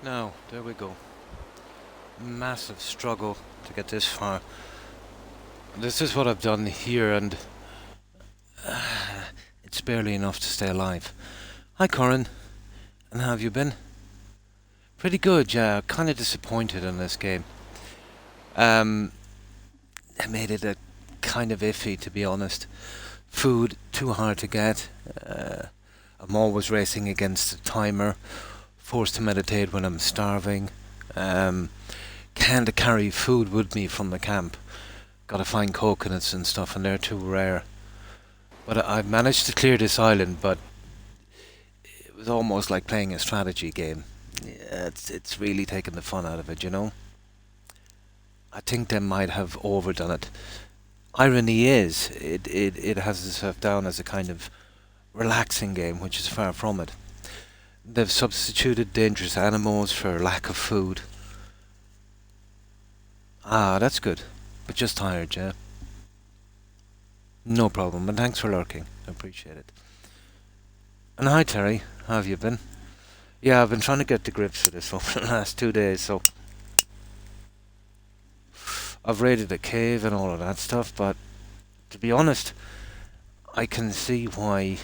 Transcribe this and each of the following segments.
Now, there we go. Massive struggle to get this far. This is what I've done here, and it's barely enough to stay alive. Hi, Corin, and how have you been? Pretty good, yeah. Kind of disappointed in this game. Um, I made it a kind of iffy, to be honest. Food too hard to get. I'm always racing against the timer. Forced to meditate when I'm starving. Um, can't carry food with me from the camp. Gotta find coconuts and stuff, and they're too rare. But I've managed to clear this island, but it was almost like playing a strategy game. Yeah, it's really taken the fun out of it, you know? I think they might have overdone it. Irony is, it has itself down as a kind of relaxing game, which is far from it. They've substituted dangerous animals for lack of food. Ah, that's good. But just tired, yeah? No problem, and thanks for lurking. I appreciate it. And hi, Terry. How have you been? Yeah, I've been trying to get to grips with this over the last 2 days, so I've raided a cave and all of that stuff, but to be honest, I can see why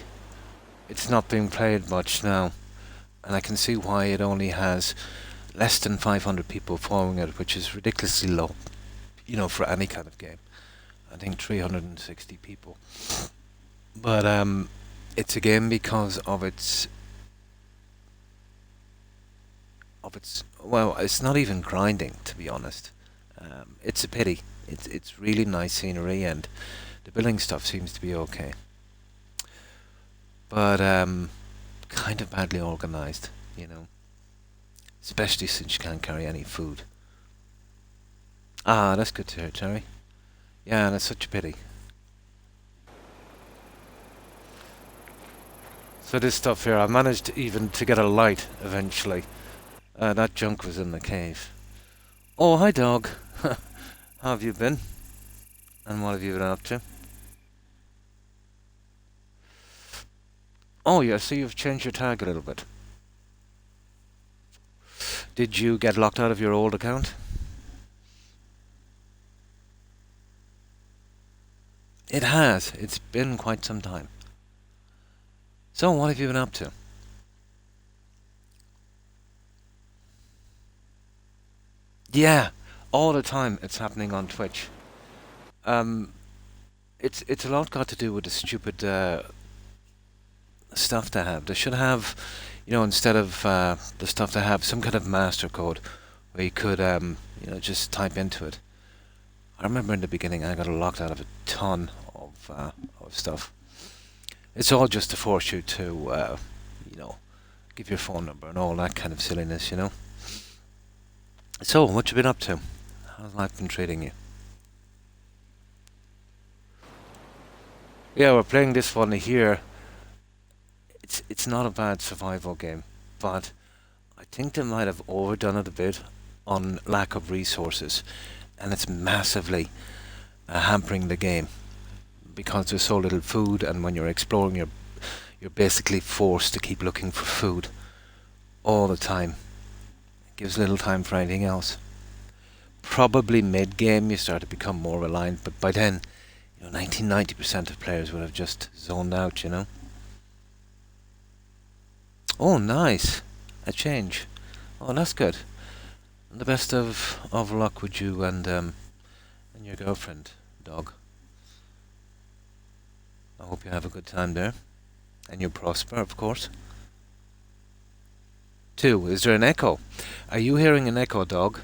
it's not being played much now, and I can see why it only has less than 500 people following it, which is ridiculously low, for any kind of game. I think 360 people. But it's a game because of its well, it's not even grinding, to be honest. It's a pity. It's really nice scenery, and the building stuff seems to be okay, but kind of badly organized, you know. Especially since you can't carry any food. Ah, that's good to hear, Terry. Yeah, that's such a pity. So this stuff here, I managed even to get a light eventually. That junk was in the cave. Oh, hi, dog. How have you been? And what have you been up to? Oh, yeah, so you've changed your tag a little bit. Did you get locked out of your old account? It has. It's been quite some time. So, what have you been up to? Yeah, all the time it's happening on Twitch. Um, it's a lot got to do with the stupid stuff they have. They should have, instead of the stuff they have, some kind of master code where you could, just type into it. I remember in the beginning I got locked out of a ton of stuff. It's all just to force you to, give your phone number and all that kind of silliness, you know. So, what you been up to? How's life been treating you? Yeah, we're playing this one here. It's not a bad survival game, but I think they might have overdone it a bit on lack of resources, and it's massively hampering the game because there's so little food, and when you're exploring, you're basically forced to keep looking for food all the time. It gives little time for anything else. Probably mid game you start to become more reliant, but by then, 90% of players would have just zoned out, you know. Oh, nice. A change. Oh, that's good. The best of luck with you and your girlfriend, dog. I hope you have a good time there. And you prosper, of course. Two, is there an echo? Are you hearing an echo, dog?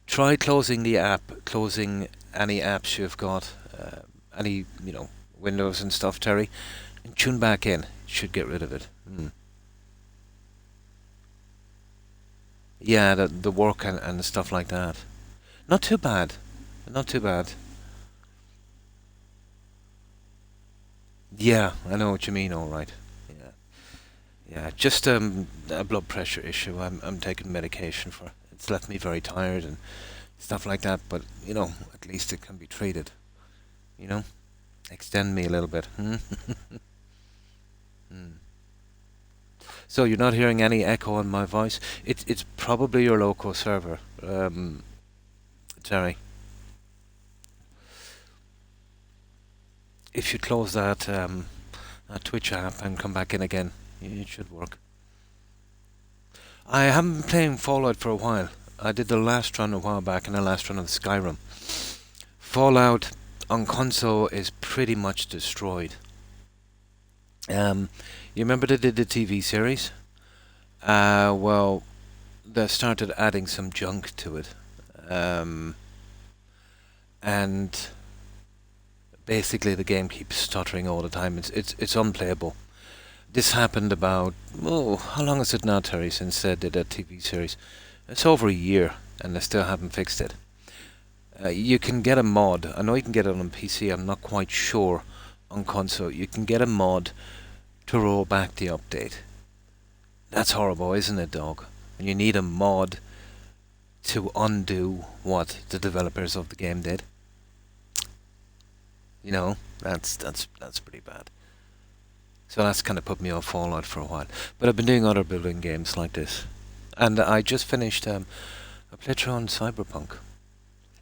Try closing the app, closing any apps you've got, any, Windows and stuff, Terry, and tune back in. It should get rid of it. Yeah, the work and stuff like that. Not too bad. Not too bad. Yeah, I know what you mean, all right. Yeah. Yeah, just a blood pressure issue. I'm taking medication for. It's left me very tired and stuff like that, but at least it can be treated, you know? Extend me a little bit. Hmm? Hmm. So you're not hearing any echo in my voice. It's probably your local server, Terry. If you close that Twitch app and come back in again, it should work. I haven't been playing Fallout for a while. I did the last run a while back and the last run of Skyrim. Fallout on console is pretty much destroyed. You remember they did the TV series? Well, they started adding some junk to it. And basically the game keeps stuttering all the time. It's unplayable. This happened about, how long is it now, Terry, since they did a TV series? It's over a year, and they still haven't fixed it. You can get a mod. I know you can get it on PC. I'm not quite sure on console. You can get a mod to roll back the update. That's horrible, isn't it, dog? And you need a mod to undo what the developers of the game did. You know, that's pretty bad. So that's kind of put me off Fallout for a while. But I've been doing other building games like this. And I just finished a playthrough on Cyberpunk.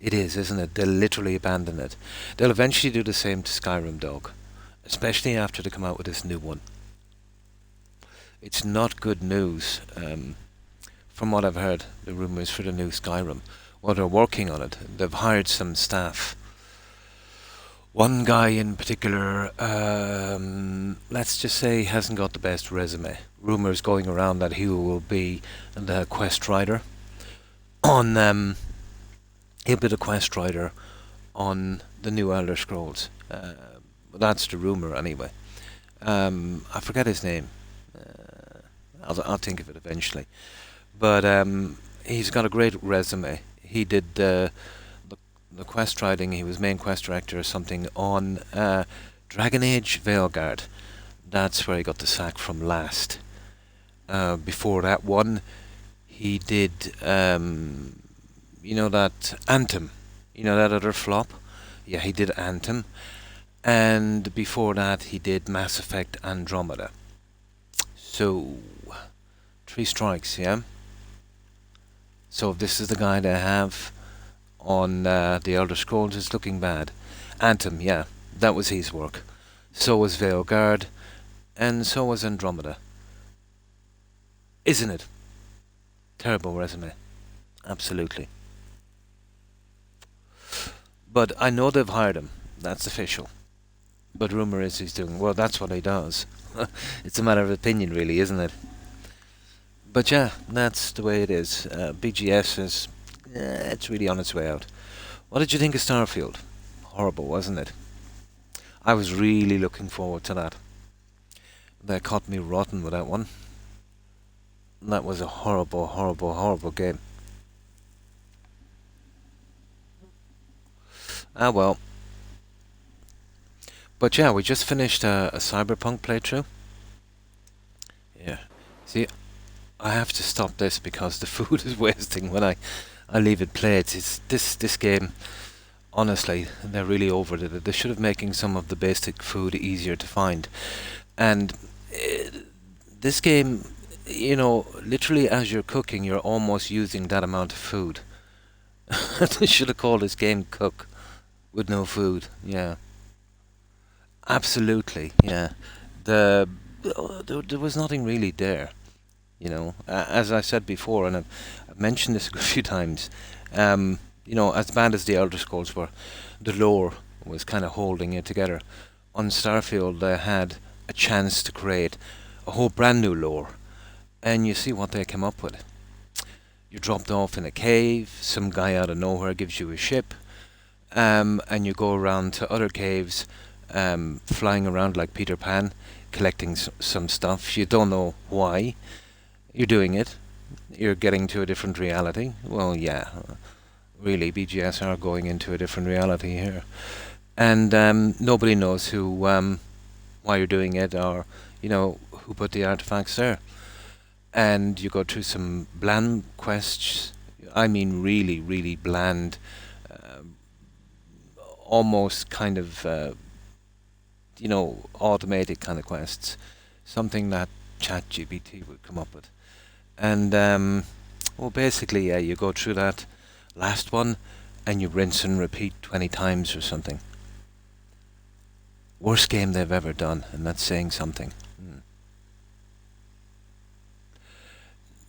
It is, isn't it? They'll literally abandon it. They'll eventually do the same to Skyrim, dog. Especially after they come out with this new one. It's not good news. From what I've heard, the rumours for the new Skyrim. Well, they're working on it. They've hired some staff. One guy in particular, let's just say, hasn't got the best resume. Rumours going around that he will be the quest writer on. He'll be the quest writer on the new Elder Scrolls. That's the rumour, anyway. I forget his name. I'll think of it eventually. But he's got a great resume. He did the quest writing. He was main quest director or something on Dragon Age Veilguard. That's where he got the sack from last. Before that one, he did, that Anthem. You know that other flop? Yeah, he did Anthem. And before that, he did Mass Effect Andromeda. So, 3 strikes, yeah? So if this is the guy they have on the Elder Scrolls, it's looking bad. Anthem, yeah, that was his work. So was Veilguard, and so was Andromeda. Isn't it? Terrible resume. Absolutely. But I know they've hired him. That's official. But rumour is he's doing, well, that's what he does. It's a matter of opinion, really, isn't it? But yeah, that's the way it is. BGS is, it's really on its way out. What did you think of Starfield? Horrible, wasn't it? I was really looking forward to that. They caught me rotten with that one. That was a horrible, horrible, horrible game. Ah well. But yeah, we just finished a Cyberpunk playthrough. Yeah. See, I have to stop this because the food is wasting when I leave it play. It's this game. Honestly, they're really overdid it. They should have making some of the basic food easier to find. And this game, literally as you're cooking, you're almost using that amount of food. They should have called this game Cook with no food. Yeah. Absolutely, yeah. There was nothing really there, As I said before, and I've mentioned this a few times, as bad as the Elder Scrolls were, the lore was kind of holding it together. On Starfield, they had a chance to create a whole brand new lore, and you see what they came up with. You're dropped off in a cave, some guy out of nowhere gives you a ship, and you go around to other caves, flying around like Peter Pan, collecting some stuff. You don't know why you're doing it. You're getting to a different reality. Well, yeah, really, BGS are going into a different reality here. And nobody knows why you're doing it or, who put the artifacts there. And you go through some bland quests. I mean, really, really bland, almost kind of automated kind of quests. Something that ChatGPT would come up with. And well, basically, yeah, you go through that last one, and you rinse and repeat 20 times or something. Worst game they've ever done, and that's saying something.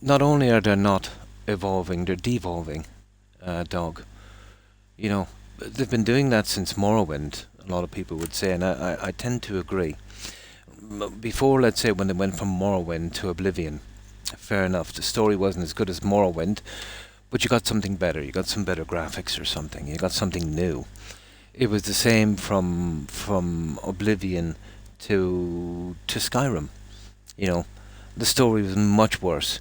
Not only are they not evolving, they're devolving, dog. You know, they've been doing that since Morrowind, a lot of people would say, and I tend to agree. Before, let's say, when they went from Morrowind to Oblivion, fair enough, the story wasn't as good as Morrowind, but you got something better. You got some better graphics or something. You got something new. It was the same from Oblivion to Skyrim. You know, the story was much worse,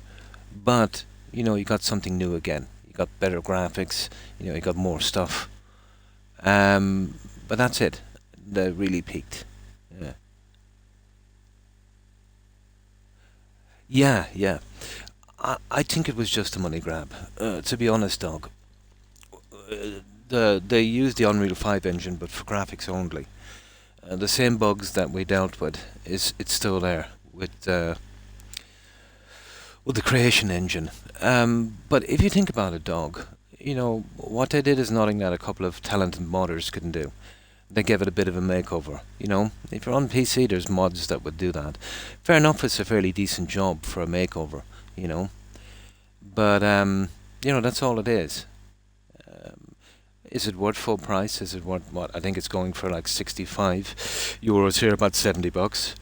but you know, you got something new again. You got better graphics. You know, you got more stuff. But that's it. They really peaked. Yeah. Yeah, yeah. I think it was just a money grab. To be honest, dog. They used the Unreal 5 engine, but for graphics only. The same bugs that we dealt with it's still there with the creation engine. But if you think about it, dog, you know what they did is nothing that a couple of talented modders couldn't do. They gave it a bit of a makeover. You know, if you're on PC, there's mods that would do that. Fair enough, it's a fairly decent job for a makeover. You know, but you know that's all it is. Um, is it worth full price? Is it worth what? I think it's going for like 65 euros here, about 70 bucks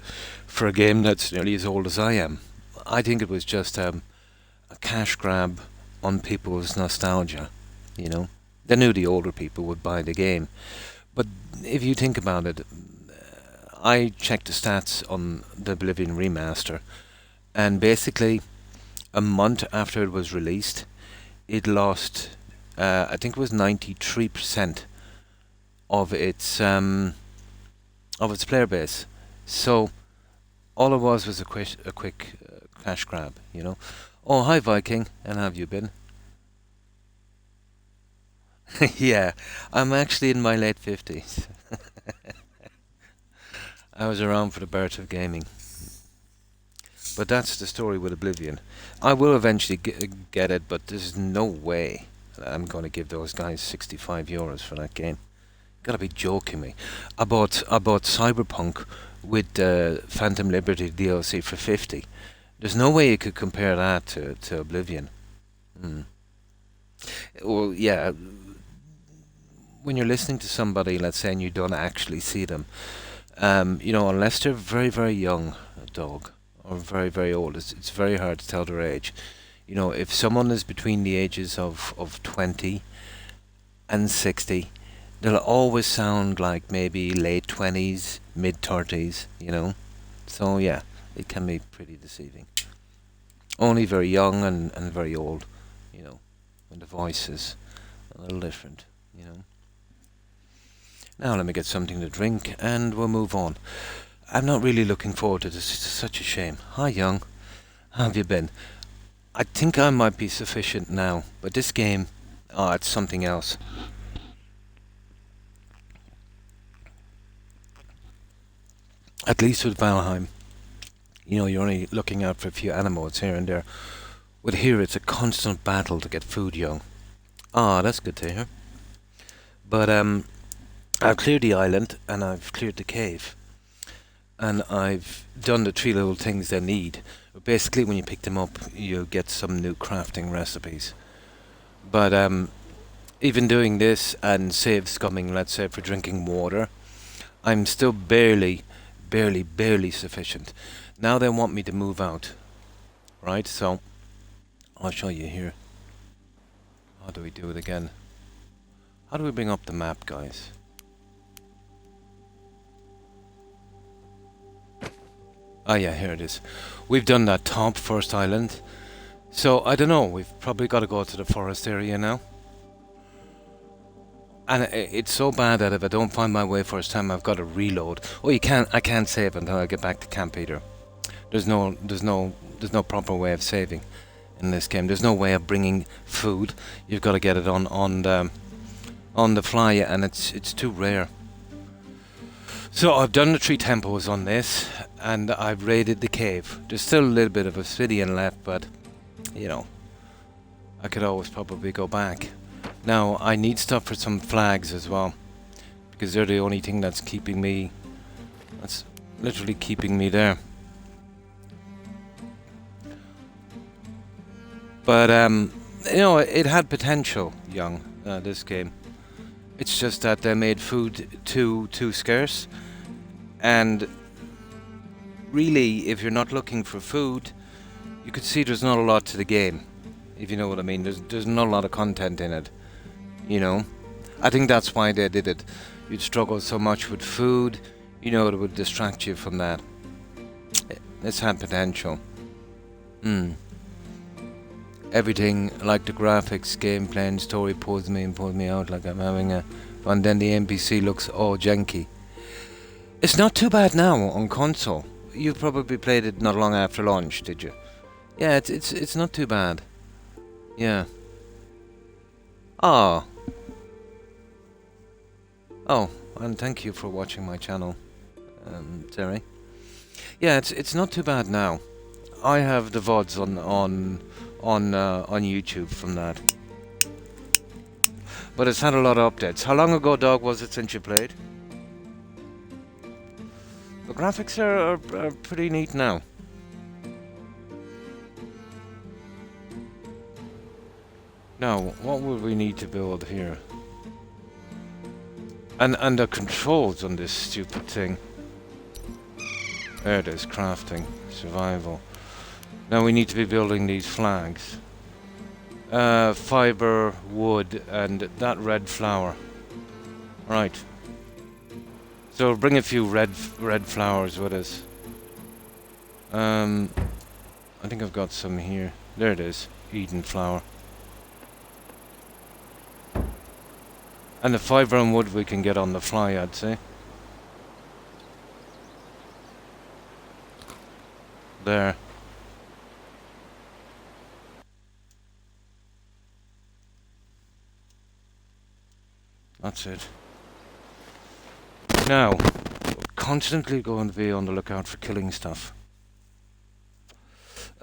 for a game that's nearly as old as I am. I think it was just a cash grab on people's nostalgia. You know, they knew the older people would buy the game, but if you think about it, I checked the stats on the Oblivion remaster, and basically a month after it was released, it lost, I think it was 93% of its player base. So all it was a quick cash grab, you know. Oh, hi Viking, and how have you been? Yeah, I'm actually in my late 50s. I was around for the birth of gaming. But that's the story with Oblivion. I will eventually get it, but there's no way that I'm going to give those guys 65 euros for that game. Gotta be joking me. I bought Cyberpunk with Phantom Liberty DLC for 50. There's no way you could compare that to Oblivion. Mm. Well, yeah, when you're listening to somebody, let's say, and you don't actually see them, you know, unless they're very, very young, dog, or very, very old, it's very hard to tell their age. You know, if someone is between the ages of 20 and 60, they'll always sound like maybe late 20s, mid 30s, you know. So, yeah, it can be pretty deceiving. Only very young and very old, you know, when the voice is a little different, you know. Now let me get something to drink and we'll move on. I'm not really looking forward to this. It's such a shame. Hi, Young. How have you been? I think I might be sufficient now, but this game, oh, it's something else. At least with Valheim, you know, you're only looking out for a few animals here and there. With here, it's a constant battle to get food, Young. Ah, that's good to hear. But I've cleared the island and I've cleared the cave. And I've done the three little things they need. Basically, when you pick them up, you get some new crafting recipes. But even doing this and save scumming, let's say, for drinking water, I'm still barely sufficient. Now they want me to move out, right? So I'll show you here. How do we do it again? How do we bring up the map, guys? Ah, yeah, here it is. We've done that top first island. So, I don't know, we've probably got to go to the forest area now. And it's so bad that if I don't find my way first time, I've got to reload. Oh, I can't save until I get back to camp either. There's no proper way of saving in this game. There's no way of bringing food. You've got to get it on the fly, and it's too rare. So I've done the 3 tempos on this, and I've raided the cave. There's still a little bit of obsidian left, but, you know, I could always probably go back. Now, I need stuff for some flags as well, because they're the only thing that's keeping me... That's literally keeping me there. But, you know, it had potential, young, this game. It's just that they made food too scarce. And really, if you're not looking for food, you could see there's not a lot to the game. If you know what I mean. There's not a lot of content in it. You know? I think that's why they did it. You'd struggle so much with food, you know, it would distract you from that. It's had potential. Everything, like the graphics, gameplay and story pulls me out like I'm having a... And then the NPC looks all janky. It's not too bad now on console. You probably played it not long after launch, did you? Yeah, it's not too bad. Yeah. Oh, and thank you for watching my channel, Terry. Yeah, it's not too bad now. I have the VODs on YouTube from that. But it's had a lot of updates. How long ago, dog, was it since you played? The graphics are pretty neat now. Now, what would we need to build here? And the controls on this stupid thing. There it is, crafting, survival. Now we need to be building these flags. Fiber, wood, and that red flower. Right. So bring a few red flowers with us. I think I've got some here. There it is, Eden flower. And the fiber and wood we can get on the fly, I'd say. There. That's it. Now, we're constantly going to be on the lookout for killing stuff.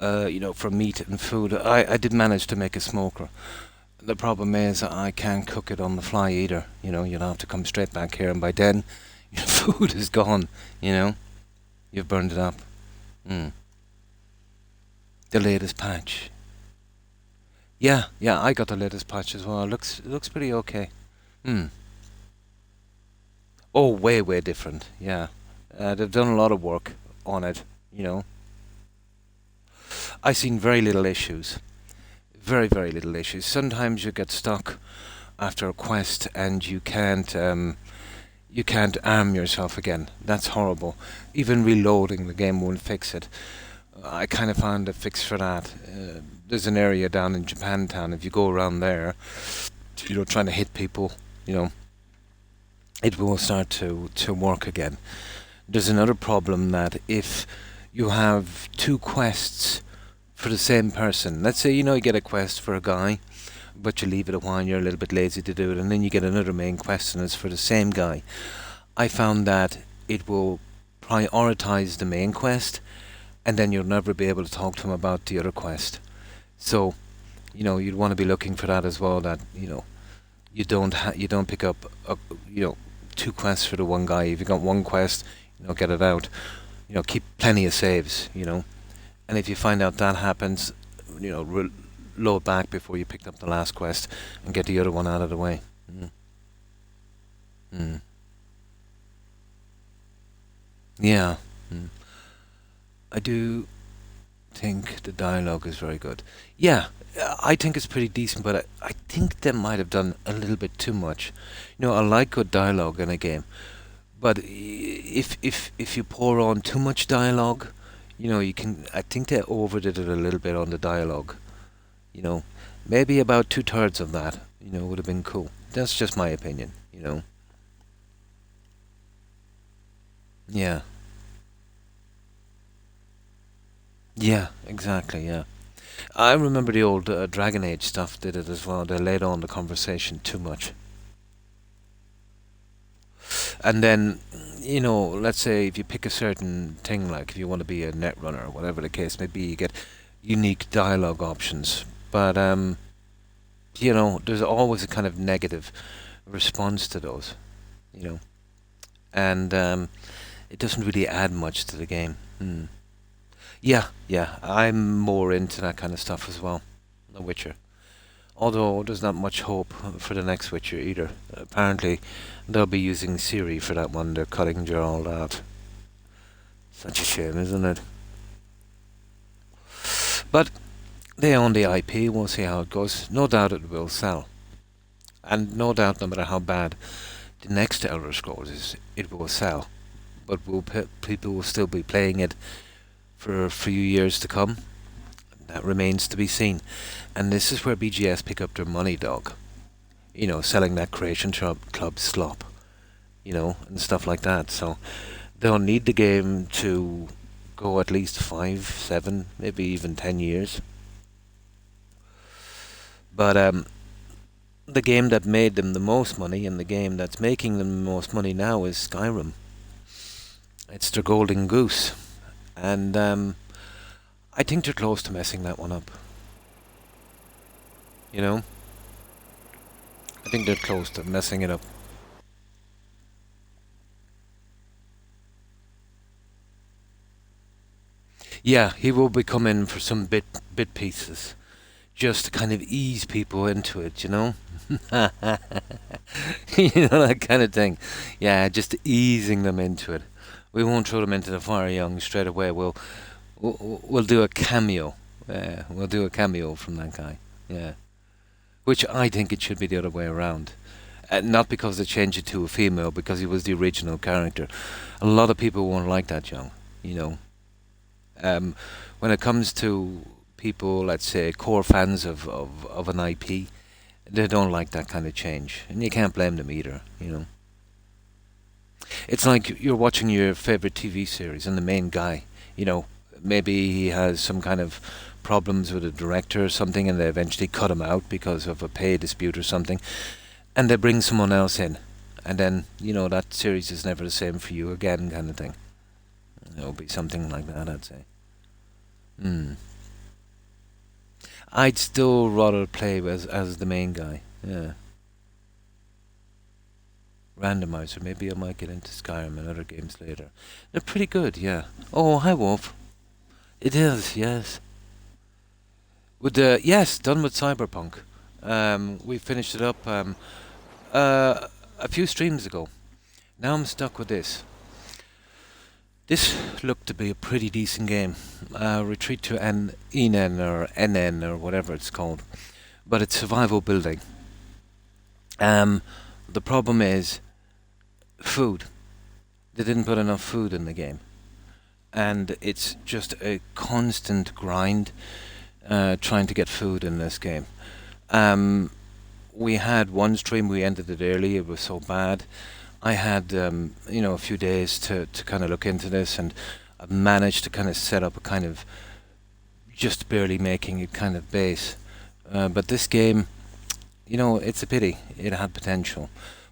You know, for meat and food. I did manage to make a smoker. The problem is I can't cook it on the fly either. You know, you'll have to come straight back here, and by then, your food is gone. You know, you've burned it up. The latest patch. Yeah, I got the latest patch as well. It looks pretty okay. Oh, way different. Yeah, they've done a lot of work on it. You know, I've seen very little issues. Very little issues. Sometimes you get stuck after a quest and you can't arm yourself again. That's horrible. Even reloading the game won't fix it. I kind of found a fix for that. There's an area down in Japantown. If you go around there, you know, trying to hit people, you know, it will start to work again. There's another problem that if you have 2 quests for the same person. Let's say, you know, you get a quest for a guy, but you leave it a while and you're a little bit lazy to do it, and then you get another main quest and it's for the same guy. I found that it will prioritize the main quest, and then you'll never be able to talk to him about the other quest. So, you know, you'd want to be looking for that as well, that, you know, you don't pick up, you know, 2 quests for the one guy. If you got 1 quest, you know, get it out. You know, keep plenty of saves, you know. And if you find out that happens, you know, load back before you picked up the last quest and get the other one out of the way. Yeah. I do think the dialogue is very good. Yeah, I think it's pretty decent, but I think they might have done a little bit too much. You know, I like good dialogue in a game, but if you pour on too much dialogue, you know, I think they overdid it a little bit on the dialogue. You know, maybe about 2/3 of that, you know, would have been cool. That's just my opinion, you know. Yeah. Yeah, exactly, yeah. I remember the old Dragon Age stuff did it as well. They laid on the conversation too much. And then, let's say if you pick a certain thing, like if you want to be a net runner or whatever the case may be, you get unique dialogue options. But there's always a kind of negative response to those, you know, and it doesn't really add much to the game. Yeah, yeah, I'm more into that kind of stuff as well. The Witcher. Although there's not much hope for the next Witcher either. Apparently, they'll be using Siri for that one. They're cutting all that. Such a shame, isn't it? But they own the IP. We'll see how it goes. No doubt it will sell, and no doubt, no matter how bad the next Elder Scrolls is, it will sell. But people will still be playing it for a few years to come. That remains to be seen. And this is where BGS pick up their money, dog. Selling that Creation Club slop, and stuff like that. So they'll need the game to go at least 5, 7, maybe even 10 years. But the game that made them the most money and the game that's making them the most money now is Skyrim. It's their golden goose. And I think they're close to messing that one up. I think they're close to messing it up. Yeah, he will be coming for some bit pieces, just to kind of ease people into it, that kind of thing. Yeah, just easing them into it. We won't throw them into the fire young straight away. We'll do a cameo. We'll do a cameo from that guy. Yeah, which I think it should be the other way around. Not because they changed it to a female, because he was the original character. A lot of people won't like that, young. You know, when it comes to people, let's say, core fans of an IP, they don't like that kind of change, and you can't blame them either. It's like you're watching your favorite TV series, and the main guy, maybe he has some kind of problems with a director or something, and they eventually cut him out because of a pay dispute or something, and they bring someone else in, and then that series is never the same for you again, kind of thing. It'll be something like that, I'd say. Hmm. I'd still rather play as the main guy. Yeah. Randomizer. Maybe I might get into Skyrim and other games later. They're pretty good, yeah. Oh, hi, Wolf. It is, yes. Yes, done with Cyberpunk. We finished it up a few streams ago. Now I'm stuck with this. This looked to be a pretty decent game. Retreat to Enen or Enen or whatever it's called. But it's survival building. The problem is food. They didn't put enough food in the game. And it's just a constant grind trying to get food in this game. We had one stream, we ended it early, it was so bad. I had, a few days to kind of look into this, and I managed to kind of set up a kind of just barely making it kind of base. But this game, it's a pity. It had potential.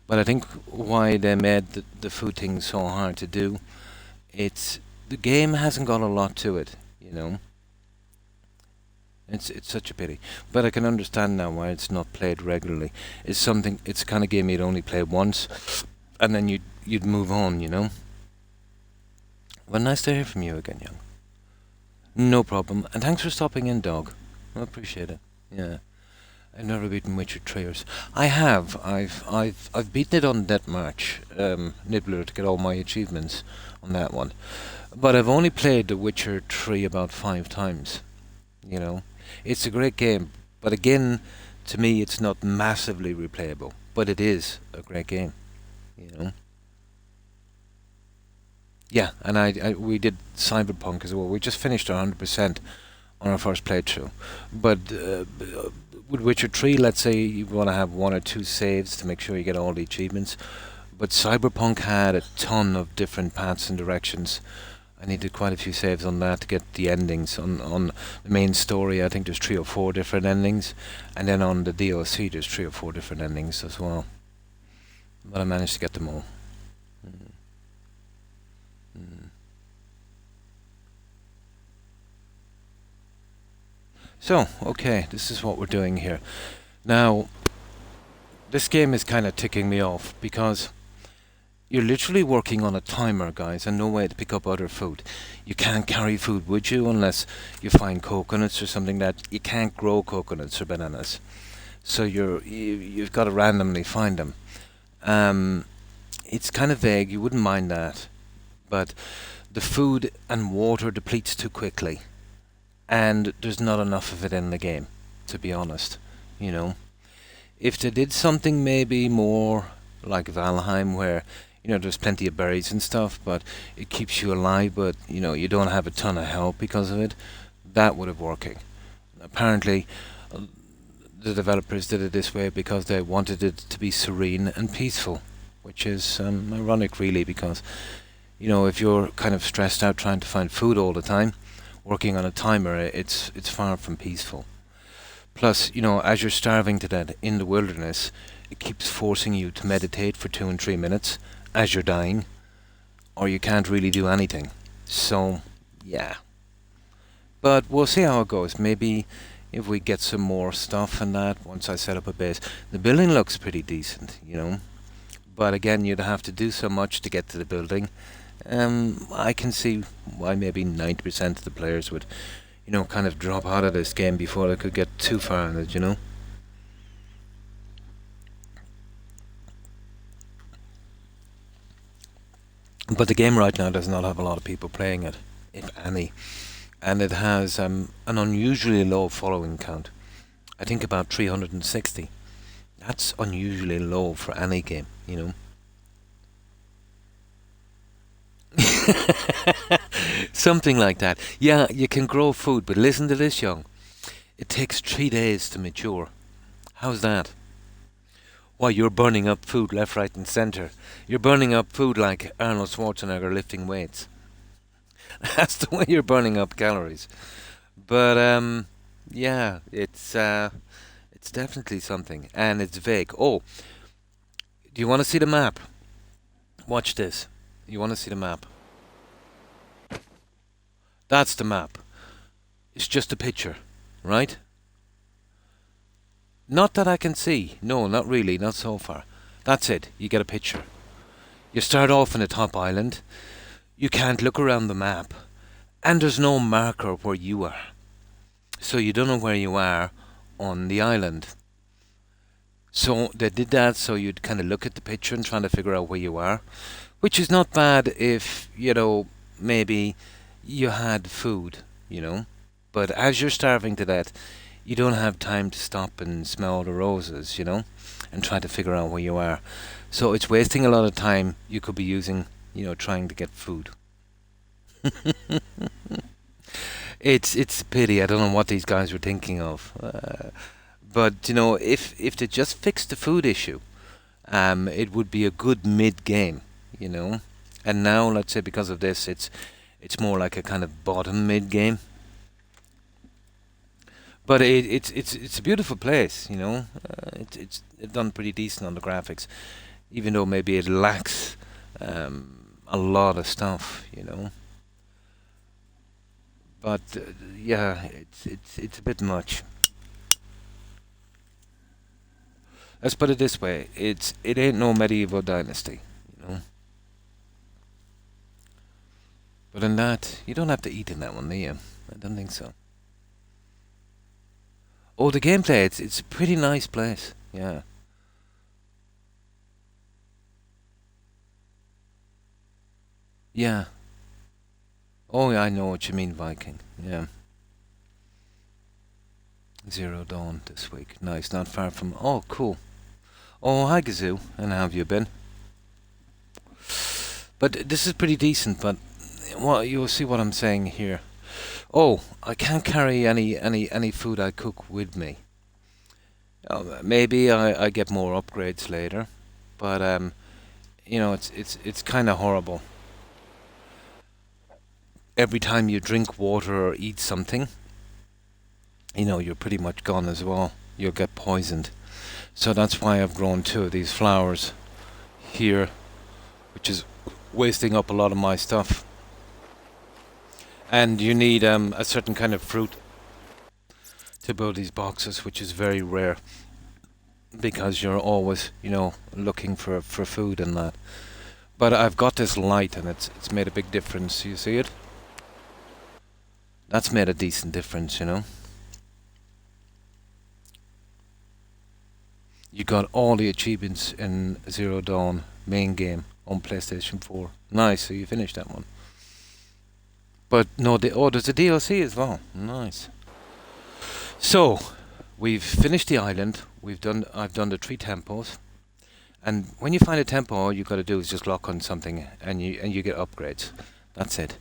But I think why they made the food thing so hard to do, the game hasn't got a lot to it. It's such a pity. But I can understand now why it's not played regularly. It's a kind of game you'd only play once, and then you'd move on. Well, nice to hear from you again, young. No problem. And thanks for stopping in, dog. I appreciate it. Yeah. I've never beaten Witcher 3. I have. I've beaten it on Death March, Nibbler, to get all my achievements on that one. But I've only played The Witcher 3 about 5 times. It's a great game, but again, to me, it's not massively replayable. But it is a great game. Yeah, and we did Cyberpunk as well. We just finished 100% on our first playthrough. But with Witcher 3, let's say you want to have 1 or 2 saves to make sure you get all the achievements. But Cyberpunk had a ton of different paths and directions. I needed quite a few saves on that to get the endings. On the main story, I think there's 3 or 4 different endings. And then on the DLC, there's 3 or 4 different endings as well. But I managed to get them all. So, okay, this is what we're doing here. Now, this game is kind of ticking me off because you're literally working on a timer, guys, and no way to pick up other food. You can't carry food with you unless you find coconuts or something that you can't grow coconuts or bananas. So you've got to randomly find them. Um, it's kind of vague. You wouldn't mind that, but the food and water depletes too quickly, and there's not enough of it in the game, to be honest. You know, if they did something maybe more like Valheim, where there's plenty of berries and stuff, but it keeps you alive, but you don't have a ton of health because of it, that would have working. Apparently, uh, the developers did it this way because they wanted it to be serene and peaceful, which is ironic, really, because if you're kind of stressed out trying to find food all the time, working on a timer, it's far from peaceful. Plus, as you're starving to death in the wilderness, it keeps forcing you to meditate for 2 and 3 minutes as you're dying, or you can't really do anything. So, yeah. But we'll see how it goes. Maybe if we get some more stuff and that once I set up a base. The building looks pretty decent. But again, you'd have to do so much to get to the building. I can see why maybe 90% of the players would, kind of drop out of this game before they could get too far in it. But the game right now does not have a lot of people playing it, if any. And it has an unusually low following count. I think about 360. That's unusually low for any game. Something like that. Yeah, you can grow food, but listen to this, young. It takes 3 days to mature. How's that? Why, you're burning up food left, right, and centre. You're burning up food like Arnold Schwarzenegger lifting weights. That's the way you're burning up calories. But yeah, it's definitely something, and it's vague. Oh, do you want to see the map? Watch this. You want to see the map? That's the map. It's just a picture, right? Not that I can see. No, not really. Not so far. That's it. You get a picture. You start off in the top island. You can't look around the map. And there's no marker where you are. So you don't know where you are on the island. So they did that so you'd kind of look at the picture and try to figure out where you are. Which is not bad if, maybe you had food. But as you're starving to death, you don't have time to stop and smell the roses, and try to figure out where you are. So it's wasting a lot of time you could be using, trying to get food. It's a pity. I don't know what these guys were thinking of. But if they just fixed the food issue, it would be a good mid game, you know. And now, let's say because of this, it's more like a kind of bottom mid game. But it's a beautiful place. It's done pretty decent on the graphics, even though maybe it lacks a lot of stuff. But yeah, it's a bit much. Let's put it this way: it ain't no medieval dynasty. But in that, you don't have to eat in that one, do you? I don't think so. Oh, the gameplay, it's a pretty nice place. Yeah. Yeah. Oh, yeah, I know what you mean, Viking. Yeah. Zero Dawn this week. Nice, not far from. Oh, cool. Oh, hi, Gazoo. And how have you been? But this is pretty decent, but well, you'll see what I'm saying here. Oh, I can't carry any food I cook with me. Maybe I get more upgrades later, but it's kind of horrible. Every time you drink water or eat something, you're pretty much gone as well. You'll get poisoned. So that's why I've grown two of these flowers here, which is wasting up a lot of my stuff. And you need a certain kind of fruit to build these boxes, which is very rare because you're always, looking for food and that. But I've got this light, and it's made a big difference. You see it? That's made a decent difference. You got all the achievements in Zero Dawn main game on PlayStation 4. Nice, so you finished that one. But no, there's a DLC as well. Nice. So, we've finished the island. I've done the 3 temples. And when you find a temple, all you've got to do is just lock on something, and you get upgrades. That's it.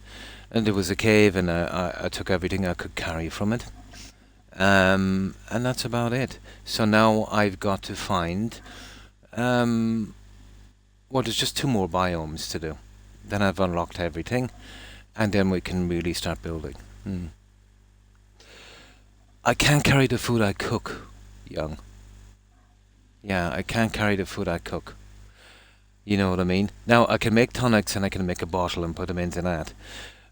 And there was a cave, and I took everything I could carry from it. And that's about it. So now I've got to find... there's just 2 more biomes to do. Then I've unlocked everything, and then we can really start building. I can't carry the food I cook, young. Yeah, I can't carry the food I cook. You know what I mean? Now, I can make tonics and I can make a bottle and put them into that.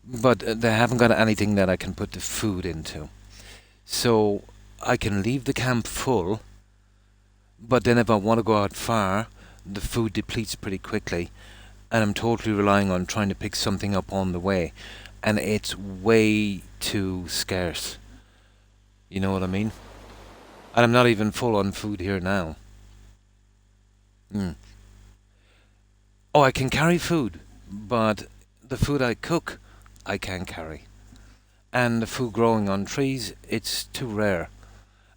But they haven't got anything that I can put the food into. So, I can leave the camp full, but then if I want to go out far, the food depletes pretty quickly, and I'm totally relying on trying to pick something up on the way, and it's way too scarce. You know what I mean? And I'm not even full on food here now. Oh, I can carry food, but the food I cook, I can't carry. And the food growing on trees, it's too rare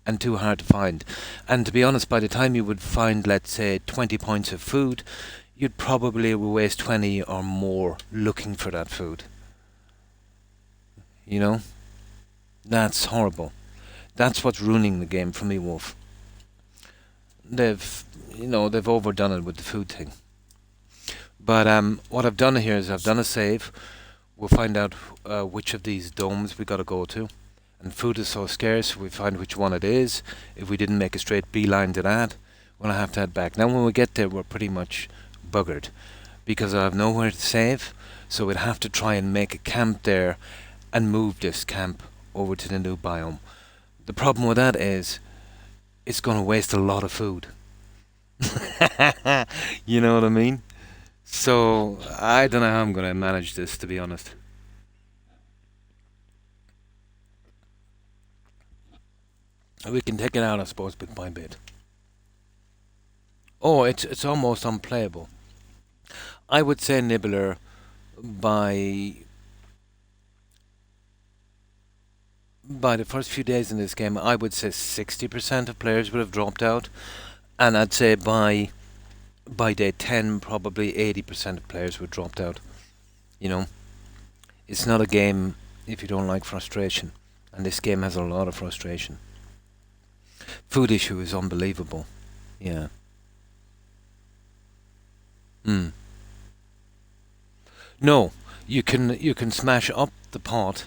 and too hard to find. And to be honest, by the time you would find, let's say, 20 points of food, you'd probably waste 20 or more looking for that food. You know? That's horrible. That's what's ruining the game for me, Wolf. They've overdone it with the food thing. But what I've done here is I've done a save. We'll find out which of these domes we got to go to. And food is so scarce, we find which one it is. If we didn't make a straight beeline to that, we'll have to head back. Now when we get there, we're pretty much buggered. Because I have nowhere to save, so we'd have to try and make a camp there and move this camp over to the new biome. The problem with that is, it's going to waste a lot of food. You know what I mean? So, I don't know how I'm going to manage this, to be honest. We can take it out, I suppose, bit by bit. Oh, it's almost unplayable. I would say Nibbler by the first few days in this game, I would say 60% of players would have dropped out, and I'd say by day 10, probably 80% of players would have dropped out. You know, it's not a game if you don't like frustration, and this game has a lot of frustration. Food issue is unbelievable. Yeah. No, you can smash up the pot.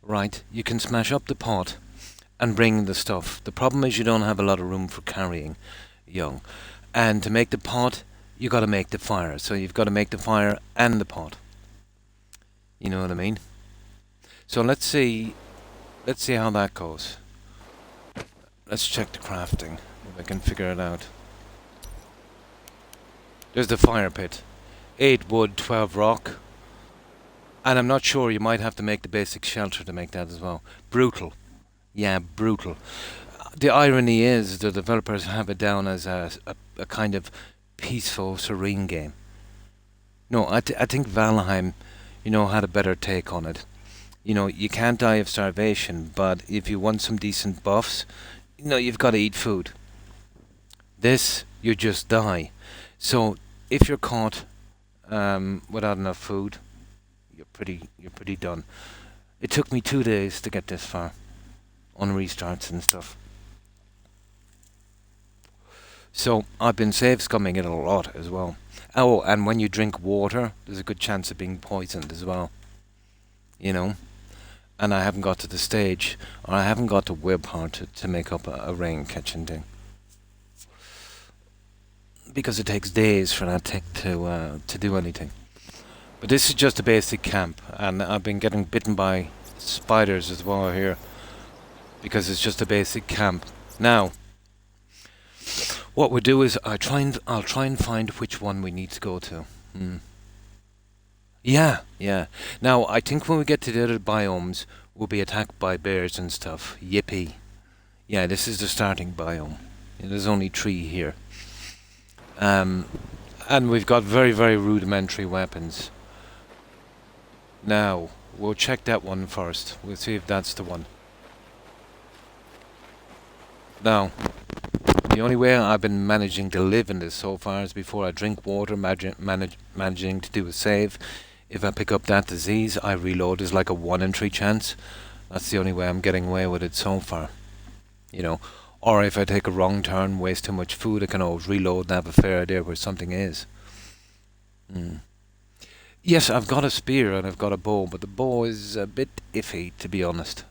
Right, you can smash up the pot and bring the stuff. The problem is you don't have a lot of room for carrying, young. And to make the pot, you got to make the fire. So you've got to make the fire and the pot. You know what I mean? So let's see how that goes. Let's check the crafting, if I can figure it out. There's the fire pit. 8 wood, 12 rock. And I'm not sure, you might have to make the basic shelter to make that as well. Brutal. Yeah, brutal. The irony is the developers have it down as a kind of peaceful, serene game. No, I think Valheim, had a better take on it. You can't die of starvation, but if you want some decent buffs, you've got to eat food. This, you just die. So, if you're caught without enough food, you're pretty done. It took me 2 days to get this far on restarts and stuff. So I've been save scumming it a lot as well. Oh, and when you drink water, there's a good chance of being poisoned as well. And I haven't got to the stage, or I haven't got to Webheart to make up a rain catching thing. Because it takes days for that tick to do anything. But this is just a basic camp, and I've been getting bitten by spiders as well here, because it's just a basic camp. Now, what we do is I'll try and find which one we need to go to. Yeah, yeah. Now, I think when we get to the other biomes, we'll be attacked by bears and stuff. Yippee. Yeah, this is the starting biome. There's only 3 here. And we've got very, very rudimentary weapons. Now, we'll check that one first. We'll see if that's the one. Now, the only way I've been managing to live in this so far is before I drink water, managing to do a save. If I pick up that disease, I reload. There's like a 1 in 3 chance. That's the only way I'm getting away with it so far. Or if I take a wrong turn, waste too much food, I can always reload and have a fair idea where something is. Yes, I've got a spear and I've got a bow, but the bow is a bit iffy, to be honest.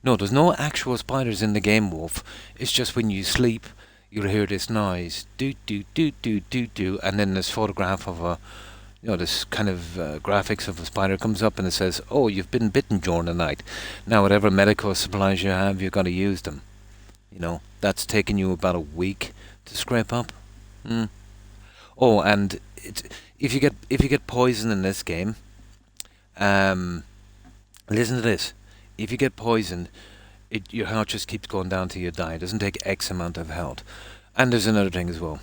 No, there's no actual spiders in the game, Wolf. It's just when you sleep, you'll hear this noise, do do do do do do, and then this photograph of this kind of graphics of a spider comes up and it says, "Oh, you've been bitten during the night. Now, whatever medical supplies you have, you've got to use them." That's taken you about a week to scrape up. Oh, and if you get poison in this game, listen to this. If you get poisoned, your health just keeps going down till you die. It doesn't take X amount of health. And there's another thing as well.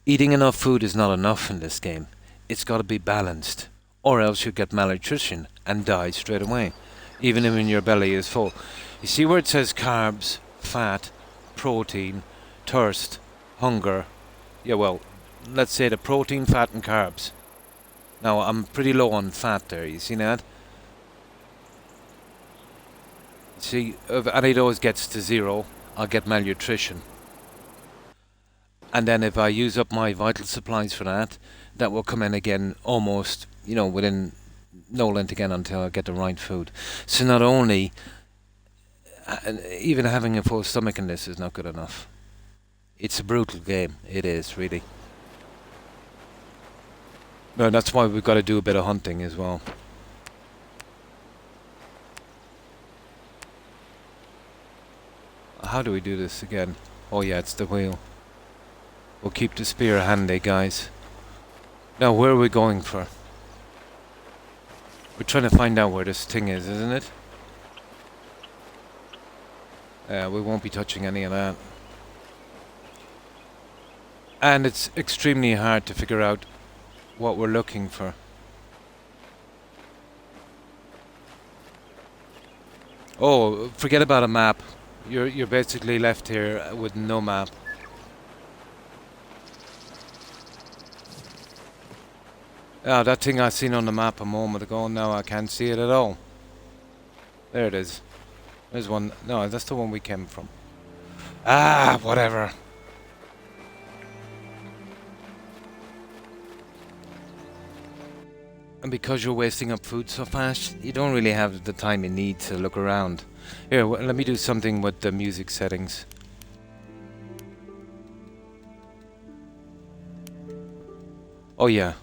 Eating enough food is not enough in this game. It's got to be balanced, or else you get malnutrition and die straight away, even when your belly is full. You see where it says carbs, fat, protein, thirst, hunger? Yeah, well, let's say the protein, fat and carbs. Now, I'm pretty low on fat there, you see that? See, if any of those gets to 0, I'll get malnutrition. And then if I use up my vital supplies for that will come in again almost, within no length again until I get the right food. So not only, even having a full stomach in this is not good enough. It's a brutal game. It is, really. No, that's why we've got to do a bit of hunting as well. How do we do this again? Oh yeah, it's the wheel. We'll keep the spear handy, guys. Now, where are we going for? We're trying to find out where this thing is, isn't it? We won't be touching any of that. And it's extremely hard to figure out what we're looking for. Oh, forget about a map. You're basically left here with no map. That thing I seen on the map a moment ago, now I can't see it at all. There it is. There's one. No, that's the one we came from. Whatever. And because you're wasting up food so fast, you don't really have the time you need to look around. Here, let me do something with the music settings. Oh yeah.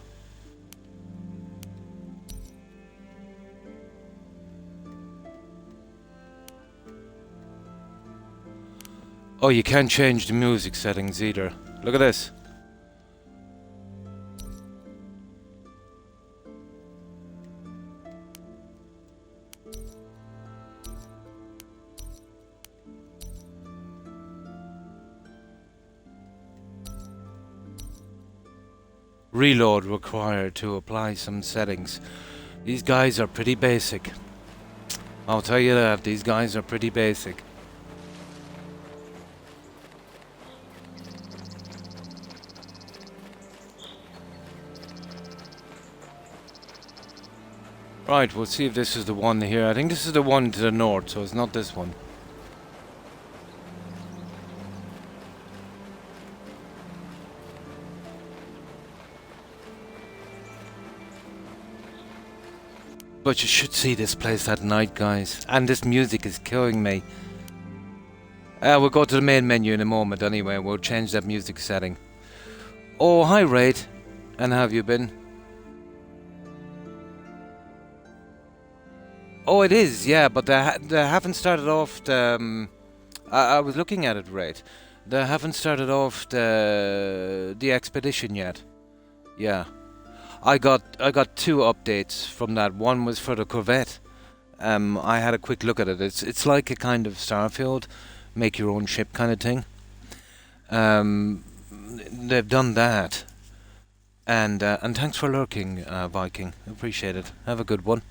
Oh, you can't change the music settings either. Look at this. Reload required to apply some settings. These guys are pretty basic. I'll tell you that, these guys are pretty basic. Right, we'll see if this is the one here. I think this is the one to the north, so it's not this one. But you should see this place at night, guys. And this music is killing me. We'll go to the main menu in a moment anyway. We'll change that music setting. Oh, hi, Raid. And how have you been? Oh, it is, yeah, but they haven't started off the. I was looking at it, right. They haven't started off the expedition yet. Yeah, I got two updates from that. One was for the Corvette. I had a quick look at it. It's like a kind of Starfield, make your own ship kind of thing. Um, they've done that, and thanks for lurking, Viking. Appreciate it. Have a good one.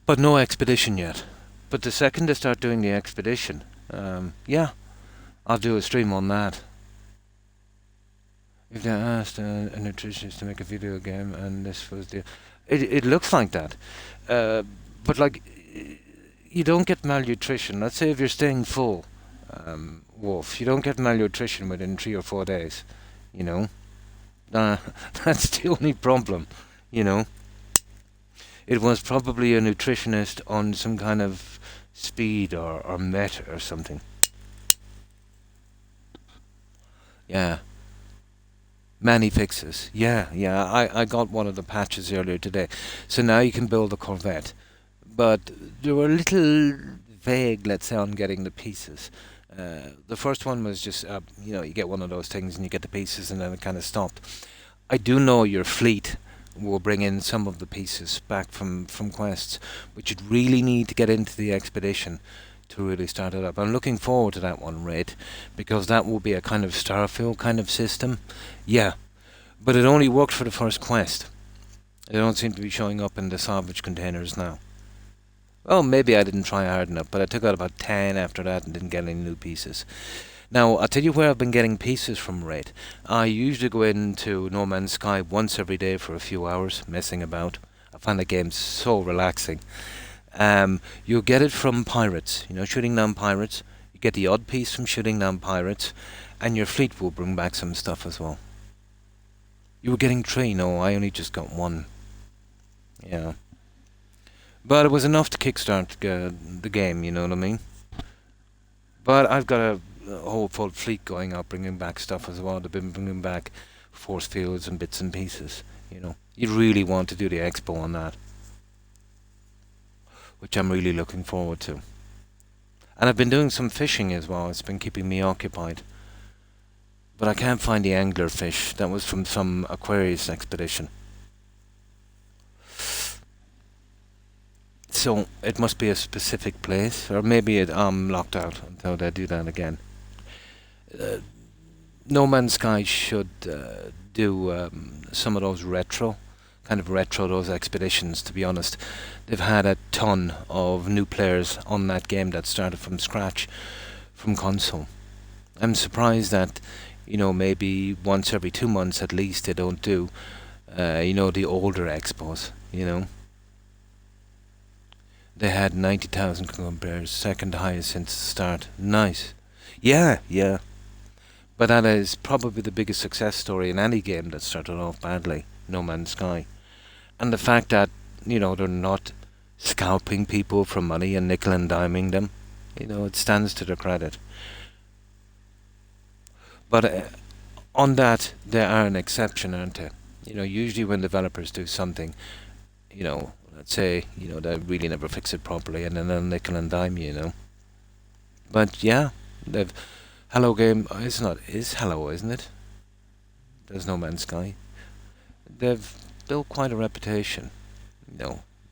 But no expedition yet. But the second they start doing the expedition, yeah, I'll do a stream on that. If they asked a nutritionist to make a video game, and this was it looks like that, uh, but like you don't get malnutrition. Let's say if you're staying full, Wolf, you don't get malnutrition within 3 or 4 days. You know, uh, that's the only problem. You know, it was probably a nutritionist on some kind of speed or meta or something. Yeah. Many fixes. Yeah, yeah. I got one of the patches earlier today. So now you can build a Corvette. But they were a little vague, let's say, on getting the pieces. The first one was just, you get one of those things and you get the pieces and then it kind of stopped. I do know your fleet will bring in some of the pieces back from quests, but you'd really need to get into the expedition to really start it up. I'm looking forward to that one, Raid, because that will be a kind of Starfield kind of system. Yeah, but it only worked for the first quest. They don't seem to be showing up in the salvage containers now. Well, maybe I didn't try hard enough, but I took out about 10 after that and didn't get any new pieces. Now, I'll tell you where I've been getting pieces from, Raid. I usually go into No Man's Sky once every day for a few hours, messing about. I find the game so relaxing. You'll get it from pirates, shooting down pirates. You get the odd piece from shooting down pirates, and your fleet will bring back some stuff as well. You were getting three, no, I only just got one. Yeah. But it was enough to kickstart the game, you know what I mean? But I've got a whole full fleet going out, bringing back stuff as well. They've been bringing back force fields and bits and pieces, You really want to do the expo on that, which I'm really looking forward to. And I've been doing some fishing as well. It's been keeping me occupied. But I can't find the angler fish. That was from some Aquarius expedition. So it must be a specific place, or maybe I'm locked out until they do that again. Uh, no Man's Sky should do some of those retro those expeditions. To be honest, they've had a ton of new players on that game that started from scratch, from console. I'm surprised that maybe once every 2 months at least they don't do the older expos. They had 90,000 players, second highest since the start. Nice. Yeah, yeah. But that is probably the biggest success story in any game that started off badly, No Man's Sky. And the fact that, they're not scalping people for money and nickel and diming them, it stands to their credit. But on that, they are an exception, aren't they? Usually when developers do something, let's say, they really never fix it properly and then they'll nickel and dime you. But yeah, they've Hello Game is Hello, isn't it? There's No Man's Sky. They've built quite a reputation,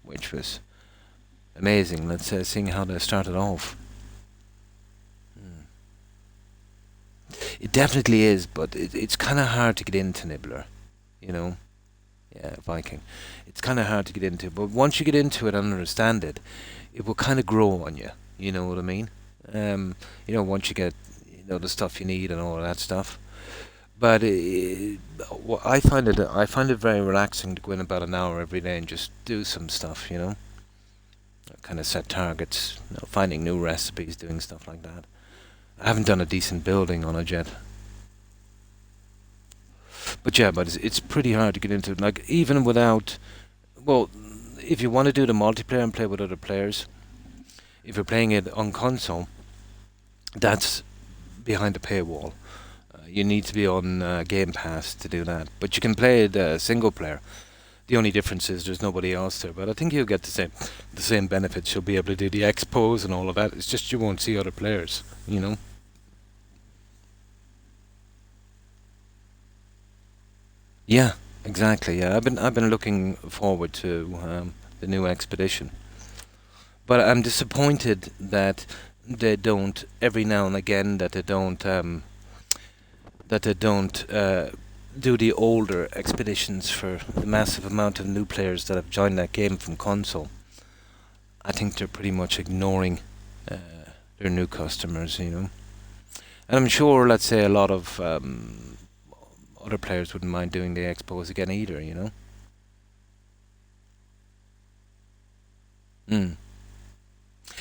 which was amazing. Let's say, seeing how they started off. It definitely is, but it's kind of hard to get into Nibbler, you know. Yeah, Viking. It's kind of hard to get into, but once you get into it and understand it, it will kind of grow on you. You know what I mean? Once you get the stuff you need and all of that stuff. But I find it very relaxing to go in about an hour every day and just do some stuff. Kind of set targets, finding new recipes, doing stuff like that. I haven't done a decent building on it yet. But yeah, but it's pretty hard to get into it. Like, even without, well, if you want to do the multiplayer and play with other players, if you're playing it on console, that's behind the paywall. You need to be on Game Pass to do that. But you can play it single player. The only difference is there's nobody else there, but I think you'll get the same benefits. You'll be able to do the expos and all of that. It's just you won't see other players, you know. Yeah, exactly. Yeah, I've been looking forward to the new expedition, but I'm disappointed that they don't every now and again that they don't do the older expeditions for the massive amount of new players that have joined that game from console. I think they're pretty much ignoring uh, their new customers, you know. And I'm sure, let's say, a lot of other players wouldn't mind doing the expos again either, you know. Mm.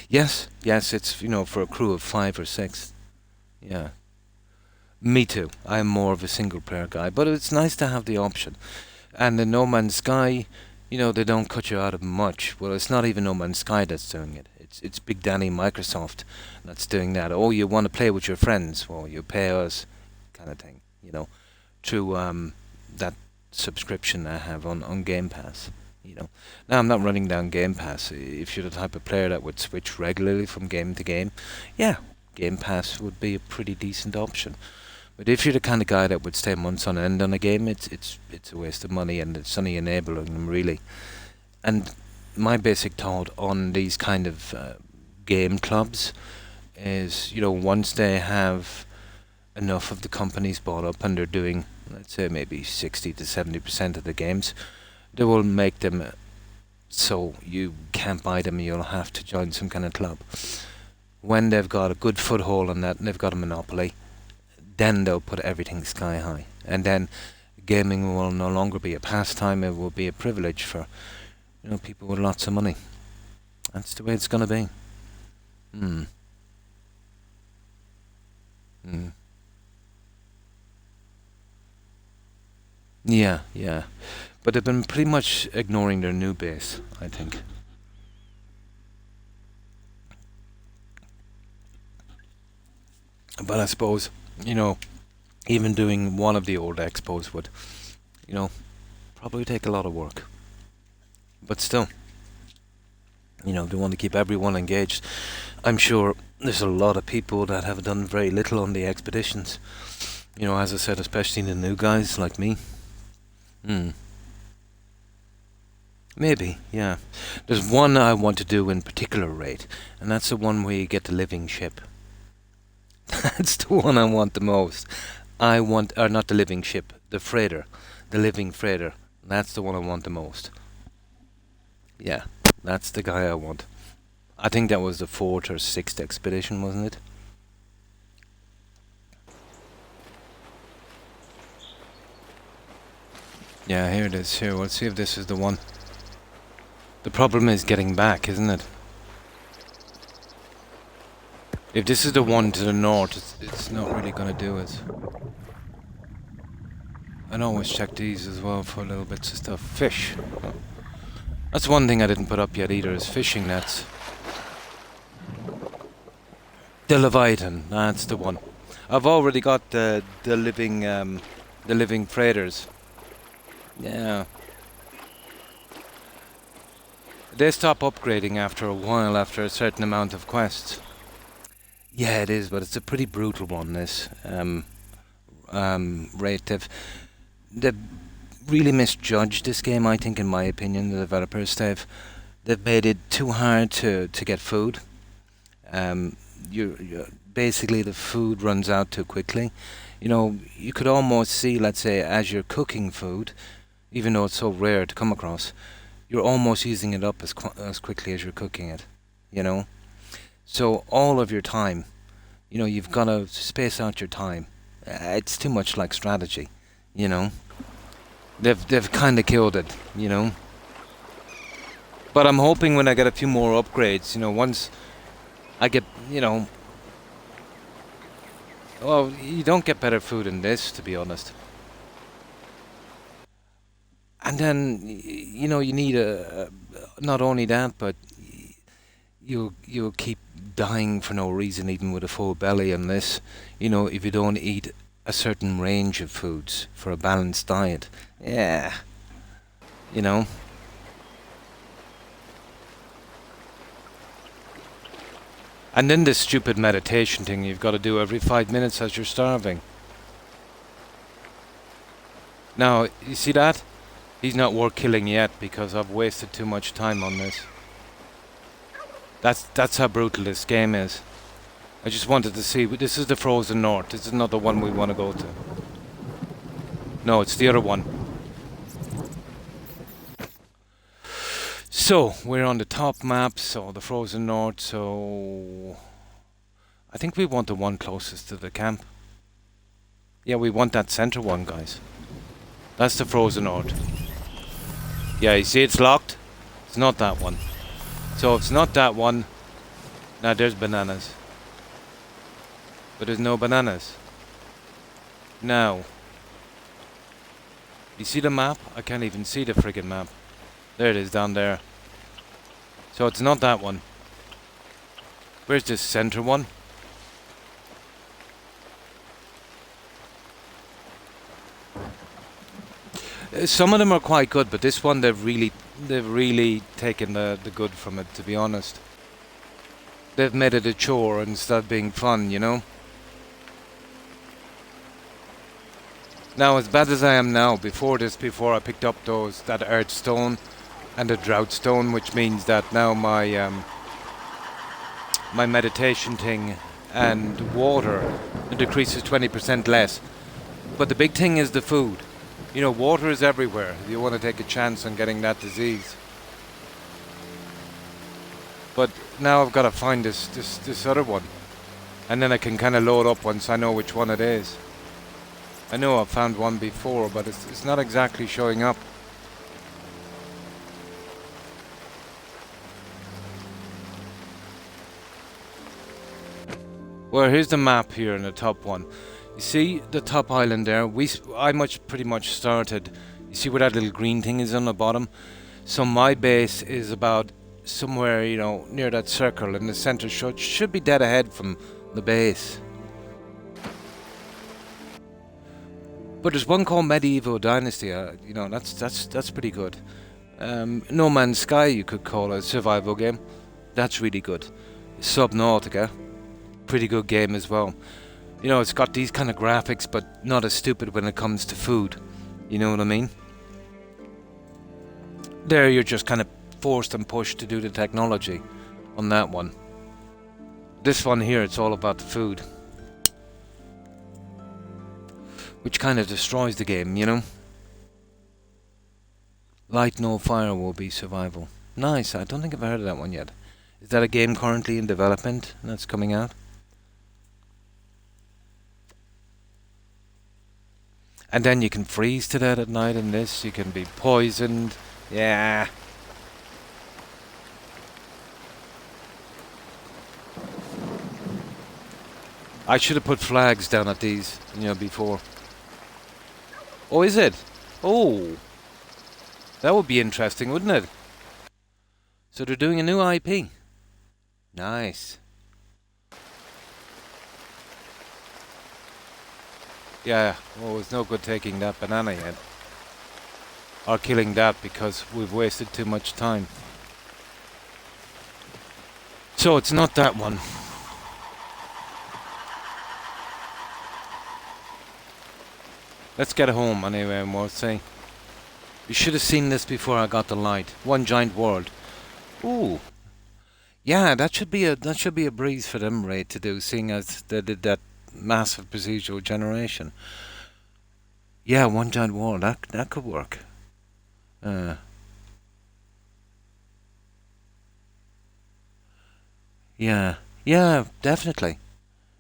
Yes, yes, it's for a crew of 5 or 6. Yeah, me too. I'm more of a single player guy, but it's nice to have the option. And in No Man's Sky, they don't cut you out of much. Well, it's not even No Man's Sky that's doing it. It's Big Danny Microsoft that's doing that. Oh, you want to play with your friends? Well, you pay us, kind of thing. Through that subscription I have on Game Pass. Now I'm not running down Game Pass. If you're the type of player that would switch regularly from game to game, yeah, Game Pass would be a pretty decent option. But if you're the kind of guy that would stay months on end on a game, it's a waste of money, and it's only enabling them really. And my basic thought on these kind of game clubs is, once they have enough of the companies bought up and they're doing, let's say, maybe 60 to 70% of the games, they will make them so you can't buy them. You'll have to join some kind of club. When they've got a good foothold on that and they've got a monopoly, then they'll put everything sky high. And then gaming will no longer be a pastime, it will be a privilege for people with lots of money. That's the way it's going to be. Mm. Mm. Yeah, yeah. But they've been pretty much ignoring their new base, I think. But I suppose, even doing one of the old expos would, you know, probably take a lot of work. But still, they want to keep everyone engaged. I'm sure there's a lot of people that have done very little on the expeditions. As I said, especially the new guys like me. Hmm. Maybe, yeah. There's one I want to do in particular rate, and that's the one where you get the living ship. That's the one I want the most. I want, or not the living ship, the freighter, the living freighter. That's the one I want the most. Yeah, that's the guy I want. I think that was the fourth or sixth expedition, wasn't it? Yeah, here it is. Here, we'll see if this is the one. The problem is getting back, isn't it? If this is the one to the north, it's not really gonna do it. I always check these as well for little bits of stuff. Fish. That's one thing I didn't put up yet either, is fishing nets. The Leviathan, that's the one. I've already got the living freighters. Yeah. They stop upgrading after a while, after a certain amount of quests. Yeah, it is, but it's a pretty brutal one, this rate. They've really misjudged this game, I think, in my opinion, the developers. They've made it too hard to get food. Um, basically, the food runs out too quickly. You could almost see, let's say, as you're cooking food, even though it's so rare to come across, you're almost using it up as quickly as you're cooking it. You know, so all of your time, you've got to space out your time. It's too much like strategy. You know, they've kind of killed it. But I'm hoping when I get a few more upgrades, once I get, well, you don't get better food in this, to be honest. And then, you need not only that, but you'll keep dying for no reason, even with a full belly, unless if you don't eat a certain range of foods for a balanced diet. Yeah, you know. And then this stupid meditation thing you've got to do every 5 minutes as you're starving. Now, you see that? He's not worth killing yet because I've wasted too much time on this. That's how brutal this game is. I just wanted to see. This is the Frozen North. This is not the one we want to go to. No, it's the other one. So, we're on the top map, so the Frozen North, so... I think we want the one closest to the camp. Yeah, we want that center one, guys. That's the Frozen North. Yeah, you see it's locked? It's not that one. So if it's not that one... Now there's bananas. But there's no bananas. Now... You see the map? I can't even see the friggin' map. There it is, down there. So it's not that one. Where's this center one? Some of them are quite good, but this one they've really taken the good from it, to be honest. They've made it a chore instead of being fun, you know? Now, as bad as I am now, before I picked up that earth stone and the drought stone, which means that now my my meditation thing and water decreases 20% less. But the big thing is the food. You know, water is everywhere. You want to take a chance on getting that disease. But now I've got to find this other one, and then I can kind of load up once I know which one it is. I know I've found one before, but it's not exactly showing up. Well, here's the map here in the top one. You see the top island there? Pretty much started. You see where that little green thing is on the bottom? So my base is about somewhere, you know, near that circle in the center. Should be dead ahead from the base. But there's one called Medieval Dynasty. You know, that's pretty good. No Man's Sky, you could call a survival game. That's really good. Subnautica, pretty good game as well. You know, it's got these kind of graphics, but not as stupid when it comes to food. You know what I mean? There, you're just kind of forced and pushed to do the technology on that one. This one here, it's all about the food, which kind of destroys the game, you know? Light no fire will be survival. Nice, I don't think I've heard of that one yet. Is that a game currently in development that's coming out? And then you can freeze to death at night in this, you can be poisoned. Yeah. I should have put flags down at these, you know, before. Oh, is it? Oh. That would be interesting, wouldn't it? So they're doing a new IP. Nice. Yeah, well, it's no good taking that banana yet. Or killing that because we've wasted too much time. So it's not that one. Let's get home anyway, and we'll see. You should have seen this before I got the light. One giant world. Ooh. Yeah, that should be a breeze for them, Ray, to do, seeing as they did that massive procedural generation. Yeah, one giant world. That could work. Yeah. Yeah, definitely.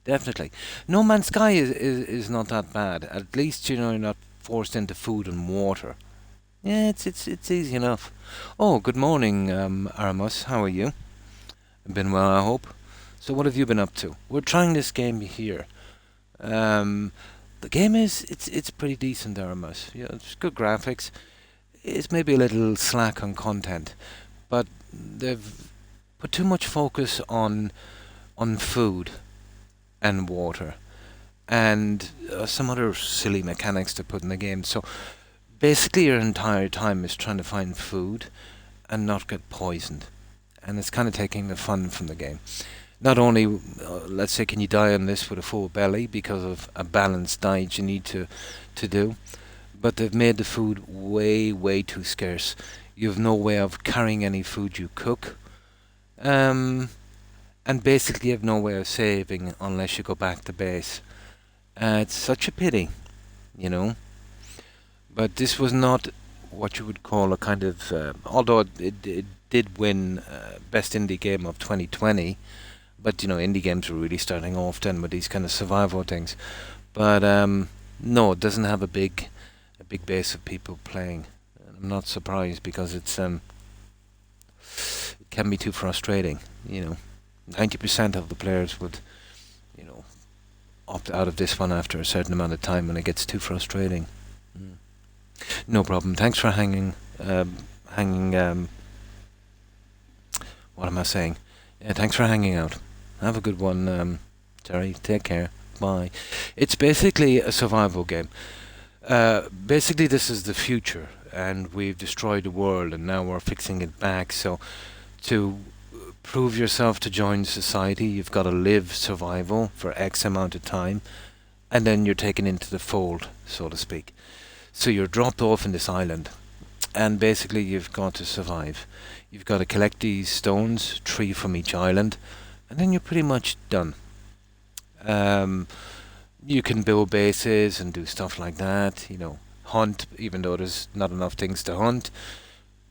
Definitely. No Man's Sky is not that bad. At least, you know, you're not forced into food and water. Yeah, it's easy enough. Oh, good morning, Aramus. How are you? Been well, I hope. So what have you been up to? We're trying this game here. The game it's pretty decent, Aramus. Yeah, it's good graphics. It's maybe a little slack on content, but they've put too much focus on food and water and some other silly mechanics to put in the game. So Basically, your entire time is trying to find food and not get poisoned. And it's kind of taking the fun from the game. Not only, let's say, can you die on this with a full belly because of a balanced diet you need to do, but they've made the food way, way too scarce. You have no way of carrying any food you cook. Um, and basically, you have no way of saving unless you go back to base. It's such a pity, you know. But this was not what you would call a kind of, although it did win Best Indie Game of 2020. But indie games were really starting off then with these kind of survival things. But no, it doesn't have a big base of people playing. And I'm not surprised because it can be too frustrating. 90% of the players would you know opt out of this one after a certain amount of time when it gets too frustrating. Mm. No problem. Thanks for hanging. What am I saying? Yeah, thanks for hanging out. Have a good one, Terry. Take care. Bye. It's basically a survival game. Basically, this is the future, and we've destroyed the world, and now we're fixing it back. So, to prove yourself to join society, you've got to live survival for X amount of time, and then you're taken into the fold, so to speak. So you're dropped off in this island, and basically you've got to survive. You've got to collect these stones, three from each island, and then you're pretty much done. Um, you can build bases and do stuff like that. Hunt, even though there's not enough things to hunt.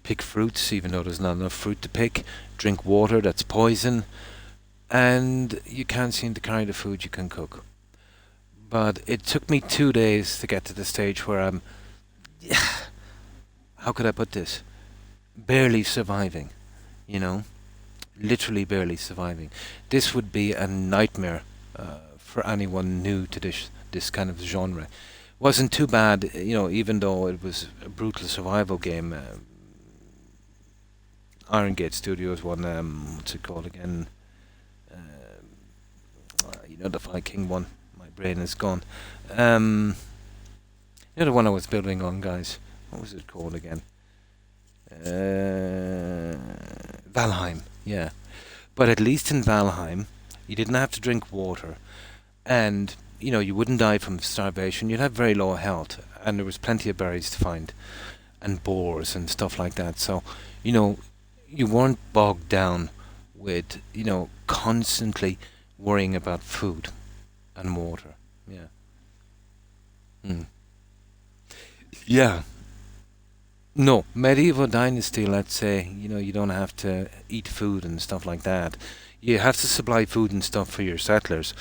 Pick fruits, even though there's not enough fruit to pick. Drink water that's poison, and you can't seem to carry the food you can cook. But it took me 2 days to get to the stage where I'm, how could I put this? Barely surviving, you know, literally barely surviving. This would be a nightmare for anyone new to this kind of genre. Wasn't too bad, even though it was a brutal survival game. Iron Gate Studios one, what's it called again? The Viking one. My brain is gone. Um, the one I was building on, guys. What was it called again? Valheim, yeah. But at least in Valheim, you didn't have to drink water, and you wouldn't die from starvation. You'd have very low health, and there was plenty of berries to find, and boars and stuff like that. So, you know, you weren't bogged down with constantly worrying about food and water. Yeah. Mm. Yeah. No, medieval dynasty, let's say, you don't have to eat food and stuff like that. You have to supply food and stuff for your settlers,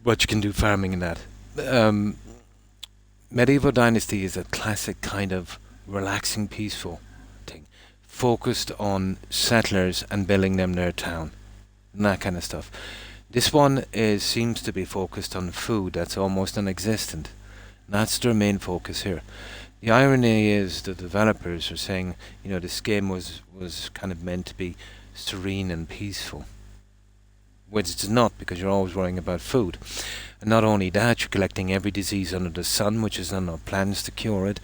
but you can do farming and that. Um, medieval dynasty is a classic kind of relaxing, peaceful thing, focused on settlers and building them their town and that kind of stuff. This one seems to be focused on food that's almost non-existent. That's their main focus here. The irony is the developers are saying, this game was kind of meant to be serene and peaceful, which it's not because you're always worrying about food. And not only that, you're collecting every disease under the sun, which is no plans to cure it.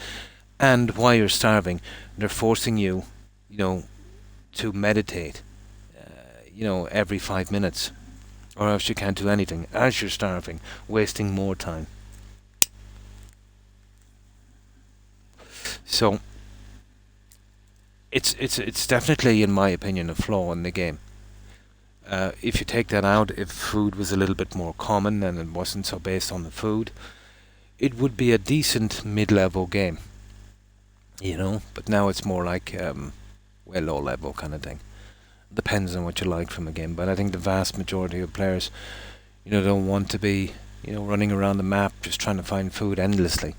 And while you're starving, they're forcing you, you know, to meditate, every 5 minutes, or else you can't do anything as you're starving, wasting more time. So it's definitely, in my opinion, a flaw in the game. If you take that out, if food was a little bit more common and it wasn't so based on the food, it would be a decent mid-level game, But now it's more like low-level kind of thing. Depends on what you like from a game, but I think the vast majority of players, don't want to be, running around the map just trying to find food endlessly.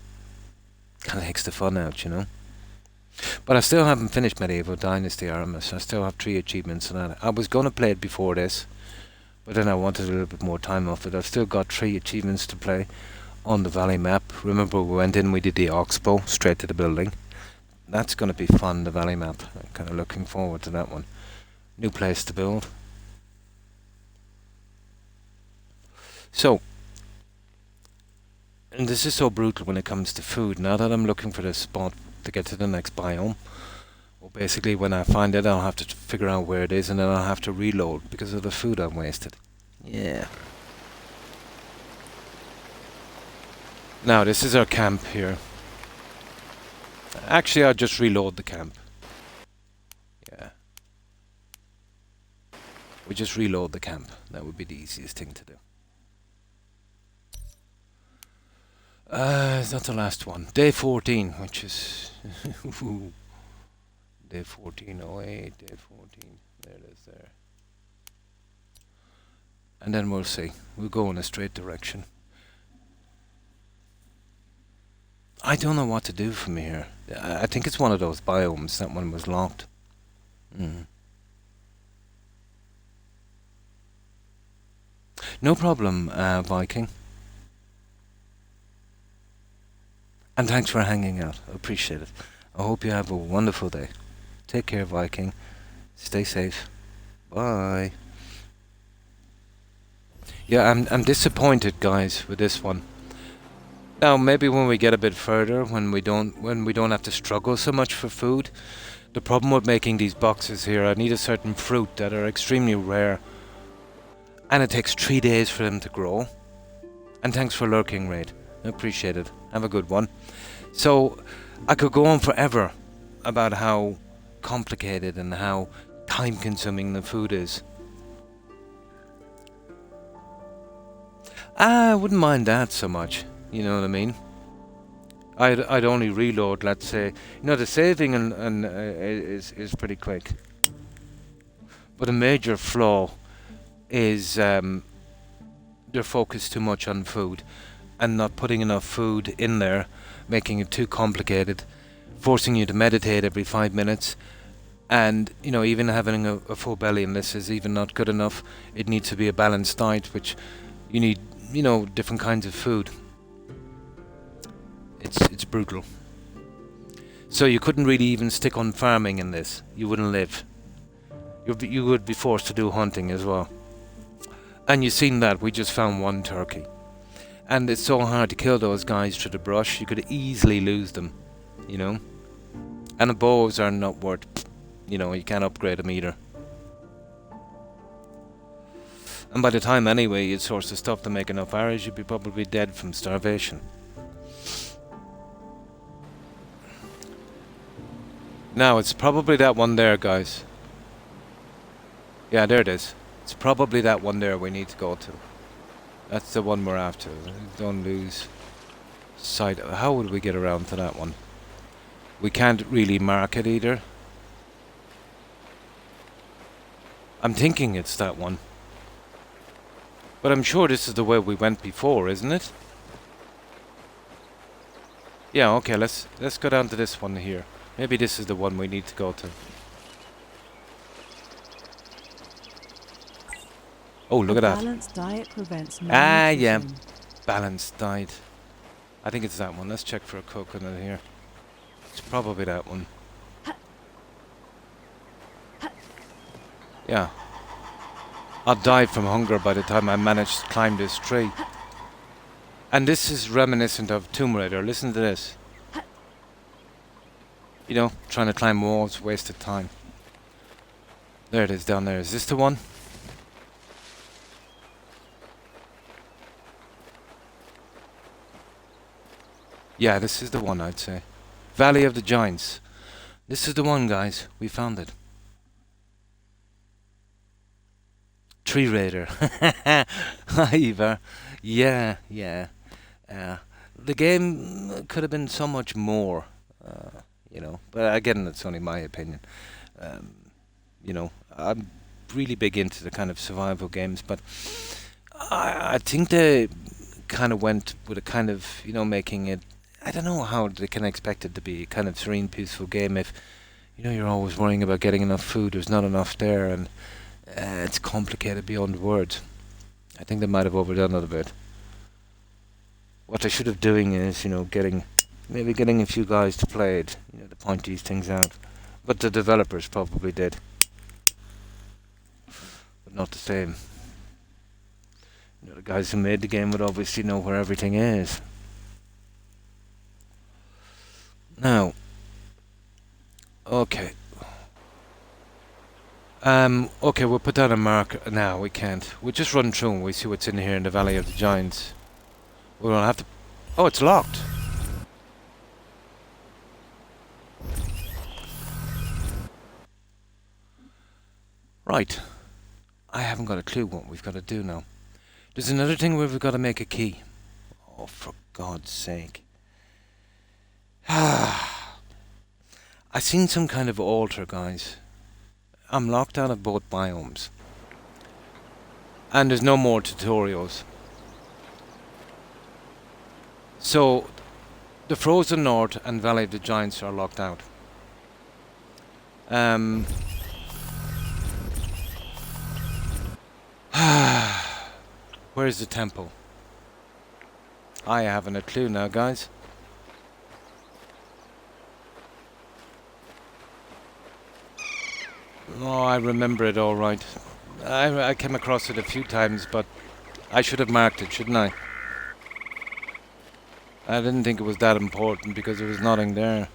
Kind of takes the fun out. But I still haven't finished Medieval Dynasty Aramis. I still have 3 achievements on that. I was going to play it before this, but then I wanted a little bit more time off it. I've still got 3 achievements to play on the Valley map. Remember, we went in, we did the Oxbow, straight to the building. That's going to be fun, the Valley map. I'm kind of looking forward to that one. New place to build. So, And this is so brutal when it comes to food. Now that I'm looking for this spot to get to the next biome, well, basically when I find it, I'll have to figure out where it is, and then I'll have to reload because of the food I've wasted. Yeah. Now, this is our camp here. Actually, I'll just reload the camp. Yeah. We just reload the camp. That would be the easiest thing to do. It's not the last one. Day 14, which is... Day 14, oh 08, day 14. There it is there. And then we'll see. We'll go in a straight direction. I don't know what to do from here. I think it's one of those biomes. That one was locked. No problem, Viking. And thanks for hanging out. I appreciate it. I hope you have a wonderful day. Take care, Viking. Stay safe. Bye. Yeah, I'm disappointed, guys, with this one. Now, maybe when we get a bit further, when we don't have to struggle so much for food. The problem with making these boxes here, I need a certain fruit that are extremely rare. And it takes 3 days for them to grow. And thanks for lurking, Raid. I appreciate it. Have a good one. So, I could go on forever about how complicated and how time-consuming the food is. I wouldn't mind that so much. You know what I mean? I'd only reload, let's say. You know, the saving is pretty quick. But a major flaw is they're focused too much on food and not putting enough food in there, making it too complicated, forcing you to meditate every 5 minutes, and you know, even having a full belly in this is even not good enough. It needs to be a balanced diet, which you need, you know, different kinds of food. It's brutal. So you couldn't really even stick on farming in this. You wouldn't live. You would be forced to do hunting as well. And you've seen that, we just found one turkey. And it's so hard to kill those guys through the brush, you could easily lose them, you know. And the bows are not worth, you know, you can't upgrade them either. And by the time anyway you'd source the stuff to make enough arrows, you'd be probably dead from starvation. Now, it's probably that one there, guys. Yeah, there it is. It's probably that one there we need to go to. That's the one we're after. Don't lose sight. How would we get around to that one? We can't really mark it either. I'm thinking it's that one. But I'm sure this is the way we went before, isn't it? Yeah, okay, let's go down to this one here. Maybe this is the one we need to go to. Oh, look at that. Balanced diet prevents malnutrition. Yeah. Balanced diet. I think it's that one. Let's check for a coconut here. It's probably that one. Yeah. I'll die from hunger by the time I manage to climb this tree. And this is reminiscent of Tomb Raider. Listen to this. You know, trying to climb walls, wasted time. There it is down there. Is this the one? Yeah, this is the one, I'd say. Valley of the Giants. This is the one, guys. We found it. Tree Raider. Hi, Eva. Yeah. The game could have been so much more. You know, but again, that's only my opinion. You know, I'm really big into the kind of survival games, but I think they kind of went with a kind of, you know, making it, I don't know how they can expect it to be a kind of serene, peaceful game if, you know, you're always worrying about getting enough food, there's not enough there, and it's complicated beyond words. I think they might have overdone it a bit. What they should have doing is, you know, maybe getting a few guys to play it, you know, to point these things out. But the developers probably did. But not the same. You know, the guys who made the game would obviously know where everything is. Now, okay. Okay, we'll put down a mark. No, we can't. We'll just run through and we see what's in here in the Valley of the Giants. We'll have to... Oh, it's locked. Right. I haven't got a clue what we've got to do now. There's another thing where we've got to make a key. Oh, for God's sake. I seen some kind of altar, guys. I'm locked out of both biomes. And there's no more tutorials. So, the Frozen North and Valley of the Giants are locked out. Where's the temple? I haven't a clue now, guys. Oh, I remember it all right. I came across it a few times, but I should have marked it, shouldn't I? I didn't think it was that important because there was nothing there.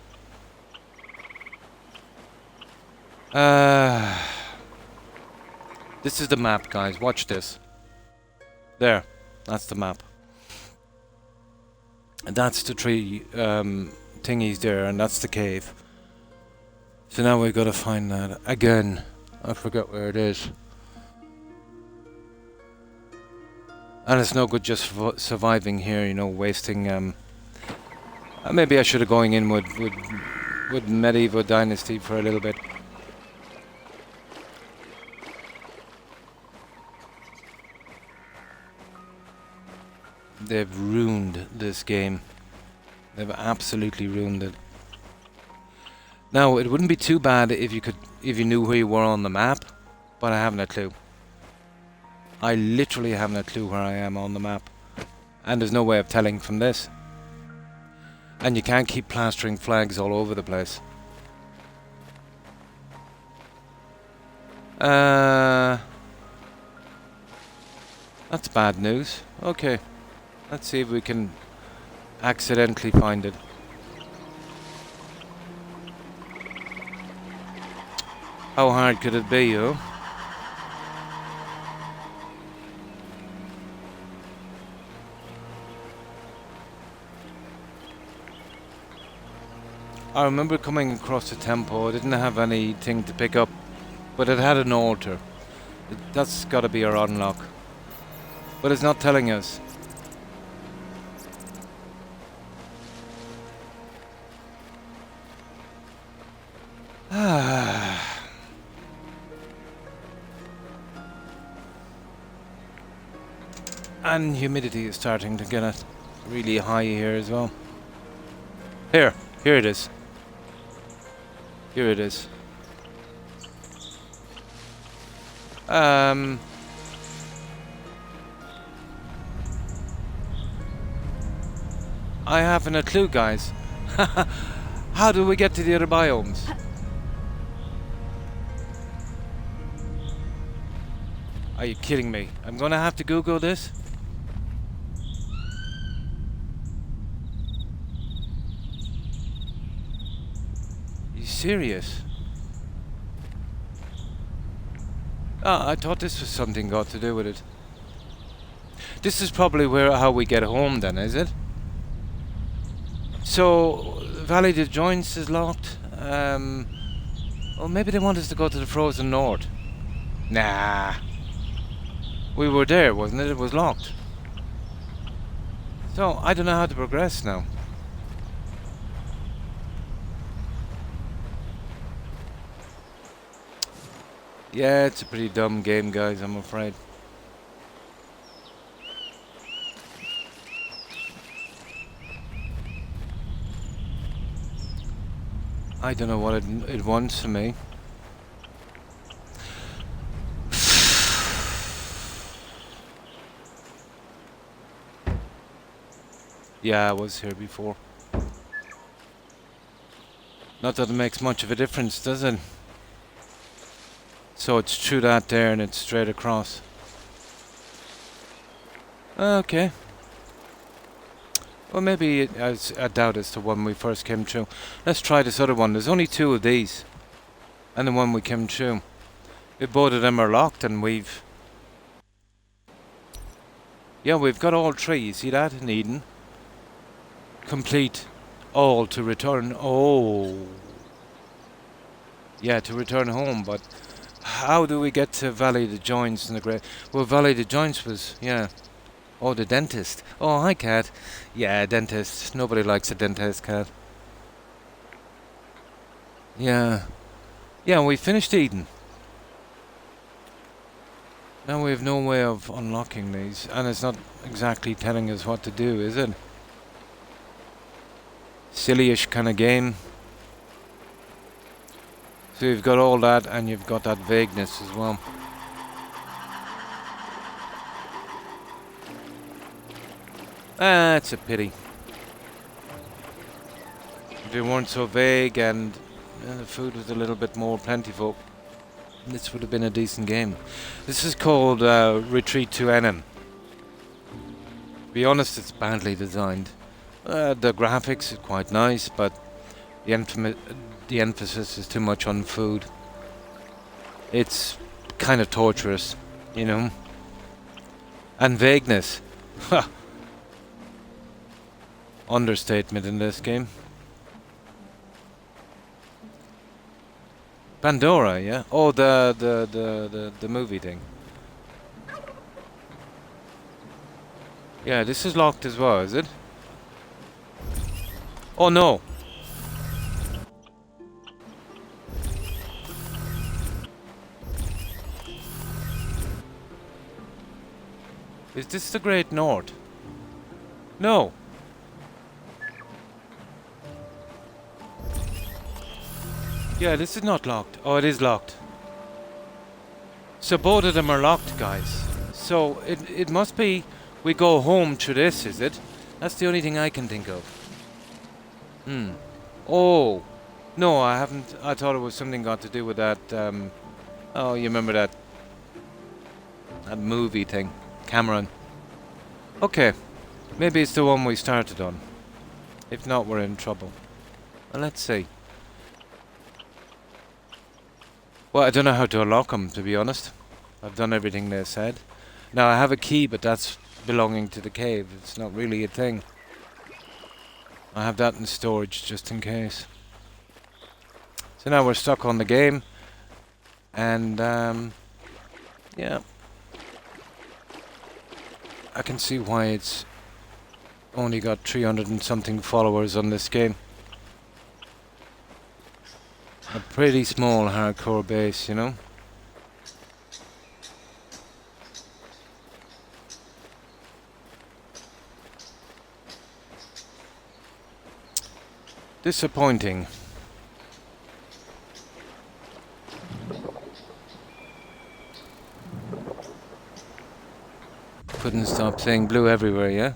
This is the map, guys. Watch this. There. That's the map. And that's the three thingies there, and that's the cave. So now we've got to find that again. I forget where it is. And it's no good just surviving here, you know, wasting. Maybe I should have going in with Medieval Dynasty for a little bit. They've ruined this game. They've absolutely ruined it. Now, it wouldn't be too bad if you knew where you were on the map, but I haven't a clue. I literally haven't a clue where I am on the map. And there's no way of telling from this. And you can't keep plastering flags all over the place. That's bad news. Okay. Let's see if we can accidentally find it. How hard could it be, yo? I remember coming across the temple. I didn't have anything to pick up, but it had an altar. That's got to be our unlock. But it's not telling us. And humidity is starting to get really high here as well. Here it is. Here it is. I haven't a clue, guys. How do we get to the other biomes? Are you kidding me? I'm gonna have to Google this? Are you serious? Ah, I thought this was something got to do with it. This is probably how we get home then, is it? So, Valley of the Giants is locked. Well, maybe they want us to go to the Frozen North. Nah. We were there, wasn't it? It was locked. So, I don't know how to progress now. Yeah, it's a pretty dumb game, guys, I'm afraid. I don't know what it wants from me. Yeah, I was here before. Not that it makes much of a difference, does it? So it's through that there and it's straight across. Okay. Well, maybe I doubt it's the one we first came through. Let's try this other one. There's only 2 of these. And the one we came through. If both of them are locked and we've... Yeah, we've got all 3. You see that in Eden? Complete all to return. Oh. Yeah, to return home, but how do we get to Valley of the Joints in the Great... Well, Valley of the Joints was... Yeah. Oh, the dentist. Oh, hi, Cat. Yeah, dentist. Nobody likes a dentist, Cat. Yeah. Yeah, we finished Eden. Now we have no way of unlocking these, and it's not exactly telling us what to do, is it? Silly-ish kind of game. So you've got all that, and you've got that vagueness as well. Ah, it's a pity. If they weren't so vague and the food was a little bit more plentiful, this would have been a decent game. This is called Retreat to Enen. To be honest, it's badly designed. The graphics are quite nice, but the emphasis is too much on food. It's kind of torturous, you know. And vagueness. Ha! Understatement in this game. Pandora, yeah? Oh, the movie thing. Yeah, this is locked as well, is it? Oh no! Is this the Great North? No! Yeah, this is not locked. Oh, it is locked. So both of them are locked, guys. So it must be we go home through this, is it? That's the only thing I can think of. Oh. No, I haven't. I thought it was something got to do with that, oh, you remember that movie thing. Cameron. Okay. Maybe it's the one we started on. If not, we're in trouble. Well, let's see. Well, I don't know how to unlock them, to be honest. I've done everything they said. Now, I have a key, but that's belonging to the cave. It's not really a thing. I have that in storage, just in case. So now we're stuck on the game. And, yeah. I can see why it's only got 300 and something followers on this game. A pretty small hardcore base, you know? Disappointing. Couldn't stop saying blue everywhere, yeah?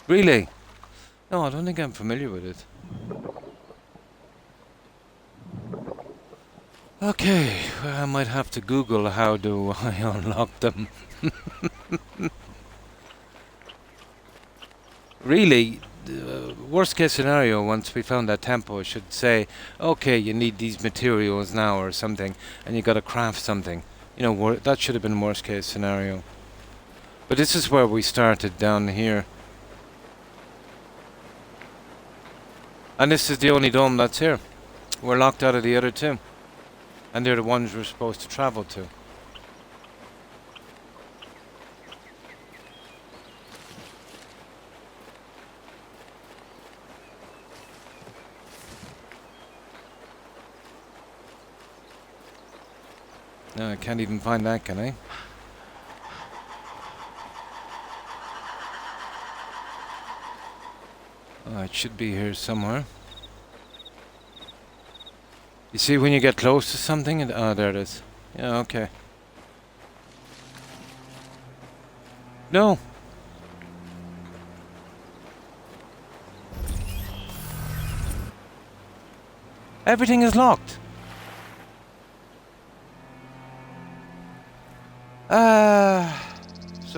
Really? No, I don't think I'm familiar with it. Okay, well, I might have to Google how do I unlock them. Really, the worst case scenario, once we found that tempo, should say, okay, you need these materials now or something, and you gotta craft something. You know, that should have been worst case scenario. But this is where we started, down here. And this is the only dome that's here. We're locked out of the other 2. And they're the ones we're supposed to travel to. No, I can't even find that, can I? Oh, it should be here somewhere. You see when you get close to something? Oh, there it is. Yeah, okay. No! Everything is locked!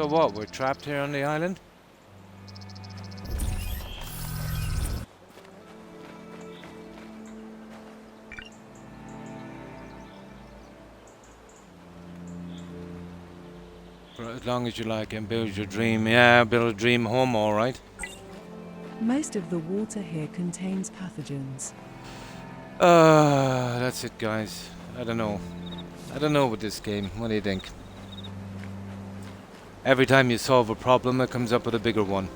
So what, we're trapped here on the island? For as long as you like and build your dream. Yeah, build a dream home, alright. Most of the water here contains pathogens. That's it, guys. I don't know. I don't know with this game. What do you think? Every time you solve a problem, it comes up with a bigger one.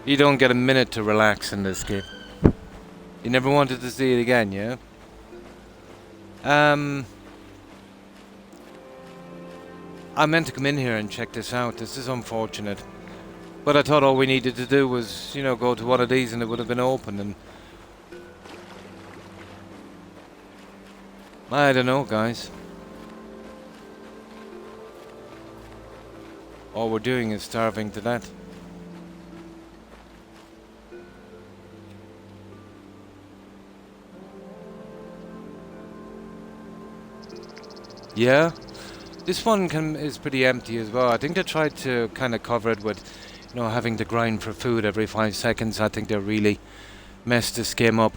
You don't get a minute to relax in this game. You never wanted to see it again, yeah? I meant to come in here and check this out. This is unfortunate. But I thought all we needed to do was, you know, go to one of these and it would have been open and... I don't know, guys. All we're doing is starving to death. Yeah, this one is pretty empty as well. I think they tried to kind of cover it with, you know, having to grind for food every 5 seconds. I think they really messed this game up.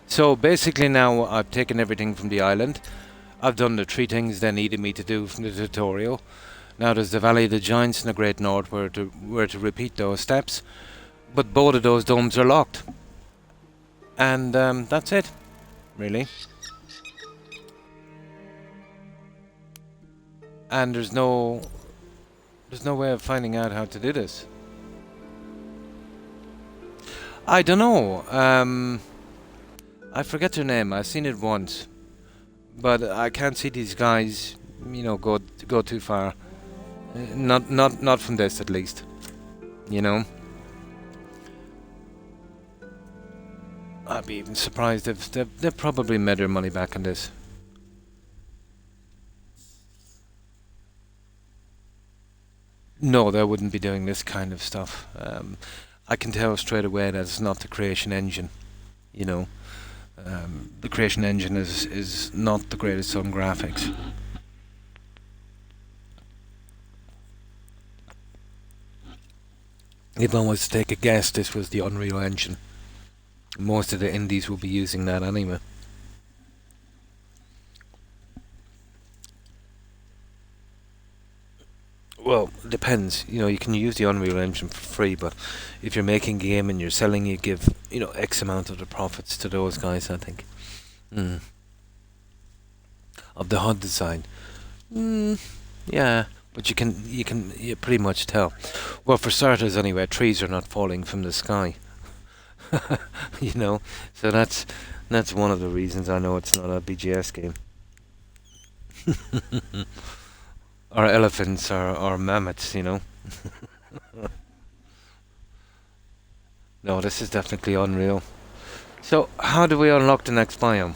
So basically now I've taken everything from the island. I've done the 3 things they needed me to do from the tutorial. Now there's the Valley of the Giants in the Great North where to repeat those steps. But both of those domes are locked. And that's it, really. And there's no way of finding out how to do this. I don't know. I forget their name. I've seen it once, but I can't see these guys, you know, go too far. Not from this, at least. You know. I'd be even surprised if they've probably made their money back on this. No, they wouldn't be doing this kind of stuff. I can tell straight away that it's not the creation engine. You know, the creation engine is not the greatest on graphics. If I was to take a guess, this was the Unreal Engine. Most of the indies will be using that anyway. Well, it depends. You know, you can use the Unreal Engine for free, but if you're making a game and you're selling, you give, you know, X amount of the profits to those guys, I think. Of the HUD design. Yeah, but you pretty much tell. Well, for starters anyway, trees are not falling from the sky. You know, so that's one of the reasons I know it's not a BGS game. Or elephants or mammoths, you know. No, this is definitely unreal. So, how do we unlock the next biome?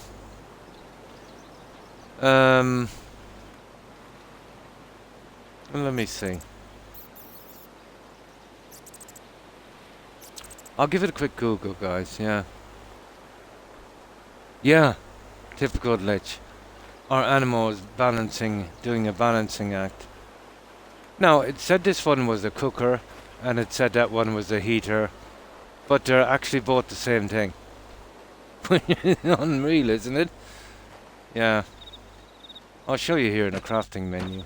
Let me see. I'll give it a quick Google, guys, yeah. Yeah, typical glitch. Our animal is doing a balancing act. Now, it said this one was a cooker, and it said that one was a heater, but they're actually both the same thing. Unreal, isn't it? Yeah. I'll show you here in the crafting menu.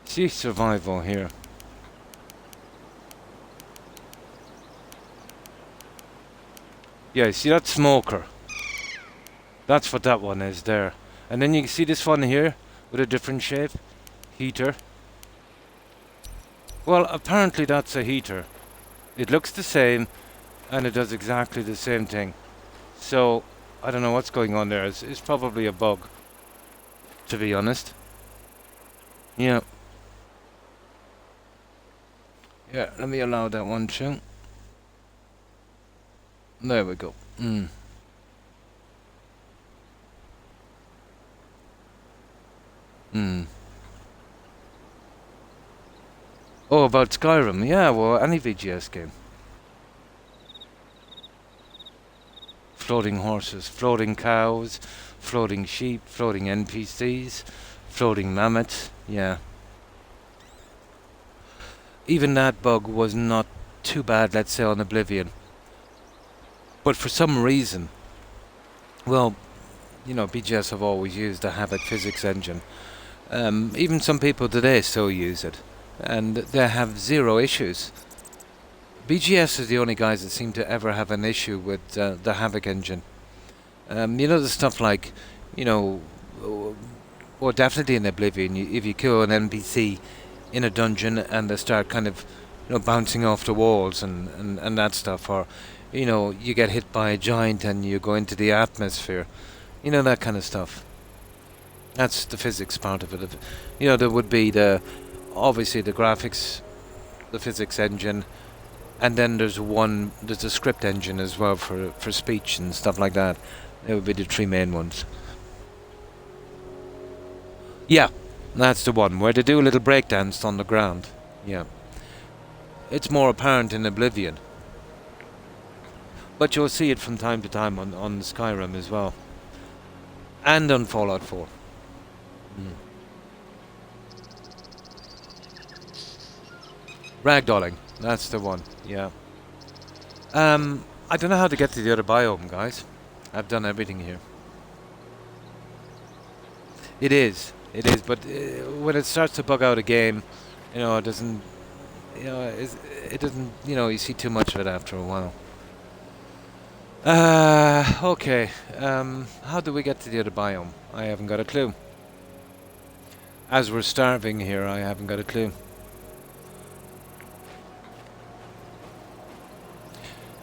See survival here. Yeah, see that smoker? That's what that one is there. And then you can see this one here with a different shape. Heater. Well, apparently that's a heater. It looks the same and it does exactly the same thing. So, I don't know what's going on there. It's probably a bug, to be honest. Yeah. Yeah, let me allow that one too. There we go. Oh, about Skyrim. Yeah, well, any VGS game. floating horses, floating cows, floating sheep, floating NPCs, floating mammoths. Yeah. Even that bug was not too bad, let's say, on Oblivion. But for some reason, well, BGS have always used the Havoc physics engine. Even some people today still use it, and they have zero issues. BGS is the only guys that seem to ever have an issue with the Havoc engine. The stuff like, well, definitely in Oblivion, if you kill an NPC in a dungeon and they start kind of, bouncing off the walls and that stuff, or, you get hit by a giant and you go into the atmosphere, that kind of stuff. That's the physics part of it. There would be obviously the graphics, the physics engine, and then there's a script engine as well for speech and stuff like that. They would be the three main ones. Yeah, that's the one where they do a little breakdance on the ground. Yeah. It's more apparent in Oblivion. But you'll see it from time to time on Skyrim as well. And on Fallout 4. Ragdolling, that's the one, yeah. I don't know how to get to the other biome, guys. I've done everything here. It is, but when it starts to bug out a game, it doesn't, it doesn't, you see too much of it after a while. Okay, how do we get to the other biome? I haven't got a clue. As we're starving here, I haven't got a clue.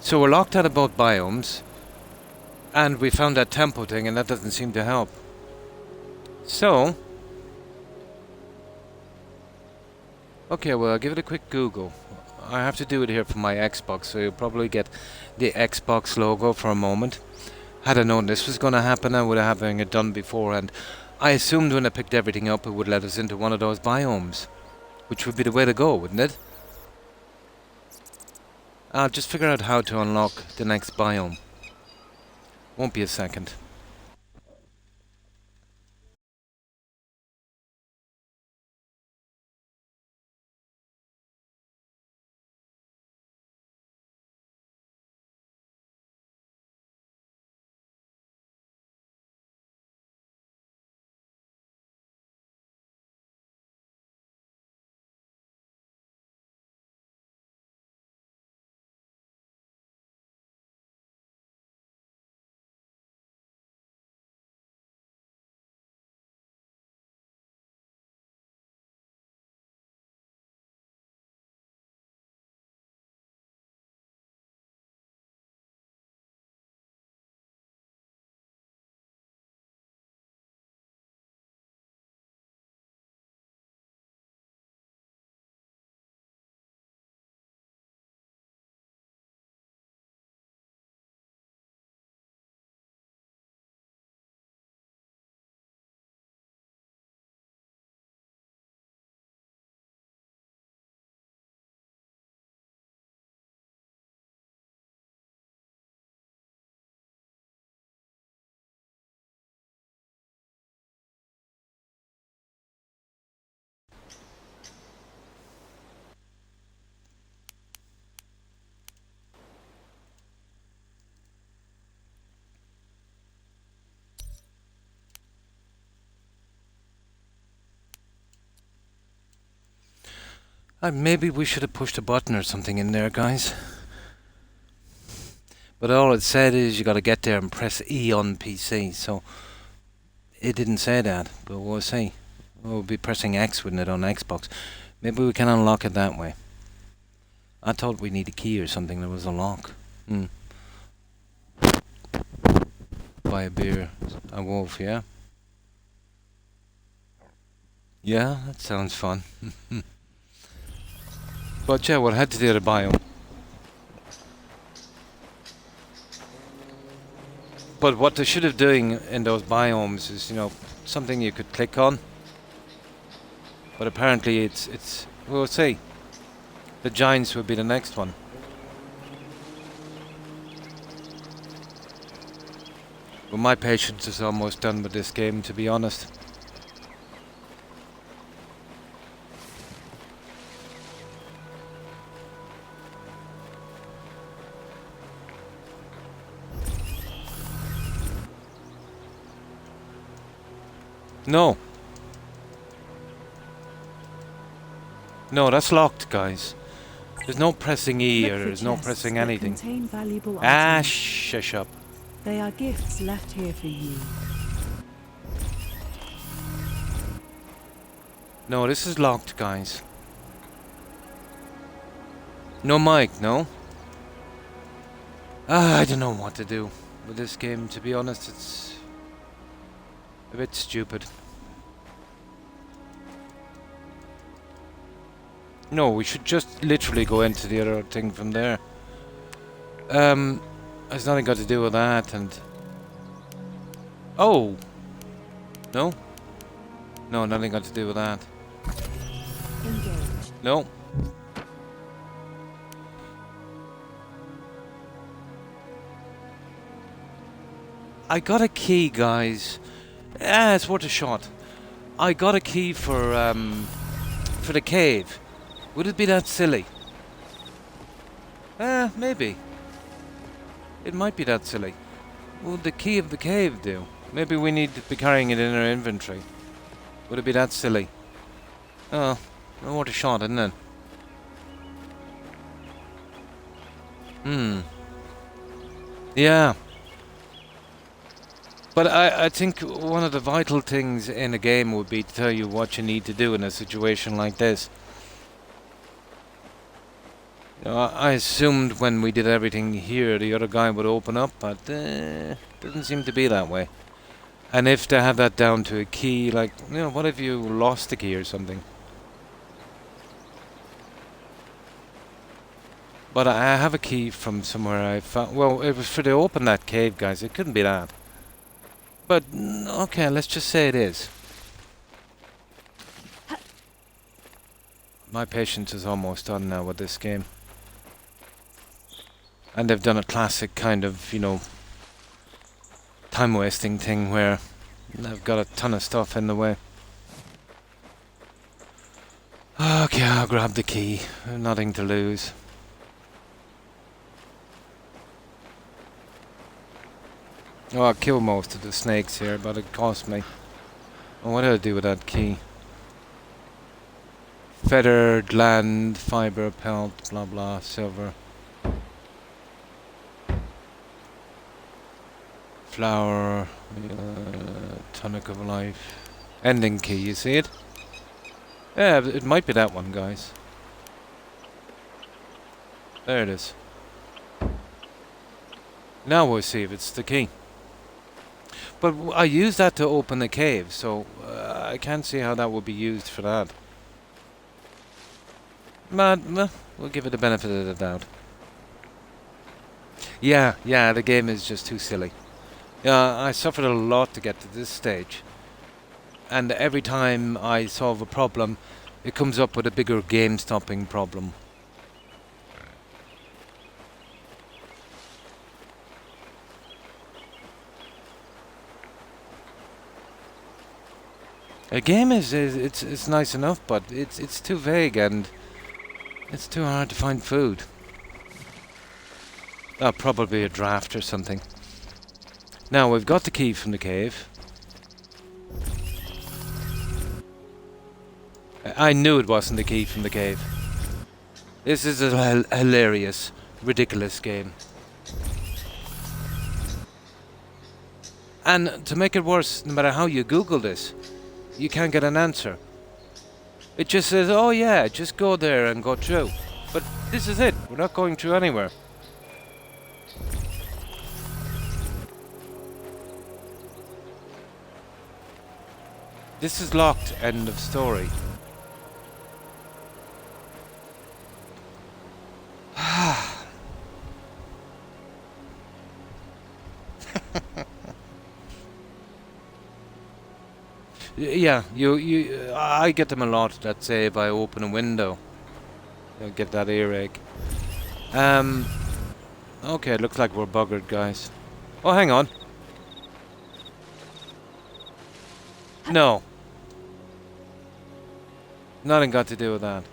So we're locked out of both biomes, and we found that tempo thing, and that doesn't seem to help. So, okay, well, I'll give it a quick Google. I have to do it here for my Xbox, so you'll probably get the Xbox logo for a moment. Had I known this was going to happen, I would have having it done beforehand. I assumed when I picked everything up, it would let us into one of those biomes, which would be the way to go, wouldn't it? I'll just figure out how to unlock the next biome. Won't be a second. Maybe we should have pushed a button or something in there, guys. But all it said is you gotta get there and press E on PC, so it didn't say that, but we'll see. We'll be pressing X, wouldn't it, on Xbox? Maybe we can unlock it that way. I thought we need a key or something, there was a lock. Buy a beer, a wolf, yeah? Yeah, that sounds fun. But yeah, we'll head to the other biome. But what they should have doing in those biomes is, something you could click on. But apparently it's we'll see. The giants will be the next one. Well, my patience is almost done with this game, to be honest. No. No, that's locked, guys. There's no pressing E or Look for there's no chests pressing that anything. contain valuable Ah, items. shush up. They are gifts left here for you. No, this is locked, guys. No mic, no? I don't know what to do with this game, to be honest. It's a bit stupid. No, we should just literally go into the other thing from there. It's nothing got to do with that, and... Oh! No? No, nothing got to do with that. Engage. No. I got a key, guys. It's worth a shot. I got a key for the cave. Would it be that silly? Maybe. It might be that silly. What would the key of the cave do? Maybe we need to be carrying it in our inventory. Would it be that silly? Oh, worth a shot, isn't it? Yeah. But I think one of the vital things in a game would be to tell you what you need to do in a situation like this. You know, I assumed when we did everything here, the other guy would open up, but doesn't seem to be that way. And if they have that down to a key, like, you know, what if you lost the key or something? But I have a key from somewhere I found. Well, it was for to open that cave, guys. It couldn't be that. But, okay, let's just say it is. My patience is almost done now with this game. And they've done a classic kind of, you know, time-wasting thing where they've got a ton of stuff in the way. Okay, I'll grab the key. Nothing to lose. Oh, I'll kill most of the snakes here, but it cost me. Oh, what did I do with that key? Feathered land, fiber, pelt, blah blah, silver. Flower, tonic of life. Ending key, you see it? Yeah, it might be that one, guys. There it is. Now we'll see if it's the key. But I used that to open the cave, so I can't see how that would be used for that. But we'll give it the benefit of the doubt. Yeah, the game is just too silly. I suffered a lot to get to this stage. And every time I solve a problem, it comes up with a bigger game-stopping problem. A game it's nice enough, but it's too vague and it's too hard to find food. Probably a draft or something. Now we've got the key from the cave. I knew it wasn't the key from the cave. This is a hilarious, ridiculous game. And to make it worse, no matter how you Google this, you can't get an answer. It just says, oh yeah, just go there and go through. But this is it, we're not going through anywhere. This is locked, end of story. Yeah, I get them a lot that say if I open a window, I'll get that earache. Okay, it looks like we're buggered, guys. Oh, hang on. No. Nothing got to do with that.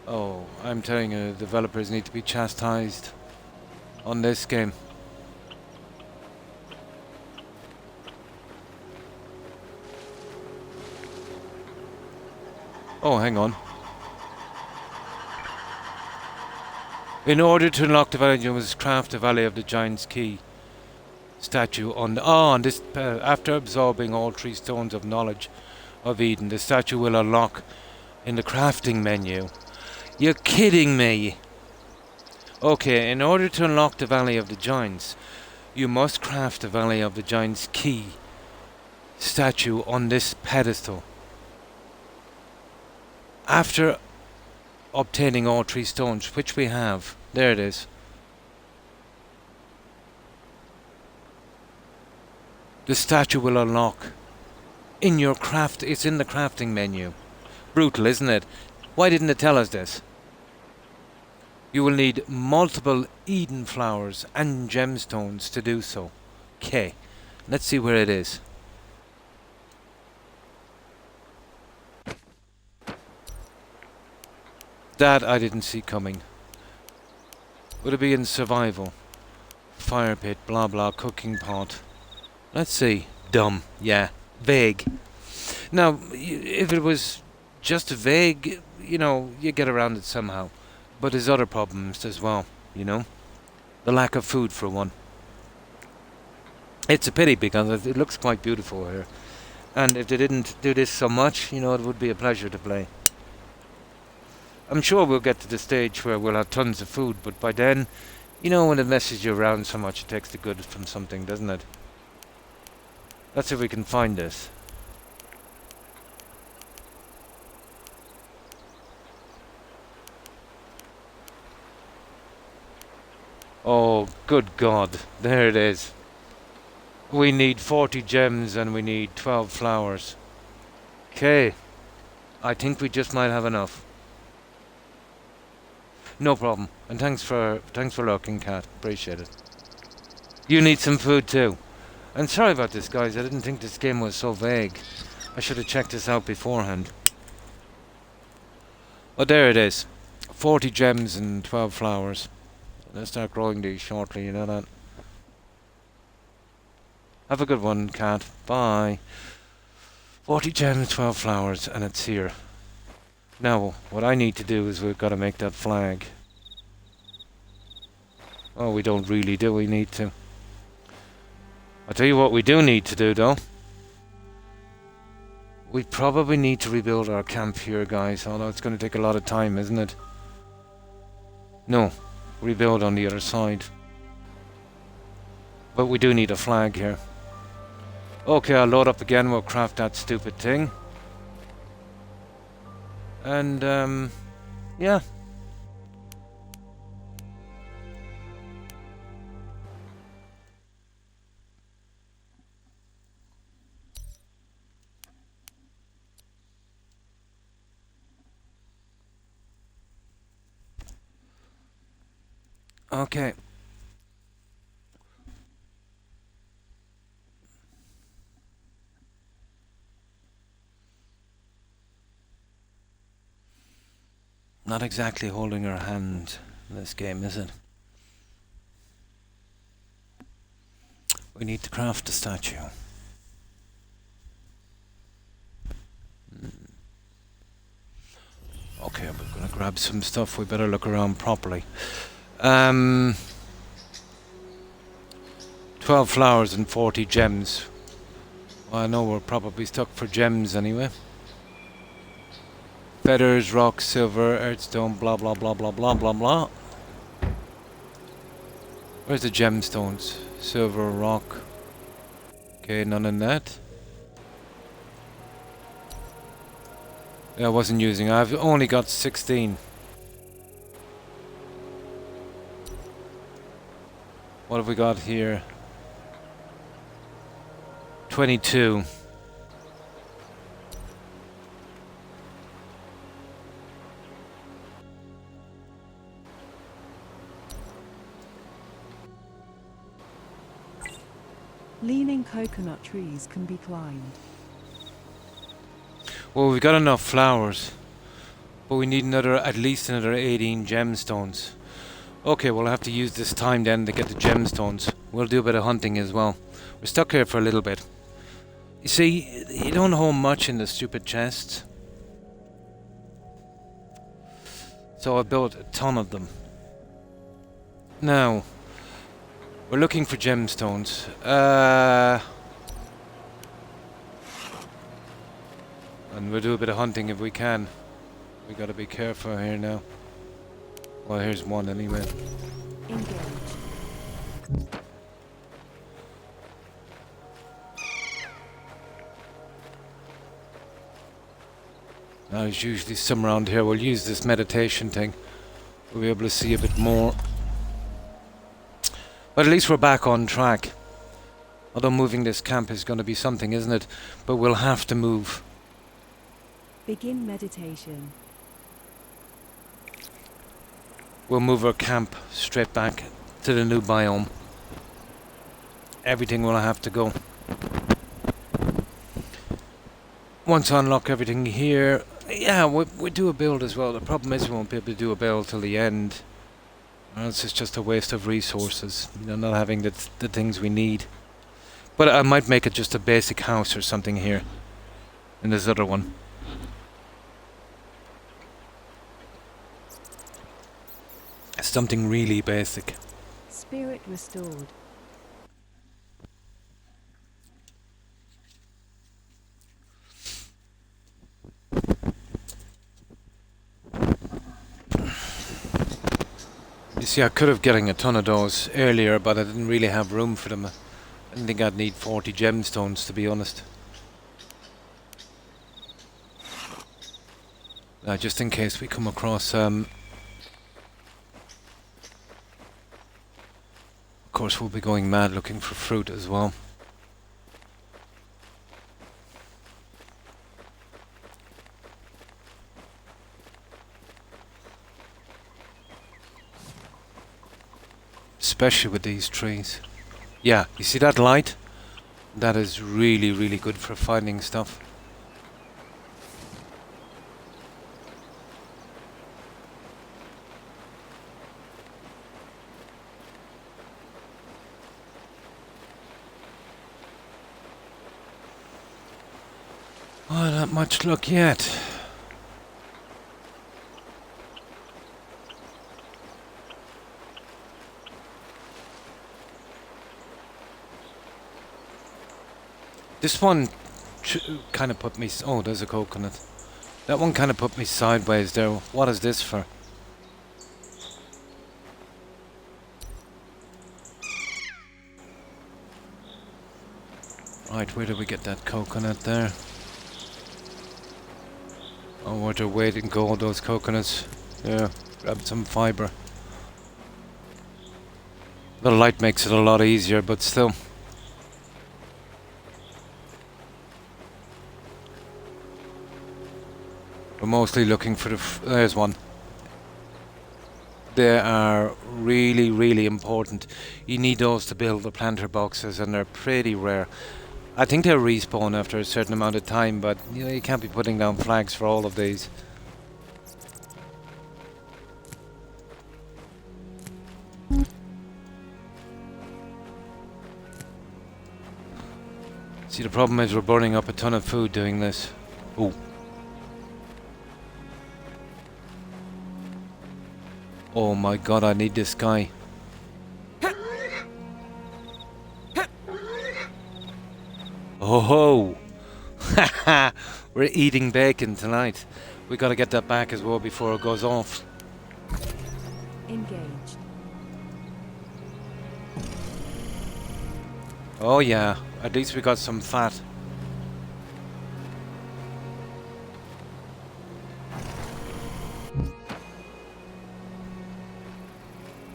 Oh, I'm telling you, developers need to be chastised on this game. Oh, hang on. In order to unlock the Valley, you must craft the Valley of the Giant's Key statue on the... Oh, on this... after absorbing all 3 stones of knowledge of Eden, the statue will unlock in the crafting menu. You're kidding me! Okay, in order to unlock the Valley of the Giants, you must craft the Valley of the Giant's Key statue on this pedestal. After obtaining all 3 stones, which we have. There it is. The statue will unlock in your craft. It's in the crafting menu. Brutal, isn't it? Why didn't it tell us this? You will need multiple Eden flowers and gemstones to do so. Okay, let's see where it is. That I didn't see coming. Would it be in survival? Fire pit, blah blah, cooking pot. Let's see. Dumb, yeah. Vague. Now, if it was just vague, you know, you get around it somehow. But there's other problems as well, you know. The lack of food, for one. It's a pity because it looks quite beautiful here. And if they didn't do this so much, you know, it would be a pleasure to play. I'm sure we'll get to the stage where we'll have tons of food, but by then, you know, when it messes you around so much, it takes the good from something, doesn't it? Let's see if we can find this. Oh, good God. There it is. We need 40 gems and we need 12 flowers. Okay. I think we just might have enough. No problem. And thanks for lurking, Cat. Appreciate it. You need some food too. And sorry about this, guys. I didn't think this game was so vague. I should have checked this out beforehand. But there it is. 40 gems and 12 flowers. Let's start growing these shortly, you know that. Have a good one, Cat. Bye. 40 gems, 12 flowers, and it's here. Now, what I need to do is we've got to make that flag. Oh, we don't really, do we need to? I'll tell you what we do need to do, though. We probably need to rebuild our camp here, guys, although it's going to take a lot of time, isn't it? No, rebuild on the other side. But we do need a flag here. Okay, I'll load up again, we'll craft that stupid thing. And, yeah. Okay. Not exactly holding her hand in this game, is it? We need to craft a statue. Okay, we're gonna grab some stuff. We better look around properly. 12 flowers and 40 gems. Well, I know we're probably stuck for gems anyway. Feathers, rock, silver, earthstone, blah blah blah blah blah blah blah. Where's the gemstones? Silver, rock. Okay, none in that. Yeah, I wasn't using. I've only got 16. What have we got here? 22. Leaning coconut trees can be climbed. Well, we've got enough flowers, but we need at least another 18 gemstones. Okay, we'll have to use this time then to get the gemstones. We'll do a bit of hunting as well. We're stuck here for a little bit. You see, you don't hold much in the stupid chests. So I built a ton of them. Now, we're looking for gemstones. And we'll do a bit of hunting if we can. We gotta be careful here now. Well, here's one anyway. Engage. Now, there's usually some around here. We'll use this meditation thing. We'll be able to see a bit more. But at least we're back on track. Although moving this camp is going to be something, isn't it? But we'll have to move. Begin meditation. We'll move our camp straight back to the new biome. Everything will have to go. Once I unlock everything here, yeah, we do a build as well. The problem is we won't be able to do a build till the end. Or else it's just a waste of resources, you know, not having the things we need. But I might make it just a basic house or something here. In this other one. Something really basic. Spirit restored. You see, I could have getting a ton of those earlier, but I didn't really have room for them. I didn't think I'd need 40 gemstones, to be honest. Just in case we come across... of course, we'll be going mad looking for fruit as well. Especially with these trees. Yeah, you see that light? That is really, really good for finding stuff. Oh, not much luck yet. This one kind of put me... Oh, there's a coconut. That one kind of put me sideways there. What is this for? Right, where did we get that coconut there? Oh, where'd your weight in gold, those coconuts? Yeah, grab some fibre. The light makes it a lot easier, but still. We're mostly looking for the... There's one. They are really, really important. You need those to build the planter boxes, and they're pretty rare. I think they respawn after a certain amount of time, but you know, you can't be putting down flags for all of these. See, the problem is we're burning up a ton of food doing this. Ooh. Oh my god, I need this guy. Oh ho! Haha! We're eating bacon tonight. We gotta get that back as well before it goes off. Engaged. Oh yeah, at least we got some fat.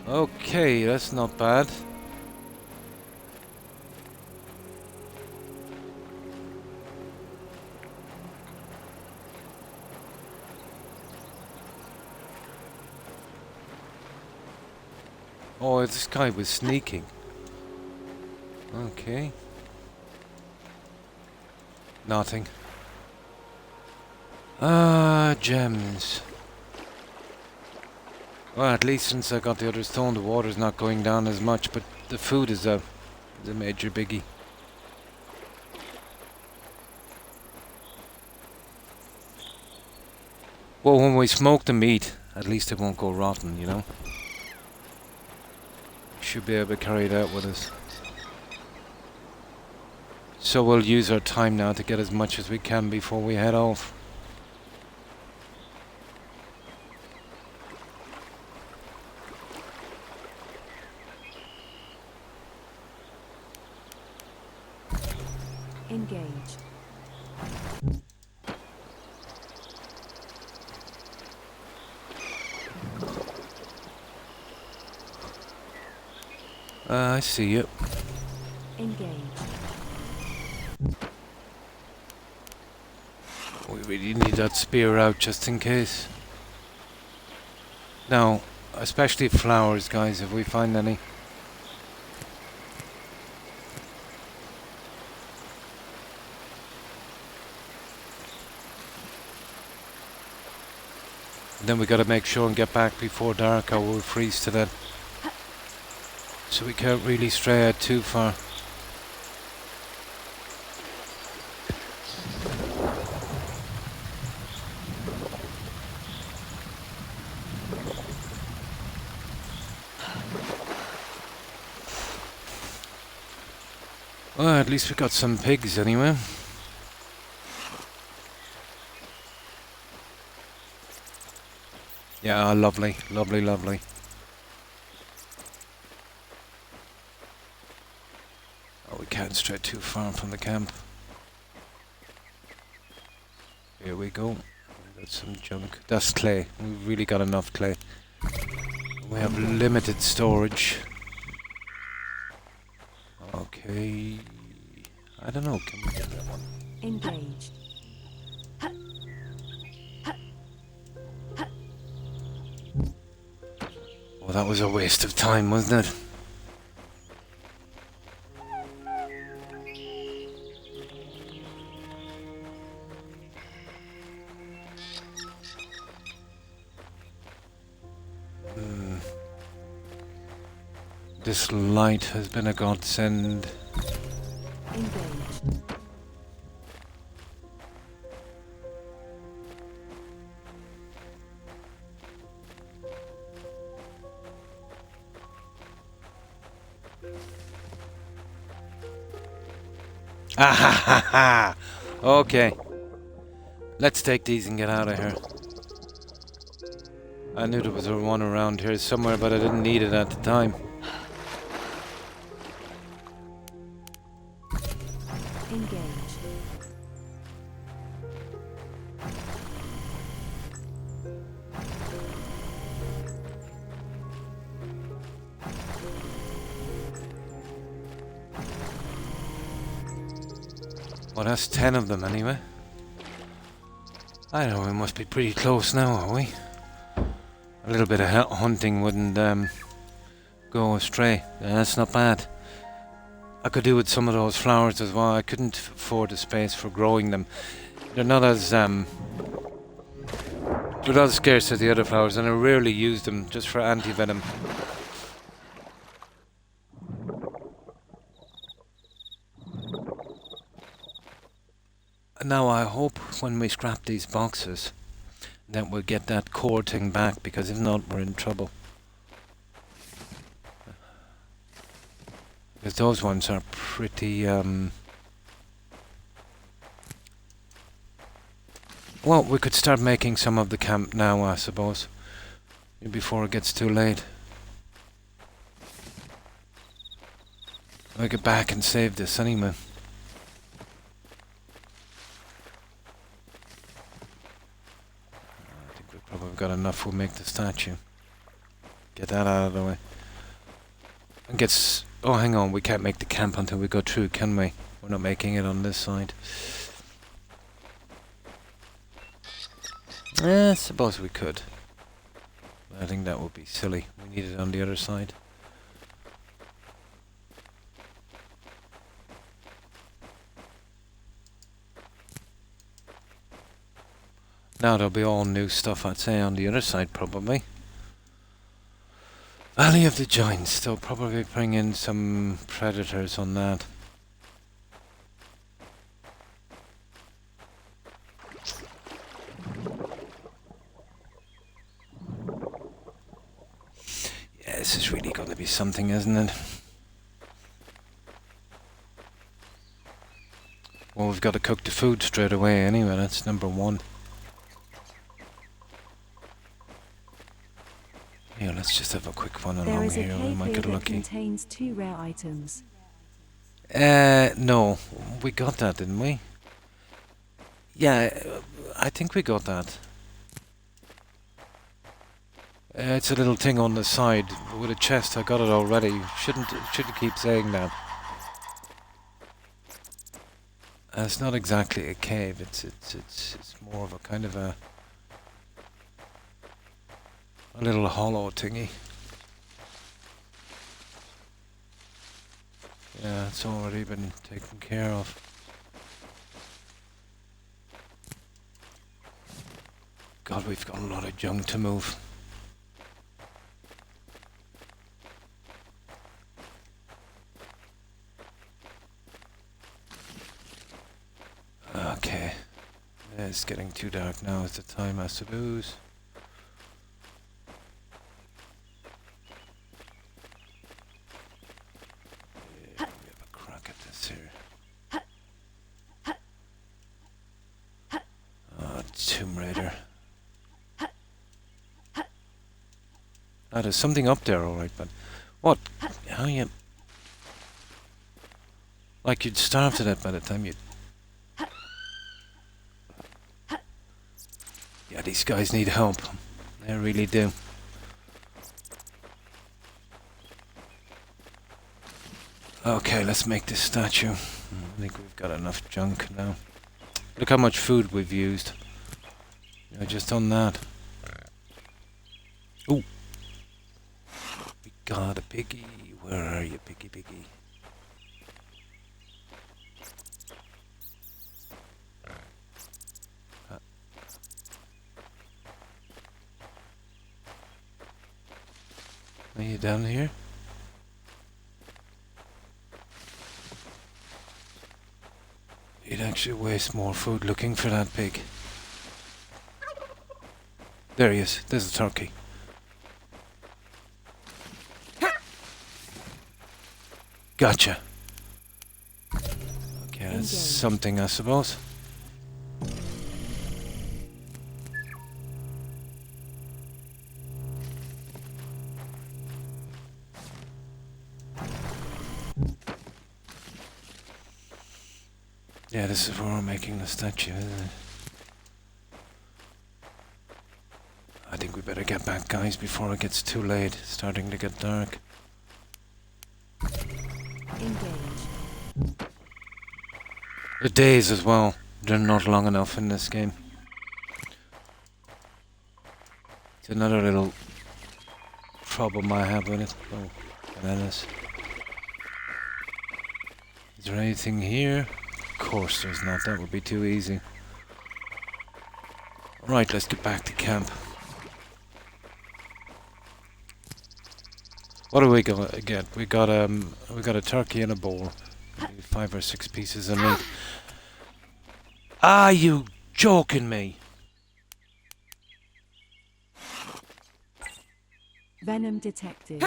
Okay, that's not bad. Oh, this guy was sneaking. Okay. Nothing. Ah, gems. Well, at least since I got the other stone, the water's not going down as much, but the food is a major biggie. Well, when we smoke the meat, at least it won't go rotten, you know? Should be able to carry it out with us. So we'll use our time now to get as much as we can before we head off. Engage. I see you. Engage. We really need that spear out just in case. Now, especially flowers, guys, if we find any. And then we gotta make sure and get back before dark or we'll freeze to death. So we can't really stray out too far. Well, at least we got some pigs anyway. Yeah, lovely, lovely, lovely. Oh, we can't stray too far from the camp. Here we go. We got some junk. That's clay. We've really got enough clay. We have limited storage. Okay. I don't know. Can we get that one? Engage. Well, that was a waste of time, wasn't it? This light has been a godsend. Engage. Ah ha ha ha! Okay. Let's take these and get out of here. I knew there was a one around here somewhere, but I didn't need it at the time. Engage. Well, that's 10 of them anyway. I know we must be pretty close now, are we? A little bit of hunting wouldn't go astray. Yeah, that's not bad. I could do with some of those flowers as well. I couldn't afford the space for growing them. They're not as scarce as the other flowers, and I rarely use them just for anti-venom. Now I hope when we scrap these boxes that we'll get that core thing back, because if not, we're in trouble. Because those ones are pretty well, we could start making some of the camp now, I suppose, before it gets too late. I'll get back and save this anyway. I think we've probably got enough. We'll make the statue. Get that out of the way. And get oh, hang on, we can't make the camp until we go through, can we? We're not making it on this side. I suppose we could. I think that would be silly. We need it on the other side. Now there'll be all new stuff, I'd say, on the other side, probably. Valley of the Giants. They'll probably bring in some predators on that. Yeah, this is really going to be something, isn't it? Well, we've got to cook the food straight away anyway, that's number one. Yeah, let's just have a quick fun along here, we might get lucky. Contains 2 rare items. No, we got that, didn't we? Yeah, I think we got that. It's a little thing on the side with a chest. I got it already. Shouldn't keep saying that. It's not exactly a cave. It's more of a kind of a little hollow thingy. Yeah, it's already been taken care of. God, we've got a lot of junk to move. Okay. It's getting too dark now. It's the time, I suppose. Yeah, we have a crack at this here. Oh, Tomb Raider. Ah, there's something up there, alright, but... What? How you... Like you'd starve to death by the time you'd... Yeah, these guys need help. They really do. Okay, let's make this statue. I think we've got enough junk now. Look how much food we've used. Yeah, just on that. Ooh. We got a piggy. Where are you, piggy? Are you down here? You'd actually waste more food looking for that pig. There he is. There's a turkey. Gotcha. Okay, that's something, I suppose. Yeah, this is where we're making the statue, isn't it? I think we better get back, guys, before it gets too late. It's starting to get dark. Engage. The days as well. They're not long enough in this game. It's another little problem I have with it. Oh, bananas. Is there anything here? Of course there's not. That would be too easy. Right, let's get back to camp. What do we get? We got a turkey in a bowl. Maybe 5 or 6 pieces of meat. Are you joking me? Venom detected.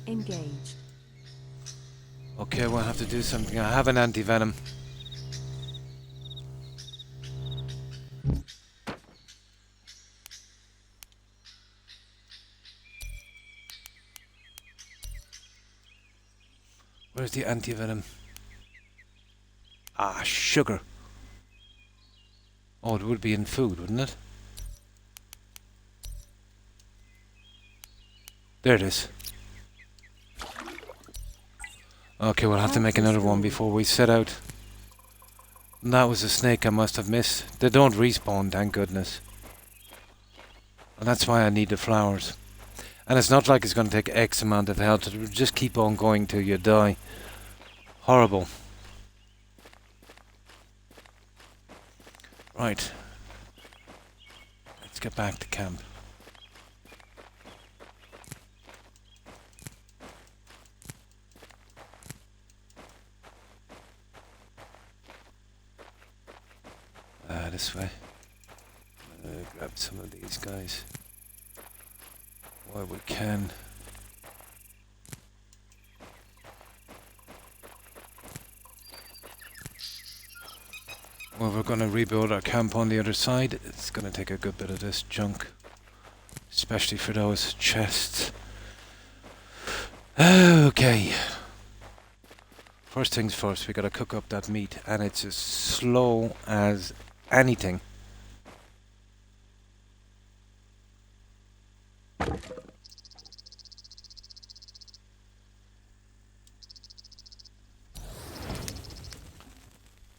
Engage. Okay, we'll have to do something. I have an anti-venom. Where's the anti-venom? Ah, sugar. Oh, it would be in food, wouldn't it? There it is. Okay, we'll have to make another one before we set out. And that was a snake I must have missed. They don't respawn, thank goodness. And that's why I need the flowers. And it's not like it's going to take X amount of health. It will just keep on going till you die. Horrible. Right. Let's get back to camp. This way. Grab some of these guys while we can. Well, we're going to rebuild our camp on the other side. It's going to take a good bit of this junk, especially for those chests. Okay. First things first, we got to cook up that meat, and it's as slow as anything.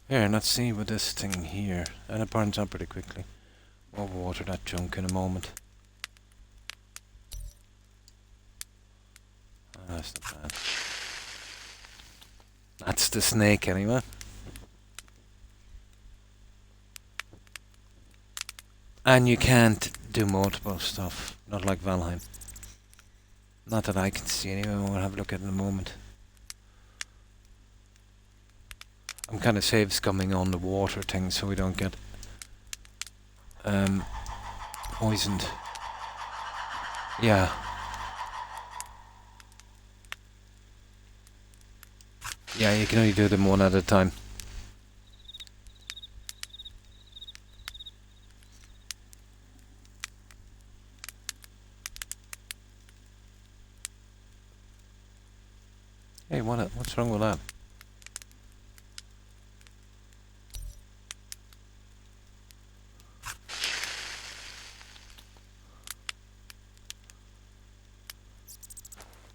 Here, let's see with this thing here. And it burns up pretty quickly. We'll water that junk in a moment. Oh, that's not bad. That's the snake anyway. And you can't do multiple stuff. Not like Valheim. Not that I can see anyway. We'll have a look at it in a moment. I'm kind of save scumming on the water thing so we don't get poisoned. Yeah. Yeah, you can only do them one at a time. Hey, what's wrong with that?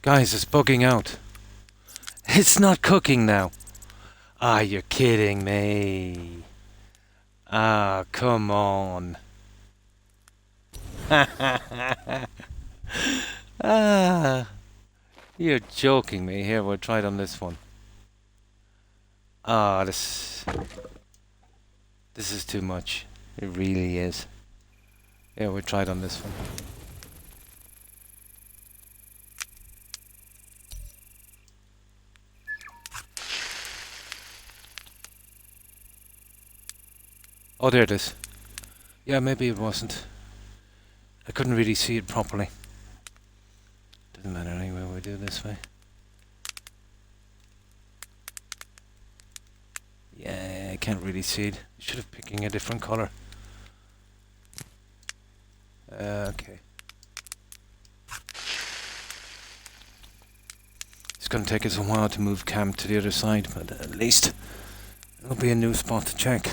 Guys, it's bugging out. It's not cooking now. Ah, you're kidding me. Ah, come on. Ah, you're joking me. Here, we'll try it on this one. Ah, this is too much. It really is. Yeah, we'll try it on this one. Oh, there it is. Yeah, maybe it wasn't. I couldn't really see it properly. Doesn't matter anyway, we do it this way. Yeah, I can't really see it. Should have picking a different color. Okay. It's going to take us a while to move camp to the other side, but at least it'll be a new spot to check.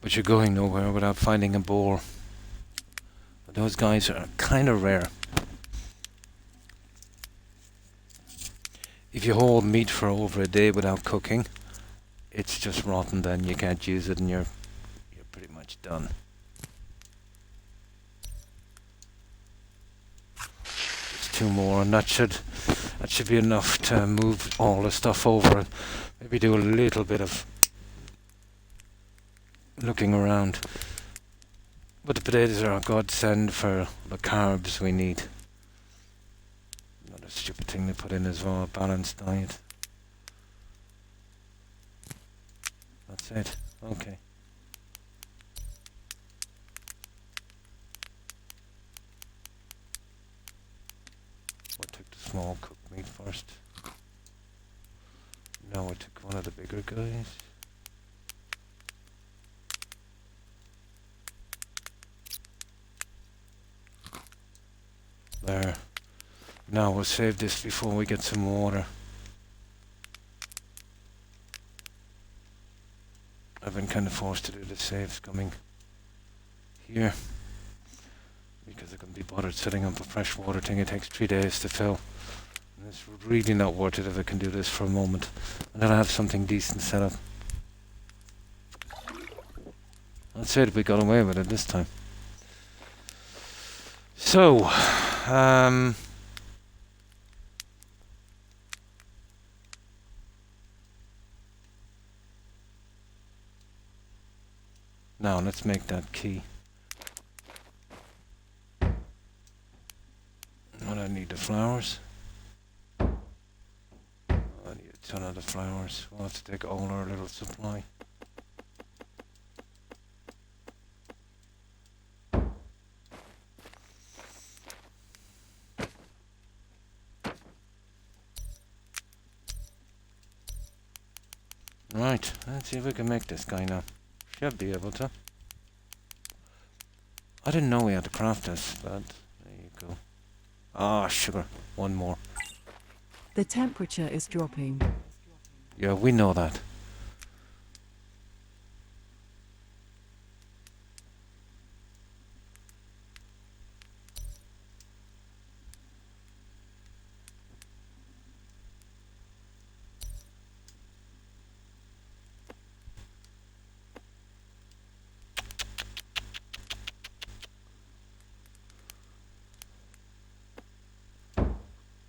But you're going nowhere without finding a boar. But those guys are kind of rare. If you hold meat for over a day without cooking, it's just rotten then. You can't use it and you're pretty much done. Just two more and that should be enough to move all the stuff over and maybe do a little bit of looking around. But the potatoes are a godsend for the carbs we need. Another stupid thing to put in as well, a balanced diet. That's it. Okay. We'll take the small cooked meat first. Now we'll take one of the bigger guys. There. Now we'll save this before we get some water. I've been kind of forced to do the saves coming here because I couldn't be bothered setting up a fresh water thing. It takes 3 days to fill. It's really not worth it if I can do this for a moment. And then I have something decent set up. I'd say that we got away with it this time. So, now let's make that key. And I need the flowers. I need a ton of the flowers. We'll have to take all our little supply. Right, let's see if we can make this guy now. Should be able to. I didn't know we had to craft this, but there you go. Ah, sugar. One more. The temperature is dropping. Yeah, we know that.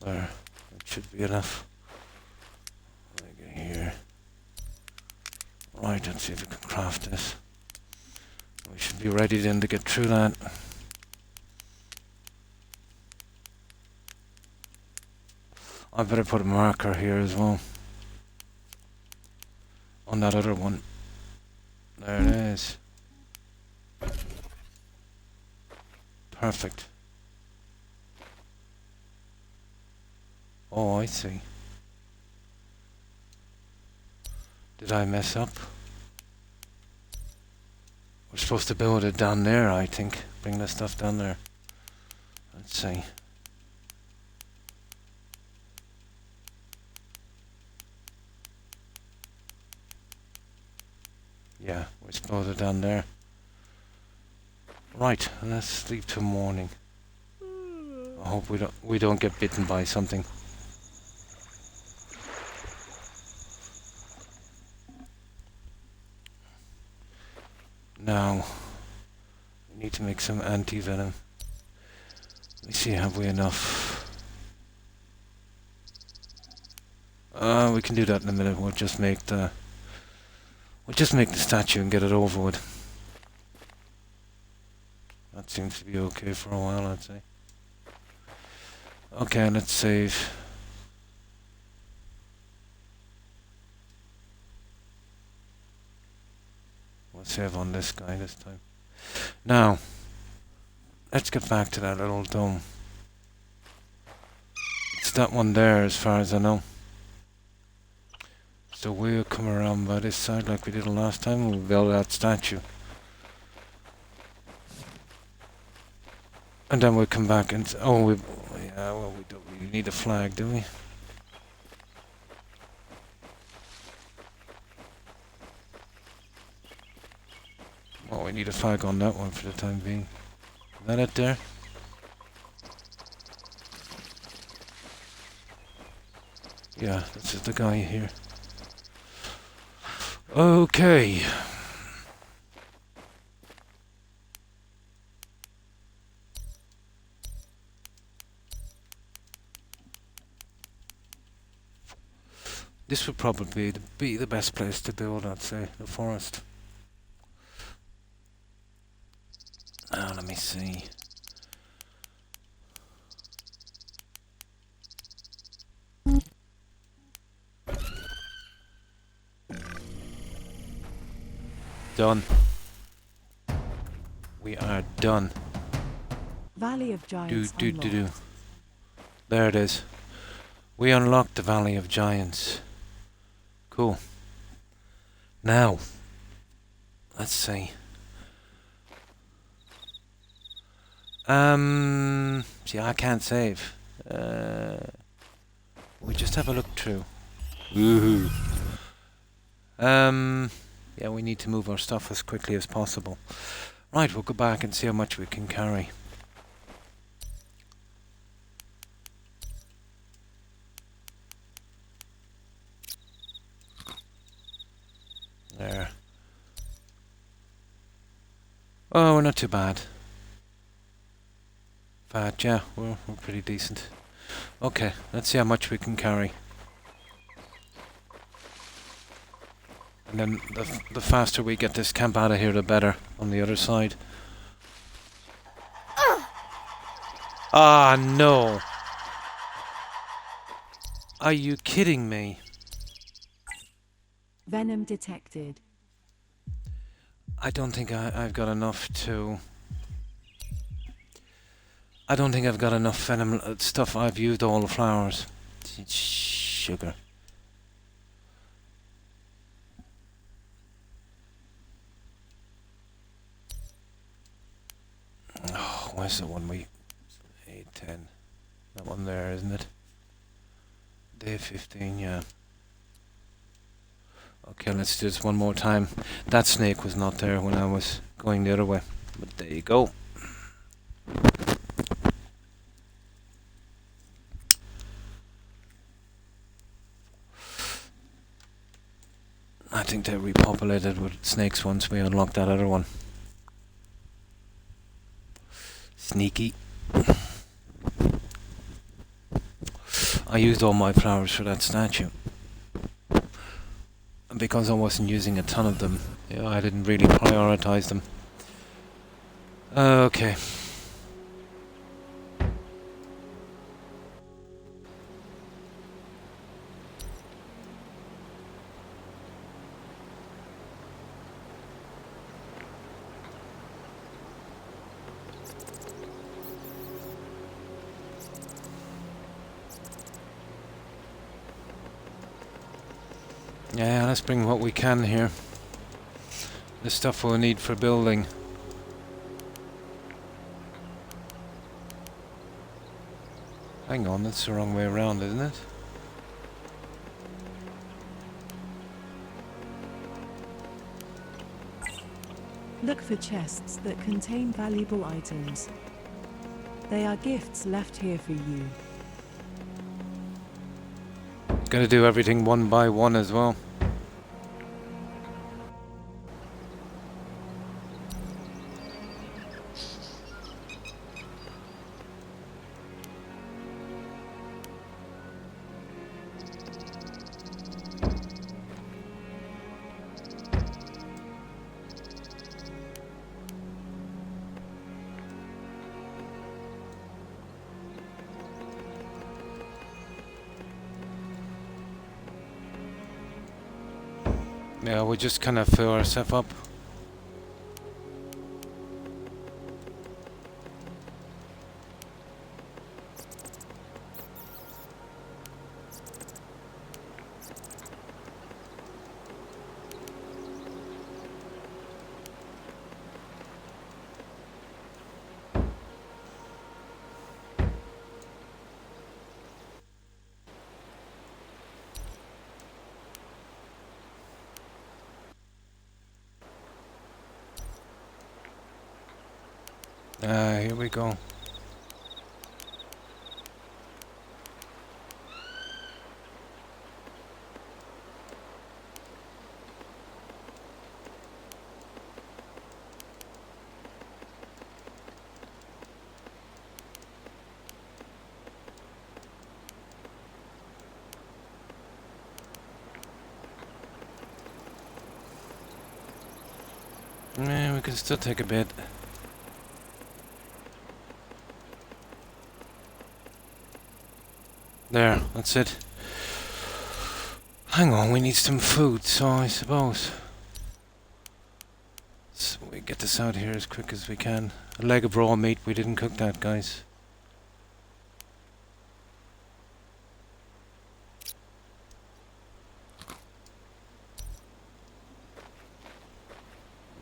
There. That should be enough. Like here. Right, let's see if we can craft this. We should be ready then to get through that. I better put a marker here as well. On that other one. There it is. Perfect. Oh, I see. Did I mess up? We're supposed to build it down there, I think. Bring the stuff down there. Let's see. Yeah, we're supposed to down there. Right, let's sleep till morning. I hope we don't get bitten by something. Now, we need to make some anti-venom. Let me see, have we enough? We can do that in a minute. We'll just make the statue and get it over with. That seems to be okay for a while, I'd say. Okay, let's save. We'll save on this guy this time. Now, let's get back to that little dome. It's that one there as far as I know. So we'll come around by this side like we did the last time. We'll build that statue. And then we'll come back and... yeah, well, we don't really need a flag, do we? Well, we need a flag on that one for the time being. Is that it there? Yeah, this is the guy here. Okay. This would probably be the best place to build, I'd say, the forest. Let me see. Done. We are done. Valley of Giants unlocked. There it is. We unlocked the Valley of Giants. Cool. Now, let's see. See, I can't save. We just have a look through. Woohoo. Yeah, we need to move our stuff as quickly as possible. Right, we'll go back and see how much we can carry. There. Oh, we're not too bad. Fat, yeah, we're pretty decent. Okay, let's see how much we can carry. And then the faster we get this camp out of here, the better on the other side. Ah, no. Are you kidding me? Venom detected. I don't think I've got enough to... I don't think I've got enough venom stuff. I've used all the flowers. Sugar. Oh, where's the one we... 8, 10. That one there, isn't it? Day 15, yeah. Okay, let's do this one more time. That snake was not there when I was going the other way. But there you go. I think they repopulated with snakes once we unlocked that other one. Sneaky. I used all my flowers for that statue. And because I wasn't using a ton of them, I didn't really prioritize them. Okay. Yeah, let's bring what we can here. The stuff we'll need for building. Hang on, that's the wrong way around, isn't it? Look for chests that contain valuable items. They are gifts left here for you. Gotta do everything one by one as well. Yeah, we just kind of fill ourselves up. Here we go. Yeah, we can still take a bit. There, that's it. Hang on, we need some food, so I suppose. So we get this out here as quick as we can. A leg of raw meat, we didn't cook that, guys.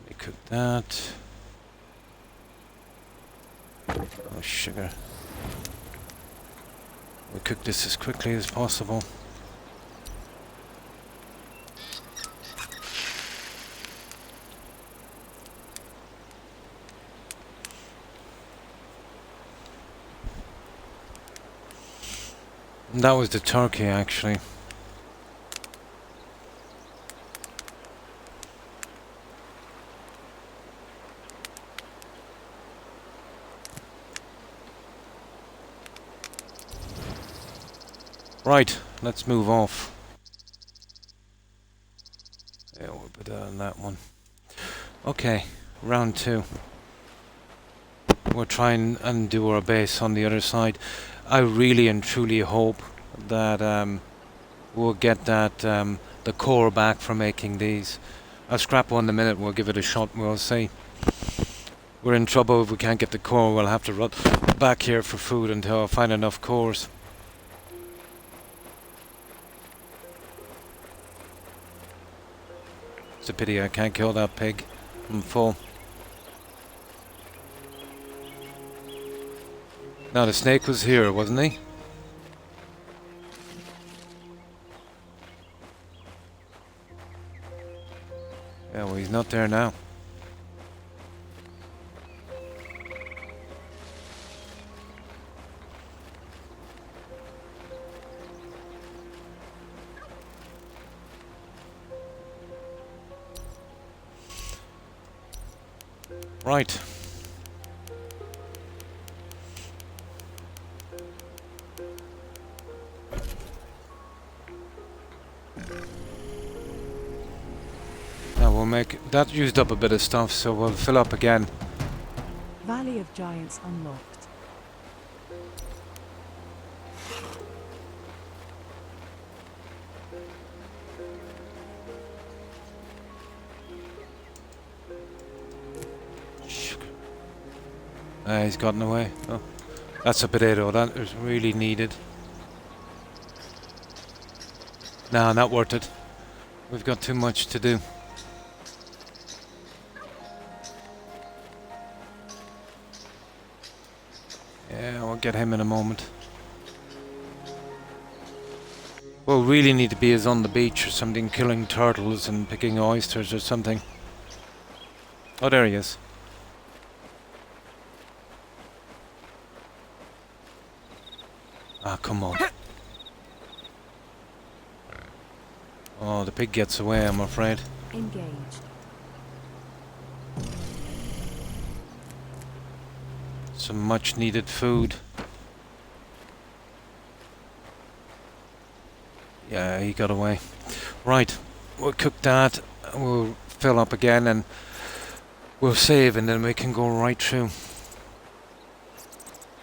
We cook that. Oh, sugar. We cook this as quickly as possible. And that was the turkey, actually. Right, let's move off. Yeah, we'll put that on that one. Okay, round 2. We're trying and do our base on the other side. I really and truly hope that we'll get that the core back for making these. I'll scrap one in a minute. We'll give it a shot. We'll see. We're in trouble if we can't get the core. We'll have to run back here for food until I find enough cores. It's a pity I can't kill that pig. I'm full. Now the snake was here, wasn't he? Yeah, well, he's not there now. Right. Now we'll make... That used up a bit of stuff, so we'll fill up again. Valley of Giants unlocked. He's gotten away. Oh, that's a potato. That is really needed. Nah, not worth it. We've got too much to do. Yeah, we'll get him in a moment. What we really need to be is on the beach or something, killing turtles and picking oysters or something. Oh, there he is. Ah, come on. Oh, the pig gets away, I'm afraid. Engaged. Some much needed food. Yeah, he got away. Right, we'll cook that, we'll fill up again and we'll save and then we can go right through.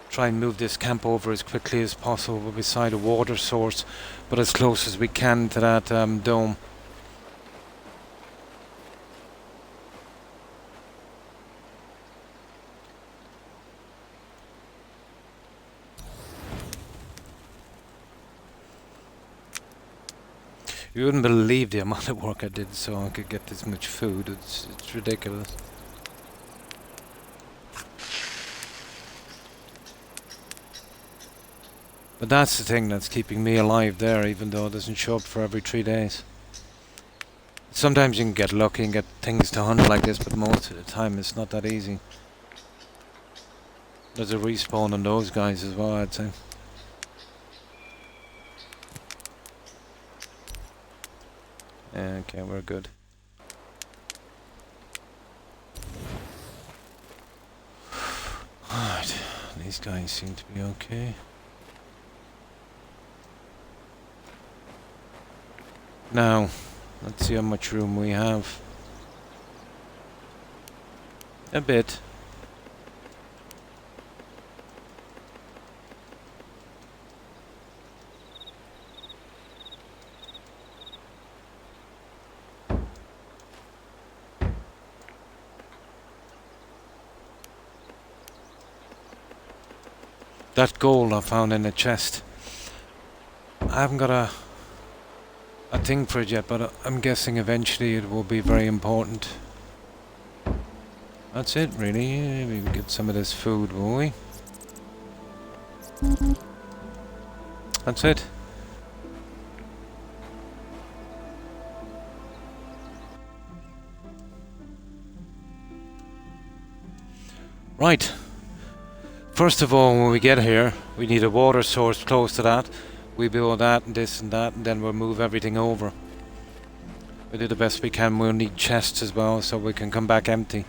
Try and move this camp over as quickly as possible beside a water source, but as close as we can to that dome. You wouldn't believe the amount of work I did so I could get this much food. It's ridiculous. But that's the thing that's keeping me alive there, even though it doesn't show up for every 3 days. Sometimes you can get lucky and get things to hunt like this, but most of the time it's not that easy. There's a respawn on those guys as well, I'd say. Okay, we're good. Alright, these guys seem to be okay. Now, let's see how much room we have. A bit. That gold I found in a chest. I haven't got a thing for it yet, but I'm guessing eventually it will be very important. That's it, really. Maybe we get some of this food, will we? That's it. Right. First of all, when we get here, we need a water source close to that. We build that and this and that, and then we'll move everything over. We do the best we can. We'll need chests as well, so we can come back empty.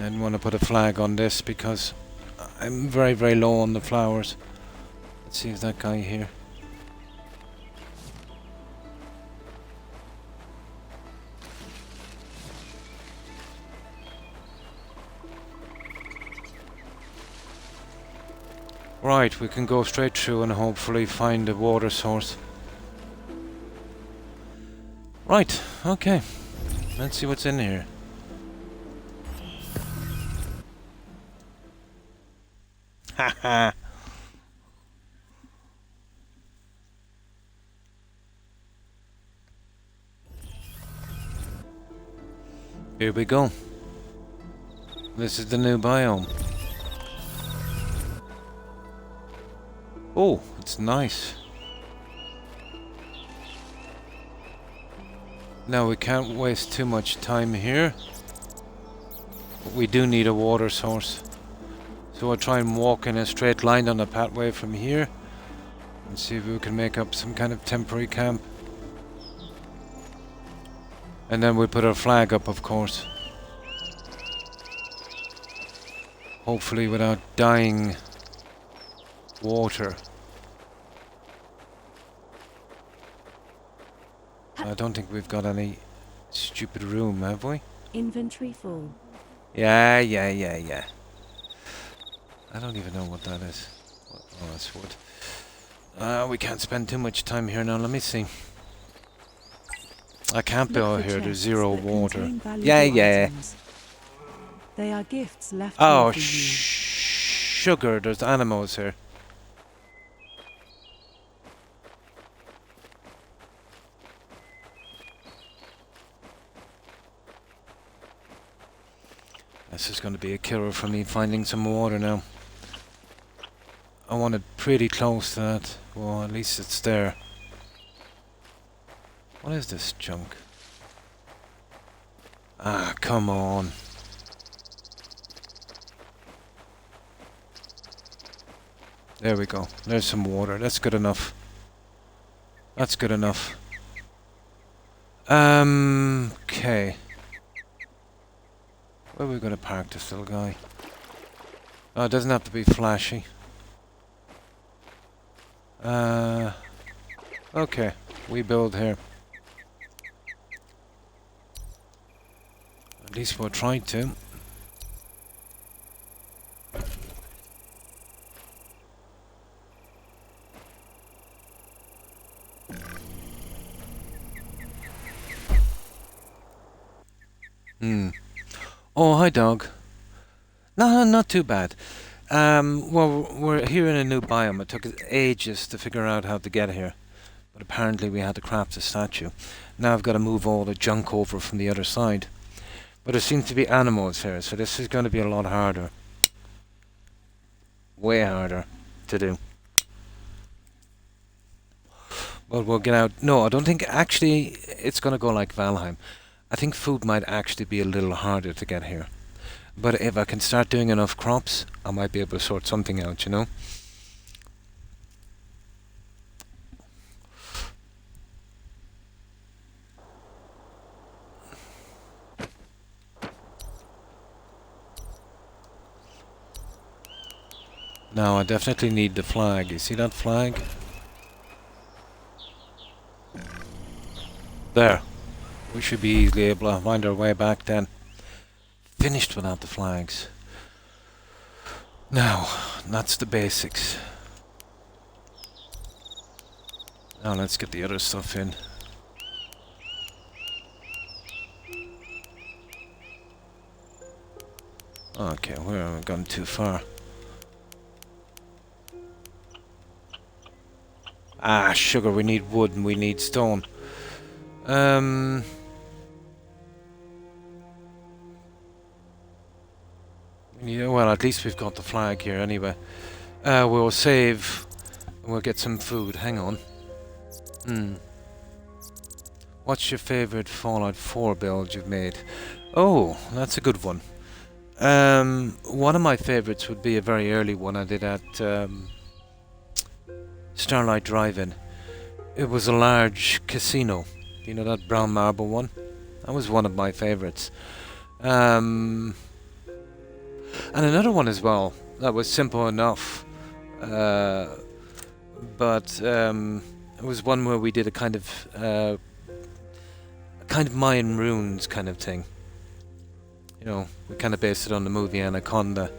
didn't want to put a flag on this because I'm very, very low on the flowers. Let's see if that guy here. Right, we can go straight through and hopefully find a water source. Right, okay. Let's see what's in here. Haha. Here we go. This is the new biome. Oh, it's nice. Now we can't waste too much time here. But we do need a water source. So I'll try and walk in a straight line on the pathway from here. And see if we can make up some kind of temporary camp. And then we'll put our flag up, of course. Hopefully without dying water. I don't think we've got any stupid room, have we? Inventory full. Yeah. I don't even know what that is. Oh, that's wood. We can't spend too much time here now. Let me see. I can't be out here. There's zero water. Yeah. Items. They are gifts left Oh, here for you. sugar. There's animals here. This is going to be a killer for me, finding some water now. I want it pretty close to that. Well, at least it's there. What is this junk? Ah, come on. There we go. There's some water. That's good enough. That's good enough. Okay. Where are we going to park this little guy? Oh, it doesn't have to be flashy. Okay. We build here. At least we'll try to. Oh, hi dog. No, not too bad. Well, we're here in a new biome. It took us ages to figure out how to get here. But apparently we had to craft a statue. Now I've got to move all the junk over from the other side. But there seems to be animals here, so this is going to be a lot harder. Way harder to do. But we'll get out. No, I don't think actually it's going to go like Valheim. I think food might actually be a little harder to get here. But if I can start doing enough crops, I might be able to sort something out, you know? Now I definitely need the flag. You see that flag? There. We should be easily able to find our way back then. Finished without the flags. Now, that's the basics. Now let's get the other stuff in. Okay, we haven't gone too far. Ah, sugar, we need wood and we need stone. Yeah, well, at least we've got the flag here anyway. We'll save and we'll get some food. Hang on. What's your favorite Fallout 4 build you've made? Oh, that's a good one. One of my favorites would be a very early one I did at Starlight Drive-In. It was a large casino. You know that brown marble one? That was one of my favorites. And another one as well that was simple enough, uh, but it was one where we did a kind of Mayan ruins kind of thing. You know, we kind of based it on the movie Anaconda.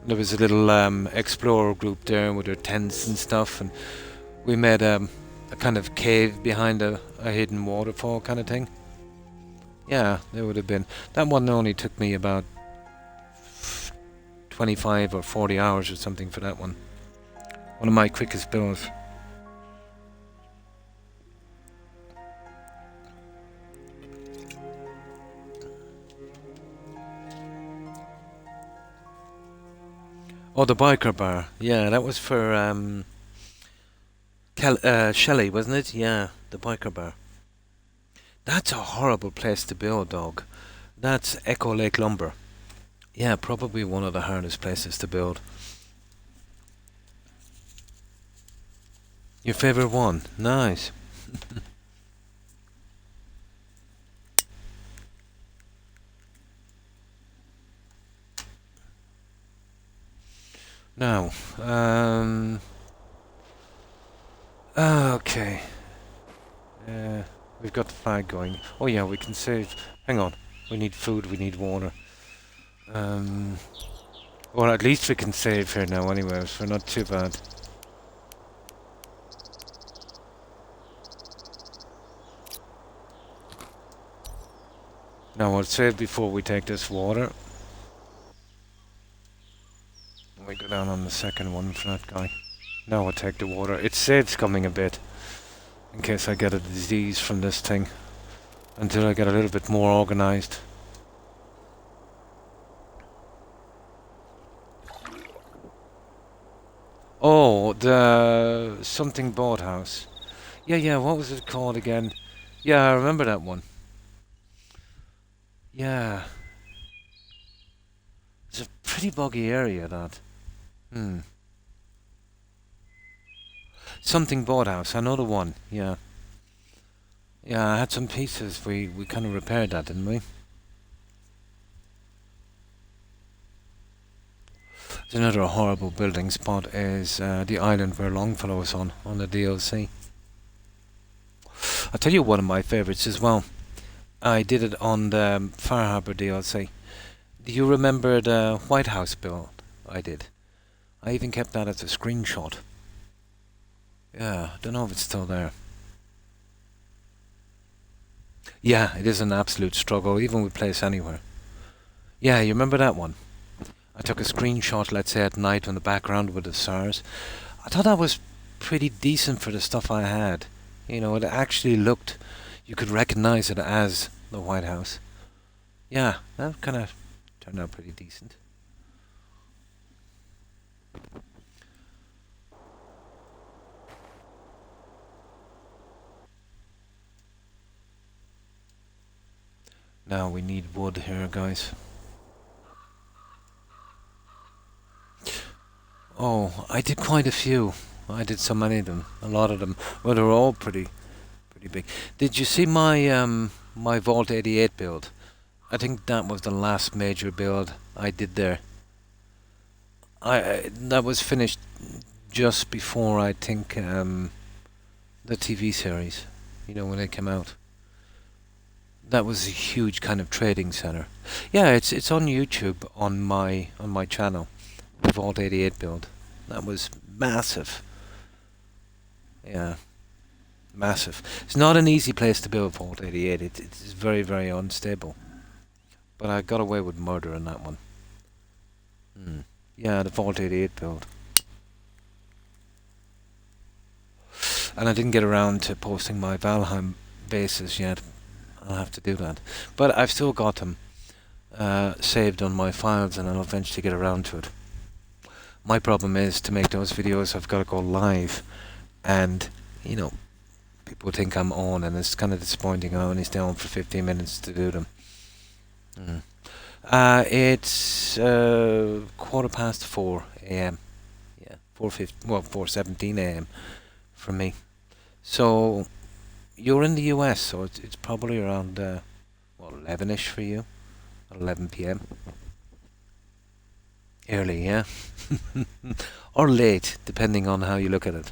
There was a little explorer group there with their tents and stuff, and we made a kind of cave behind a hidden waterfall kind of thing. Yeah, there would have been. That one only took me about 25 or 40 hours or something for that one. One of my quickest builds. Oh, the biker bar. Yeah, that was for Shelley, wasn't it? Yeah, the biker bar. That's a horrible place to build, dog. That's Echo Lake Lumber. Yeah, probably one of the hardest places to build. Your favorite one? Nice. Now, okay. We've got the flag going. Oh yeah, we can save. Hang on. We need food, we need water. Um, well, at least we can save here now anyway, so not too bad. Now we'll save before we take this water. We go down on the second one for that guy. Now we'll take the water. It saves coming a bit, in case I get a disease from this thing, until I get a little bit more organized. Oh, the something boathouse. Yeah, what was it called again? Yeah, I remember that one. Yeah. It's a pretty boggy area, that. Hmm. Something boathouse, I know the one, yeah. Yeah, I had some pieces. We kind of repaired that, didn't we? Another horrible building spot is the island where Longfellow is on the DLC. I'll tell you one of my favourites as well. I did it on the Far Harbour DLC. Do you remember the White House build I did? I even kept that as a screenshot. Yeah, I don't know if it's still there. Yeah, it is an absolute struggle, even with Place Anywhere. Yeah, you remember that one? I took a screenshot, let's say at night on the background with the stars. I thought that was pretty decent for the stuff I had. You know, it actually looked, you could recognize it as the White House. Yeah, that kind of turned out pretty decent. Now we need wood here, guys. Oh, I did quite a few. I did so many of them, a lot of them. Well, they're all pretty big. Did you see my my Vault 88 build? I think that was the last major build I did there. I that was finished just before I think the TV series, you know, when it came out. That was a huge kind of trading center. Yeah, it's on YouTube on my channel, the Vault 88 build. That was massive. Yeah, massive. It's not an easy place to build Vault 88. It's very unstable. But I got away with murder in that one. Hmm. Yeah, the Vault 88 build. And I didn't get around to posting my Valheim bases yet. I'll have to do that. But I've still got them saved on my files, and I'll eventually get around to it. My problem is, to make those videos, I've got to go live, and, you know, people think I'm on, and it's kind of disappointing. I only stay on for 15 minutes to do them. Mm. It's 4:15 a.m. Yeah, 4:50. Well, 4:17 a.m. for me. So you're in the US, so it's probably around 11ish for you, 11 p.m. Early, yeah? Or late, depending on how you look at it.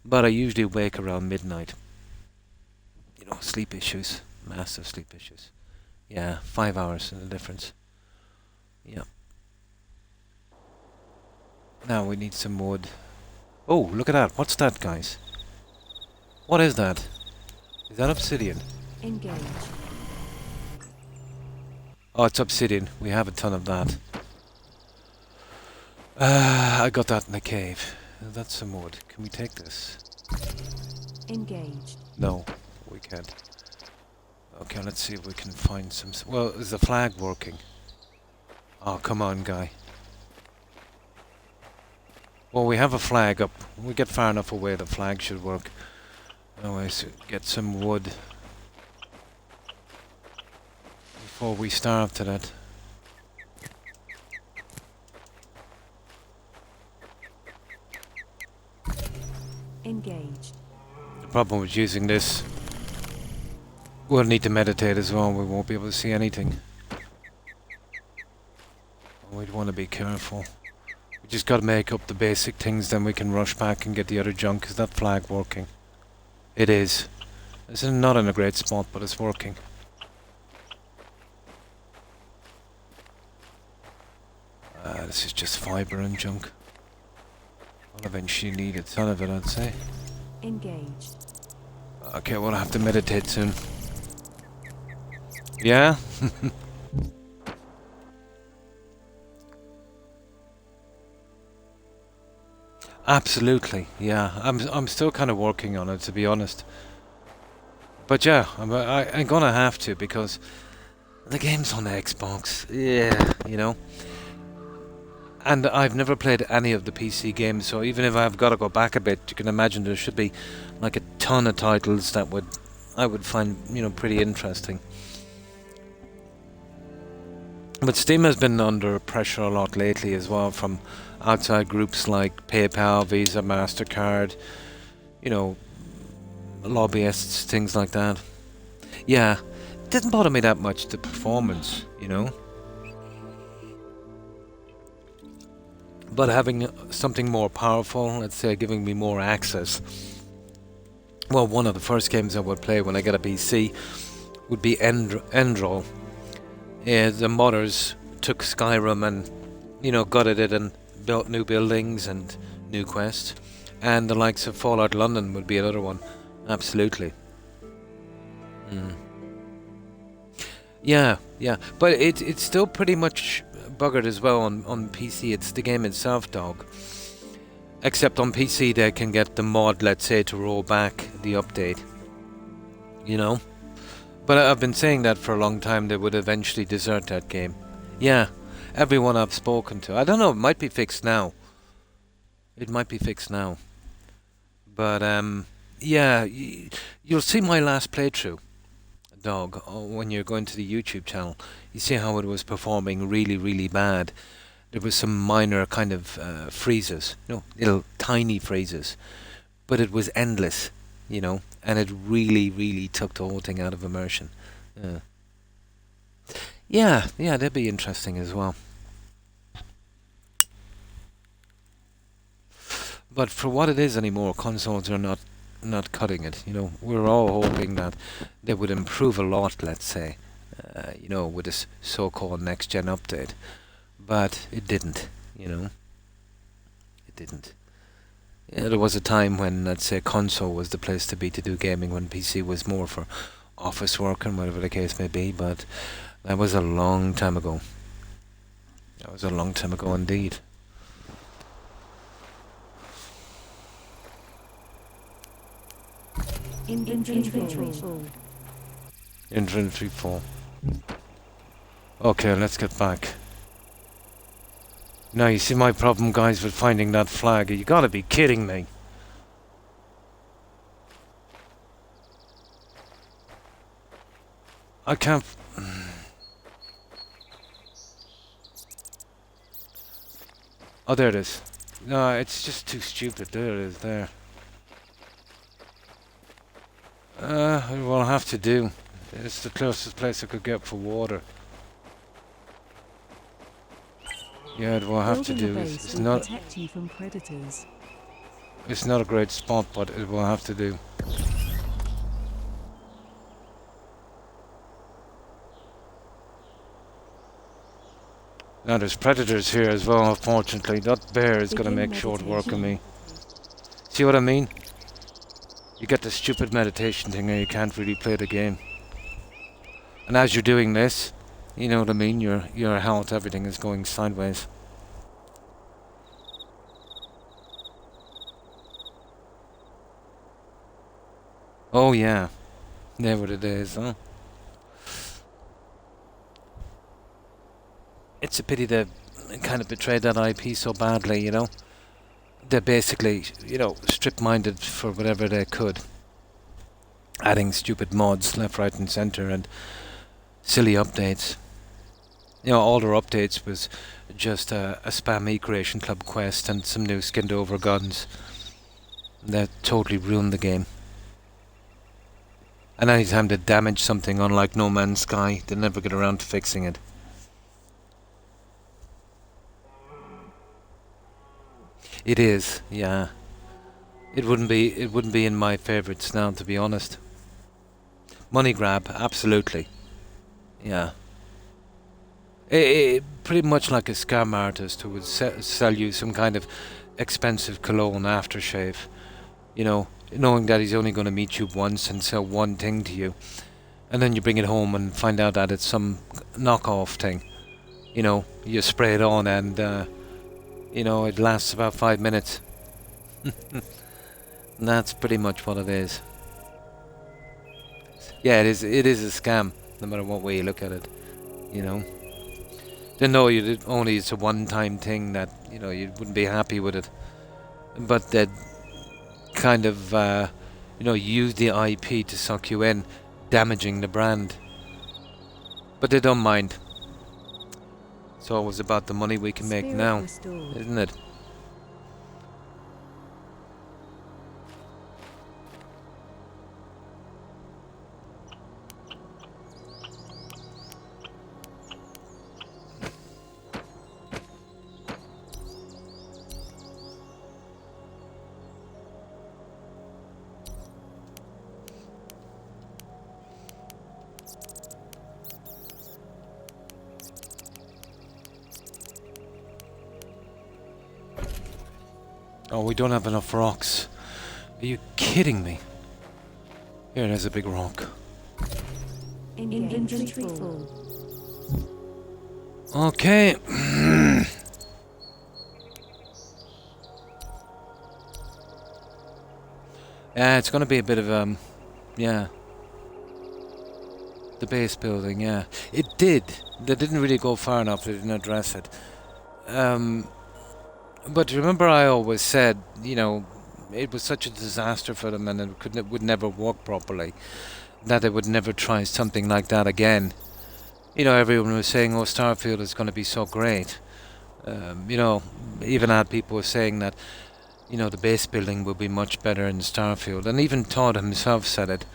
But I usually wake around midnight. You know, sleep issues. Massive sleep issues. Yeah, 5 hours in the difference. Yeah. Now we need some wood. Oh, look at that. What's that, guys? What is that? Is that obsidian? Engage. Oh, it's obsidian. We have a ton of that. I got that in the cave. That's some wood. Can we take this? Engaged. No, we can't. Okay, let's see if we can find some... Well, is the flag working? Oh, come on, guy. Well, we have a flag up. When we get far enough away, the flag should work. Anyways, get some wood before we starve to that. Engaged. The problem with using this, we'll need to meditate as well. We won't be able to see anything. We'd want to be careful. We just got to make up the basic things, then we can rush back and get the other junk. Is that flag working? It is. It's not in a great spot, but it's working. This is just fibre and junk. I'll eventually need a ton of it, I'd say. Engaged. Okay, we'll have to meditate soon. Yeah? Absolutely, yeah. I'm still kind of working on it, to be honest. But yeah, I'm gonna have to, because the game's on the Xbox. Yeah, you know. And I've never played any of the PC games, so even if I've got to go back a bit, you can imagine there should be like a ton of titles that I would find, you know, pretty interesting. But Steam has been under pressure a lot lately as well, from outside groups like PayPal, Visa, MasterCard, you know, lobbyists, things like that. Yeah, it didn't bother me that much, the performance, you know. But having something more powerful, let's say giving me more access. Well, one of the first games I would play when I get a PC would be Endrol. The modders took Skyrim and, you know, gutted it and built new buildings and new quests. And the likes of Fallout London would be another one. Absolutely. Yeah. But it's still pretty much buggered as well on PC. It's the game itself, dog. Except on PC they can get the mod, let's say, to roll back the update. You know? But I've been saying that for a long time, they would eventually desert that game. Yeah, everyone I've spoken to. I don't know, it might be fixed now. It might be fixed now. But, yeah, you'll see my last playthrough, dog, when you're going to the YouTube channel. You see how it was performing really, really bad. There was some minor kind of freezes, you know, little tiny freezes. But it was endless, you know, and it really, really took the whole thing out of immersion. Yeah, that'd be interesting as well. But for what it is anymore, consoles are not cutting it. You know, we're all hoping that they would improve a lot, let's say, you know, with this so-called next-gen update. But it didn't, you know. It didn't. Yeah, there was a time when, let's say, console was the place to be to do gaming, when PC was more for office work and whatever the case may be, but that was a long time ago. That was a long time ago indeed. Inventory full. Inventory full. Okay, let's get back. Now, you see my problem, guys, with finding that flag. You gotta be kidding me. I can't... Oh, there it is. No, it's just too stupid. There it is, there. What I'll have to do. It's the closest place I could get for water. Yeah, what I have to Building a do is base will protect you from predators. it's not a great spot, but it will have to do. Now there's predators here as well, unfortunately. That bear is gonna Begin make short work of meditation. me. See what I mean? You get the stupid meditation thing and you can't really play the game. And as you're doing this, you know what I mean, your health, everything is going sideways. Oh yeah. Never the days, huh? It's a pity they kind of betrayed that IP so badly, you know? They basically, you know, strip-minded for whatever they could. Adding stupid mods left, right and centre and silly updates. You know, all their updates was just a spam e-creation club quest and some new skinned over guns. That totally ruined the game. And anytime they damage something, unlike No Man's Sky, they never get around to fixing it. It is, yeah. It wouldn't be in my favourites now, to be honest. Money grab, absolutely. Yeah. Pretty much like a scam artist who would sell you some kind of expensive cologne aftershave. You know, knowing that he's only going to meet you once and sell one thing to you. And then you bring it home and find out that it's some knockoff thing. You know, you spray it on and, you know, it lasts about 5 minutes. And that's pretty much what it is. Yeah, it is a scam, no matter what way you look at it. You know. They know only it's a one-time thing that, you know, you wouldn't be happy with it. But they'd kind of, you know, use the IP to suck you in, damaging the brand. But they don't mind. It's always about the money we can make now, isn't it? Oh, we don't have enough rocks. Are you kidding me? Here, there's a big rock. Inventory full. Okay. Yeah, it's gonna be a bit of, yeah. The base building, yeah. It did. They didn't really go far enough, they didn't address it. But remember I always said, you know, it was such a disaster for them and it would never work properly, that they would never try something like that again. You know, everyone was saying, oh, Starfield is going to be so great. You know, even had people saying that, you know, the base building will be much better in Starfield. And even Todd himself said it.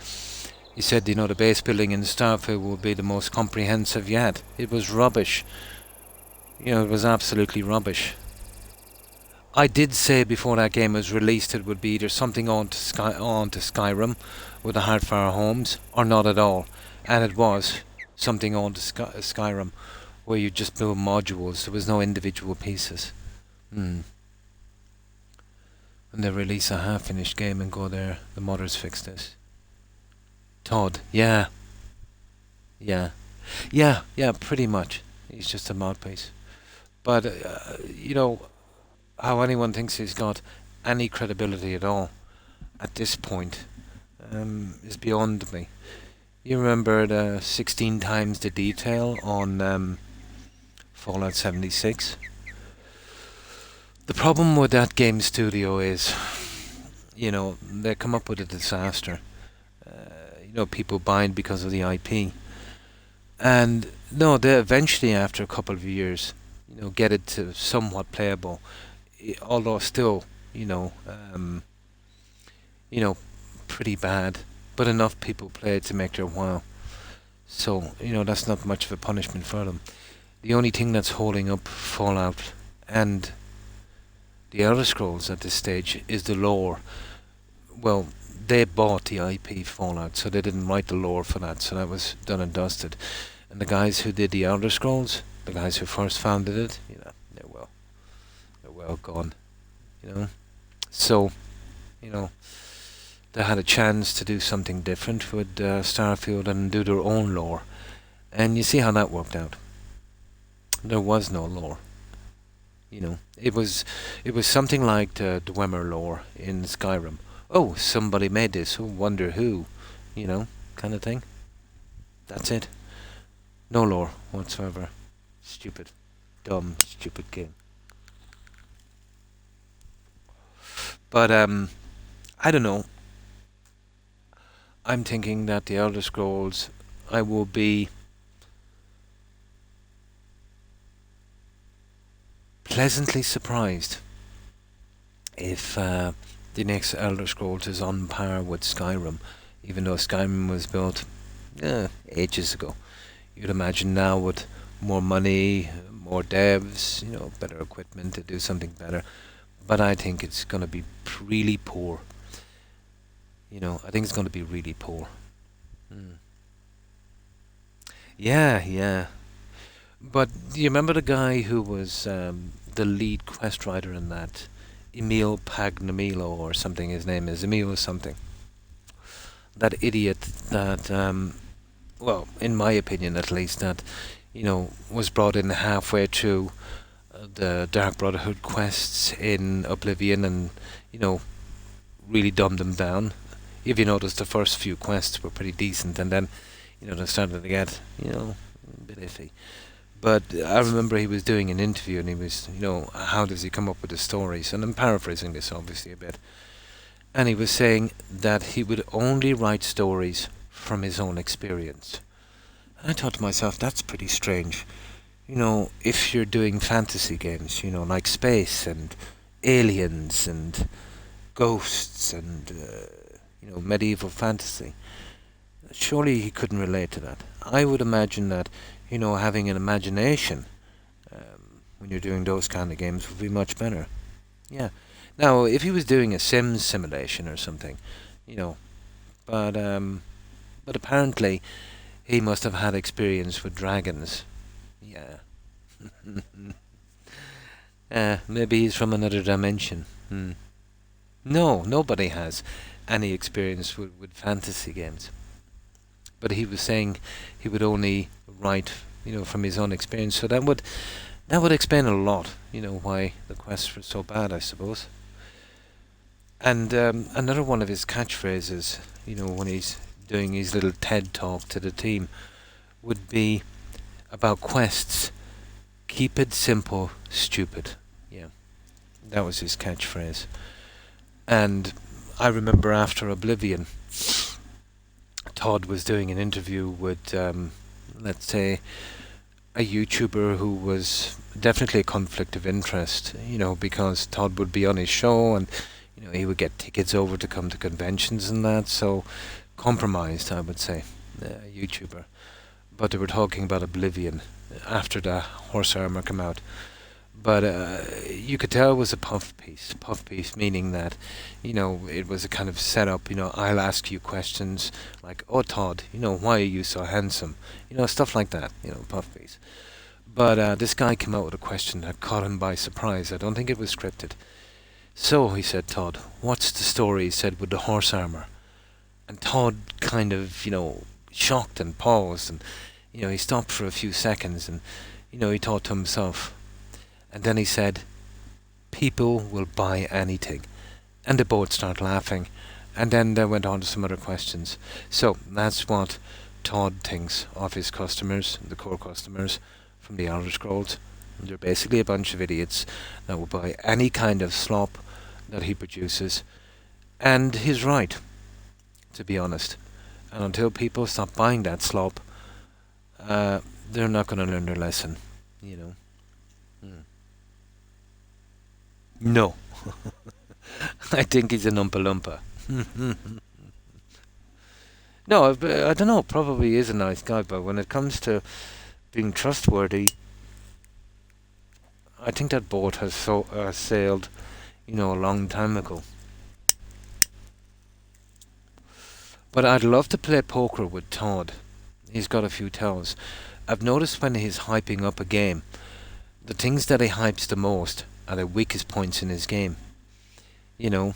He said, you know, the base building in Starfield will be the most comprehensive yet. It was rubbish. You know, it was absolutely rubbish. I did say before that game was released it would be either something on to Skyrim with the Hardfire homes or not at all. And it was something on to Skyrim where you just build modules. There was no individual pieces. And they release a half-finished game and go there. The modders fix this. Todd, yeah. Yeah, pretty much. He's just a mod piece. But, you know, how anyone thinks he's got any credibility at all at this point is beyond me. You remember the 16 times the detail on Fallout 76? The problem with that game studio is, you know, they come up with a disaster. You know, people buying because of the IP. And no, they eventually, after a couple of years, you know, get it to somewhat playable. Although still, you know, pretty bad. But enough people play it to make their while. So, you know, that's not much of a punishment for them. The only thing that's holding up Fallout and the Elder Scrolls at this stage is the lore. Well, they bought the IP Fallout, so they didn't write the lore for that, so that was done and dusted. And the guys who did the Elder Scrolls, the guys who first founded it, they're well gone, you know. So, you know, they had a chance to do something different with Starfield and do their own lore, and you see how that worked out. There was no lore. It was something like the Dwemer lore in Skyrim. Oh, somebody made this. Oh, wonder who, kind of thing. That's it. No lore whatsoever. Stupid, dumb, stupid game. But I don't know. I'm thinking that the Elder Scrolls, I will be pleasantly surprised if the next Elder Scrolls is on par with Skyrim, even though Skyrim was built ages ago. You'd imagine now with more money, more devs, better equipment to do something better. But I think it's going to be really poor. I think it's going to be really poor. Mm. Yeah, yeah. But do you remember the guy who was the lead quest writer in that? Emil Pagnamilo or something, his name is. Emil something. That idiot that, well, in my opinion at least, that, was brought in halfway through the Dark Brotherhood quests in Oblivion and, really dumbed them down. If you notice, the first few quests were pretty decent, and then, they started to get, a bit iffy. But I remember he was doing an interview and he was, how does he come up with the stories? And I'm paraphrasing this obviously a bit. And he was saying that he would only write stories from his own experience. And I thought to myself, that's pretty strange. If you're doing fantasy games, like space and aliens and ghosts and, medieval fantasy, surely he couldn't relate to that. I would imagine that, having an imagination when you're doing those kind of games would be much better. Yeah. Now, if he was doing a Sims simulation or something, but apparently he must have had experience with dragons. Yeah. Maybe he's from another dimension. No, nobody has any experience with fantasy games. But he was saying he would only write, from his own experience. So that would explain a lot, why the quests were so bad, I suppose. And another one of his catchphrases, when he's doing his little TED talk to the team, would be about quests. Keep it simple, stupid. Yeah, that was his catchphrase. And I remember after Oblivion, Todd was doing an interview with, let's say, a YouTuber who was definitely a conflict of interest, because Todd would be on his show and, he would get tickets over to come to conventions and that, so compromised, I would say, YouTuber. But they were talking about Oblivion after the horse armor came out. But you could tell it was a puff piece. Puff piece meaning that, it was a kind of setup. I'll ask you questions like, "Oh, Todd, why are you so handsome?" Stuff like that. Puff piece. But this guy came out with a question that caught him by surprise. I don't think it was scripted. So he said, "Todd, what's the story?" He said, "with the horse armor." And Todd kind of, shocked and paused, and he stopped for a few seconds, and he thought to himself. And then he said, "People will buy anything." And they both start laughing. And then they went on to some other questions. So that's what Todd thinks of his customers, the core customers from the Elder Scrolls. They're basically a bunch of idiots that will buy any kind of slop that he produces. And he's right, to be honest. And until people stop buying that slop, they're not going to learn their lesson, Mm. No. I think he's an Oompa Loompa. No, I don't know. Probably is a nice guy, but when it comes to being trustworthy, I think that boat has sailed, a long time ago. But I'd love to play poker with Todd. He's got a few tells. I've noticed when he's hyping up a game, the things that he hypes the most are the weakest points in his game. You know,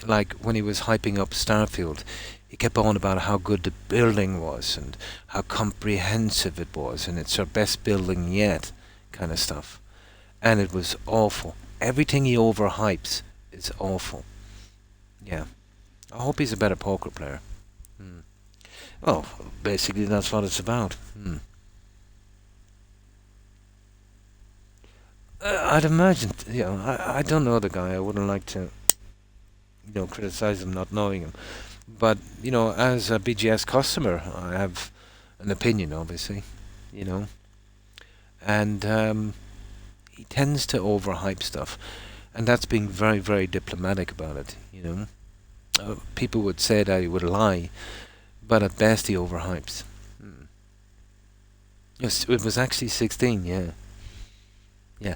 like when he was hyping up Starfield, he kept on about how good the building was and how comprehensive it was and it's our best building yet, kind of stuff. And it was awful. Everything he overhypes is awful. Yeah. I hope he's a better poker player. Hmm. Well, basically that's what it's about. I'd imagine, I don't know the guy. I wouldn't like to, criticize him not knowing him. But, as a BGS customer, I have an opinion, obviously, you know. And he tends to overhype stuff. And that's being very, very diplomatic about it. People would say that he would lie, but at best he overhypes. Hmm. Yes, it was actually 16, yeah. Yeah.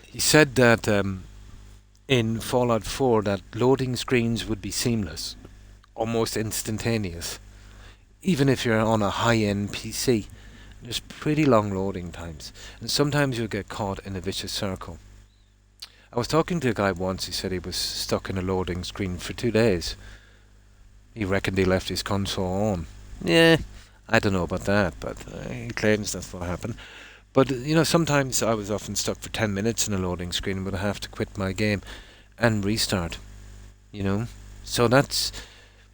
He said that in Fallout 4 that loading screens would be seamless, almost instantaneous. Even if you're on a high-end PC, there's pretty long loading times, and sometimes you'll get caught in a vicious circle. I was talking to a guy once, he said he was stuck in a loading screen for 2 days. He reckoned he left his console on. Yeah, I don't know about that, but he claims that's what happened. But, sometimes I was often stuck for 10 minutes in a loading screen and would have to quit my game and restart, you know? So that's,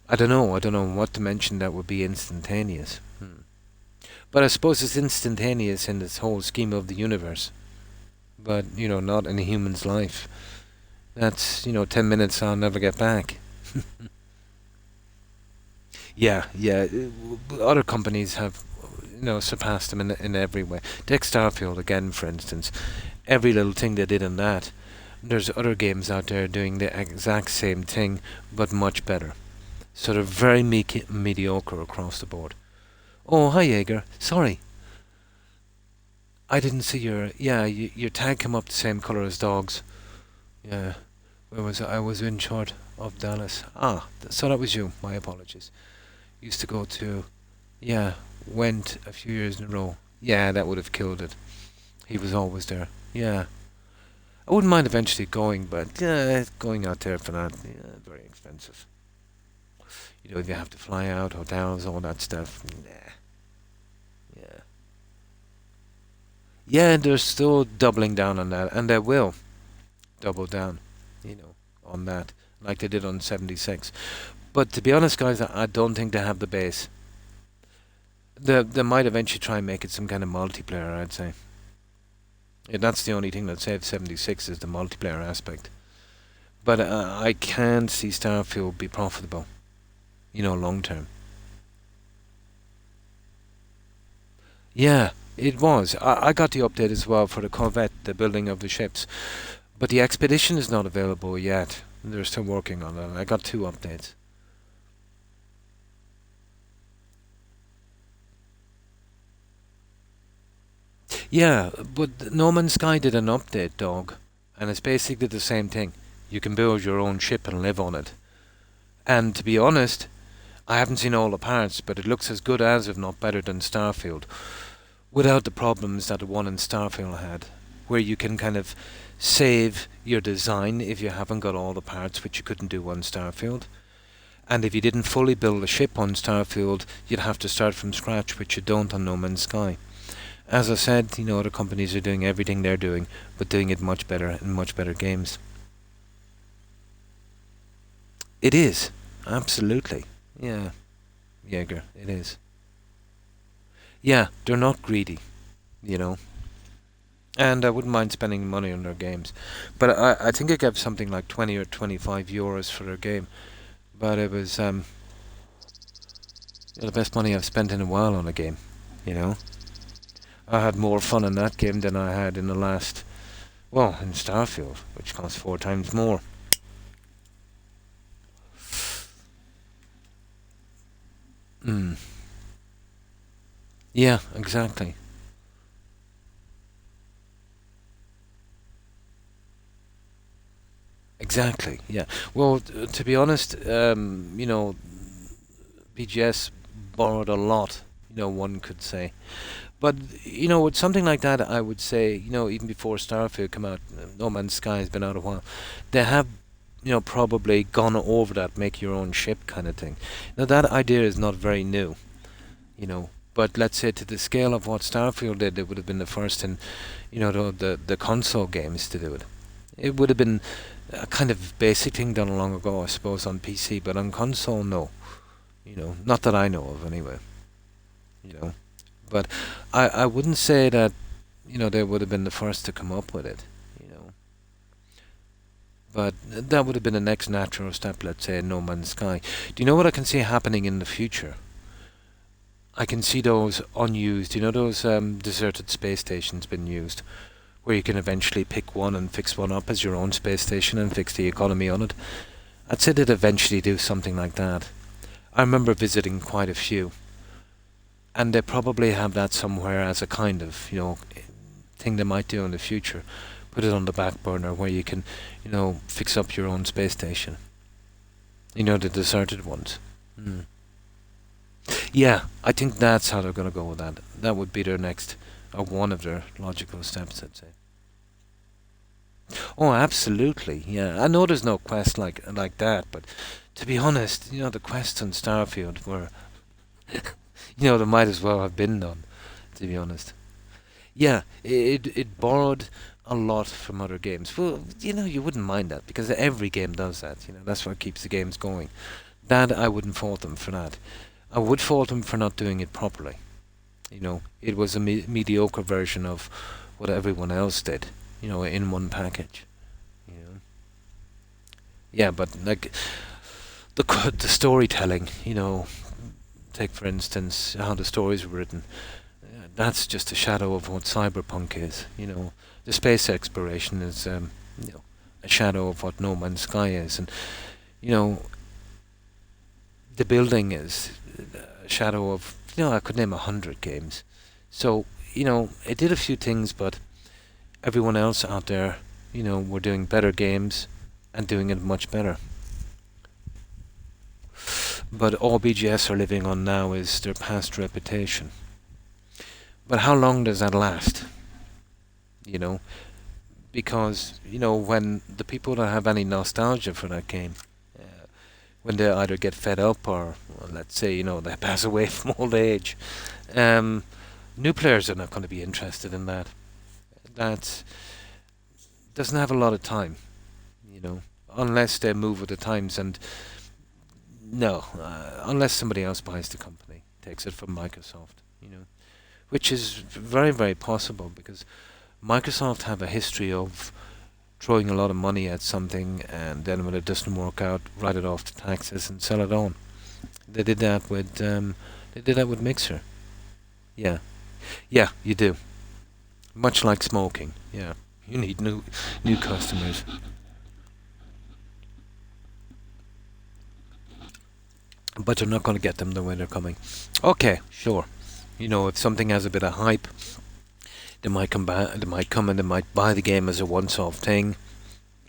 I don't know what dimension that would be instantaneous. But I suppose it's instantaneous in this whole scheme of the universe. But, not in a human's life. That's, 10 minutes I'll never get back. Yeah, yeah. Other companies have, surpassed them in every way. Take Starfield again, for instance. Every little thing they did in that. There's other games out there doing the exact same thing, but much better. So they're very mediocre across the board. Oh, hi, Jaeger. Sorry, I didn't see your. Yeah, your tag came up the same color as dogs. Yeah. Where was I? I was in short of Dallas. So that was you. My apologies. Used to go to. Yeah, went a few years in a row. Yeah, that would have killed it. He was always there. Yeah. I wouldn't mind eventually going, but yeah, going out there for that, yeah, very expensive. If you have to fly out, hotels, all that stuff. Nah. Yeah. Yeah, they're still doubling down on that, and they will double down, on that, like they did on 76. But to be honest, guys, I don't think they have the base. They might eventually try and make it some kind of multiplayer, I'd say. Yeah, that's the only thing that saves 76 is the multiplayer aspect. But I can see Starfield be profitable, long term. Yeah, it was. I got the update as well for the Corvette, the building of the ships. But the Expedition is not available yet. They're still working on it. I got 2 updates. Yeah, but No Man's Sky did an update, dog. And it's basically the same thing. You can build your own ship and live on it. And to be honest, I haven't seen all the parts, but it looks as good as, if not better than Starfield. Without the problems that the one in Starfield had, where you can kind of save your design if you haven't got all the parts, which you couldn't do on Starfield. And if you didn't fully build a ship on Starfield, you'd have to start from scratch, which you don't on No Man's Sky. As I said, other companies are doing everything they're doing, but doing it much better in much better games. It is, absolutely. Yeah, Jaeger, it is. Yeah, they're not greedy, you know. And I wouldn't mind spending money on their games. But I think I gave something like 20 or 25 euros for their game. But it was the best money I've spent in a while on a game, you know. I had more fun in that game than I had in the last, well, in Starfield, which cost 4 times more. Mm. Yeah, exactly. Exactly. Yeah. Well, to be honest, BGS borrowed a lot. One could say. But with something like that, I would say, even before Starfield came out, No Man's Sky has been out a while. They have, probably gone over that make your own ship kind of thing. Now that idea is not very new, But let's say to the scale of what Starfield did, it would have been the first in, the console games to do it. It would have been a kind of basic thing done long ago, I suppose, on PC, but on console, no. Not that I know of anyway. You know. But I wouldn't say that, they would have been the first to come up with it, you know. But that would have been the next natural step, let's say, in No Man's Sky. Do you know what I can see happening in the future? I can see those unused, those deserted space stations being used, where you can eventually pick one and fix one up as your own space station and fix the economy on it. I'd say they'd eventually do something like that. I remember visiting quite a few, and they probably have that somewhere as a kind of, thing they might do in the future. Put it on the back burner where you can, fix up your own space station. The deserted ones. Mm. Yeah, I think that's how they're going to go with that. That would be their next, or one of their logical steps, I'd say. Oh, absolutely. Yeah, I know there's no quest like that, but to be honest, the quests on Starfield were, they might as well have been done. To be honest, yeah, it borrowed a lot from other games. Well, you wouldn't mind that because every game does that. That's what keeps the games going. That I wouldn't fault them for that. I would fault them for not doing it properly. It was a mediocre version of what everyone else did. In one package. You know. Yeah, but like the storytelling. Take for instance how the stories were written. That's just a shadow of what cyberpunk is. The space exploration is a shadow of what No Man's Sky is, and you know the building is a shadow of I could name 100 games. So it did a few things, but everyone else out there were doing better games and doing it much better. But all BGS are living on now is their past reputation. But how long does that last? You know, because when the people don't have any nostalgia for that game, when they either get fed up or well, let's say they pass away from old age, um, new players are not going to be interested in that. That doesn't have a lot of time, you know, unless they move with the times and no, unless somebody else buys the company, takes it from Microsoft, which is very, very possible because Microsoft have a history of throwing a lot of money at something and then when it doesn't work out, write it off to taxes and sell it on. They did that with Mixer. Yeah, yeah, you do. Much like smoking. Yeah, you need new customers. But you're not going to get them the way they're coming. Okay, sure. If something has a bit of hype, they might come back. They might come and they might buy the game as a once-off thing.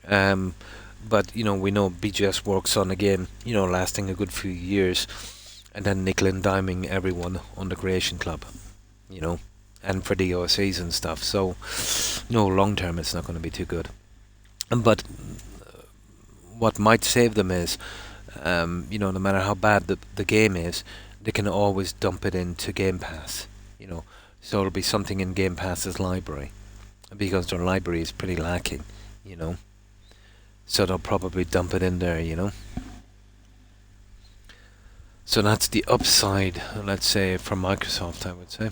But we know BGS works on a game, lasting a good few years, and then nickel and diming everyone on the Creation Club, and for the OSCs and stuff. So, long term it's not going to be too good. But what might save them is no matter how bad the game is, they can always dump it into Game Pass, So it'll be something in Game Pass's library, because their library is pretty lacking, So they'll probably dump it in there. So that's the upside, let's say, for Microsoft, I would say.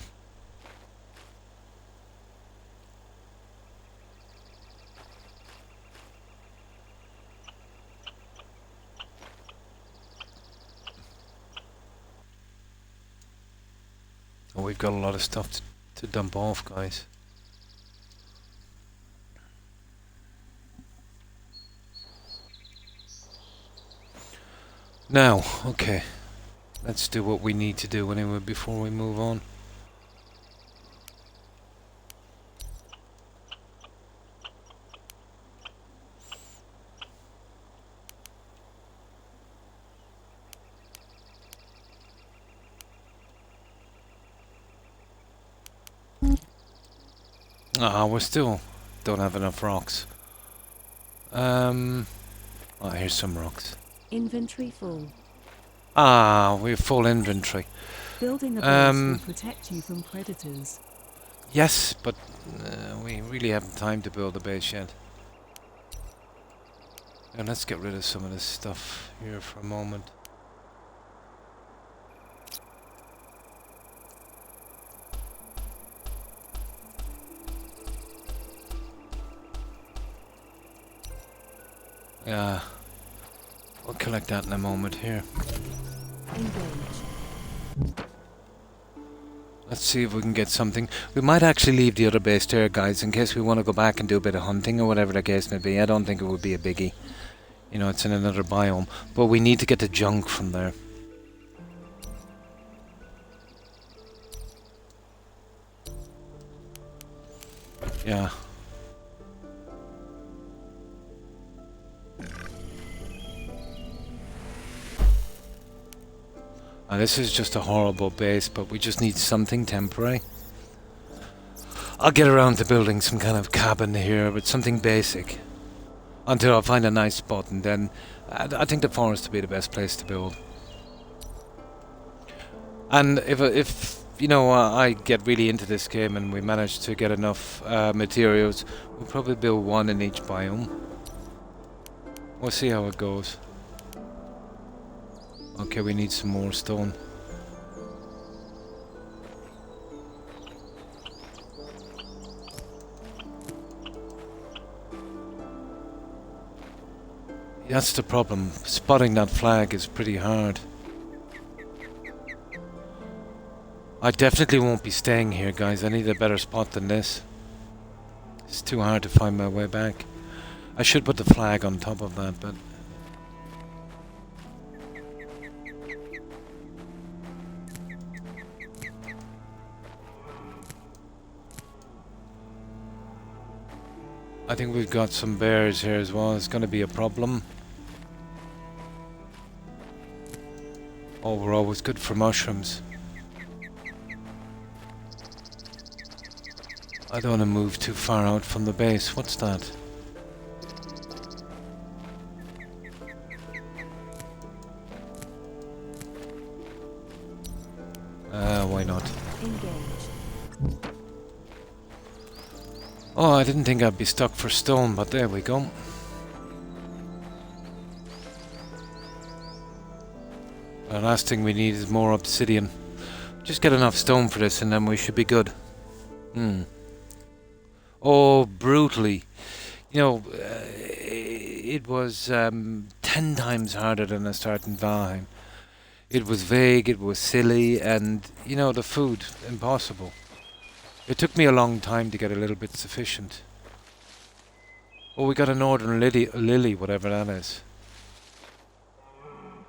Oh, we've got a lot of stuff to dump off, guys. Now, okay, let's do what we need to do anyway before we move on. Ah, we still don't have enough rocks. Oh, here's some rocks. Inventory full. Ah, we have full inventory. Building a base will protect you from predators. Yes, but we really haven't time to build a base yet. And let's get rid of some of this stuff here for a moment. Yeah, we'll collect that in a moment here. Engage. Let's see if we can get something. We might actually leave the other base there, guys, in case we want to go back and do a bit of hunting or whatever the case may be. I don't think it would be a biggie. You know, it's in another biome. But we need to get the junk from there. Yeah. This is just a horrible base, but we just need something temporary. I'll get around to building some kind of cabin here, but something basic. Until I find a nice spot, and then I think the forest would be the best place to build. And if you know, I get really into this game and we manage to get enough materials, we'll probably build one in each biome. We'll see how it goes. Okay, we need some more stone. That's the problem. Spotting that flag is pretty hard. I definitely won't be staying here, guys. I need a better spot than this. It's too hard to find my way back. I should put the flag on top of that, but... I think we've got some bears here as well. It's going to be a problem. Oh, we're always good for mushrooms. I don't want to move too far out from the base. What's that? Why not? Engage. Oh, I didn't think I'd be stuck for stone, but there we go. The last thing we need is more obsidian. Just get enough stone for this and then we should be good. Oh, brutally. You know, it was 10 times harder than I started in Valheim. It was vague, it was silly, and, you know, the food, impossible. It took me a long time to get a little bit sufficient. Oh, we got a northern lily, whatever that is.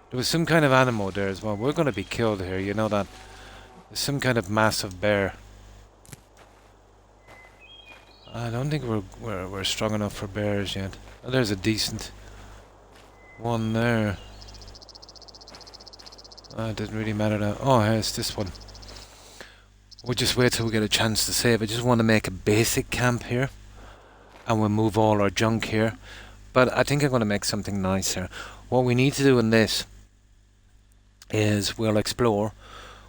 There was some kind of animal there as well. We're going to be killed here, you know that. There's some kind of massive bear. I don't think we're strong enough for bears yet. Oh, there's a decent one there. It doesn't really matter now. Oh, here's this one. We'll just wait till we get a chance to save. I just want to make a basic camp here. And we'll move all our junk here. But I think I'm going to make something nicer. What we need to do in this is we'll explore.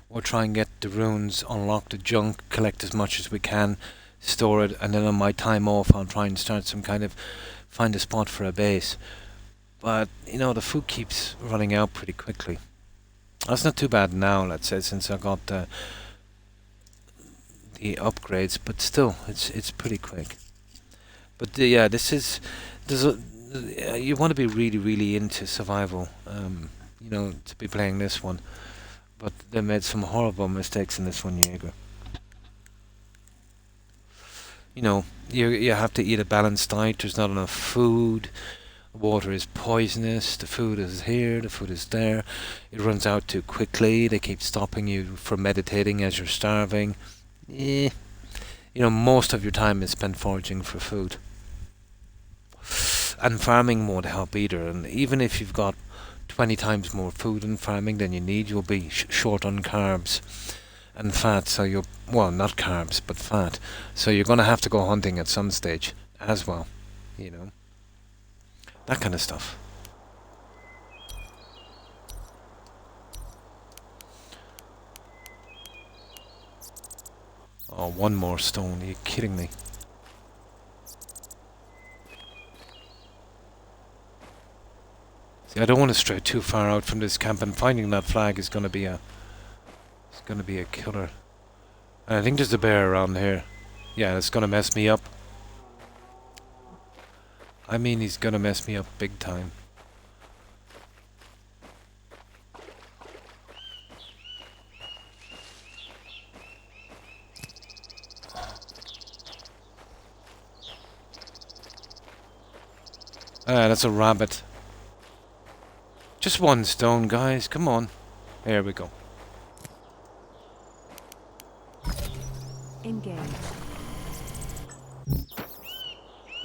We'll try and get the runes, unlock the junk, collect as much as we can, store it, and then on my time off I'll try and start some kind of, find a spot for a base. But, you know, the food keeps running out pretty quickly. That's not too bad now, let's say, since I got the upgrades, but still, it's pretty quick. But yeah, you want to be really into survival, you know, to be playing this one. But they made some horrible mistakes in this one, Jaeger. You know, you have to eat a balanced diet. There's not enough food. Water is poisonous. The food is here. The food is there. It runs out too quickly. They keep stopping you from meditating as you're starving. You know, most of your time is spent foraging for food. And farming won't help either. And even if you've got 20 times more food in farming than you need, you'll be short on carbs. and fat, so you're, well, not carbs, but fat. So you're going to have to go hunting at some stage as well, you know, that kind of stuff. Oh, one more stone, are you kidding me? See, I don't want to stray too far out from this camp, and finding that flag is going to be a killer. And I think there's a bear around here. Yeah, it's going to mess me up. I mean, he's going to mess me up big time. Ah, that's a rabbit. Just one stone, guys. Come on. There we go. Engage.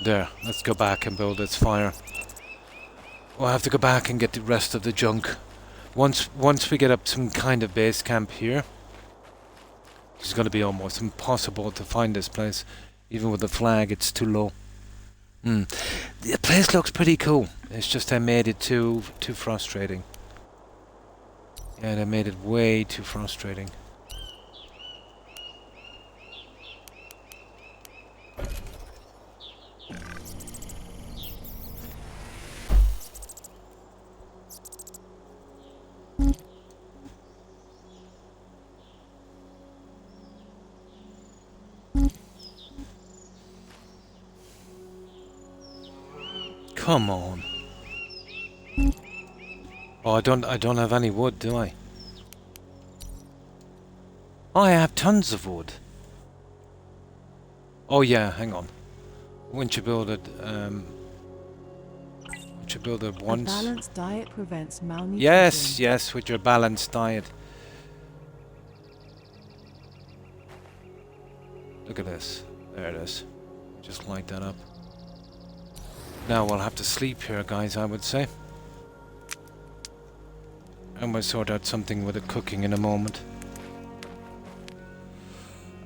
There. Let's go back and build this fire. We'll have to go back and get the rest of the junk. Once we get up some kind of base camp here, it's going to be almost impossible to find this place. Even with the flag, it's too low. The place looks pretty cool. It's just I made it too frustrating. Yeah, they made it way too frustrating. Come on. Oh, I don't have any wood, do I? Oh, I have tons of wood. Oh yeah, hang on. Once you build it, once. A balanced diet prevents malnutrition. Yes, yes, with your balanced diet. Look at this. There it is. Just light that up. Now we'll have to sleep here, guys, I would say. And we'll sort out something with the cooking in a moment.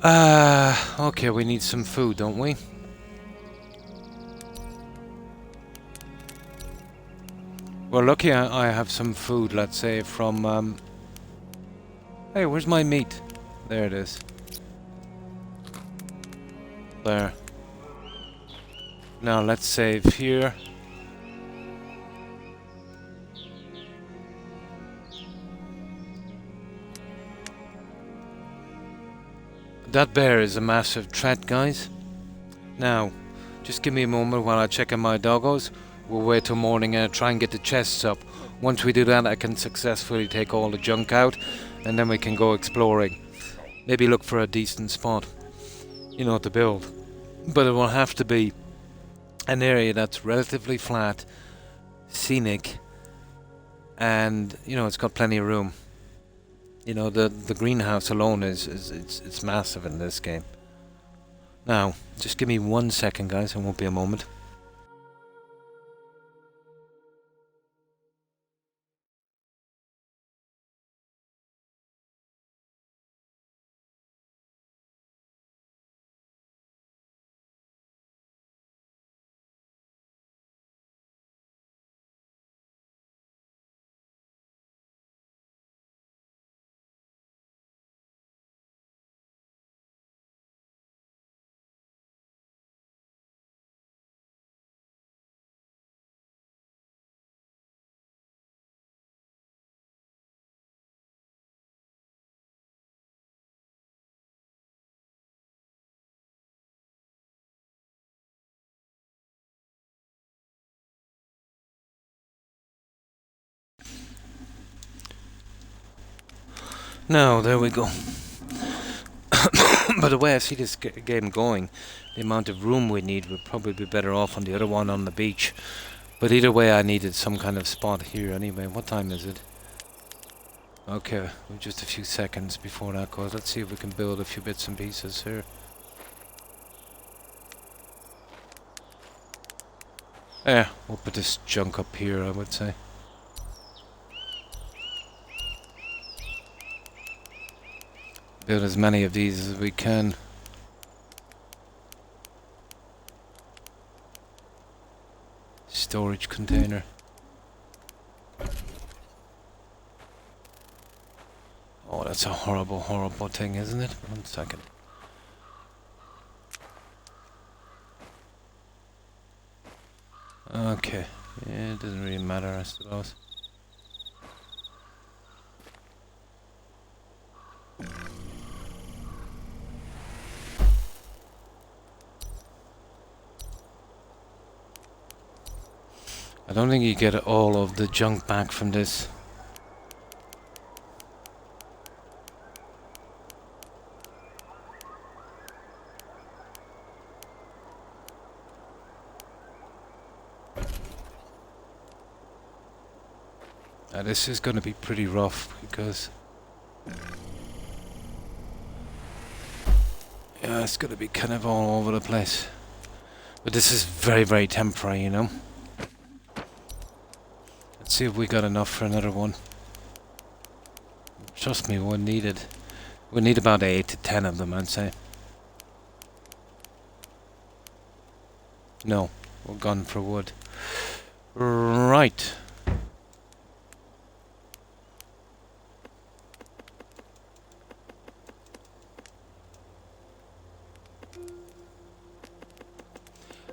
Okay, we need some food, don't we? Well, lucky I have some food, let's say, from, Hey, where's my meat? There it is. There. Now, let's save here. That bear is a massive threat, guys. Now, just give me a moment while I check on my doggos. We'll wait till morning and try and get the chests up. Once we do that, I can successfully take all the junk out, and then we can go exploring. Maybe look for a decent spot, you know, to build. But it will have to be an area that's relatively flat, scenic, and, you know, it's got plenty of room. You know, the greenhouse alone it's massive in this game. Now, just give me 1 second, guys. It won't be a moment. Now, there we go. By the way I see this game going, the amount of room we need would probably be better off on the other one on the beach. But either way, I needed some kind of spot here anyway. What time is it? Okay, we're just a few seconds before that goes. Let's see if we can build a few bits and pieces here. Yeah, we'll put this junk up here, I would say. Build as many of these as we can. Storage container. Oh, that's a horrible, horrible thing, isn't it? 1 second. Okay. Yeah, it doesn't really matter, I suppose. I don't think you get all of the junk back from this. This is going to be pretty rough because... yeah, it's going to be kind of all over the place. But this is very, very temporary, you know. Let's see if we got enough for another one. Trust me, we need about 8 to 10 of them, I'd say. No, we're gone for wood. Right.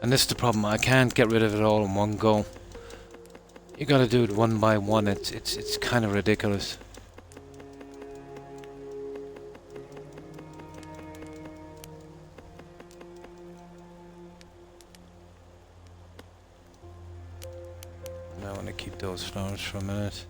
And this is the problem, I can't get rid of it all in one go. You gotta do it one by one, it's kind of ridiculous. Now I want to keep those flowers for a minute.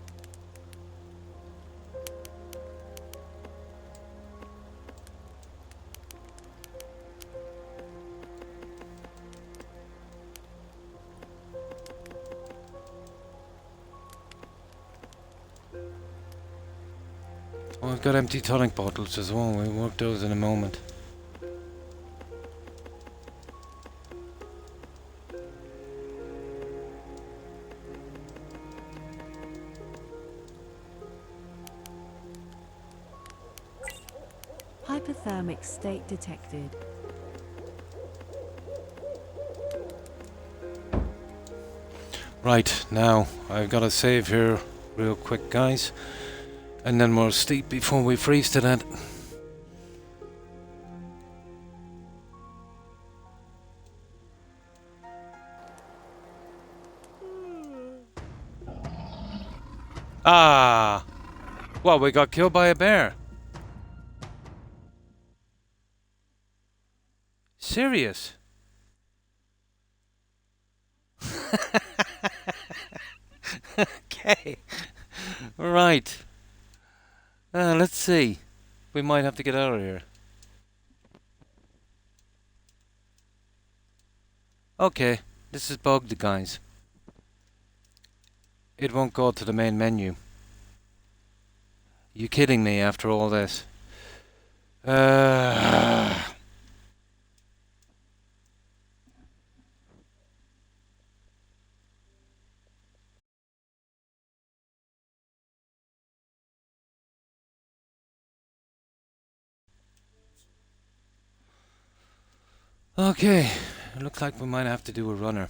Oh, I've got empty tonic bottles as well, we'll work those in a moment. Hypothermic state detected. Right, now, I've got to save here real quick, guys. And then we'll sleep before we freeze to death. Ah! Well, we got killed by a bear. Serious? Okay. Right. Let's see. We might have to get out of here. Okay. This is bugged, guys. It won't go to the main menu. You kidding me after all this? Okay. It looks like we might have to do a runner.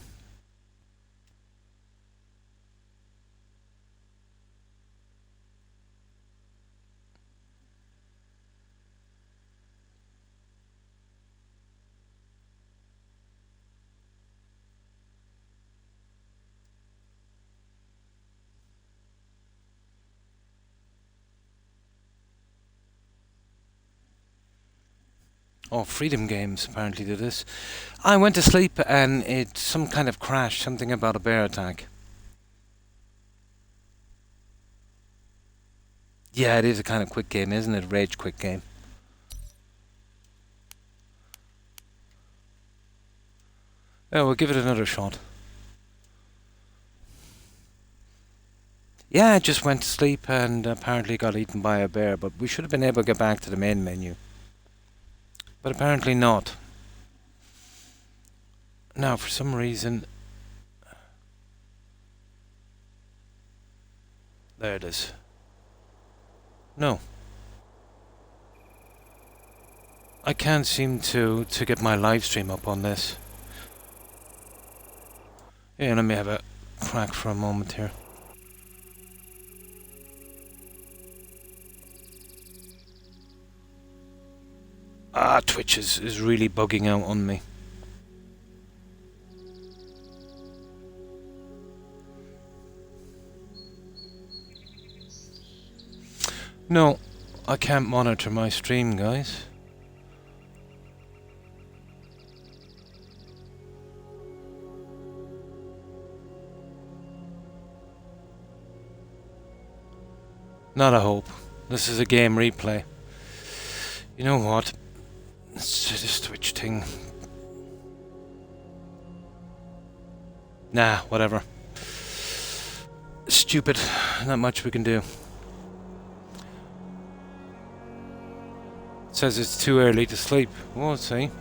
Oh, Freedom Games apparently did this. I went to sleep and it's some kind of crash, something about a bear attack. Yeah, it is a kind of quick game, isn't it? Rage quick game. Yeah, we'll give it another shot. Yeah, I just went to sleep and apparently got eaten by a bear, but we should have been able to get back to the main menu. But apparently not. Now, for some reason... There it is. No. I can't seem to get my live stream up on this. Yeah, let me have a crack for a moment here. Twitch is really bugging out on me. No, I can't monitor my stream, guys. Not a hope. This is a game replay. You know what? It's just a Twitch thing. Nah, whatever. Stupid. Not much we can do. It says it's too early to sleep. We'll see.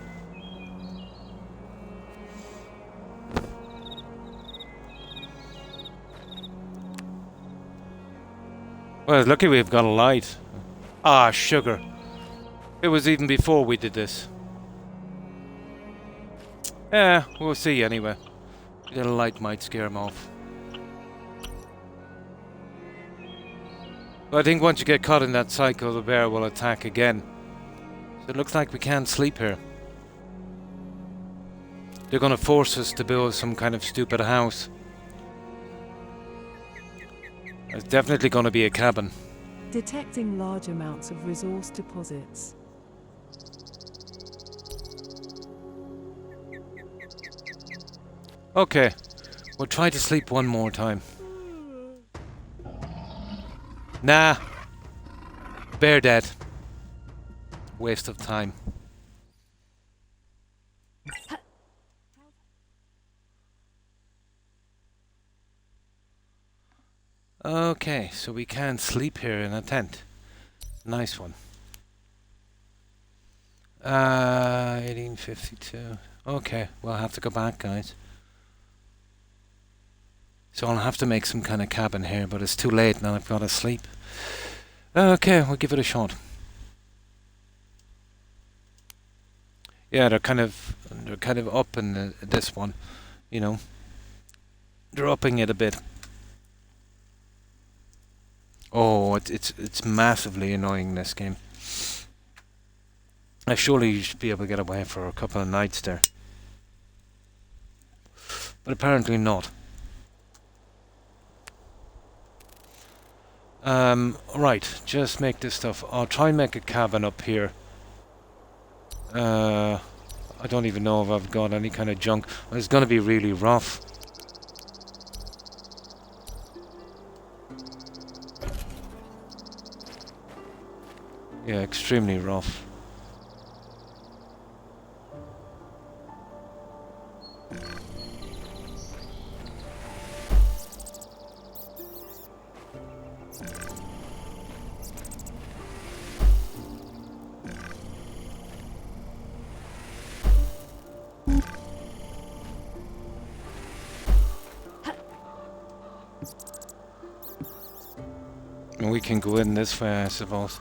Well, lucky we've got a light. Ah, sugar. It was even before we did this. Yeah, we'll see anyway. A little light might scare him off. But I think once you get caught in that cycle, the bear will attack again. So it looks like we can't sleep here. They're gonna force us to build some kind of stupid house. There's definitely gonna be a cabin. Detecting large amounts of resource deposits. Okay, we'll try to sleep one more time. Nah. Bear dead. Waste of time. Okay, so we can sleep here in a tent. Nice one. 1852. Okay, we'll have to go back, guys. So I'll have to make some kind of cabin here, but it's too late now. I've got to sleep. Okay, we'll give it a shot. Yeah, they're kind of up in this one, you know. They're upping it a bit. Oh, it's massively annoying, this game. Surely you should be able to get away for a couple of nights there. But apparently not. Right, just make this stuff. I'll try and make a cabin up here. I don't even know if I've got any kind of junk. It's gonna be really rough. Yeah, extremely rough. And we can go in this way, I suppose.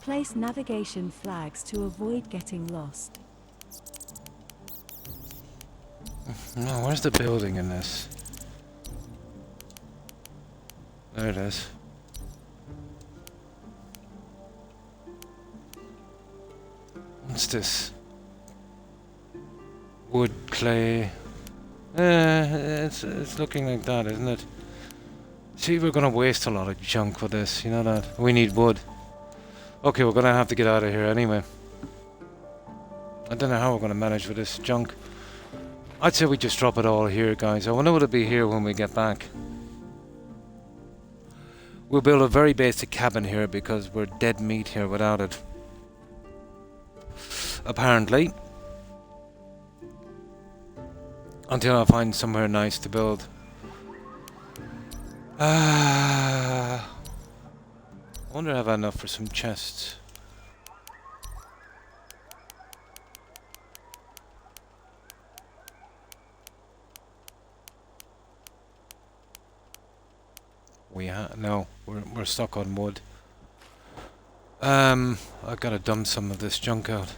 Place navigation flags to avoid getting lost. No, where's the building in this? There it is. What's this? Wood, clay. It's looking like that, isn't it? See, we're gonna waste a lot of junk with this, you know that? We need wood. Okay, we're gonna have to get out of here anyway. I don't know how we're gonna manage with this junk. I'd say we just drop it all here, guys. I wonder what it'll be here when we get back. We'll build a very basic cabin here because we're dead meat here without it. Apparently. Until I find somewhere nice to build. I wonder if I have enough for some chests. No, we're stuck on wood. I've got to dump some of this junk out.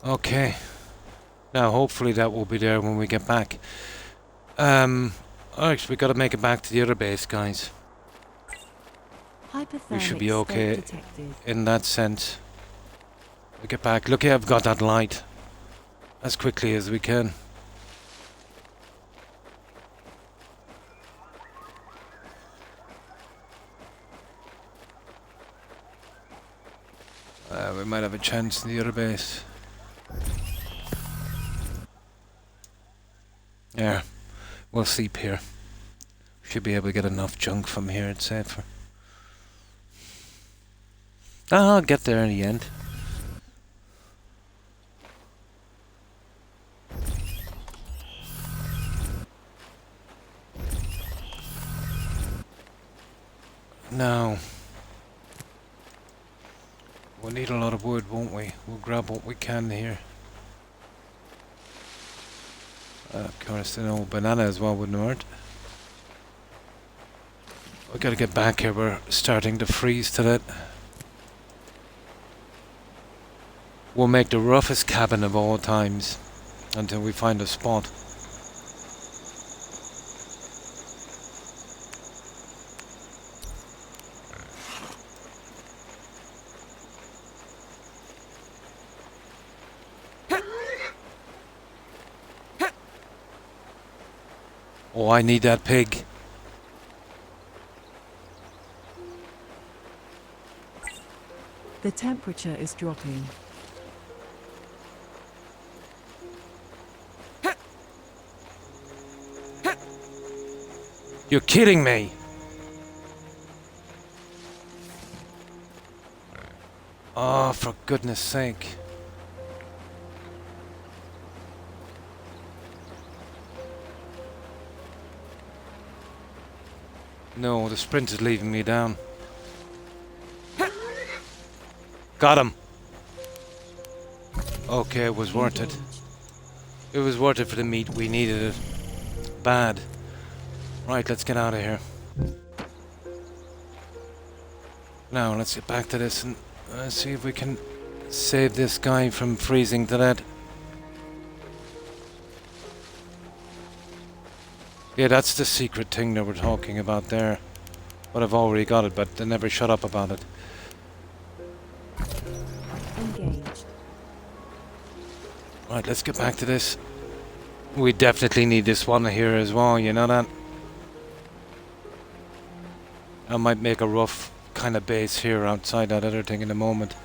Okay. Now, hopefully that will be there when we get back. Alright, we got to make it back to the other base, guys. We should be Hypothermic okay state detected. in that sense. We get back. Look, I've got that light as quickly as we can. We might have a chance in the other base. Yeah, we'll sleep here. Should be able to get enough junk from here, it's safer. I'll get there in the end. Now, we'll need a lot of wood, won't we? We'll grab what we can here. Of course, an old banana as well wouldn't hurt. We gotta get back here, we're starting to freeze to that. We'll make the roughest cabin of all times until we find a spot. Oh, I need that pig. The temperature is dropping. You're kidding me! Oh, for goodness sake. No, the sprint is leaving me down. Got him! Okay, it was worth it. It was worth it for the meat, we needed it. Bad. Right, let's get out of here. Now, let's get back to this and see if we can save this guy from freezing to death. Yeah, that's the secret thing that we're talking about there. But I've already got it, but they never shut up about it. Engaged. Right, let's get back to this. We definitely need this one here as well, you know that? I might make a rough kind of base here outside that other thing in a moment.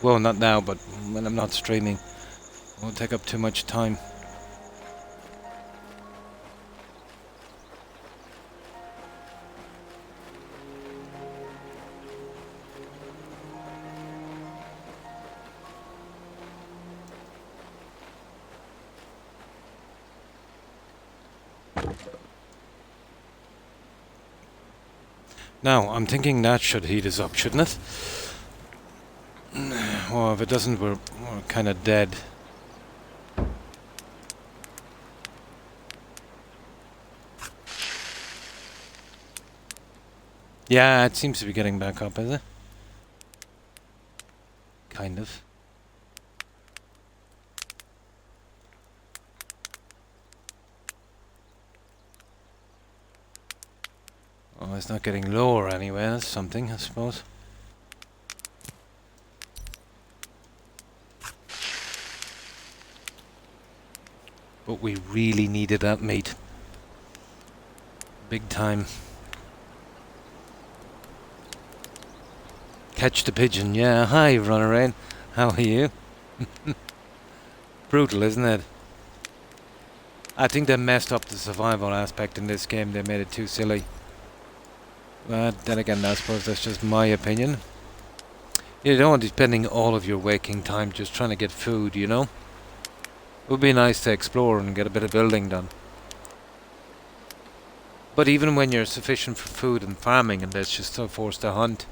Well, not now, but when I'm not streaming. It won't take up too much time. Now, I'm thinking that should heat us up, shouldn't it? Well, if it doesn't, we're kind of dead. Yeah, it seems to be getting back up, is it? Kind of. Oh, it's not getting lower anyway, that's something, I suppose. But we really needed that meat. Big time. Catch the pigeon, yeah. Hi, Runner. How are you? Brutal, isn't it? I think they messed up the survival aspect in this game. They made it too silly. But then again, I suppose that's just my opinion. You don't want to be spending all of your waking time just trying to get food, you know? It would be nice to explore and get a bit of building done. But even when you're sufficient for food and farming, and that's just so forced to hunt,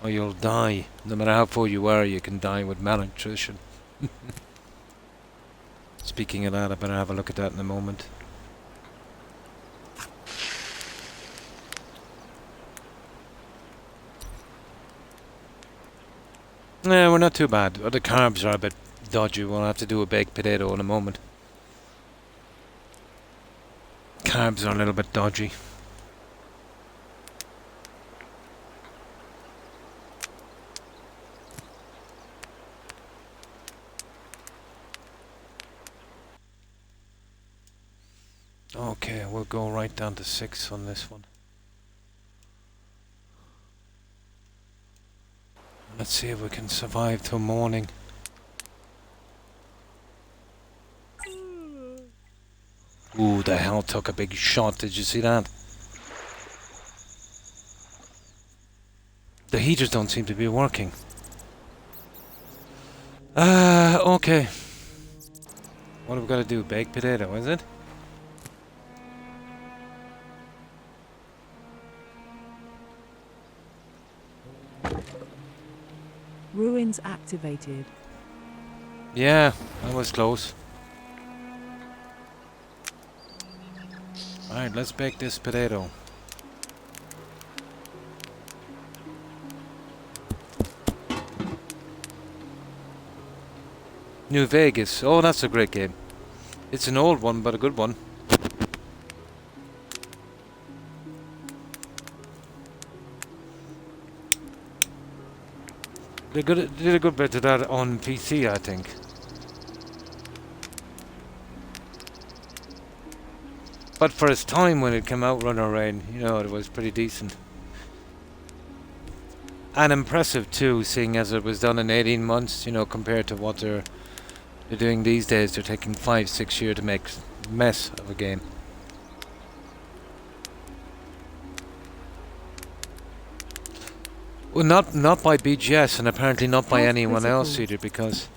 or you'll die. No matter how full you are, you can die with malnutrition. Speaking of that, I better have a look at that in a moment. Yeah, we're not too bad. The carbs are a bit dodgy. We'll have to do a baked potato in a moment. Carbs are a little bit dodgy. Okay, we'll go right down to 6 on this one. Let's see if we can survive till morning. Ooh, the hell took a big shot. Did you see that? The heaters don't seem to be working. Okay. What have we got to do? Baked potato, is it? Ruins activated. Yeah, that was close. Alright, let's bake this potato. New Vegas. Oh, that's a great game. It's an old one, but a good one. They did a good bit of that on PC, I think. But for its time when it came out, Run or Rain, you know, it was pretty decent. And impressive too, seeing as it was done in 18 months, you know, compared to what they're doing these days. They're taking 5-6 years to make a mess of a game. Well, not by BGS, and apparently not by anyone else either, because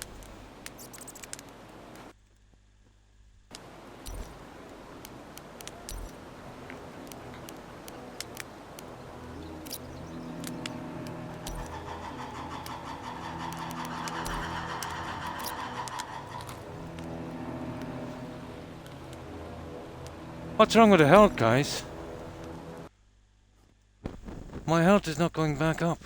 what's wrong with the health, guys? My health is not going back up.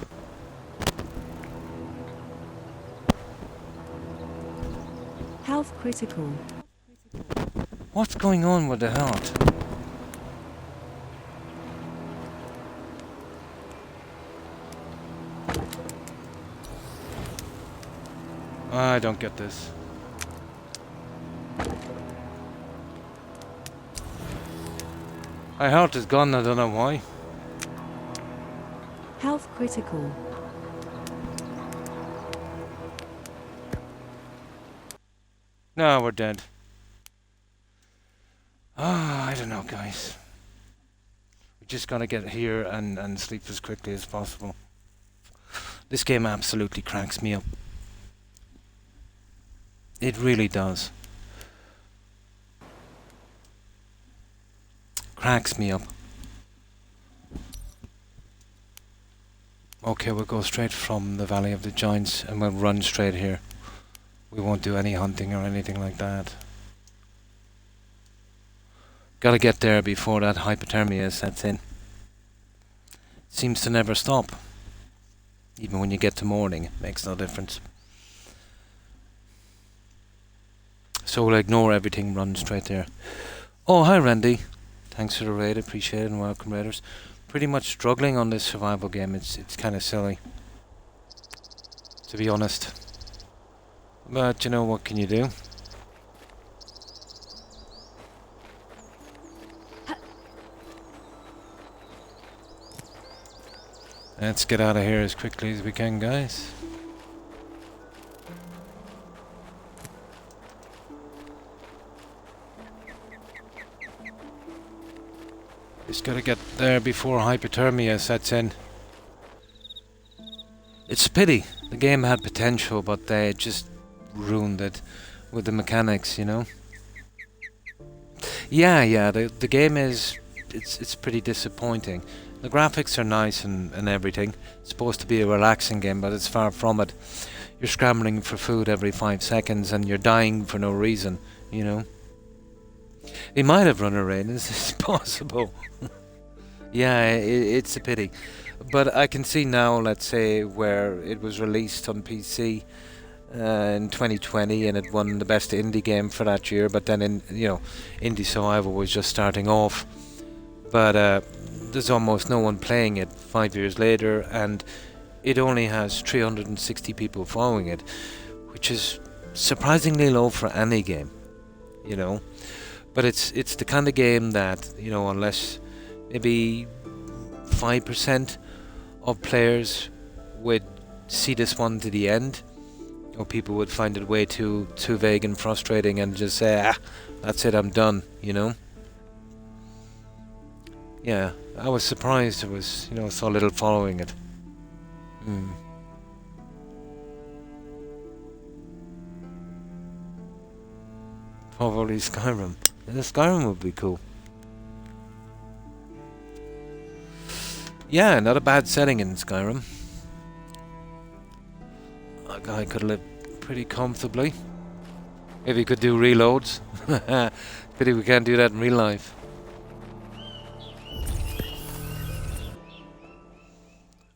Health critical. What's going on with the health? I don't get this. My health is gone, I don't know why. Health critical. No, we're dead. I don't know, guys. We just gotta get here and sleep as quickly as possible. This game absolutely cracks me up. It really does. Cracks me up. Okay, we'll go straight from the Valley of the Giants and we'll run straight here. We won't do any hunting or anything like that. Gotta get there before that hypothermia sets in. Seems to never stop. Even when you get to morning, it makes no difference. So we'll ignore everything, run straight there. Oh, hi Randy. Thanks for the raid, appreciate it, and welcome raiders. Pretty much struggling on this survival game. It's kind of silly, to be honest. But you know, what can you do? Let's get out of here as quickly as we can, guys. Just gotta get there before hypothermia sets in. It's a pity. The game had potential, but they just ruined it with the mechanics, you know? Yeah, the game is it's pretty disappointing. The graphics are nice and everything. It's supposed to be a relaxing game, but it's far from it. You're scrambling for food every 5 seconds, and you're dying for no reason. You know. They might have run a raid. It's possible. Yeah, it's a pity. But I can see now, let's say, where it was released on PC in 2020, and it won the best indie game for that year. But then, Indie Survival was just starting off. But there's almost no one playing it 5 years later, and it only has 360 people following it, which is surprisingly low for any game, you know. But it's the kind of game that, unless maybe 5% of players would see this one to the end, or people would find it way too vague and frustrating and just say, that's it, I'm done, Yeah, I was surprised there was, so little following it. Probably Skyrim. Yeah, Skyrim would be cool. Yeah, not a bad setting in Skyrim. A guy could live pretty comfortably. If he could do reloads. Pity we can't do that in real life.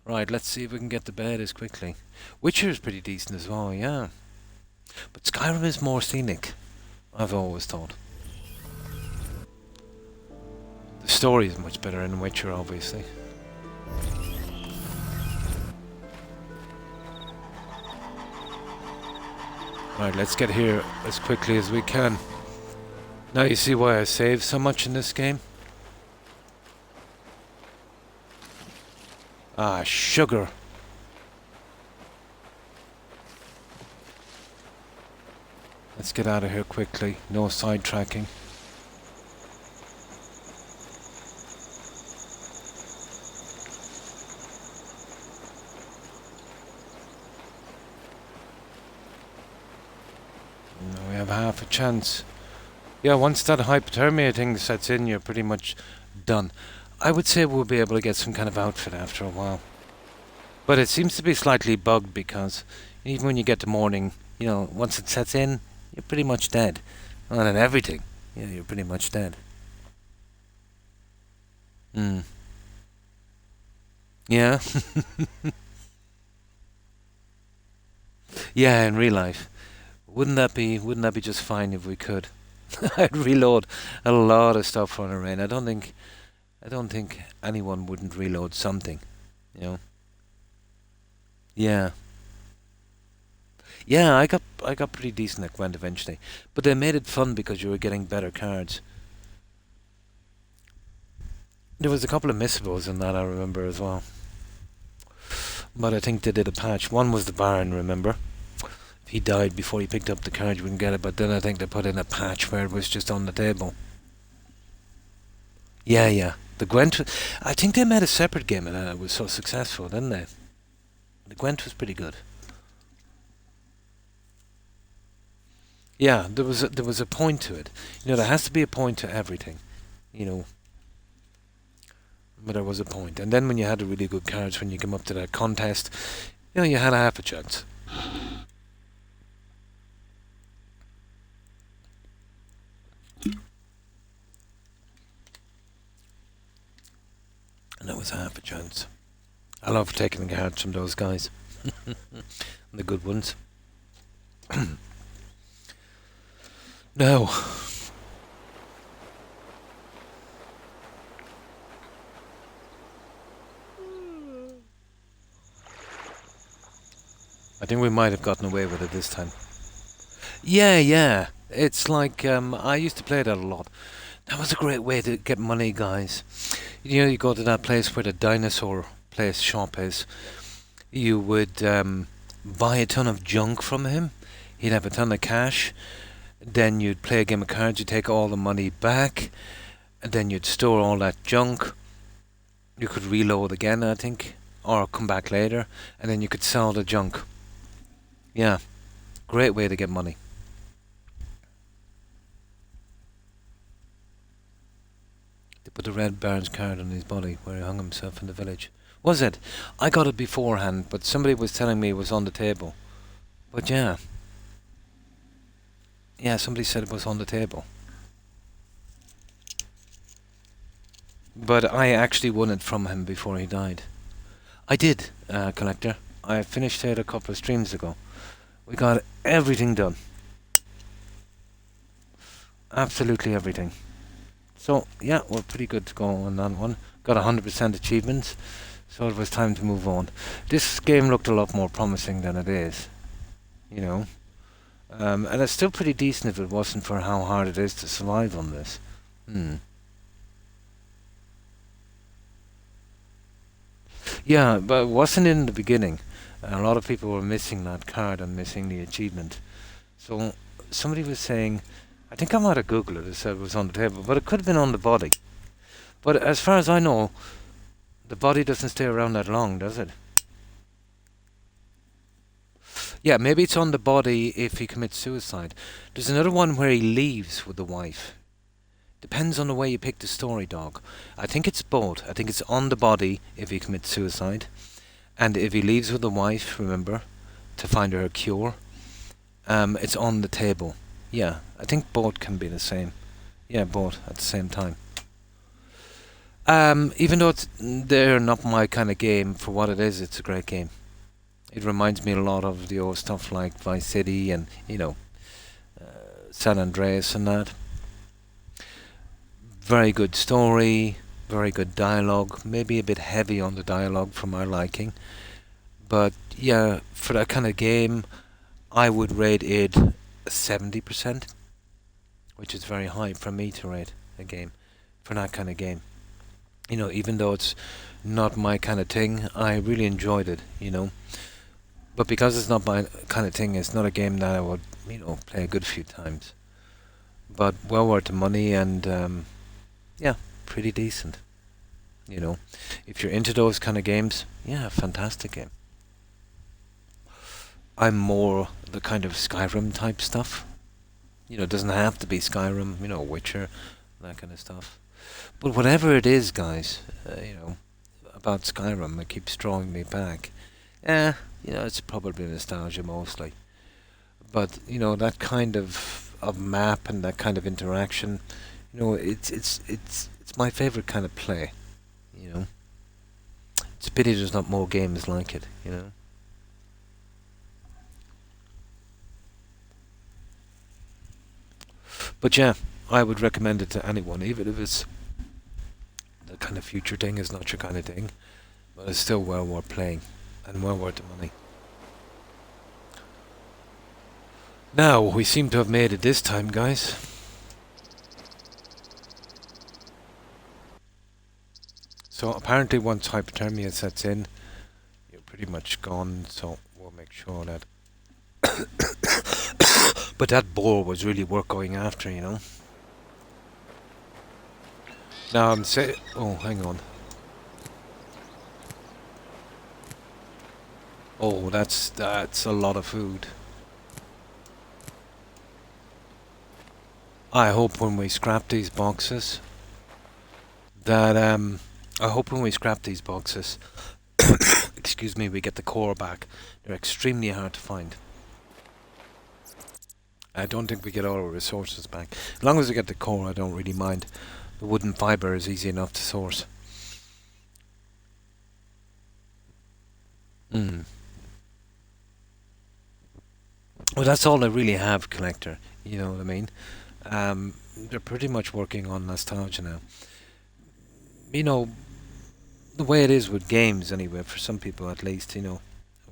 Right, let's see if we can get to bed as quickly. Witcher is pretty decent as well, yeah. But Skyrim is more scenic, I've always thought. The story is much better in Witcher, obviously. Right, let's get here as quickly as we can. Now you see why I saved so much in this game? Ah, sugar. Let's get out of here quickly. No sidetracking. Now we have half a chance. Yeah, once that hypothermia thing sets in, you're pretty much done. I would say we'll be able to get some kind of outfit after a while. But it seems to be slightly bugged because even when you get to morning, once it sets in, you're pretty much dead. And then everything, you're pretty much dead. Yeah. Yeah, in real life. Wouldn't that be just fine if we could? I'd reload a lot of stuff on a rain. I don't think anyone wouldn't reload something, Yeah. Yeah, I got pretty decent at Gwent eventually. But they made it fun because you were getting better cards. There was a couple of missables in that I remember as well. But I think they did a patch. One was the Baron, remember? If he died before he picked up the card, you wouldn't get it. But then I think they put in a patch where it was just on the table. Yeah. The Gwent... I think they made a separate game and it was so successful, didn't they? The Gwent was pretty good. Yeah, there was a point to it. There has to be a point to everything. But there was a point. And then when you had the really good cards, when you came up to that contest, you had a half a chance. And that was half a chance. I love taking the cards from those guys. The good ones. No. I think we might have gotten away with it this time. Yeah. It's like, I used to play that a lot. That was a great way to get money, guys. You go to that place where the dinosaur place shop is. You would buy a ton of junk from him. He'd have a ton of cash. Then you'd play a game of cards. You'd take all the money back. And then you'd store all that junk. You could reload again, I think. Or come back later. And then you could sell the junk. Yeah. Great way to get money. But the red Barnes card on his body where he hung himself in the village. Was it? I got it beforehand, but somebody was telling me it was on the table. But yeah. Yeah, somebody said it was on the table. But I actually won it from him before he died. I did, Collector. I finished it a couple of streams ago. We got everything done. Absolutely everything. So, yeah, we're pretty good to go on that one. Got 100% achievements, so it was time to move on. This game looked a lot more promising than it is, you know. And it's still pretty decent if it wasn't for how hard it is to survive on this. Yeah, but it wasn't in the beginning. A lot of people were missing that card and missing the achievement. So somebody was saying, I think I might have Googled it, it said it was on the table, but it could have been on the body. But as far as I know, the body doesn't stay around that long, does it? Yeah, maybe it's on the body if he commits suicide. There's another one where he leaves with the wife. Depends on the way you pick the story, dog. I think it's both. I think it's on the body if he commits suicide. And if he leaves with the wife, remember, to find her a cure, it's on the table. Yeah, I think both can be the same. Yeah, both at the same time. Even though they're not my kind of game, for what it is, it's a great game. It reminds me a lot of the old stuff like Vice City and, San Andreas and that. Very good story, very good dialogue, maybe a bit heavy on the dialogue for my liking. But yeah, for that kind of game, I would rate it 70%, which is very high for me to rate a game for that kind of game. Even though it's not my kind of thing, I really enjoyed it, But because it's not my kind of thing, it's not a game that I would, play a good few times. But well worth the money and, yeah, pretty decent. If you're into those kind of games, yeah, fantastic game. I'm more the kind of Skyrim type stuff. It doesn't have to be Skyrim, Witcher, that kind of stuff. But whatever it is, guys, about Skyrim, it keeps drawing me back. It's probably nostalgia mostly. But, that kind of map and that kind of interaction, it's my favorite kind of play, It's a pity there's not more games like it. But yeah, I would recommend it to anyone, even if it's the kind of future thing is not your kind of thing. But it's still well worth playing and well worth the money. Now, we seem to have made it this time, guys. So apparently once hypothermia sets in, you're pretty much gone, so we'll make sure that... But that boar was really worth going after, Now I'm saying... Oh, hang on. Oh, that's a lot of food. I hope when we scrap these boxes that excuse me, we get the core back. They're extremely hard to find. I don't think we get all our resources back. As long as we get the core, I don't really mind. The wooden fibre is easy enough to source. Well, that's all I really have, Collector. You know what I mean? They're pretty much working on nostalgia now. The way it is with games anyway, for some people at least,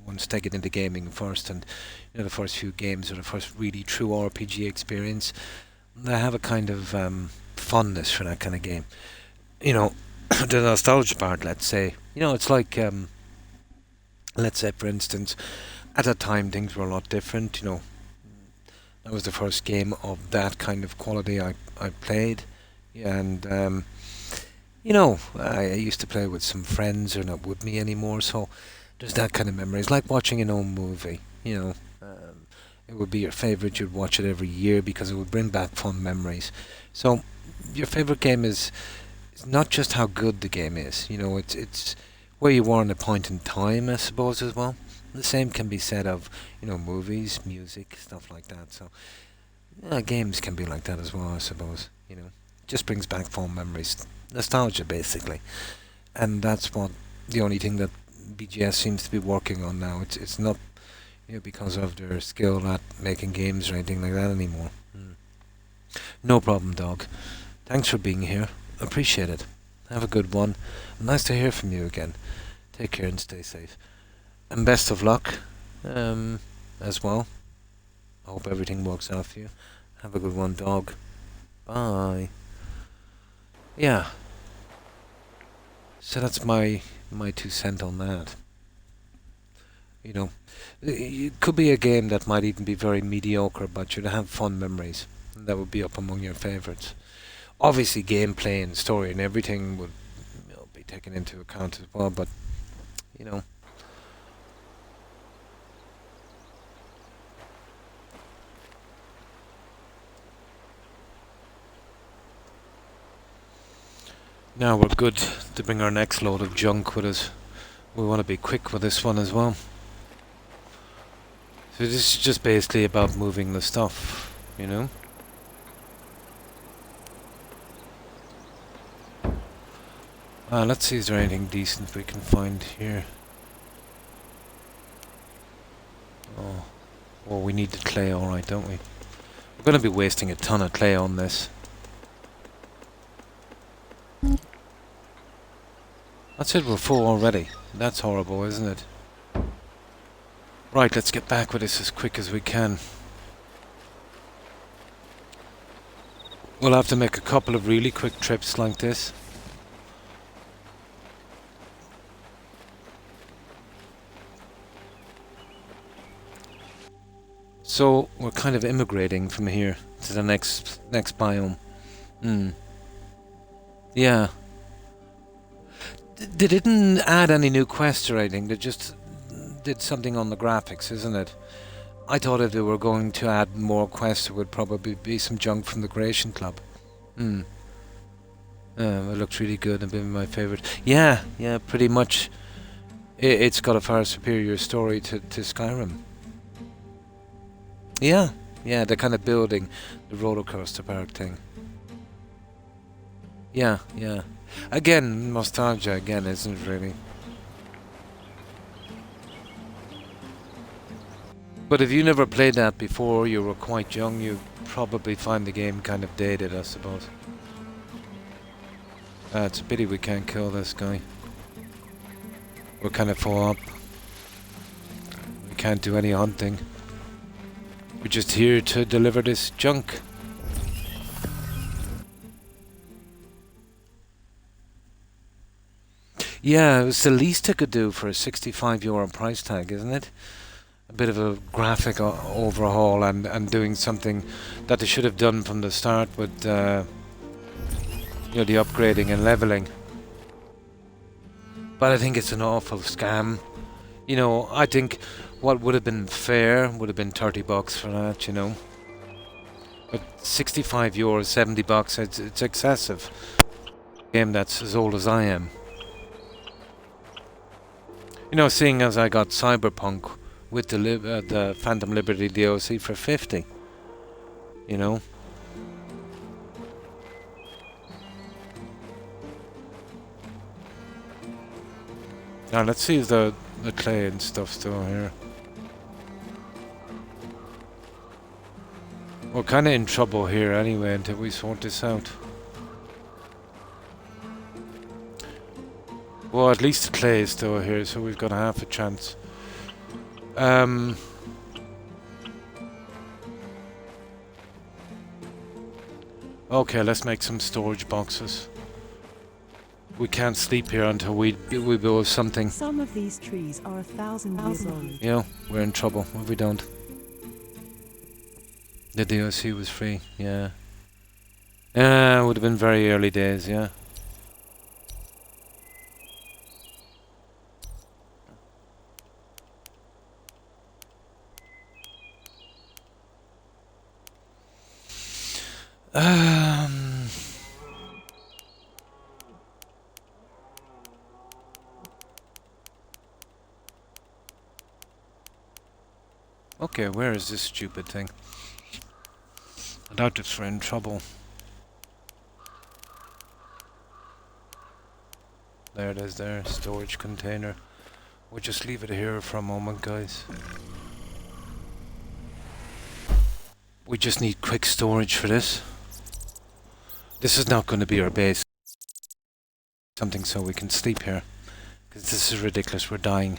once they get into gaming first and, the first few games or the first really true RPG experience, they have a kind of fondness for that kind of game. The nostalgia part, let's say. It's like, let's say, for instance, at that time things were a lot different, That was the first game of that kind of quality I played. And, I used to play with some friends who are not with me anymore, so there's that kind of memory. It's like watching an old movie, It would be your favourite, you'd watch it every year because it would bring back fond memories. So, your favourite game is it's not just how good the game is. You know, it's where you are in a point in time, I suppose, as well. The same can be said of, you know, movies, music, stuff like that. So, yeah, games can be like that as well, I suppose. You know, just brings back fond memories, nostalgia, basically, and that's what the only thing that BGS seems to be working on now. It's not, you know, because of their skill at making games or anything like that anymore. No problem, dog. Thanks for being here. Appreciate it. Have a good one. Nice to hear from you again. Take care and stay safe. And best of luck, as well. I hope everything works out for you. Have a good one, dog. Bye. Yeah. So that's my 2 cents on that. You know, it could be a game that might even be very mediocre, but you'd have fun memories. And that would be up among your favorites. Obviously, gameplay and story and everything would, you know, be taken into account as well. But you know, now we're good to bring our next load of junk with us. We want to be quick with this one as well. So this is just basically about moving the stuff, you know. Let's see, is there anything decent we can find here? Oh, well, we need the clay, alright, don't we? We're going to be wasting a ton of clay on this. That's it, we're full already. That's horrible, isn't it? Right, let's get back with this as quick as we can. We'll have to make a couple of really quick trips like this. So we're kind of immigrating from here to the next biome. Yeah. They didn't add any new quests or anything. They just did something on the graphics, isn't it? I thought if they were going to add more quests, it would probably be some junk from the Creation Club. It looks really good and been my favourite. Yeah, pretty much. It's got a far superior story to Skyrim. Yeah, they're kind of building the roller coaster park thing. Yeah. Again, nostalgia again, isn't it really? But if you never played that before, you were quite young, you probably find the game kind of dated, I suppose. It's a pity we can't kill this guy. We're kind of full up. We can't do any hunting. We're just here to deliver this junk. Yeah, it was the least I could do for a €65 price tag, isn't it? A bit of a graphic overhaul and doing something that they should have done from the start with, you know, the upgrading and leveling. But I think it's an awful scam. You know, I think what would have been fair would have been $30 for that, you know. But €65, $70, it's excessive. A game that's as old as I am. You know, seeing as I got Cyberpunk with the Phantom Liberty DLC for 50, you know. Now let's see if the clay and stuff still here. We're kind of in trouble here anyway until we sort this out. Well, at least the clay is still here, so we've got half a chance. Okay, let's make some storage boxes. We can't sleep here until we build something. Some of these trees are 1,000 years old. You know, we're in trouble if we don't. The DLC was free, yeah. It would have been very early days, yeah. Okay, where is this stupid thing? I doubt it's in trouble. There it is there, storage container. We'll just leave it here for a moment, guys. We just need quick storage for this. This is not going to be our base. Something so we can sleep here. Because this is ridiculous, we're dying.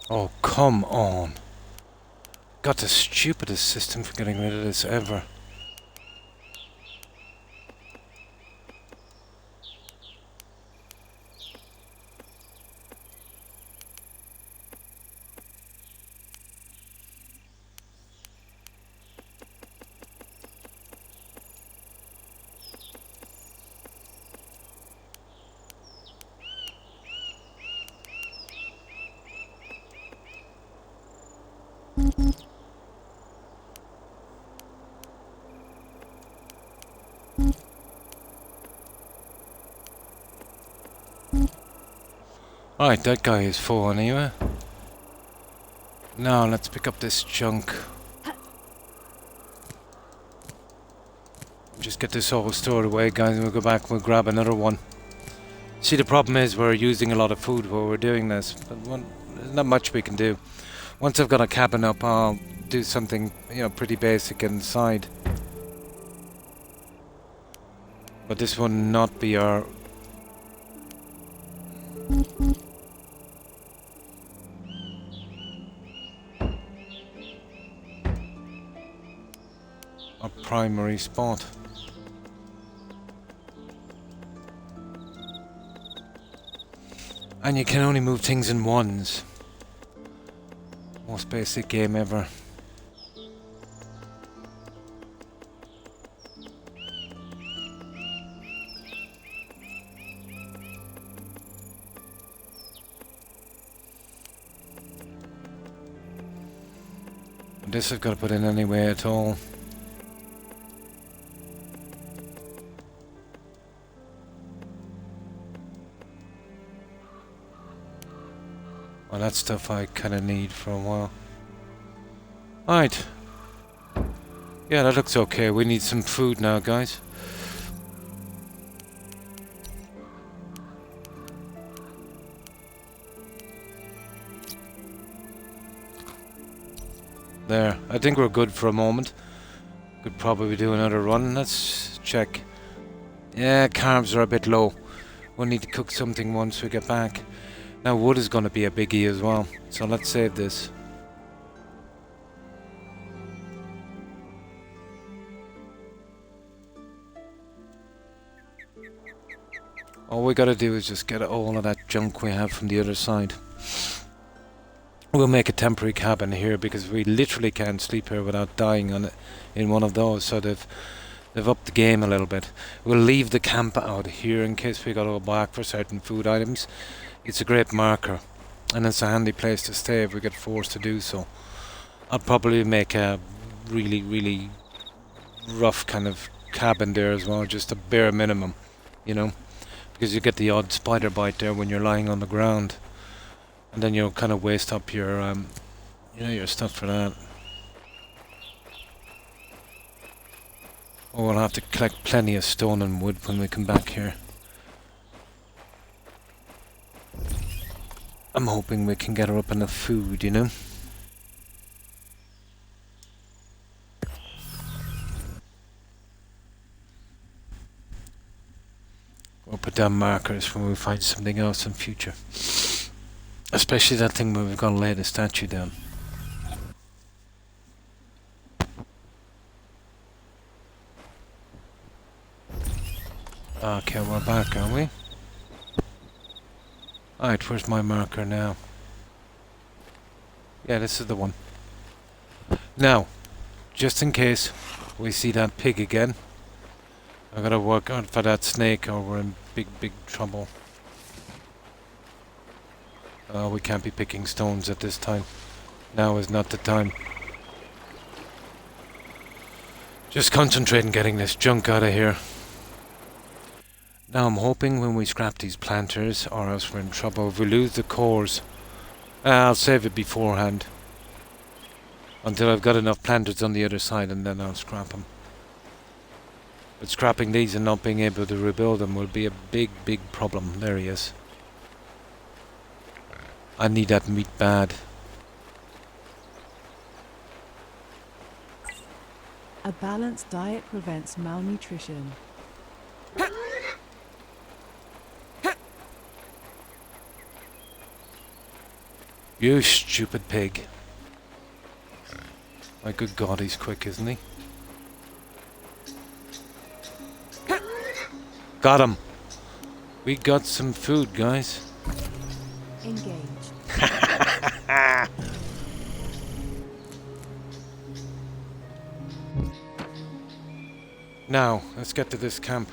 Oh, come on. Got the stupidest system for getting rid of this ever. Alright, that guy is full anyway. Now let's pick up this junk. Just get this all stored away, guys, and we'll go back and we'll grab another one. See, the problem is we're using a lot of food while we're doing this, but there's not much we can do. Once I've got a cabin up, I'll do something, you know, pretty basic inside. But this will not be our primary spot. And you can only move things in ones. Most basic game ever. This I've got to put in anyway at all. Well, that stuff I kind of need for a while. Alright. Yeah, that looks okay. We need some food now, guys. There. I think we're good for a moment. Could probably do another run. Let's check. Yeah, carbs are a bit low. We'll need to cook something once we get back. Now wood is going to be a biggie as well. So let's save this. All we gotta do is just get all of that junk we have from the other side. We'll make a temporary cabin here because we literally can't sleep here without dying on it in one of those. So they've upped the game a little bit. We'll leave the camp out here in case we gotta go back for certain food items. It's a great marker, and it's a handy place to stay if we get forced to do so. I'll probably make a really, really rough kind of cabin there as well, just a bare minimum, you know, because you get the odd spider bite there when you're lying on the ground. And then you'll kind of waste up your, you know, your stuff for that. Oh, we'll have to collect plenty of stone and wood when we come back here. I'm hoping we can get her up enough food, you know. We'll put down markers when we find something else in future. Especially that thing where we've got to lay the statue down. Okay, we're back, are we? Alright, where's my marker now? Yeah, this is the one. Now, just in case we see that pig again, I gotta work out for that snake or we're in big trouble. We can't be picking stones at this time. Now is not the time. Just concentrate on getting this junk out of here. Now I'm hoping when we scrap these planters, or else we're in trouble, if we lose the cores, I'll save it beforehand. Until I've got enough planters on the other side, and then I'll scrap them. But scrapping these and not being able to rebuild them will be a big problem. There he is. I need that meat bad. A balanced diet prevents malnutrition. You stupid pig. My good God, he's quick, isn't he? Got him. We got some food, guys. Engaged. Now, let's get to this camp.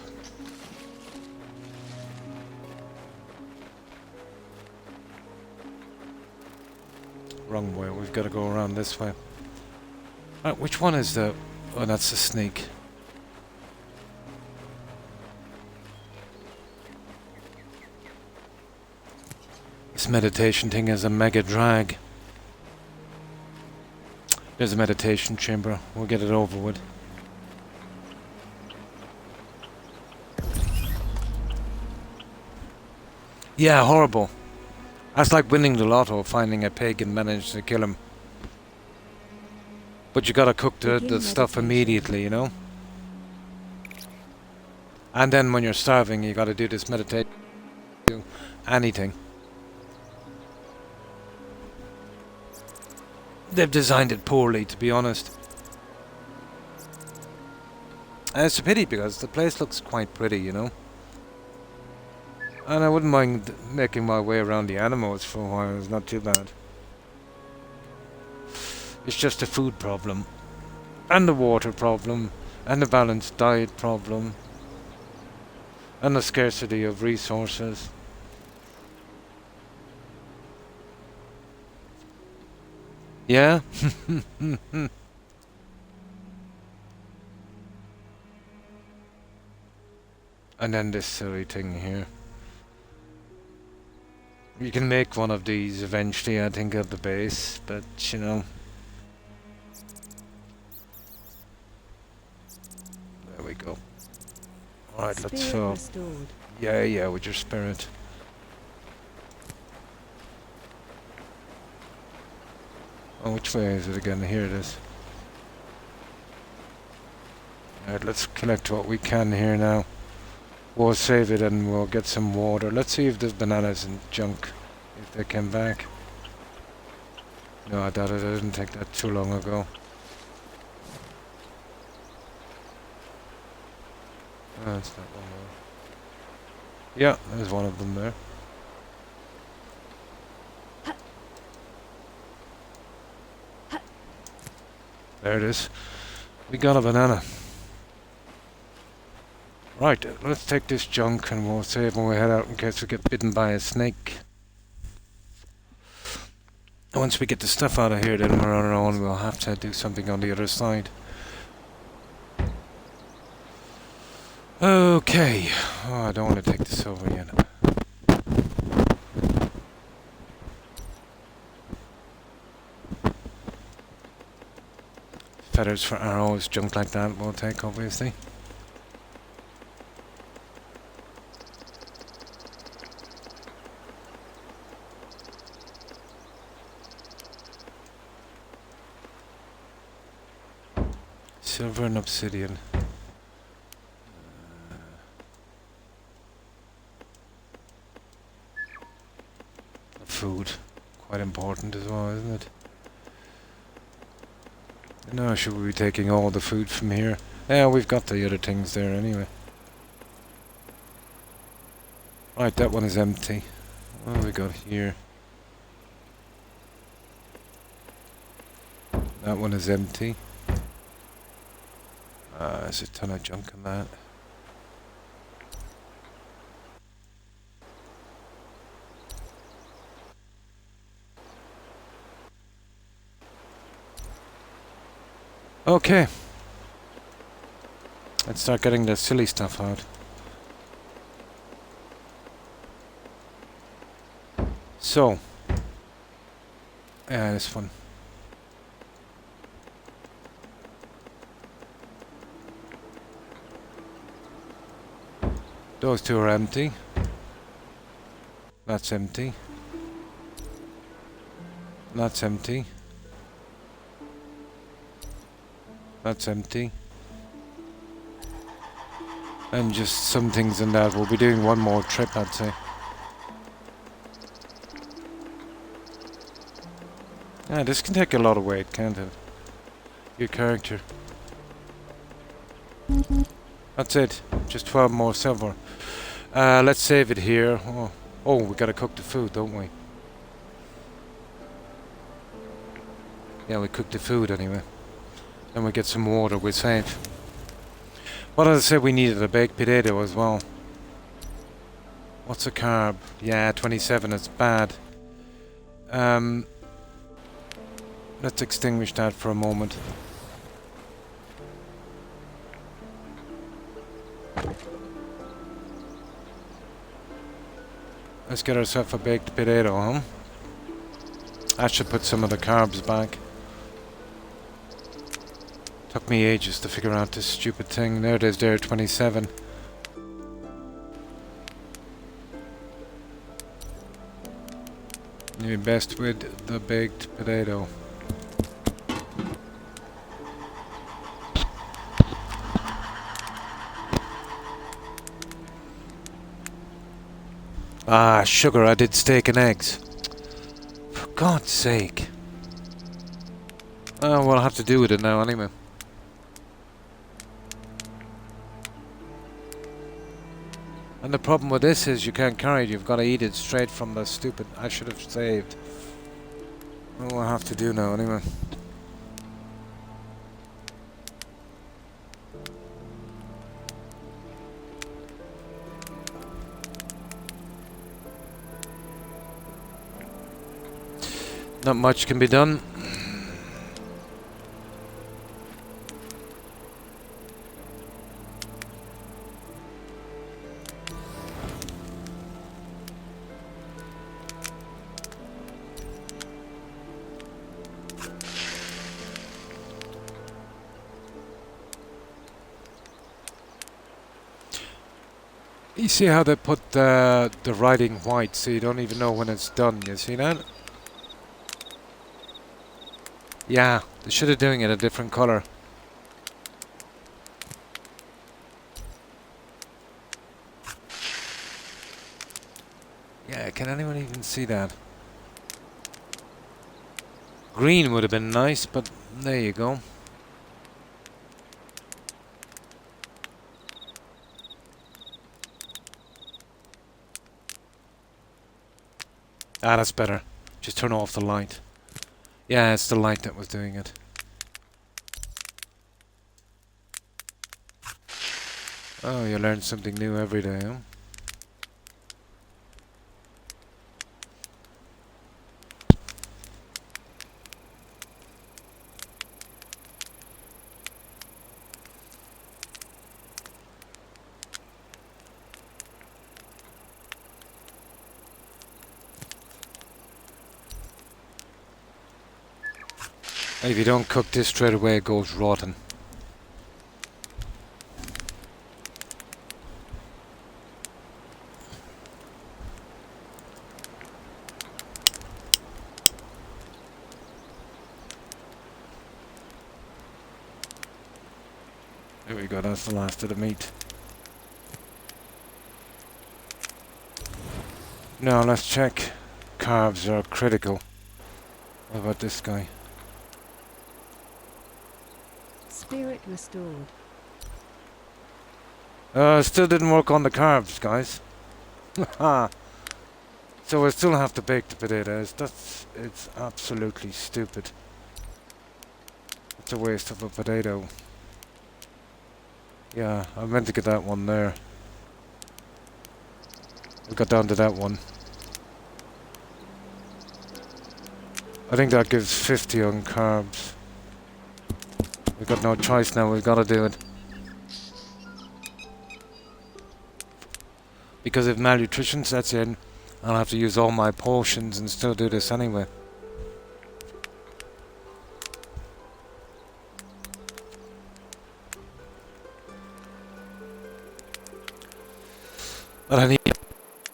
Wrong way, we've got to go around this way. Alright, which one is the... Oh, that's the snake. This meditation thing is a mega drag. There's a meditation chamber. We'll get it over with. Yeah, horrible. That's like winning the lotto, finding a pig and managing to kill him. But you gotta cook the stuff immediately, you know? And then when you're starving, you gotta do this meditation. Do anything. They've designed it poorly, to be honest. And it's a pity because the place looks quite pretty, you know? And I wouldn't mind making my way around the animals for a while, it's not too bad. It's just a food problem. And the water problem. And the balanced diet problem. And the scarcity of resources. Yeah? And then this silly thing here. You can make one of these eventually, I think, at the base, but, you know. There we go. Alright, let's fill. Restored. Yeah, with your spirit. Oh, which way is it again? Here it is. Alright, let's collect what we can here now. We'll save it and we'll get some water. Let's see if there's bananas and junk. If they came back. No, I doubt it. I didn't take that too long ago. Oh, that's not one there. Yeah, there's one of them there. There it is. We got a banana. Right, let's take this junk and we'll save when we head out in case we get bitten by a snake. Once we get the stuff out of here, then we're on our own. We'll have to do something on the other side. Okay. Oh, I don't want to take this over yet. Feathers for arrows, junk like that we'll take, obviously. Silver and obsidian. food. Quite important as well, isn't it? Now, should we be taking all the food from here? Yeah, we've got the other things there anyway. Right, that one is empty. What have we got here? That one is empty. There's a ton of junk in that. Okay. Let's start getting the silly stuff out. So. Yeah, this one. Those two are empty. That's empty. That's empty. That's empty. And just some things in that. We'll be doing one more trip, I'd say. Yeah, this can take a lot of weight, can't it? Your character. That's it. Just 12 more silver. Let's save it here. Oh, we gotta cook the food, don't we? Yeah, we cook the food anyway. Then we get some water, we'll save. What did I say? We needed a baked potato as well. What's a carb? Yeah, 27, it's bad. Let's extinguish that for a moment. Let's get ourselves a baked potato, huh? I should put some of the carbs back. Took me ages to figure out this stupid thing. There it is there, 27. You're best with the baked potato. Ah, sugar, I did steak and eggs. For God's sake. Oh, well, I'll have to do with it now anyway. And the problem with this is you can't carry it, you've got to eat it straight from the stupid... I should have saved. Oh, I'll have to do now anyway. Not much can be done. You see how they put the writing white so you don't even know when it's done, you see that? Yeah, they should have doing it a different colour. Yeah, can anyone even see that? Green would have been nice, but there you go. Ah, that's better. Just turn off the light. Yeah, it's the light that was doing it. Oh, you learn something new every day, huh? If you don't cook this straight away, it goes rotten. There we go, that's the last of the meat. Now let's check. carbs are critical. What about this guy? Spirit restored. Still didn't work on the carbs, guys. So I still have to bake the potatoes. It's absolutely stupid. It's a waste of a potato. Yeah, I meant to get that one there. We got down to that one. I think that gives 50 on carbs. We've got no choice now, we've got to do it. Because if malnutrition sets in, I'll have to use all my potions and still do this anyway. But I need it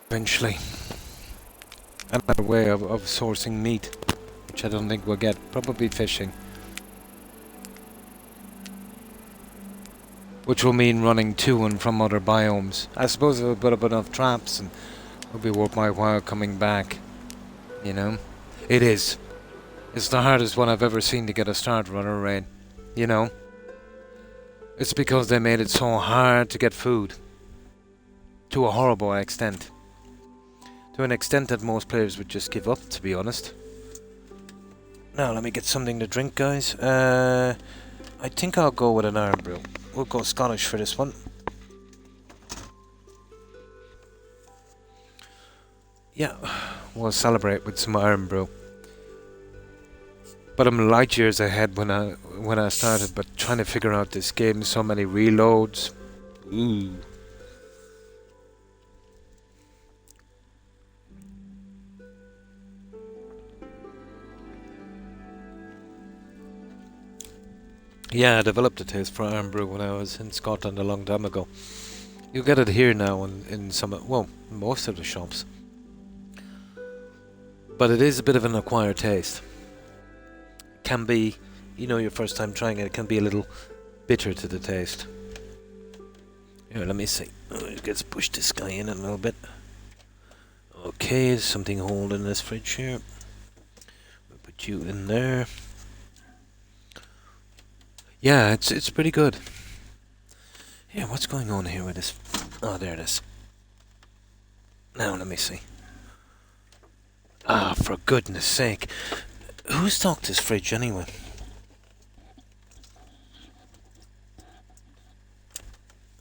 eventually. Another way of sourcing meat, which I don't think we'll get. Probably fishing. Which will mean running to and from other biomes. I suppose if I put up enough traps, and it'll be worth my while coming back. You know? It is. It's the hardest one I've ever seen to get a start runner raid. You know? It's because they made it so hard to get food. To a horrible extent. To an extent that most players would just give up, to be honest. Now, let me get something to drink, guys. I think I'll go with an iron brew. We'll go Scottish for this one. Yeah, we'll celebrate with some iron brew. But I'm light years ahead when I started, but trying to figure out this game, so many reloads. Ooh. Yeah, I developed a taste for iron brew when I was in Scotland a long time ago. You get it here now in some, well, most of the shops. But it is a bit of an acquired taste. Can be, you know, your first time trying it, it can be a little bitter to the taste. Here, let me see. Let's push this guy in a little bit. Okay, there's something holding this fridge here. We'll put you in there. Yeah, it's pretty good. Yeah, what's going on here with this? Oh, there it is. Now, let me see. Ah, for goodness sake. Who stocked this fridge anyway?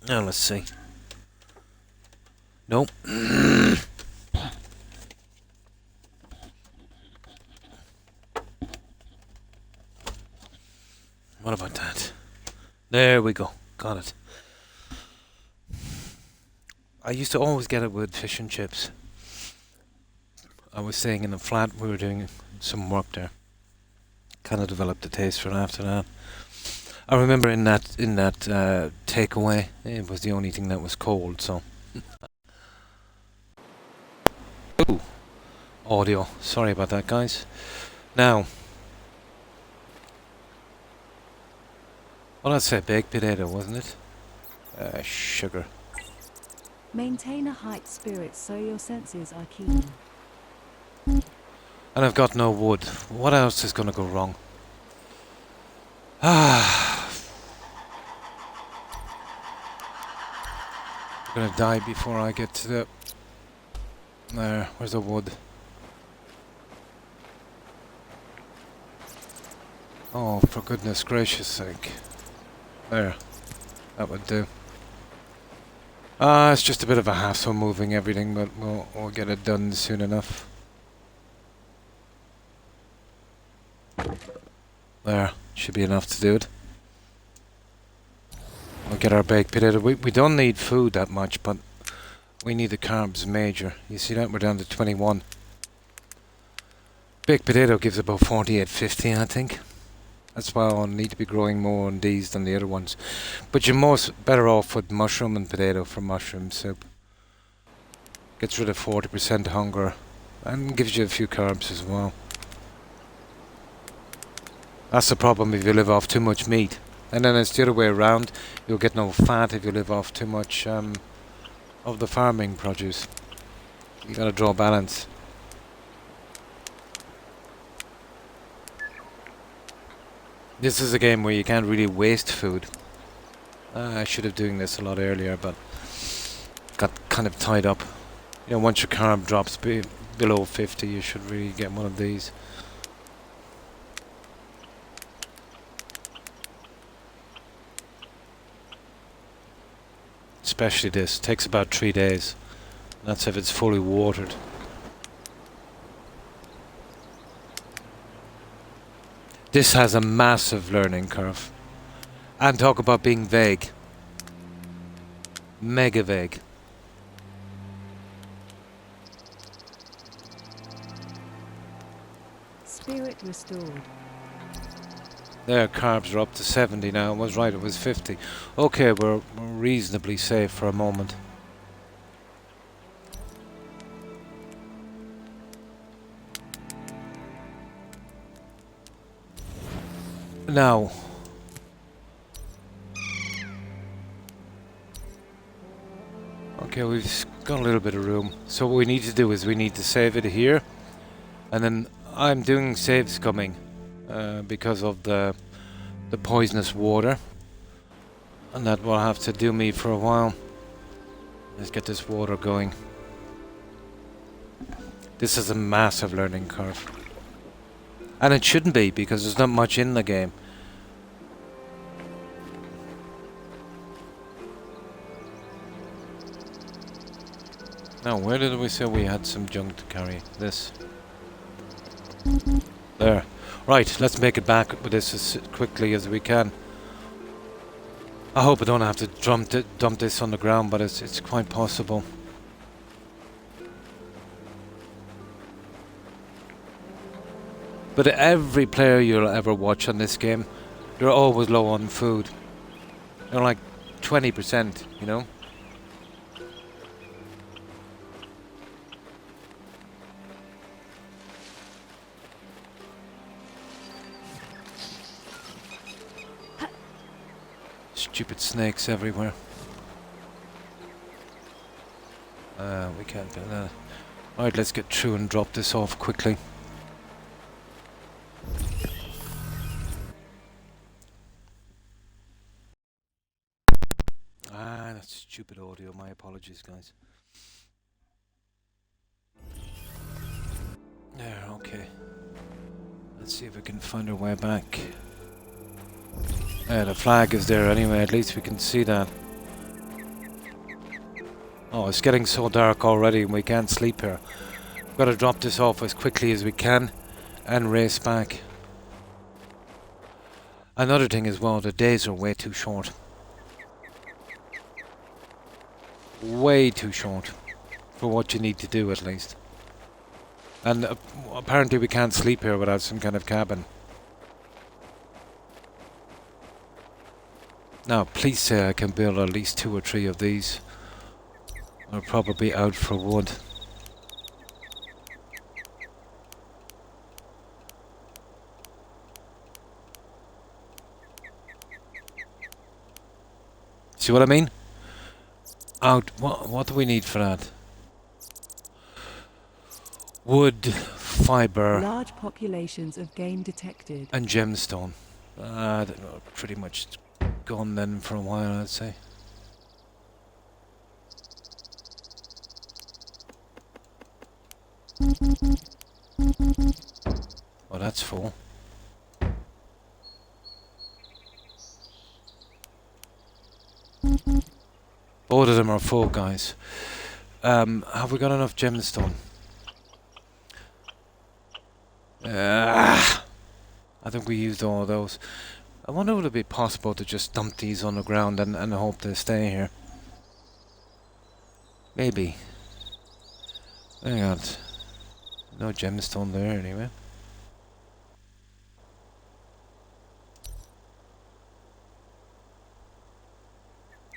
Now, let's see. Nope. What about that? There we go. Got it. I used to always get it with fish and chips. I was staying in a flat, we were doing some work there. Kind of developed a taste for it after that. I remember in that takeaway, it was the only thing that was cold, so. Ooh. Audio. Sorry about that, guys. Now. Well, I'd say baked potato, wasn't it? Sugar. Maintain a high spirit so your senses are keen. And I've got no wood. What else is going to go wrong? Ah. I'm going to die before I get to the... There, where's the wood? Oh, for goodness gracious sake. There. That would do. It's just a bit of a hassle moving everything, but we'll get it done soon enough. There. Should be enough to do it. We'll get our baked potato. We don't need food that much, but we need the carbs major. You see that? We're down to 21. Baked potato gives about 48.50, I think. That's why I'll need to be growing more on these than the other ones. But you're most better off with mushroom and potato for mushroom soup. Gets rid of 40% hunger and gives you a few carbs as well. That's the problem if you live off too much meat. And then it's the other way around. You'll get no fat if you live off too much of the farming produce. You gotta draw balance. This is a game where you can't really waste food. I should have doing this a lot earlier, but got kind of tied up. You know, once your carb drops below 50, you should really get one of these. Especially this. Takes about 3 days. That's if it's fully watered. This has a massive learning curve. And talk about being vague. Mega vague. Spirit restored. There, carbs are up to 70 now. I was right, it was 50. Okay, we're reasonably safe for a moment. Now, okay, we've got a little bit of room. So what we need to do is we need to save it here. And then I'm doing save scumming because of the poisonous water. And that will have to do me for a while. Let's get this water going. This is a massive learning curve. And it shouldn't be, because there's not much in the game. Now, where did we say we had some junk to carry? This. There. Right, let's make it back with this as quickly as we can. I hope I don't have to dump this on the ground, but it's quite possible. But every player you'll ever watch on this game, they're always low on food. They're like 20%, you know? Stupid snakes everywhere. We can't do that. Alright, let's get through and drop this off quickly. That's stupid audio. My apologies, guys. There, okay. Let's see if we can find our way back. The flag is there anyway, at least we can see that. Oh, it's getting so dark already and we can't sleep here. We've got to drop this off as quickly as we can and race back. Another thing as well, the days are way too short. Way too short for what you need to do, at least. And apparently we can't sleep here without some kind of cabin. Now, please say I can build at least 2 or 3 of these. We're probably out for wood. See what I mean? Out. What do we need for that? Wood, fiber, Large populations of game detected. and gemstone. I don't know, pretty much gone then for a while, I'd say. Oh, that's full. Both of them are full, guys. Have we got enough gemstone? I think we used all of those. I wonder would it be possible to just dump these on the ground and hope they stay here. Maybe. Hang on. No gemstone there anyway.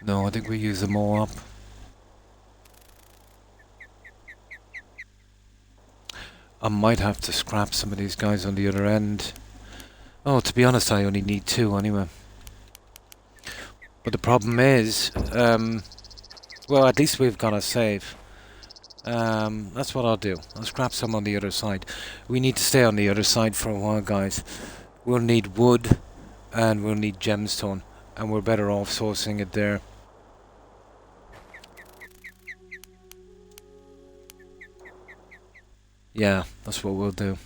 No, I think we use them all up. I might have to scrap some of these guys on the other end. Oh, to be honest, I only need 2 anyway. But the problem is, well, at least we've got a save. That's what I'll do. I'll scrap some on the other side. We need to stay on the other side for a while, guys. We'll need wood, and we'll need gemstone, and we're better off sourcing it there. Yeah, that's what we'll do.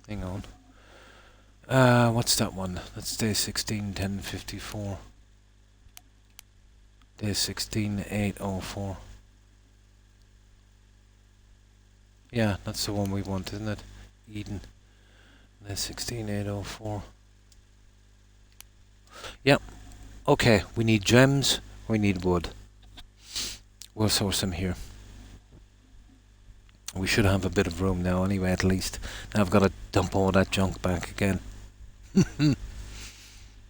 Hang on. What's that one? That's day 16, 10:54. Day 16, 8:04. Yeah, that's the one we want, isn't it? Eden. Day 16, 8:04. Yep. Okay, we need gems, we need wood. We'll source them here. We should have a bit of room now anyway, at least. Now I've got to dump all that junk back again.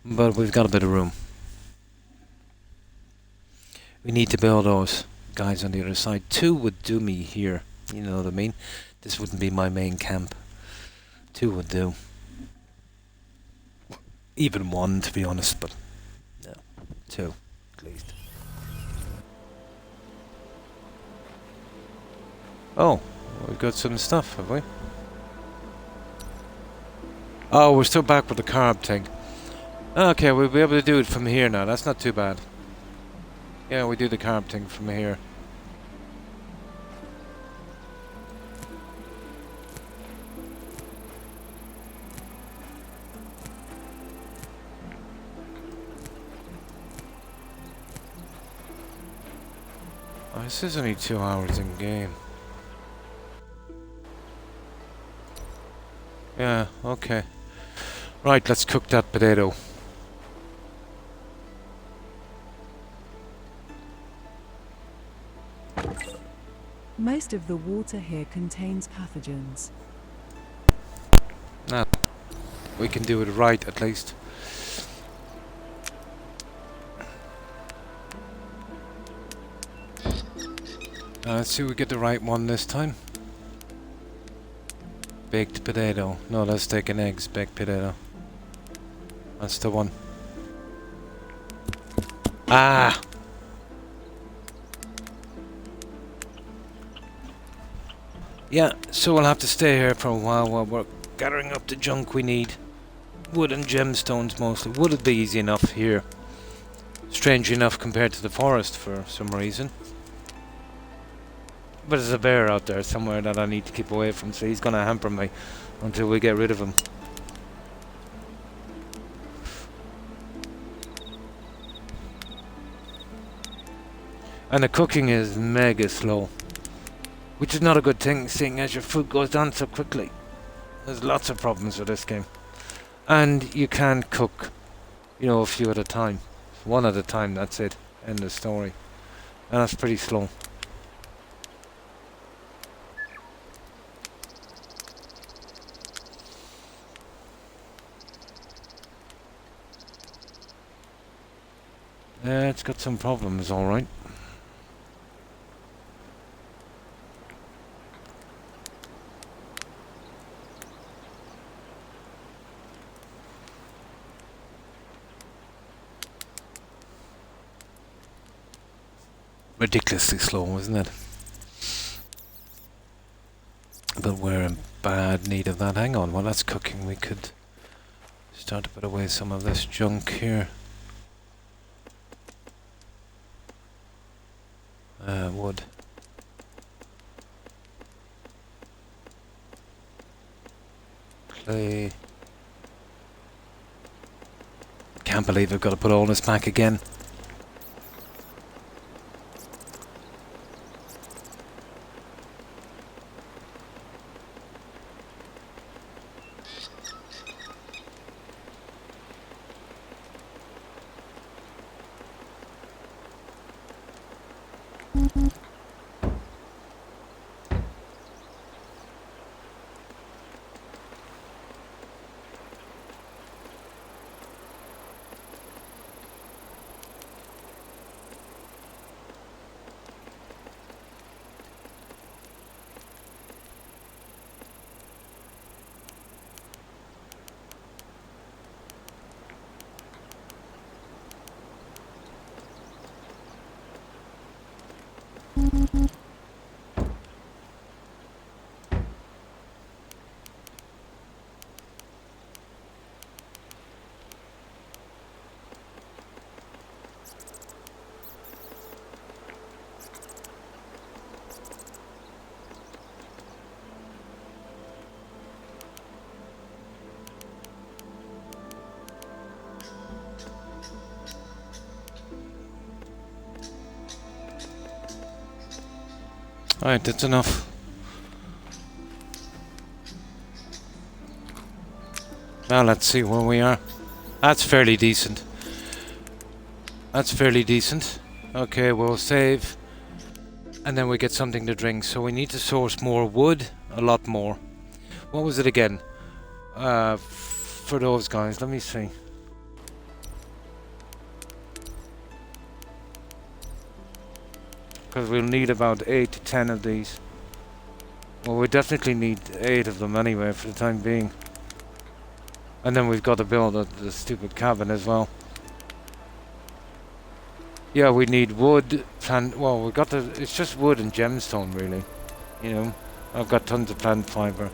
But we've got a bit of room. We need to build those guys on the other side. 2 would do me here, you know what I mean? This wouldn't be my main camp. 2 would do. Even 1, to be honest, but no, 2 at least. Oh, we've got some stuff, have we? Oh, we're still back with the carb thing. Okay, we'll be able to do it from here now. That's not too bad. Yeah, we do the carb thing from here. Oh, this is only 2 hours in game. Yeah, okay. Right, let's cook that potato. Most of the water here contains pathogens. Nah, we can do it right at least. Let's see if we get the right one this time. Baked potato. No, let's take an eggs baked potato. That's the one. Ah! Yeah, so we'll have to stay here for a while we're gathering up the junk we need. Wood and gemstones mostly. Wood would be easy enough here. Strange enough compared to the forest for some reason. But there's a bear out there somewhere that I need to keep away from, so he's gonna hamper me until we get rid of him. And the cooking is mega slow, which is not a good thing, seeing as your food goes down so quickly. There's lots of problems with this game. And you can't cook, you know, a few at a time. One at a time, that's it. End of story. And that's pretty slow. It's got some problems, alright. Ridiculously slow, isn't it? But we're in bad need of that. Hang on, while that's cooking we could start to put away some of this junk here. Wood. Clay. Can't believe I've got to put all this back again. Alright, that's enough. Now let's see where we are. That's fairly decent. That's fairly decent. Okay, we'll save. And then we get something to drink. So we need to source more wood. A lot more. What was it again? For those guys, let me see. Because we'll need about 8 to 10 of these. Well, we definitely need 8 of them anyway for the time being. And then we've got to build the stupid cabin as well. Yeah, we need wood, well, we got it's just wood and gemstone really. You know, I've got tons of plant fiber.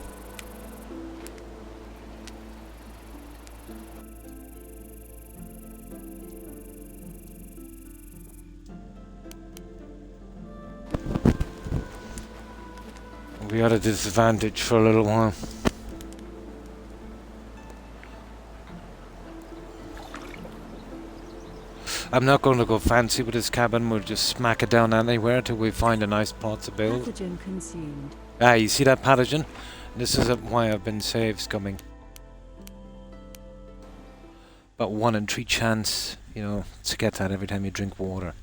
We are at a disadvantage for a little while. I'm not going to go fancy with this cabin. We'll just smack it down anywhere till we find a nice plot to build. Pathogen consumed. Ah, you see that pathogen? This is why I've been saves coming. About 1 in 3 chance, you know, to get that every time you drink water.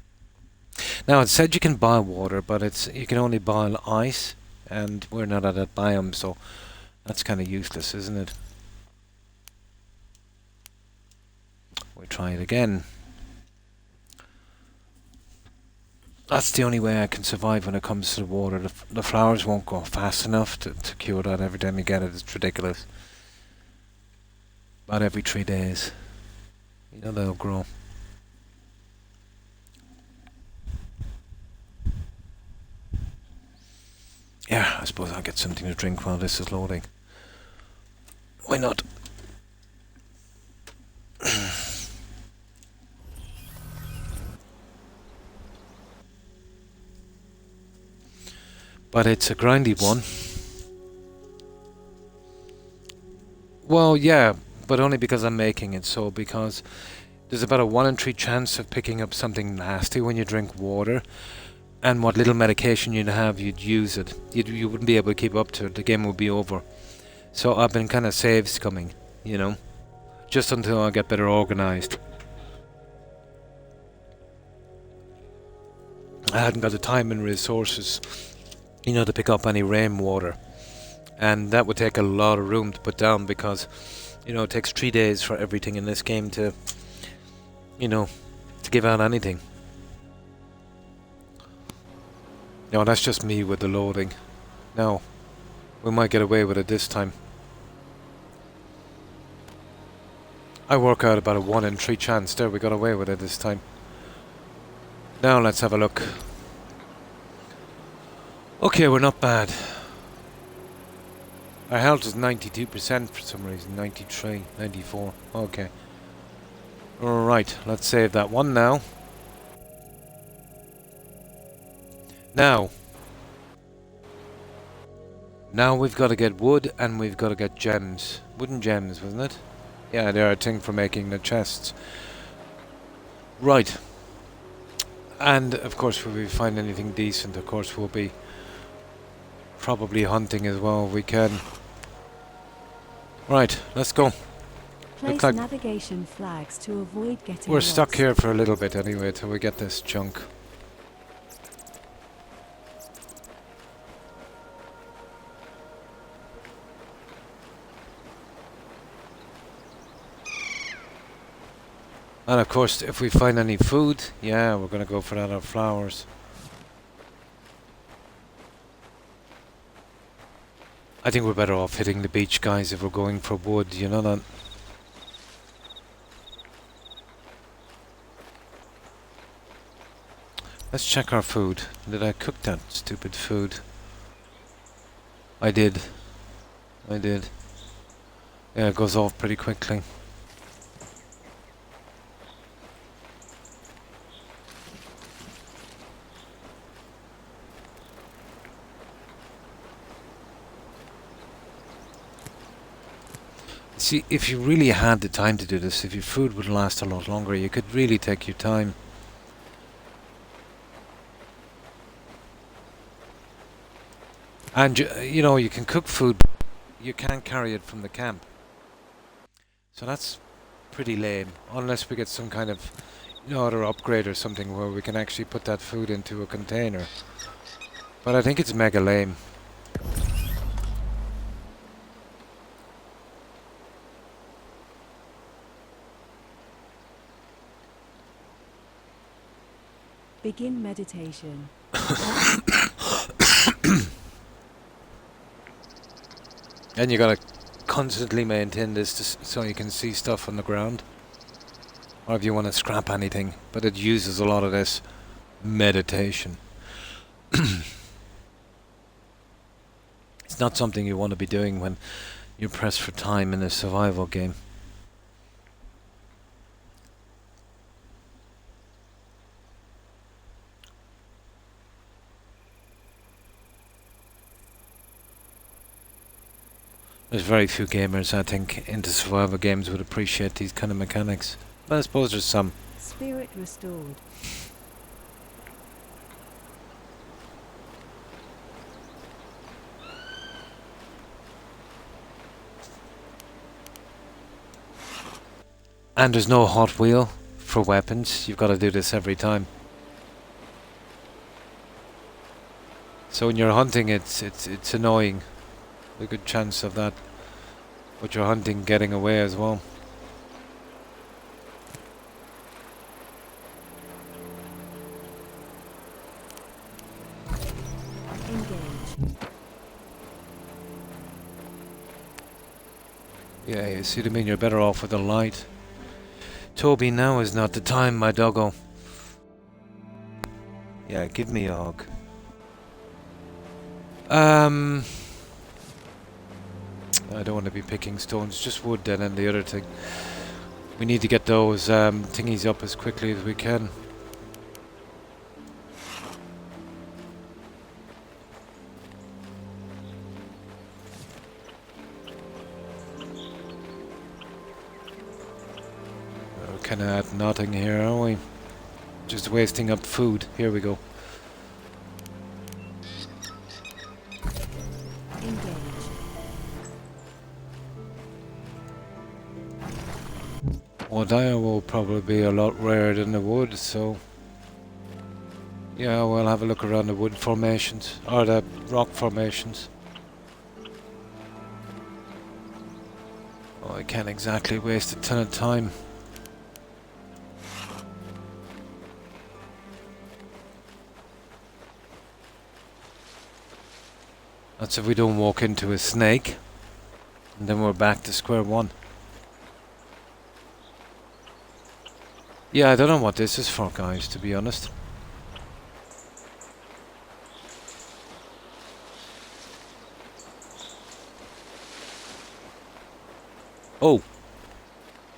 Now it said you can boil water, but you can only boil ice, and we're not at that biome, so that's kind of useless, isn't it? We try it again. That's the only way I can survive when it comes to the water. The flowers won't go fast enough to cure that every time you get it. It's ridiculous. About every 3 days. You know they'll grow. Yeah, I suppose I'll get something to drink while this is loading. Why not? But it's a grindy one. Well, yeah, but only because I'm making it so, because there's about a 1 in 3 chance of picking up something nasty when you drink water, and what little medication you'd have, you'd use it. You wouldn't be able to keep up to it, the game would be over. So I've been kind of saves coming, you know, just until I get better organised. I hadn't got the time and resources, you know, to pick up any rainwater, and that would take a lot of room to put down, because, you know, it takes 3 days for everything in this game to, you know, to give out anything. No, that's just me with the loading. No, we might get away with it this time. I work out about a 1 in 3 chance. There, we got away with it this time. Now let's have a look. Okay, we're not bad. Our health is 92% for some reason. 93, 94. Okay. Alright, let's save that one now. Now we've got to get wood, and we've got to get gems. Wooden gems, wasn't it? Yeah, they're a thing for making the chests. Right. And, of course, if we find anything decent, of course, we'll be probably hunting as well if we can. Right, let's go. Place like navigation flags to avoid getting we're lost. stuck here for a little bit anyway, till we get this junk. And of course, if we find any food, yeah, we're going to go for that, or flowers. I think we're better off hitting the beach, guys, if we're going for wood, you know that? Let's check our food. Did I cook that stupid food? I did. Yeah, it goes off pretty quickly. See, if you really had the time to do this, if your food would last a lot longer, you could really take your time. And you know, you can cook food, but you can't carry it from the camp. So that's pretty lame, unless we get some kind of, you know, other upgrade or something where we can actually put that food into a container. But I think it's mega lame. Begin meditation. And you gotta constantly maintain this so you can see stuff on the ground. Or if you want to scrap anything. But it uses a lot of this meditation. It's not something you want to be doing when you're pressed for time in a survival game. There's very few gamers, I think, into survival games would appreciate these kind of mechanics. But I suppose there's some. Spirit restored. And there's no hot wheel for weapons. You've got to do this every time. So when you're hunting, it's annoying. A good chance of that. But you're hunting getting away as well. Engage. Yeah, you see what I mean? You're better off with the light. Toby, now is not the time, my doggo. Yeah, give me a hug. I don't want to be picking stones, just wood then, and the other thing. We need to get those thingies up as quickly as we can. We're kind of at nothing here, are we? Just wasting up food. Here we go. Engage. Well, dire will probably be a lot rarer than the wood, so... Yeah, we'll have a look around the wood formations, or the rock formations. Oh, I can't exactly waste a ton of time. That's if we don't walk into a snake, and then we're back to square one. Yeah, I don't know what this is for, guys, to be honest. Oh!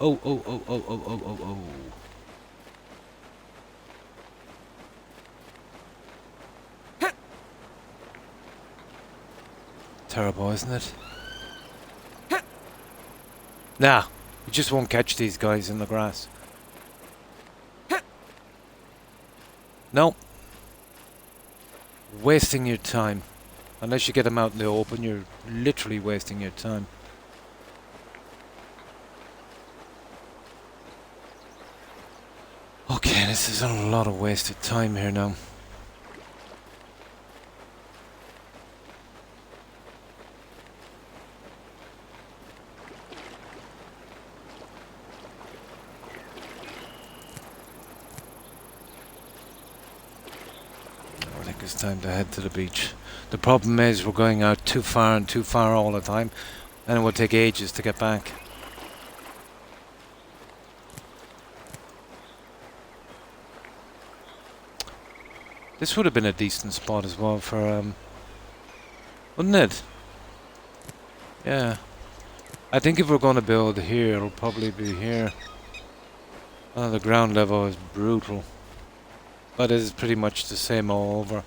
Oh, oh, oh, oh, oh, oh, oh, oh. Terrible, isn't it? Nah, you just won't catch these guys in the grass. No. Wasting your time. Unless you get them out in the open, you're literally wasting your time. Okay, this is a lot of wasted time here now. I think it's time to head to the beach. The problem is we're going out too far and too far all the time, and it will take ages to get back. This would have been a decent spot as well for, wouldn't it? Yeah. I think if we're going to build here, it'll probably be here. Oh, the ground level is brutal. But it is pretty much the same all over.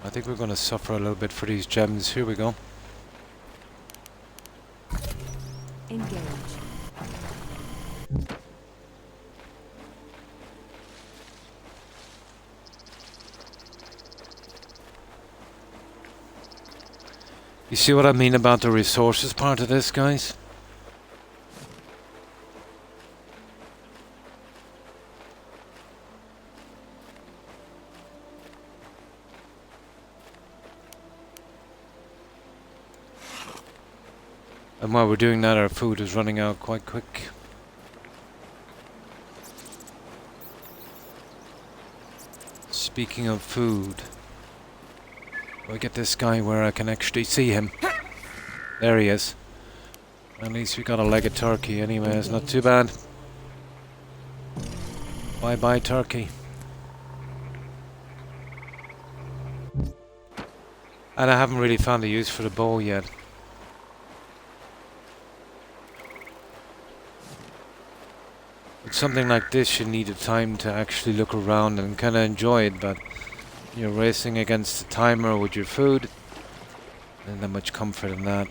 I think we're going to suffer a little bit for these gems. Here we go. Engage. You see what I mean about the resources part of this, guys? And while we're doing that, our food is running out quite quick. Speaking of food, I get this guy where I can actually see him. There he is. At least we got a leg of turkey anyway, it's not too bad. Bye bye turkey. And I haven't really found a use for the bow yet. With something like this, you need a time to actually look around and kind of enjoy it, but you're racing against the timer with your food. There's not much comfort in that.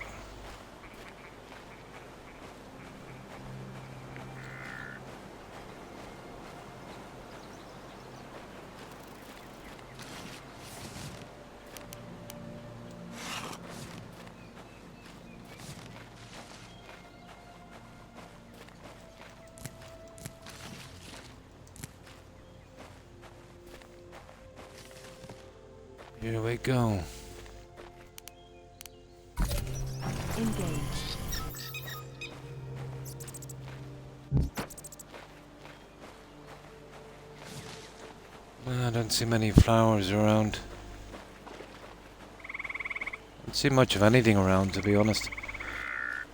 Here we go. Engage. I don't see many flowers around. Don't see much of anything around, to be honest.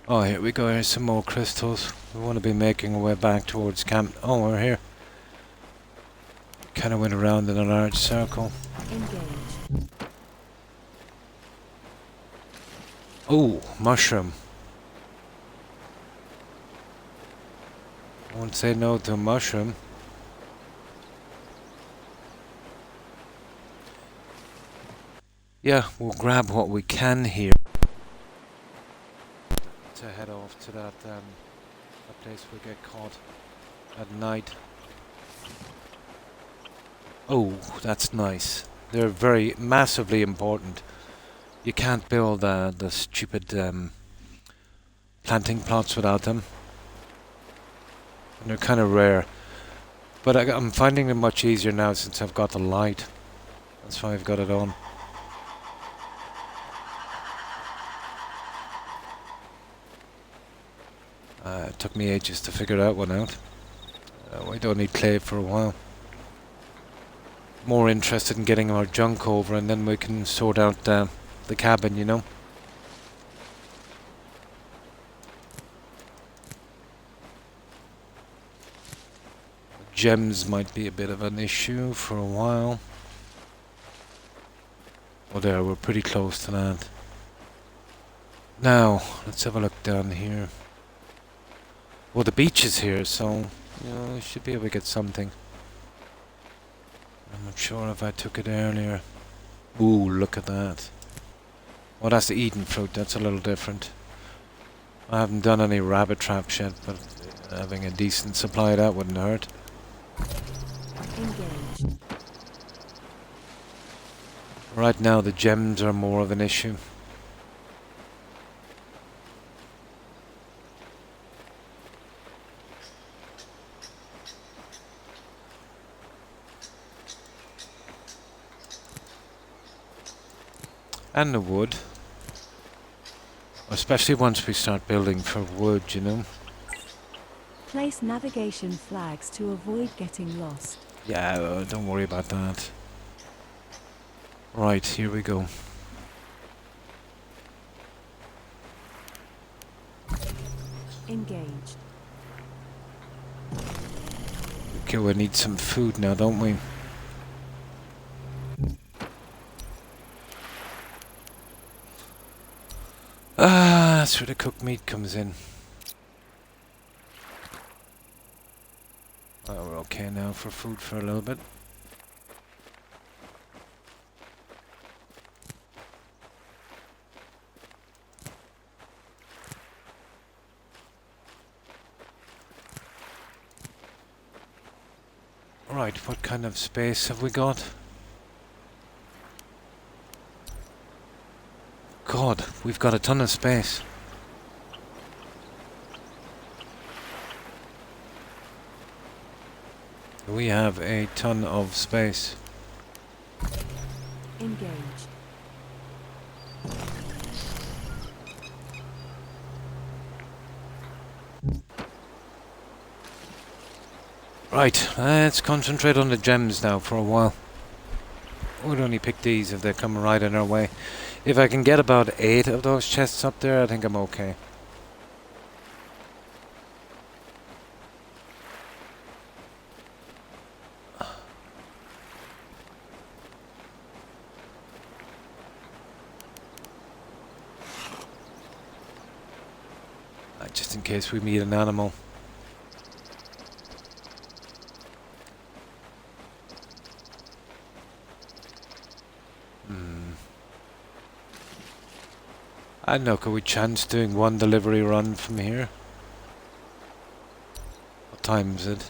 Oh, here we go. Here's some more crystals. We want to be making our way back towards camp. Oh, we're here. Kind of went around in a large circle. Engage. Oh, mushroom. I won't say no to a mushroom. Yeah, we'll grab what we can here to head off to that place we get caught at night. Oh, that's nice. They're very massively important. You can't build the stupid planting plots without them. And they're kind of rare. But I'm finding them much easier now since I've got the light. That's why I've got it on. It took me ages to figure that one out. We don't need clay for a while. More interested in getting our junk over and then we can sort out the cabin, you know. Gems might be a bit of an issue for a while. Oh, there, we're pretty close to that. Now, let's have a look down here. Well, the beach is here, so you know, we should be able to get something. I'm not sure if I took it earlier. Ooh, look at that. Oh, that's the Eden fruit. That's a little different. I haven't done any rabbit traps yet, but having a decent supply of that wouldn't hurt. Engage. Right now, the gems are more of an issue. And the wood. Especially once we start building for wood, you know. Place navigation flags to avoid getting lost. Yeah, don't worry about that. Right, here we go. Engaged. Okay, we need some food now, don't we? Ah, that's where the cooked meat comes in. Well, we're okay now for food for a little bit. Right, what kind of space have we got? God, we've got a ton of space. We have a ton of space. Engage. Right, let's concentrate on the gems now for a while. We'd only pick these if they come right in our way. If I can get about 8 of those chests up there, I think I'm okay. Just in case we meet an animal. I don't know, could we chance doing one delivery run from here? What time is it?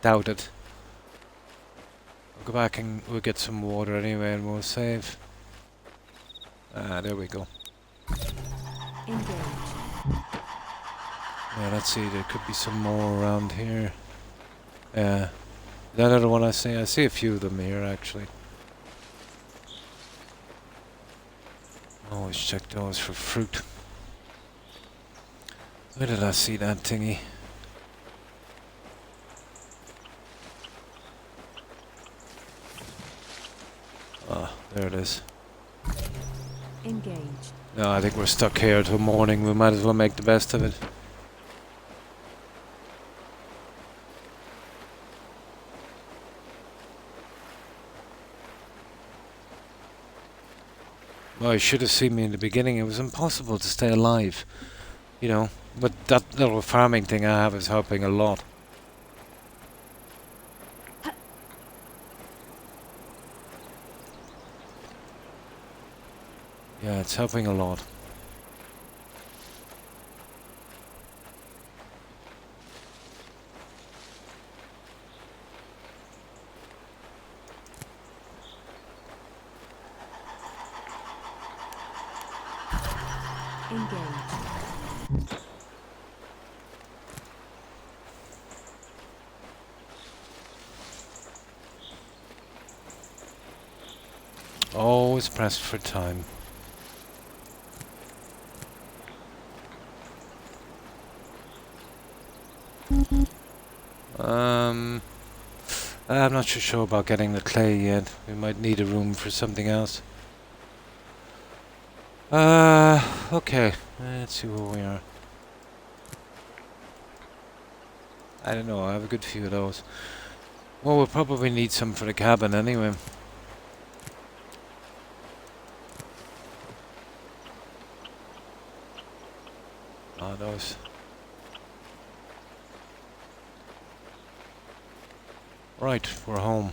Doubt it. We'll go back and we'll get some water anyway and we'll save. There we go. Engage. Yeah, let's see, there could be some more around here. Yeah. Is that another one I see? I see a few of them here actually. Always check those for fruit. Where did I see that thingy? Ah, there it is. Engage. No, I think we're stuck here till morning. We might as well make the best of it. Well, you should have seen me in the beginning. It was impossible to stay alive. You know, but that little farming thing I have is helping a lot. Yeah, it's helping a lot. Engage. Always pressed for time. I'm not too sure about getting the clay yet. We might need a room for something else. Okay. Let's see where we are. I don't know, I have a good few of those. Well, we'll probably need some for the cabin anyway. Ah, those. Right, we're home.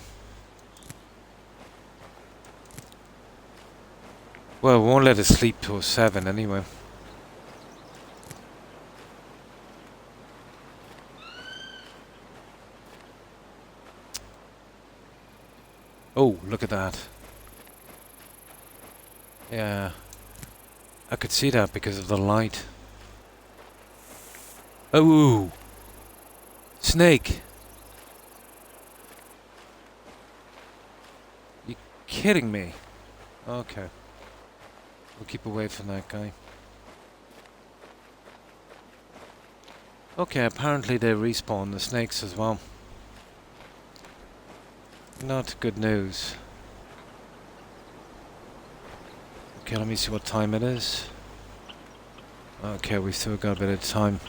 Well, we won't let us sleep till 7 anyway. Oh, look at that. Yeah. I could see that because of the light. Oh! Snake! You kidding me? Okay. We'll keep away from that guy. Okay, apparently they respawn the snakes as well. Not good news. Okay, let me see what time it is. Okay, we still got a bit of time.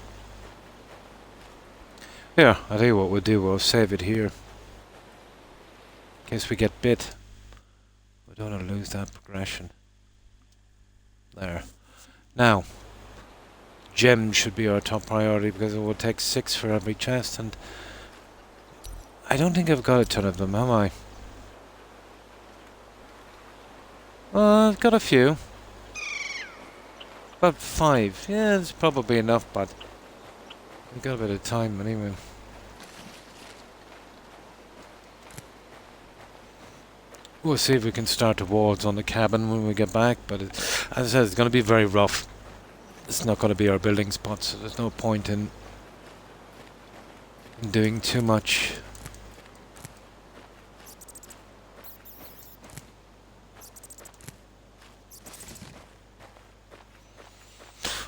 Here, I'll tell you what we'll do, we'll save it here. In case we get bit. We don't want to lose that progression. There. Now, gems should be our top priority because it will take 6 for every chest, and I don't think I've got a ton of them, have I? I've got a few. About 5. Yeah, it's probably enough, but we've got a bit of time anyway. We'll see if we can start the walls on the cabin when we get back, but as I said, it's going to be very rough. It's not going to be our building spot, so there's no point in doing too much.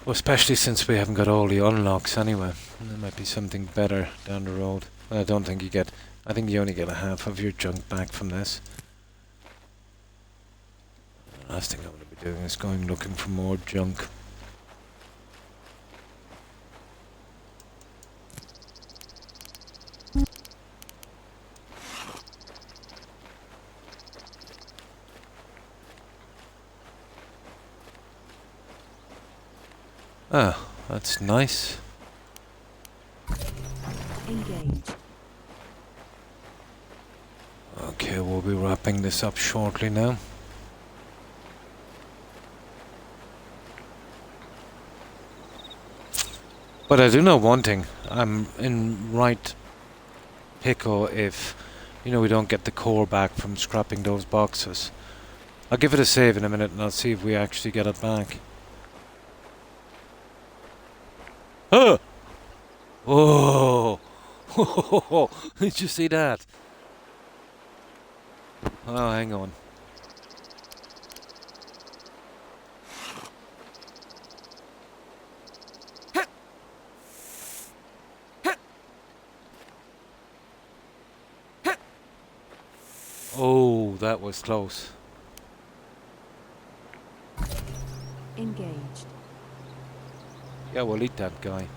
Well, especially since we haven't got all the unlocks anyway. There might be something better down the road. I don't think you get... I think you only get a half of your junk back from this. The last thing I'm going to be doing is going looking for more junk. Ah, that's nice. Engage. Okay, we'll be wrapping this up shortly now. But I do know one thing. I'm in right pickle if, you know, we don't get the core back from scrapping those boxes. I'll give it a save in a minute and I'll see if we actually get it back. Oh! Oh! Did you see that? Oh, hang on. Oh, that was close. Engaged. Yeah, we'll eat that guy.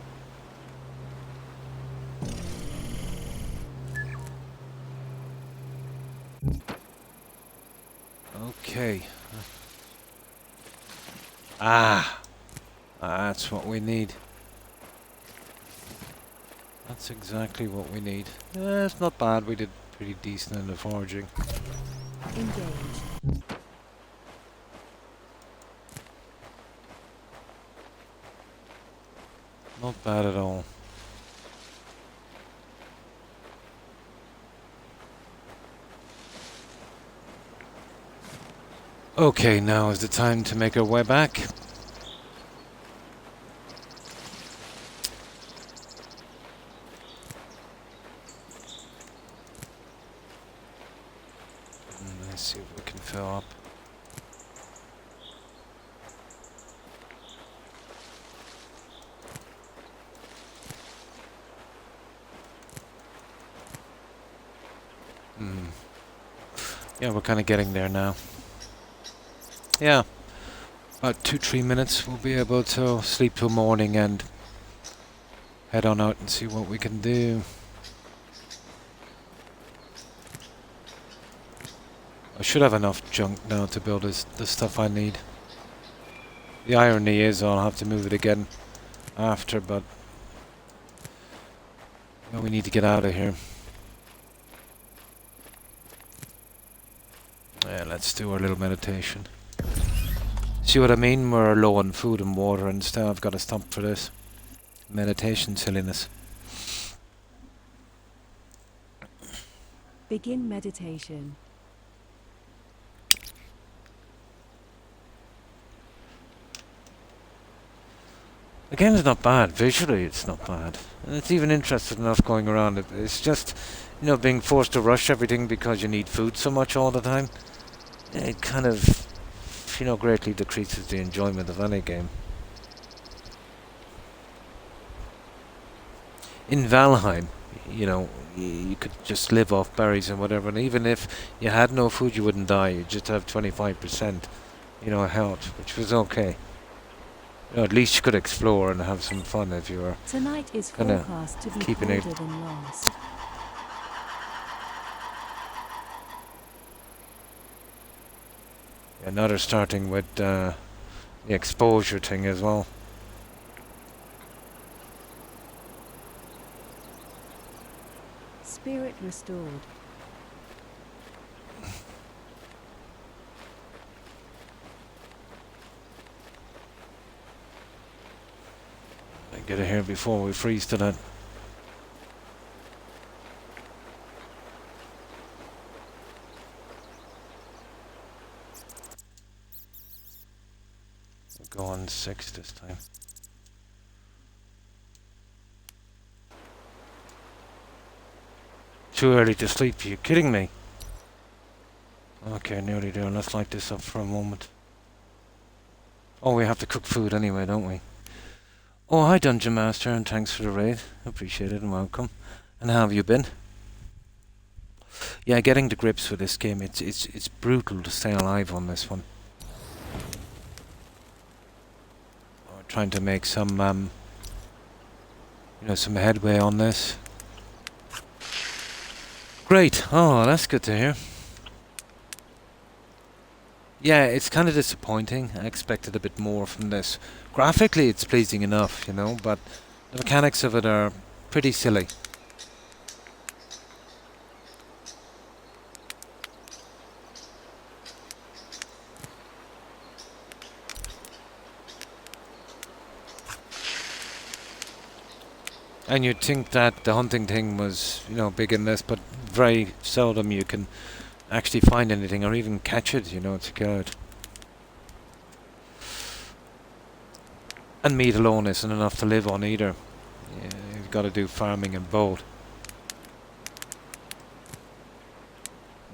Okay. That's what we need. That's exactly what we need. It's not bad. We did pretty decent in the foraging. Engage. Not bad at all. Okay, now is the time to make our way back. Let's see if we can fill up. Yeah, we're kind of getting there now. Yeah, about 2-3 minutes we'll be able to sleep till morning and head on out and see what we can do. I should have enough junk now to build the stuff I need. The irony is I'll have to move it again after, but well, we need to get out of here. Yeah, let's do our little meditation. See what I mean? We're low on food and water and still I've got to stop for this. Meditation silliness. Begin meditation. Again, it's not bad. Visually, it's not bad. And it's even interesting enough going around it. It's just, you know, being forced to rush everything because you need food so much all the time. It kind of, you know, greatly decreases the enjoyment of any game. In Valheim, you know, you could just live off berries and whatever, and even if you had no food, you wouldn't die. You'd just have 25%, you know, health, which was okay. You know, at least you could explore and have some fun if you were Tonight is kinda forecast to be keeping it. colder than last. Yeah, now they're starting with the exposure thing as well. Spirit restored. Get it here before we freeze to that. go on 6 this time. Too early to sleep, are you kidding me? Okay, nearly there. Let's light this up for a moment. Oh, we have to cook food anyway, don't we? Oh, hi Dungeon Master, and thanks for the raid. Appreciate it and welcome. And how have you been? Yeah, getting to grips with this game, it's brutal to stay alive on this one. We're trying to make some some headway on this. Great. Oh, that's good to hear. Yeah, it's kind of disappointing. I expected a bit more from this. Graphically, it's pleasing enough, but the mechanics of it are pretty silly. And you'd think that the hunting thing was, big in this, but very seldom you can actually find anything or even catch it, to kill it. And meat alone isn't enough to live on either. Yeah, you've got to do farming and both.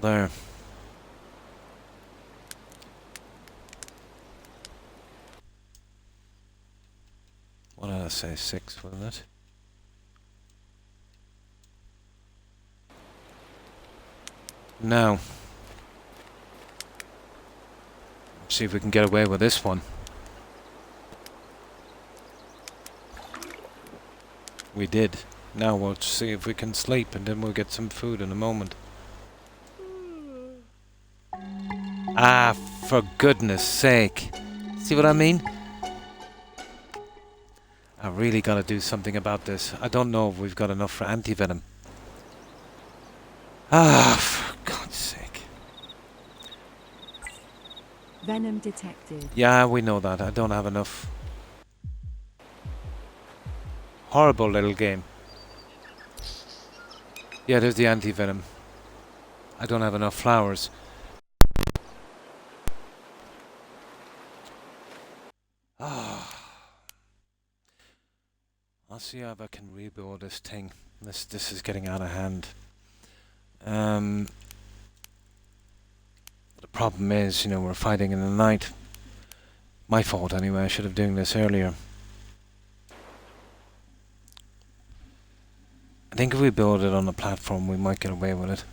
There. What did I say? 6, wasn't it? Now. See if we can get away with this one. We did. Now we'll see if we can sleep and then we'll get some food in a moment. Ah, for goodness sake. See what I mean? I really gotta do something about this. I don't know if we've got enough for anti-venom. Ah, for God's sake. Venom detected. Yeah, we know that. I don't have enough. Horrible little game. Yeah, there's the anti-venom. I don't have enough flowers. Ah. I'll see if I can rebuild this thing. This is getting out of hand. The problem is, we're fighting in the night. My fault anyway, I should have done this earlier. I think if we build it on a platform, we might get away with it.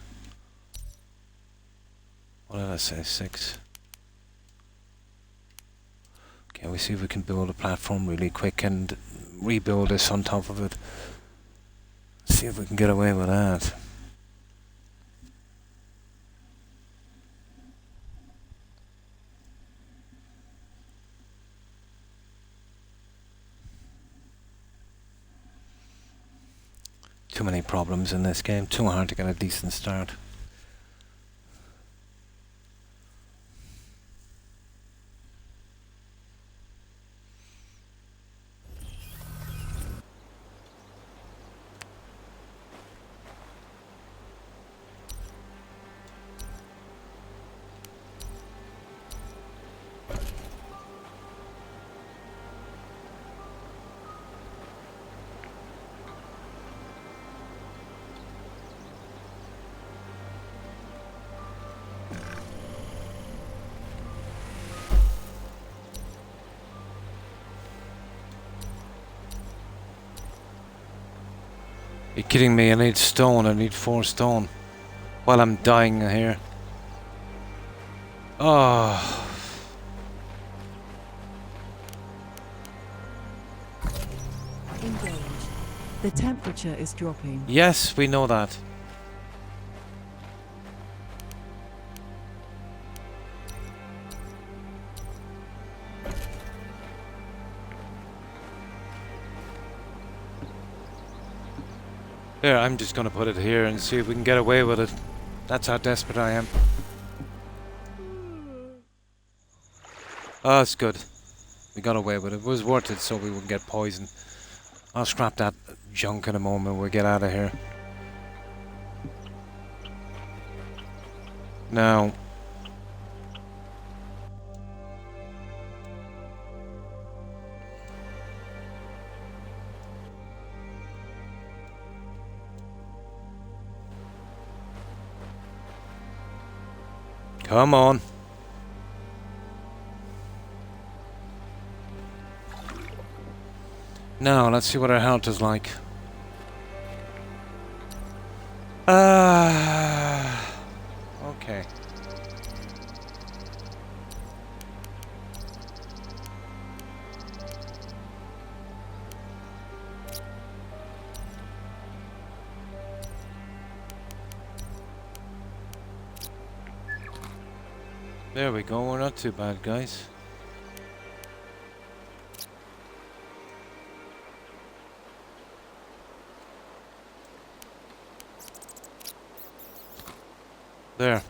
What did I say? 6. Okay, we see if we can build a platform really quick and rebuild this on top of it. See if we can get away with that. Too many problems in this game, too hard to get a decent start. You're kidding me, I need stone, I need 4 stone. While I'm dying here. Oh. Engaged. The temperature is dropping. Yes, we know that. Here, I'm just gonna put it here and see if we can get away with it. That's how desperate I am. Oh, it's good. We got away with it. It was worth it so we wouldn't get poisoned. I'll scrap that junk in a moment. We'll get out of here. Now, Come on. Now, let's see what our health is like. Okay. There we go, we're not too bad, guys. There.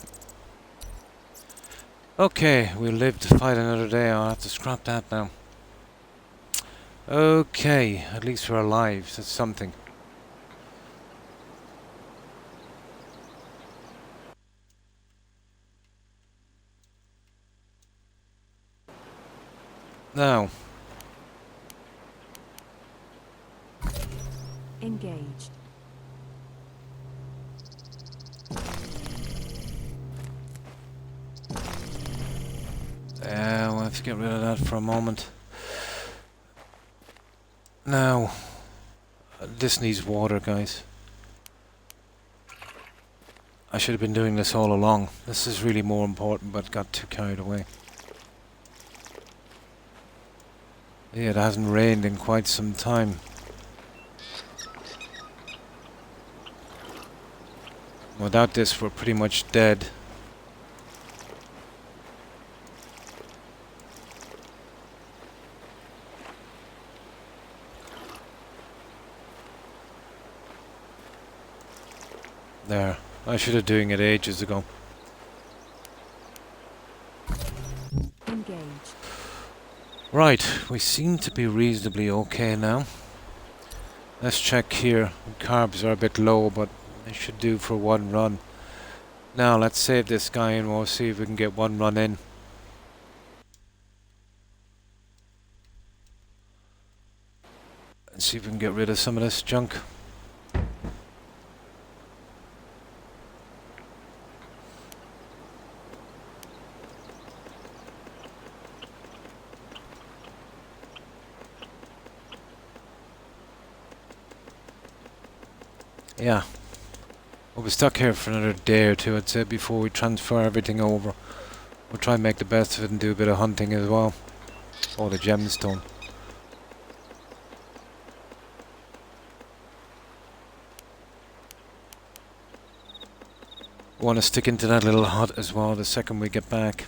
Okay, we live to fight another day. I'll have to scrap that now. Okay, at least we're alive. That's something. Now, Engaged. we'll have to get rid of that for a moment. Now, this needs water, guys. I should have been doing this all along. This is really more important, but got too carried away. Yeah, it hasn't rained in quite some time. Without this, we're pretty much dead. There. I should have doing it ages ago. Engaged. Right, we seem to be reasonably okay now. Let's check here. Carbs are a bit low, but they should do for one run. Now, let's save this guy and we'll see if we can get one run in. And see if we can get rid of some of this junk. Yeah. We'll be stuck here for another day or two, I'd say, before we transfer everything over. We'll try and make the best of it and do a bit of hunting as well. Oh, the gemstone. Want to stick into that little hut as well the second we get back.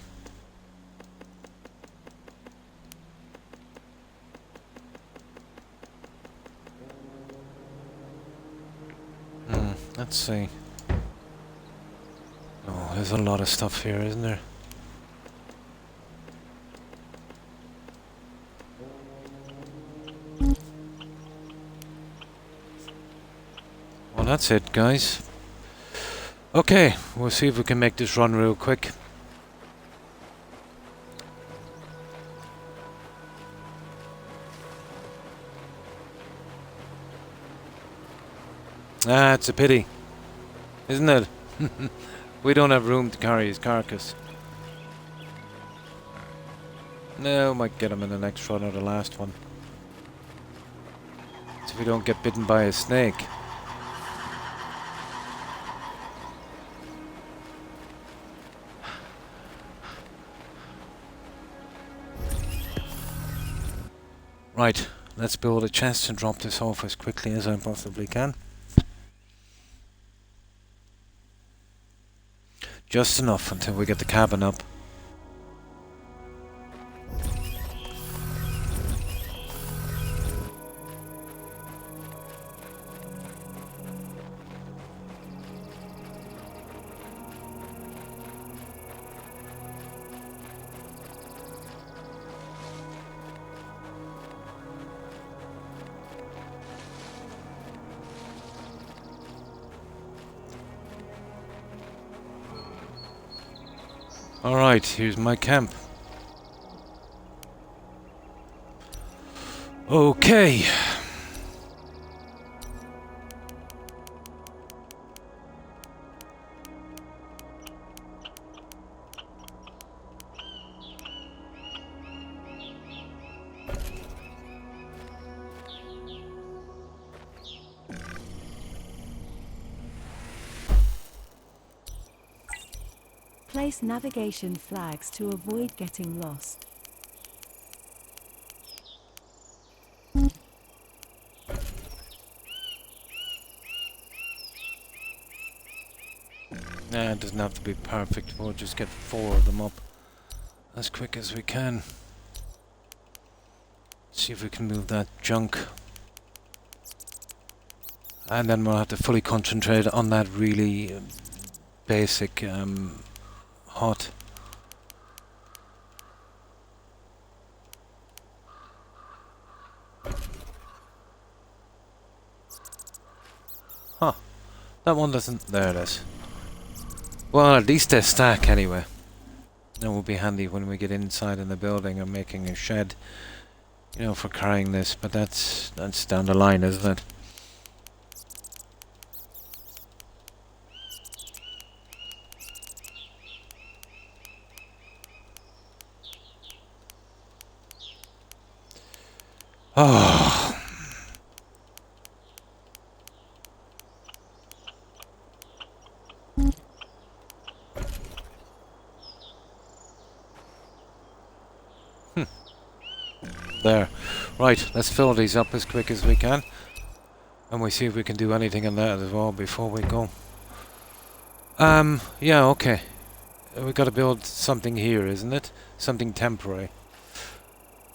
Let's see. Oh, there's a lot of stuff here, isn't there? Well, that's it, guys. Okay, we'll see if we can make this run real quick. Ah, it's a pity, isn't it? We don't have room to carry his carcass. No, might get him in the next run or the last one. So we don't get bitten by a snake. Right, let's build a chest and drop this off as quickly as I possibly can. Just enough until we get the cabin up. Alright, here's my camp. Okay. Place navigation flags to avoid getting lost. Nah, it doesn't have to be perfect. We'll just get 4 of them up as quick as we can. See if we can move that junk. And then we'll have to fully concentrate on that really basic hut. Huh. That one doesn't... There it is. Well, at least they stack anyway. That will be handy when we get inside in the building and making a shed, you know, for carrying this. But that's down the line, isn't it? Oh. There. Right, let's fill these up as quick as we can. And we see if we can do anything in that as well before we go. Yeah, okay. We gotta build something here, isn't it? Something temporary.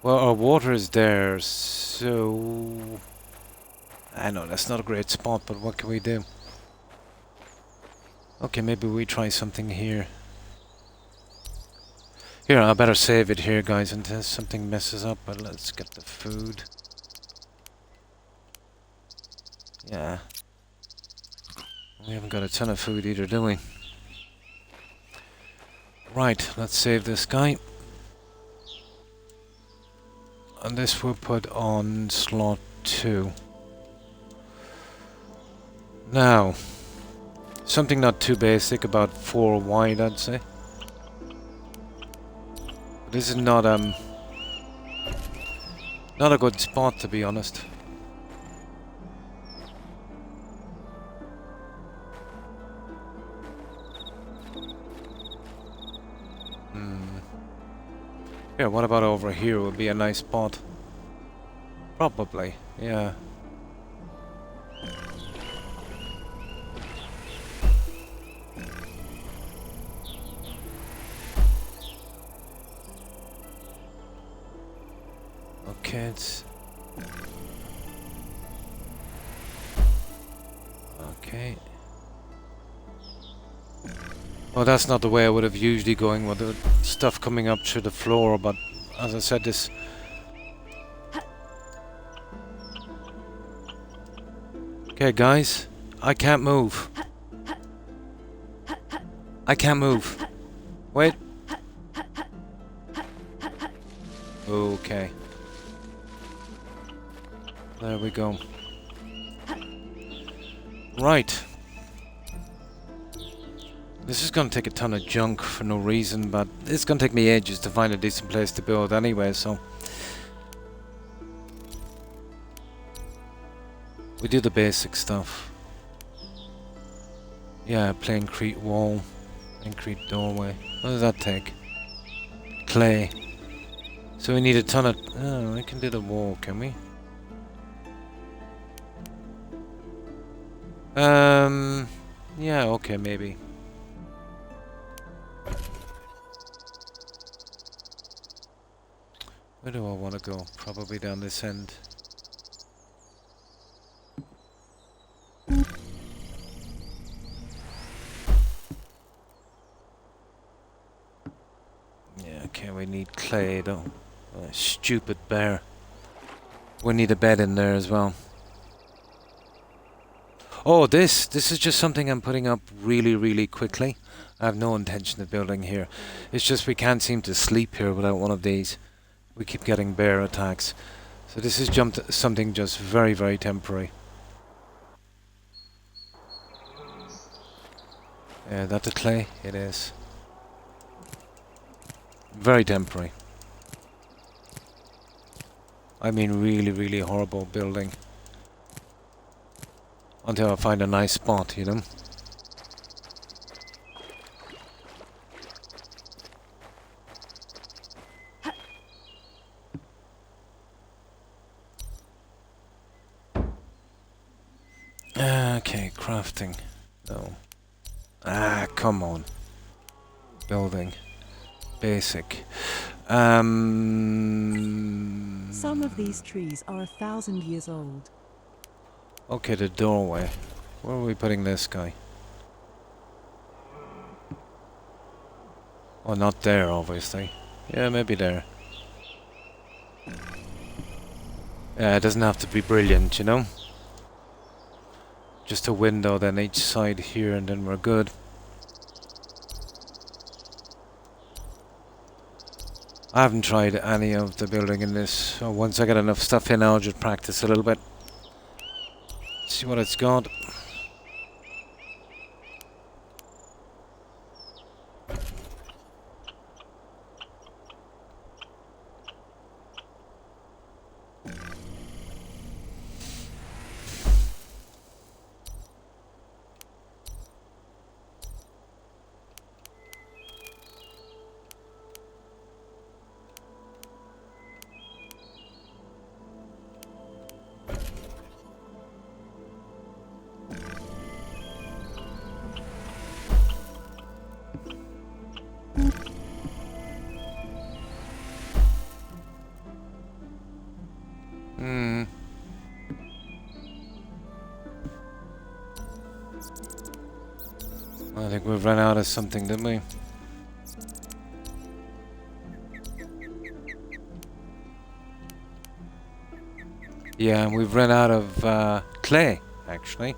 Well, our water is there, so... I know, that's not a great spot, but what can we do? Okay, maybe we try something here. Here, I better save it here, guys, until something messes up. But let's get the food. Yeah. We haven't got a ton of food either, do we? Right, let's save this guy. And this we'll put on slot 2. Now, something not too basic, about 4 wide, I'd say. This is not a good spot, to be honest. Yeah, what about over here? Would be a nice spot. Probably, yeah. Okay, it's... Okay. Well, that's not the way I would have usually going with the stuff coming up through the floor, but as I said, this... Okay, guys, I can't move. I can't move. Wait. Okay. There we go. Right. This is going to take a ton of junk for no reason, but it's going to take me ages to find a decent place to build anyway, so... We do the basic stuff. Yeah, plancrete wall, plancrete doorway. What does that take? Clay. So we need a ton of... Oh, we can do the wall, can we? Yeah, okay, maybe. Where do I want to go? Probably down this end. Yeah, okay, we need clay though. Oh, stupid bear. We need a bed in there as well. Oh, this is just something I'm putting up really quickly. I have no intention of building here. It's just we can't seem to sleep here without one of these. We keep getting bear attacks. So this is something just very temporary. Yeah, that's a clay? It is. Very temporary. I mean really horrible building. Until I find a nice spot, you know. crafting. No. Ah, come on. Building. Basic. Some of these trees are 1,000 years old. Okay, the doorway. Where are we putting this guy? Oh, not there, obviously. Yeah, maybe there. Yeah, it doesn't have to be brilliant, you know? Just a window then each side here and then we're good. I haven't tried any of the building in this, so once I get enough stuff in I'll just practice a little bit. See what it's got. I think we've run out of something, didn't we? Yeah, and we've run out of clay, actually.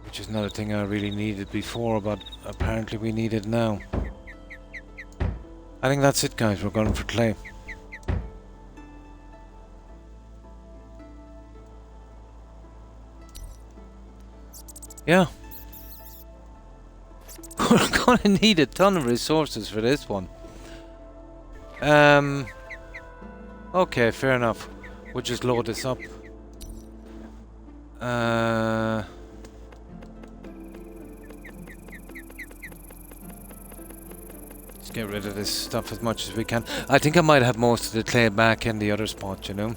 Which is another thing I really needed before, but apparently we need it now. I think that's it, guys. We're going for clay. Yeah. We're gonna need a ton of resources for this one. Okay, fair enough. We'll just load this up. Let's get rid of this stuff as much as we can. I think I might have most of the clay back in the other spot, you know?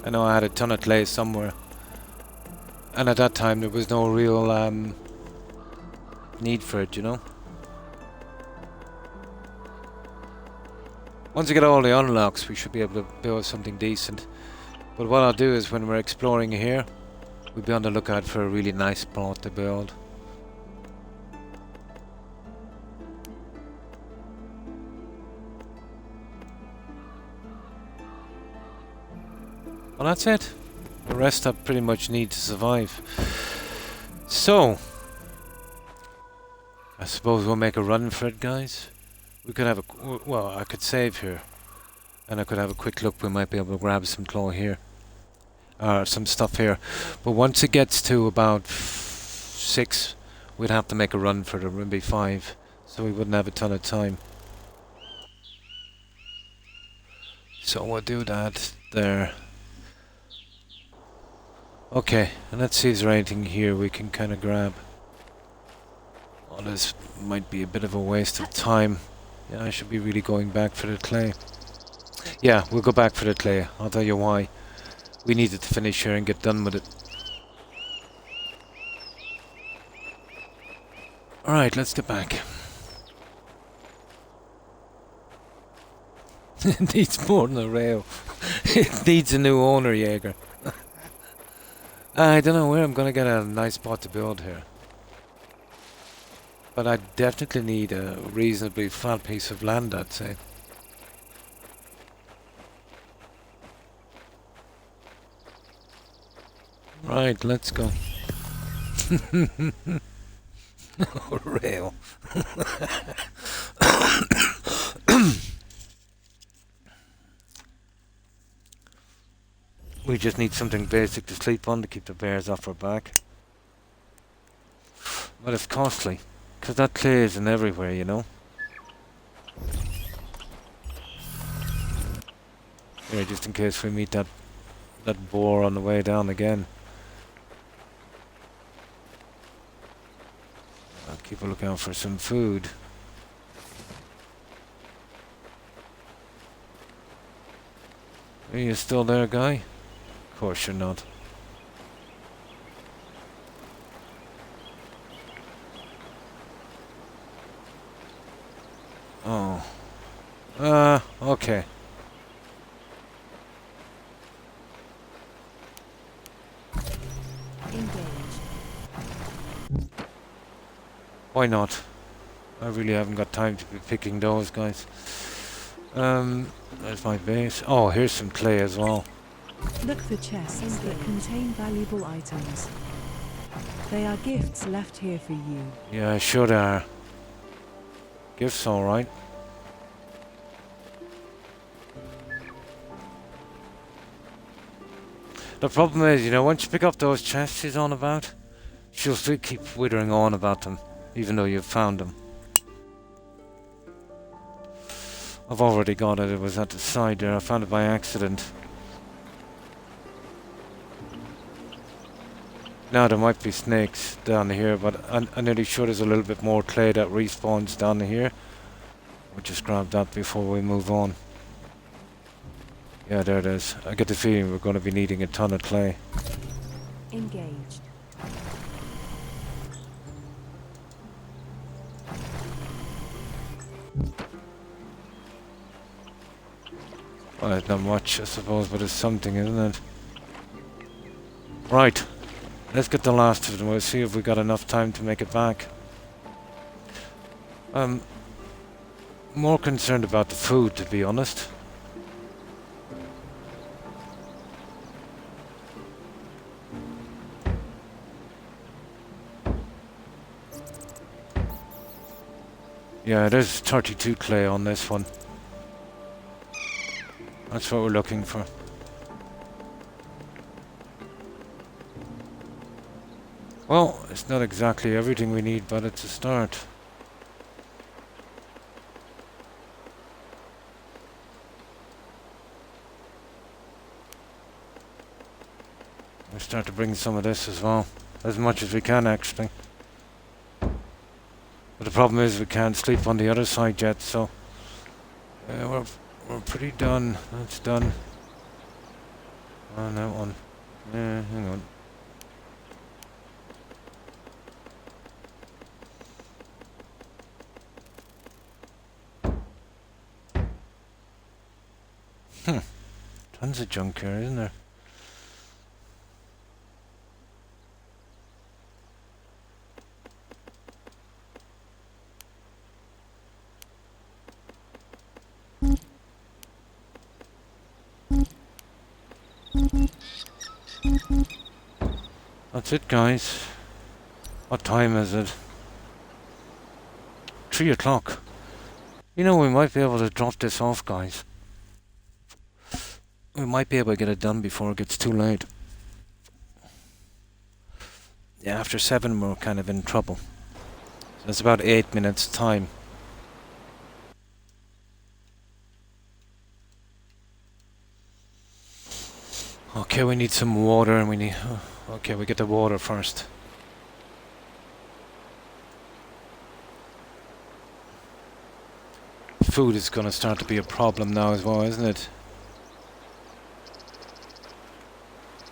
I know I had a ton of clay somewhere. And at that time there was no real need for it, you know? Once I get all the unlocks, we should be able to build something decent. But what I'll do is when we're exploring here, we'll be on the lookout for a really nice plot to build. Well, that's it. The rest I pretty much need to survive. So, I suppose we'll make a run for it, guys. We could have a... well, I could save here. And I could have a quick look. We might be able to grab some claw here. Or some stuff here. But once it gets to about 6, we'd have to make a run for it. Or maybe 5. So we wouldn't have a ton of time. So we'll do that there. Okay, and let's see if there's anything here we can kind of grab. Oh, this might be a bit of a waste of time. Yeah, I should be really going back for the clay. Yeah, we'll go back for the clay. I'll tell you why. We needed to finish here and get done with it. Alright, let's get back. It needs more than a rail. It needs a new owner, Jaeger. I don't know where I'm gonna get a nice spot to build here. But I definitely need a reasonably flat piece of land, I'd say. Right, let's go. Oh, rail. We just need something basic to sleep on to keep the bears off our back. But it's costly, because that clay isn't everywhere, you know. Here, just in case we meet that boar on the way down again. I'll keep a lookout for some food. Are you still there, guy? Of course you're not. Oh. Okay. Engage. Why not? I really haven't got time to be picking those guys. There's my base. Oh, here's some clay as well. Look for chests that contain valuable items. They are gifts left here for you. Yeah, sure they are. Gifts, alright. The problem is, you know, once you pick up those chests she's on about, she'll still keep withering on about them, even though you've found them. I've already got it. It was at the side there. I found it by accident. Now there might be snakes down here, but I'm nearly sure there's a little bit more clay that respawns down here. We'll just grab that before we move on. Yeah, there it is. I get the feeling we're going to be needing a ton of clay. Engaged. Well, it's not much, I suppose, but it's something, isn't it? Right. Let's get the last of them. We'll see if we got enough time to make it back. More concerned about the food, to be honest. Yeah, there's 32 clay on this one. That's what we're looking for. Well, it's not exactly everything we need, but it's a start. We'll start to bring some of this as well. As much as we can, actually. But the problem is we can't sleep on the other side yet, so... we're pretty done. That's done. On that one. Yeah, hang on. Tons of junk here, isn't there? That's it, guys. What time is it? 3 o'clock. You know, we might be able to drop this off, guys. We might be able to get it done before it gets too late. Yeah, after 7 we're kind of in trouble. So it's about 8 minutes time. Okay, we need some water and we need... okay, we get the water first. Food is going to start to be a problem now as well, isn't it?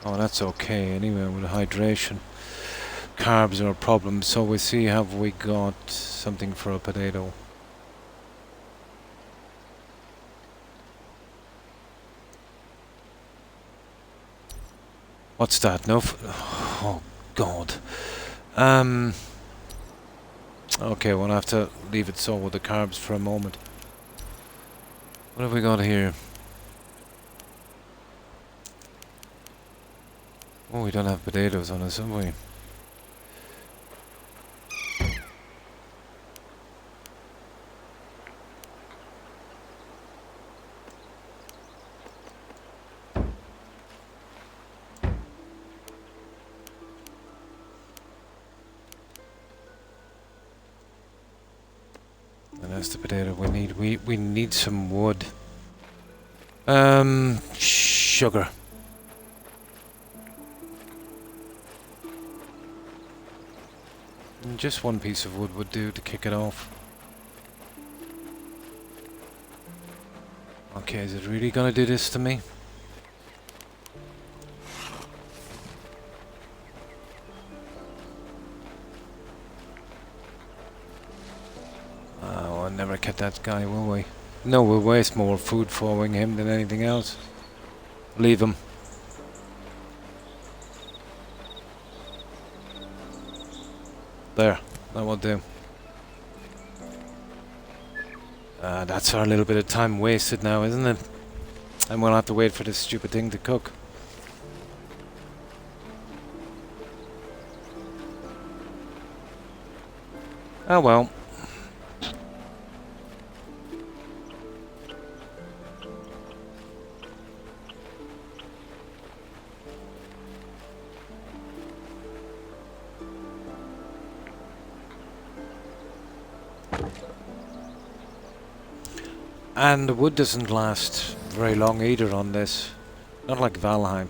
Oh, that's okay anyway with hydration. Carbs are a problem, so we'll see, have we got something for a potato? What's that? No oh, God. Okay, we'll have to leave it so with the carbs for a moment. What have we got here? Oh, we don't have potatoes on us, have we? And that's the potato we need. We need some wood. Sugar. Just one piece of wood would do to kick it off. Okay, is it really gonna do this to me? We'll never get that guy, will we? No, we'll waste more food following him than anything else. Leave him. There, that will do. That's our little bit of time wasted now, isn't it? And we'll have to wait for this stupid thing to cook. Oh well. And the wood doesn't last very long either on this. Not like Valheim.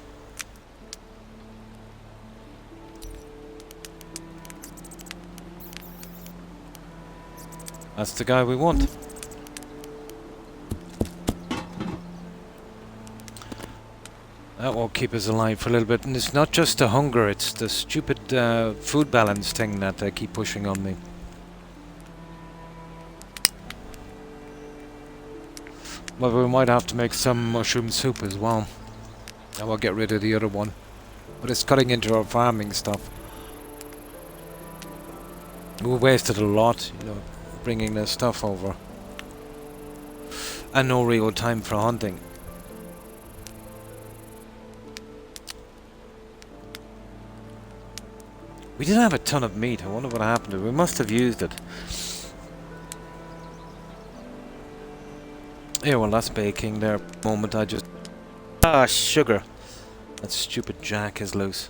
That's the guy we want. That will keep us alive for a little bit. And it's not just the hunger, it's the stupid food balance thing that they keep pushing on me. Well, we might have to make some mushroom soup as well. And we'll get rid of the other one. But it's cutting into our farming stuff. We wasted a lot, you know, bringing this stuff over. And no real time for hunting. We did have a ton of meat. I wonder what happened to it. We must have used it. Yeah, well, that's baking there. Moment I just... Ah, sugar. That stupid jack is loose.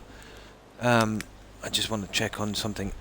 I just want to check on something.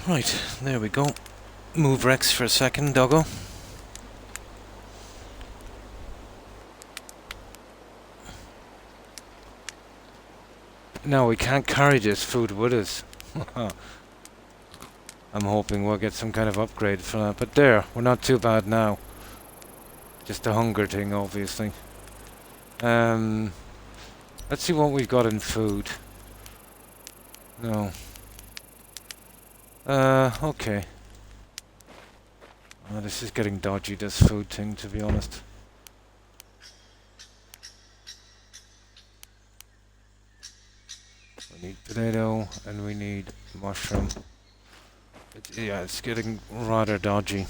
Right, there we go. Move Rex for a second, doggo. No, we can't carry this food with us. I'm hoping we'll get some kind of upgrade for that. But there, we're not too bad now. Just a hunger thing, obviously. Let's see what we've got in food. No. Okay. This is getting dodgy, this food thing, to be honest. We need potato, and we need mushroom. Yeah, it's getting rather dodgy.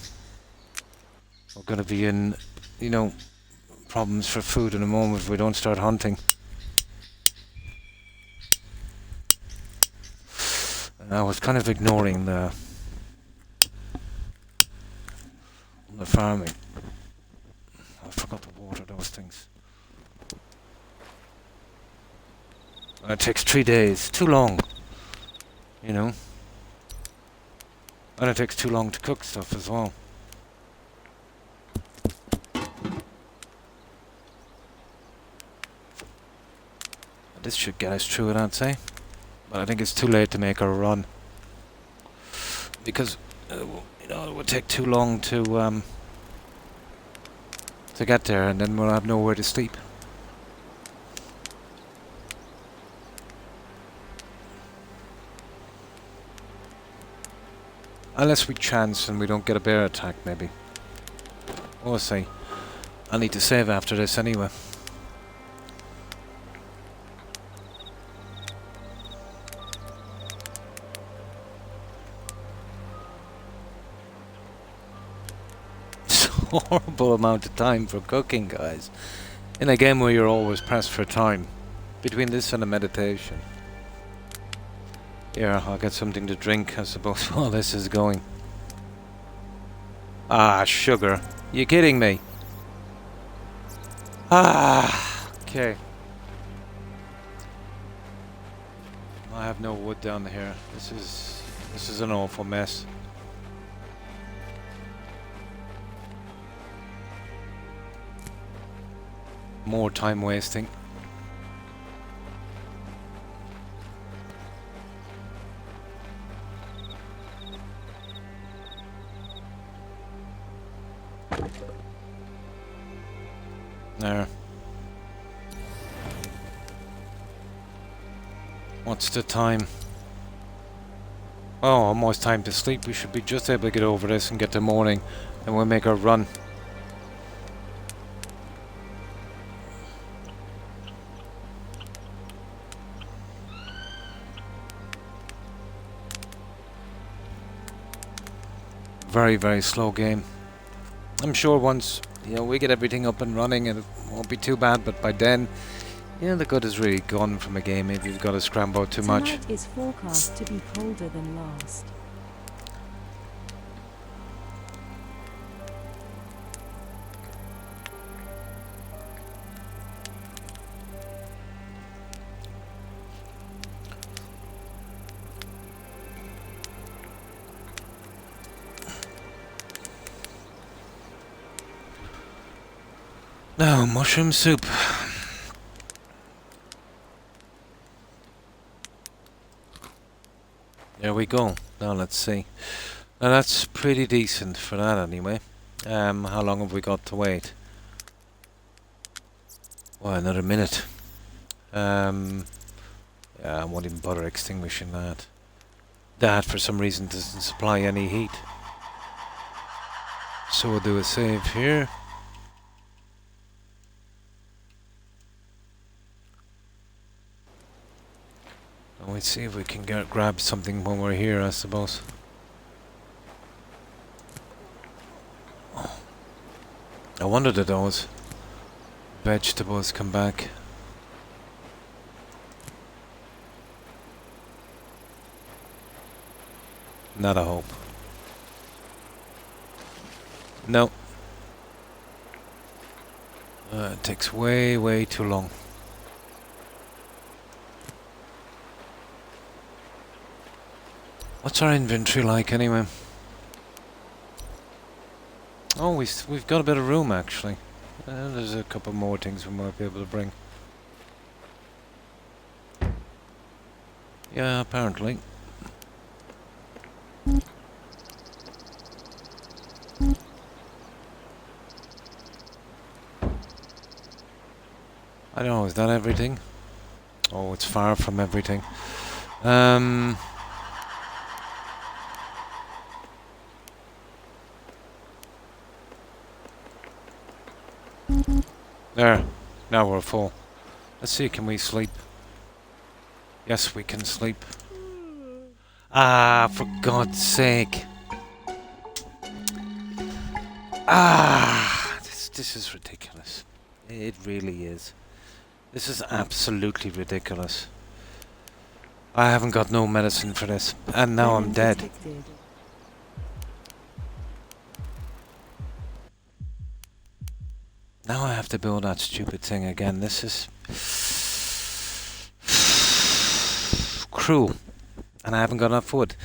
We're gonna be in, you know, problems for food in a moment if we don't start hunting. I was kind of ignoring the farming. I forgot to water those things. It takes 3 days. Too long. You know. And it takes too long to cook stuff as well. This should get us through it, I'd say. But I think it's too late to make our run. Because, you know, it would take too long to get there, and then we'll have nowhere to sleep. Unless we chance and we don't get a bear attack, maybe. We'll see. I'll need to save after this anyway. Horrible amount of time for cooking, guys. In a game where you're always pressed for time. between this and a meditation. Here, I'll get something to drink, I suppose, while this is going. Ah, sugar. You kidding me? Ah, okay. I have no wood down here. This is an awful mess. More time wasting. There. What's the time? Oh, almost time to sleep. We should be just able to get over this and get to morning, and we'll make our run. Very, very slow game. I'm sure once, you know, we get everything up and running, and it won't be too bad, but by then, yeah, the good is really gone from a game if you've got to scramble too much. Tonight is forecast to be colder than last. Now, mushroom soup. There we go. Now let's see. Now that's pretty decent for that anyway. How long have we got to wait? Well, another minute. Yeah, I won't even bother extinguishing that. That, for some reason, doesn't supply any heat. So we'll do a save here. And we'll see if we can grab something when we're here, I suppose. Oh. I wonder did those vegetables come back. Not a hope. No. It takes way, way too long. What's our inventory like anyway? Oh, we've got a bit of room actually. There's a couple more things we might be able to bring. Yeah, apparently. I don't know, is that everything? Oh, it's far from everything. There. Now we're full. Let's see, can we sleep? Yes, we can sleep. Ah, for God's sake. Ah, this is ridiculous. It really is. This is absolutely ridiculous. I haven't got no medicine for this, and now I'm dead. Detected. Now I have to build that stupid thing again. This is cruel, and I haven't got enough wood.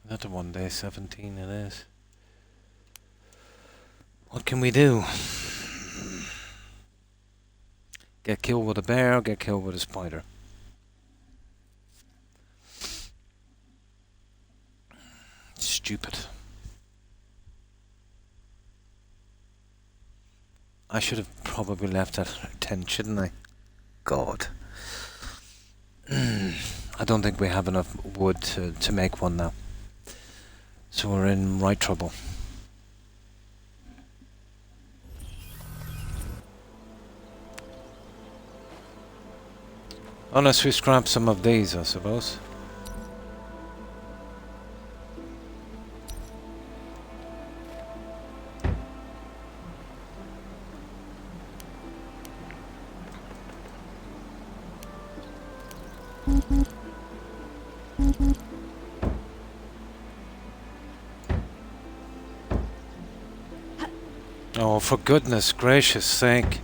Another 1 day 17 it is. What can we do? Get killed with a bear or get killed with a spider? Stupid. I should have probably left that at 10, shouldn't I? God. I don't think we have enough wood to make one now. So we're in right trouble. Unless we scrap some of these, I suppose. Oh, for goodness gracious sake.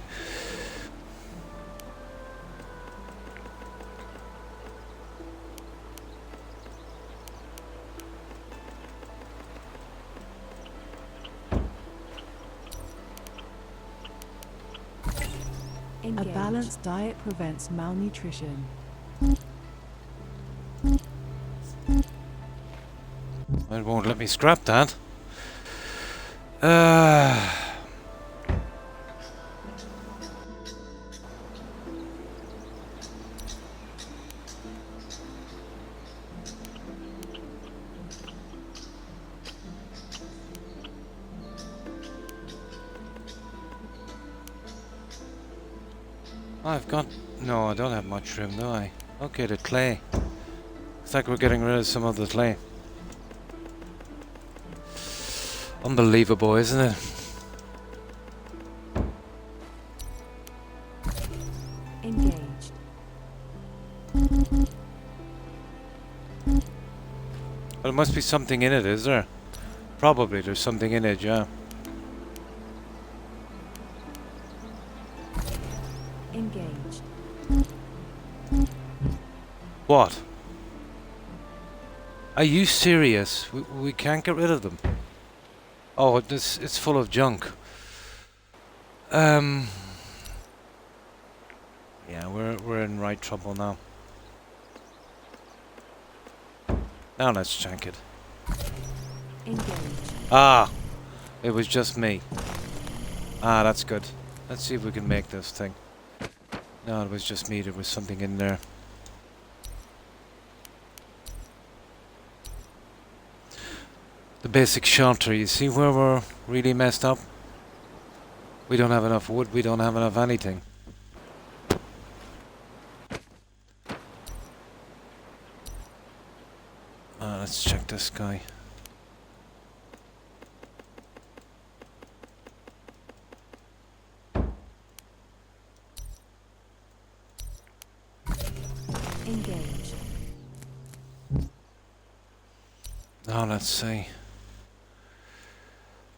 A balanced diet prevents malnutrition. It won't let me scrap that. I've got... No, I don't have much room, do I? Okay, the clay. It's like we're getting rid of some of the clay. Unbelievable, isn't it? Engaged. Well, there must be something in it, is there? Probably there's something in it, yeah. Engaged. What? Are you serious? We can't get rid of them. Oh, it's full of junk. Yeah, we're in right trouble now. Now let's check it. Engaged. Ah, it was just me. Ah, that's good. Let's see if we can make this thing. No, it was just me. There was something in there. The basic shelter. You see where we're really messed up? We don't have enough wood. We don't have enough anything. Let's check this guy. Engaged. Now let's see.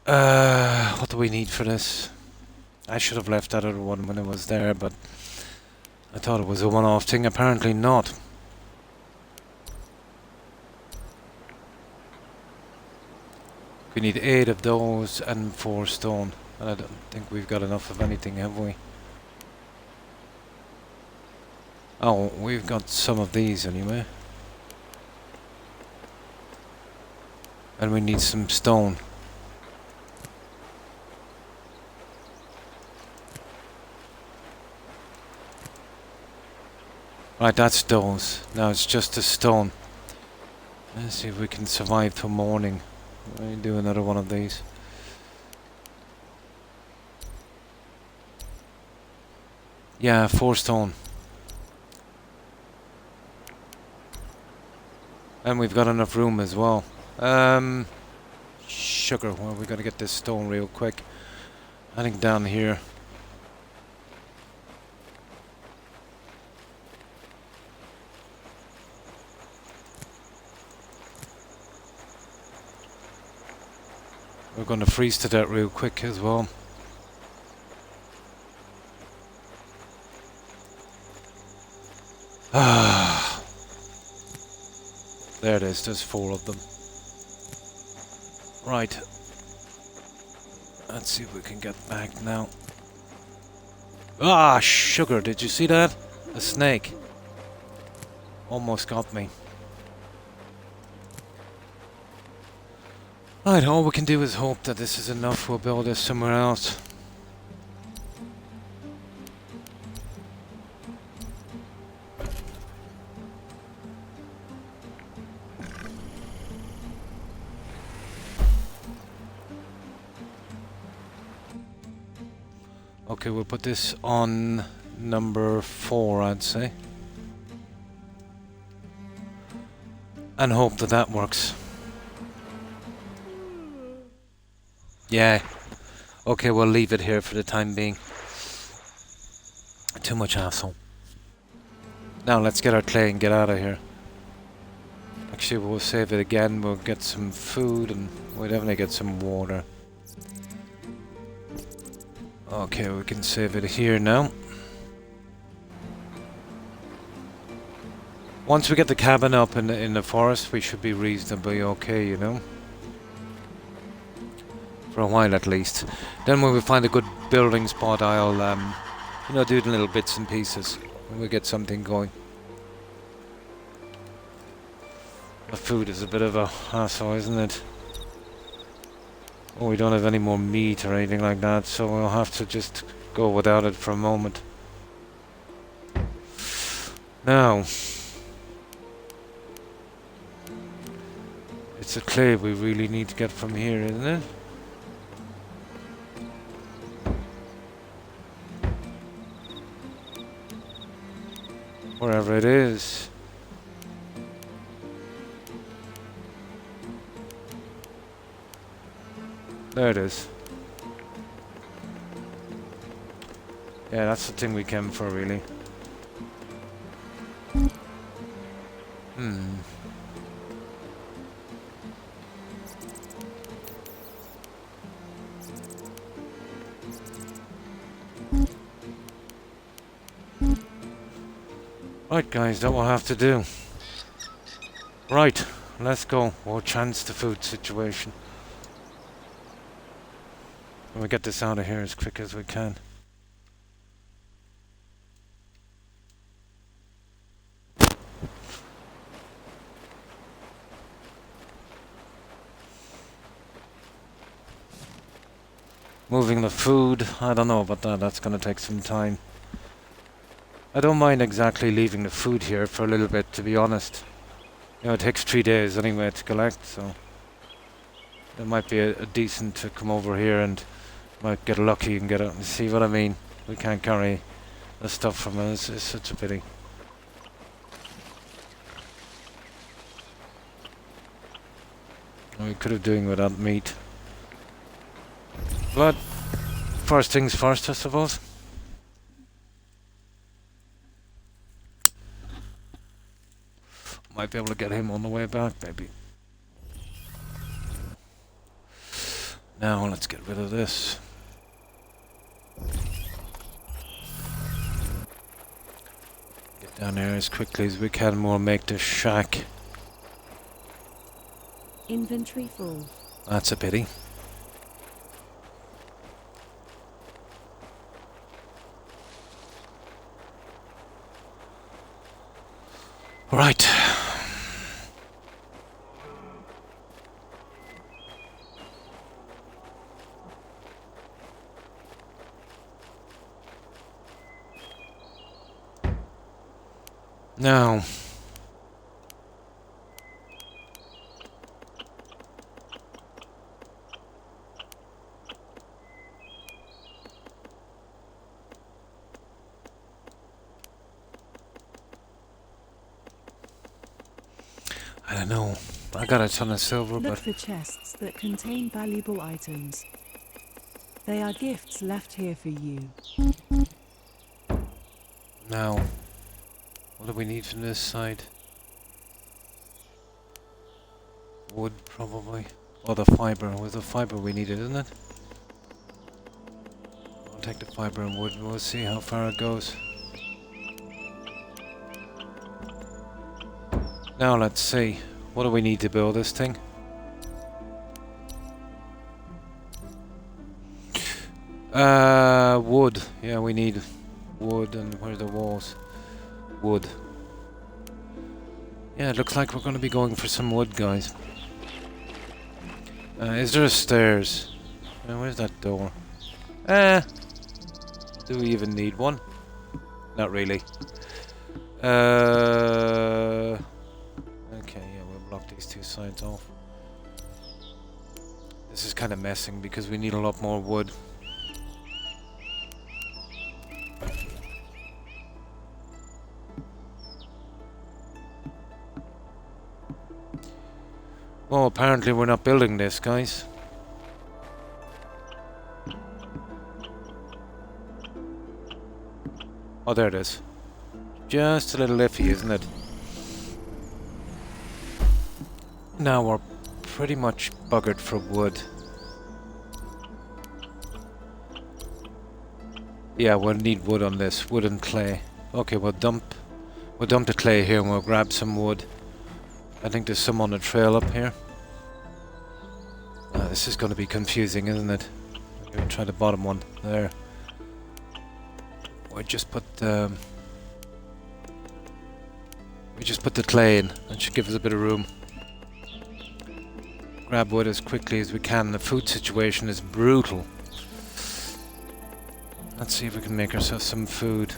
What do we need for this? I should have left that other one when it was there, but I thought it was a one-off thing. Apparently not. We need 8 of those and 4 stone. And I don't think we've got enough of anything, have we? Oh, we've got some of these anyway. And we need some stone. Right, that's those. Now it's just a stone. Let's see if we can survive till morning. We'll do another one of these. Yeah, 4 stone. And we've got enough room as well. Sugar, well, we gotta get this stone real quick. I think down here. We're gonna freeze to that real quick as well. Ah, there it is, there's 4 of them. Right. Let's see if we can get back now. Ah, sugar, did you see that? A snake. Almost got me. Right, all we can do is hope that this is enough. We'll build this somewhere else. Okay, we'll put this on number 4, I'd say. And hope that that works. Yeah. Okay, we'll leave it here for the time being. Too much hassle. Now let's get our clay and get out of here. Actually, we'll save it again. We'll get some food and we'll definitely get some water. Okay, we can save it here now. Once we get the cabin up in the forest, we should be reasonably okay, you know? For a while at least. Then when we find a good building spot, I'll, you know, do the little bits and pieces. And we'll get something going. The food is a bit of a hassle, isn't it? Oh, we don't have any more meat or anything like that, so we'll have to just go without it for a moment. Now, it's a clay we really need to get from here, isn't it? Wherever it is. There it is. Yeah, that's the thing we came for, really. Right, guys, that will have to do. Right, let's go. We'll chance the food situation. And we get this out of here as quick as we can. Moving the food, I don't know about that. That's going to take some time. I don't mind exactly leaving the food here for a little bit, to be honest. You know, it takes 3 days anyway to collect, so it might be a decent to come over here and might get lucky and get it. See what I mean? We can't carry the stuff from us. It's such a pity. We could have doing without meat. But first things first, I suppose. Might be able to get him on the way back, maybe. Now let's get rid of this. Get down there as quickly as we can. We'll make the shack. Inventory full. That's a pity. Right. Now, I don't know. I got a ton of silver, Look but for chests that contain valuable items. They are gifts left here for you. now, what do we need from this side? Wood, probably. Or the fiber. It was the fiber we needed, isn't it? I'll take the fiber and wood. We'll see how far it goes. Now let's see. What do we need to build this thing? Wood. Yeah, we need wood. And where's the walls? Wood. Yeah, it looks like we're going to be going for some wood, guys. Is there a stairs? Where's that door? Do we even need one? Not really. Okay, yeah, we'll block these two sides off. This is kind of messing because we need a lot more wood. Well, apparently we're not building this, guys. Oh, there it is. Just a little iffy, isn't it? Now we're pretty much buggered for wood. Yeah, we'll need wood on this. Wood and clay. Okay, we'll dump the clay here and we'll grab some wood. I think there's some on the trail up here. This is going to be confusing, isn't it? We're going to try the bottom one. There. We just put the clay in. That should give us a bit of room. Grab wood as quickly as we can. The food situation is brutal. Let's see if we can make ourselves some food.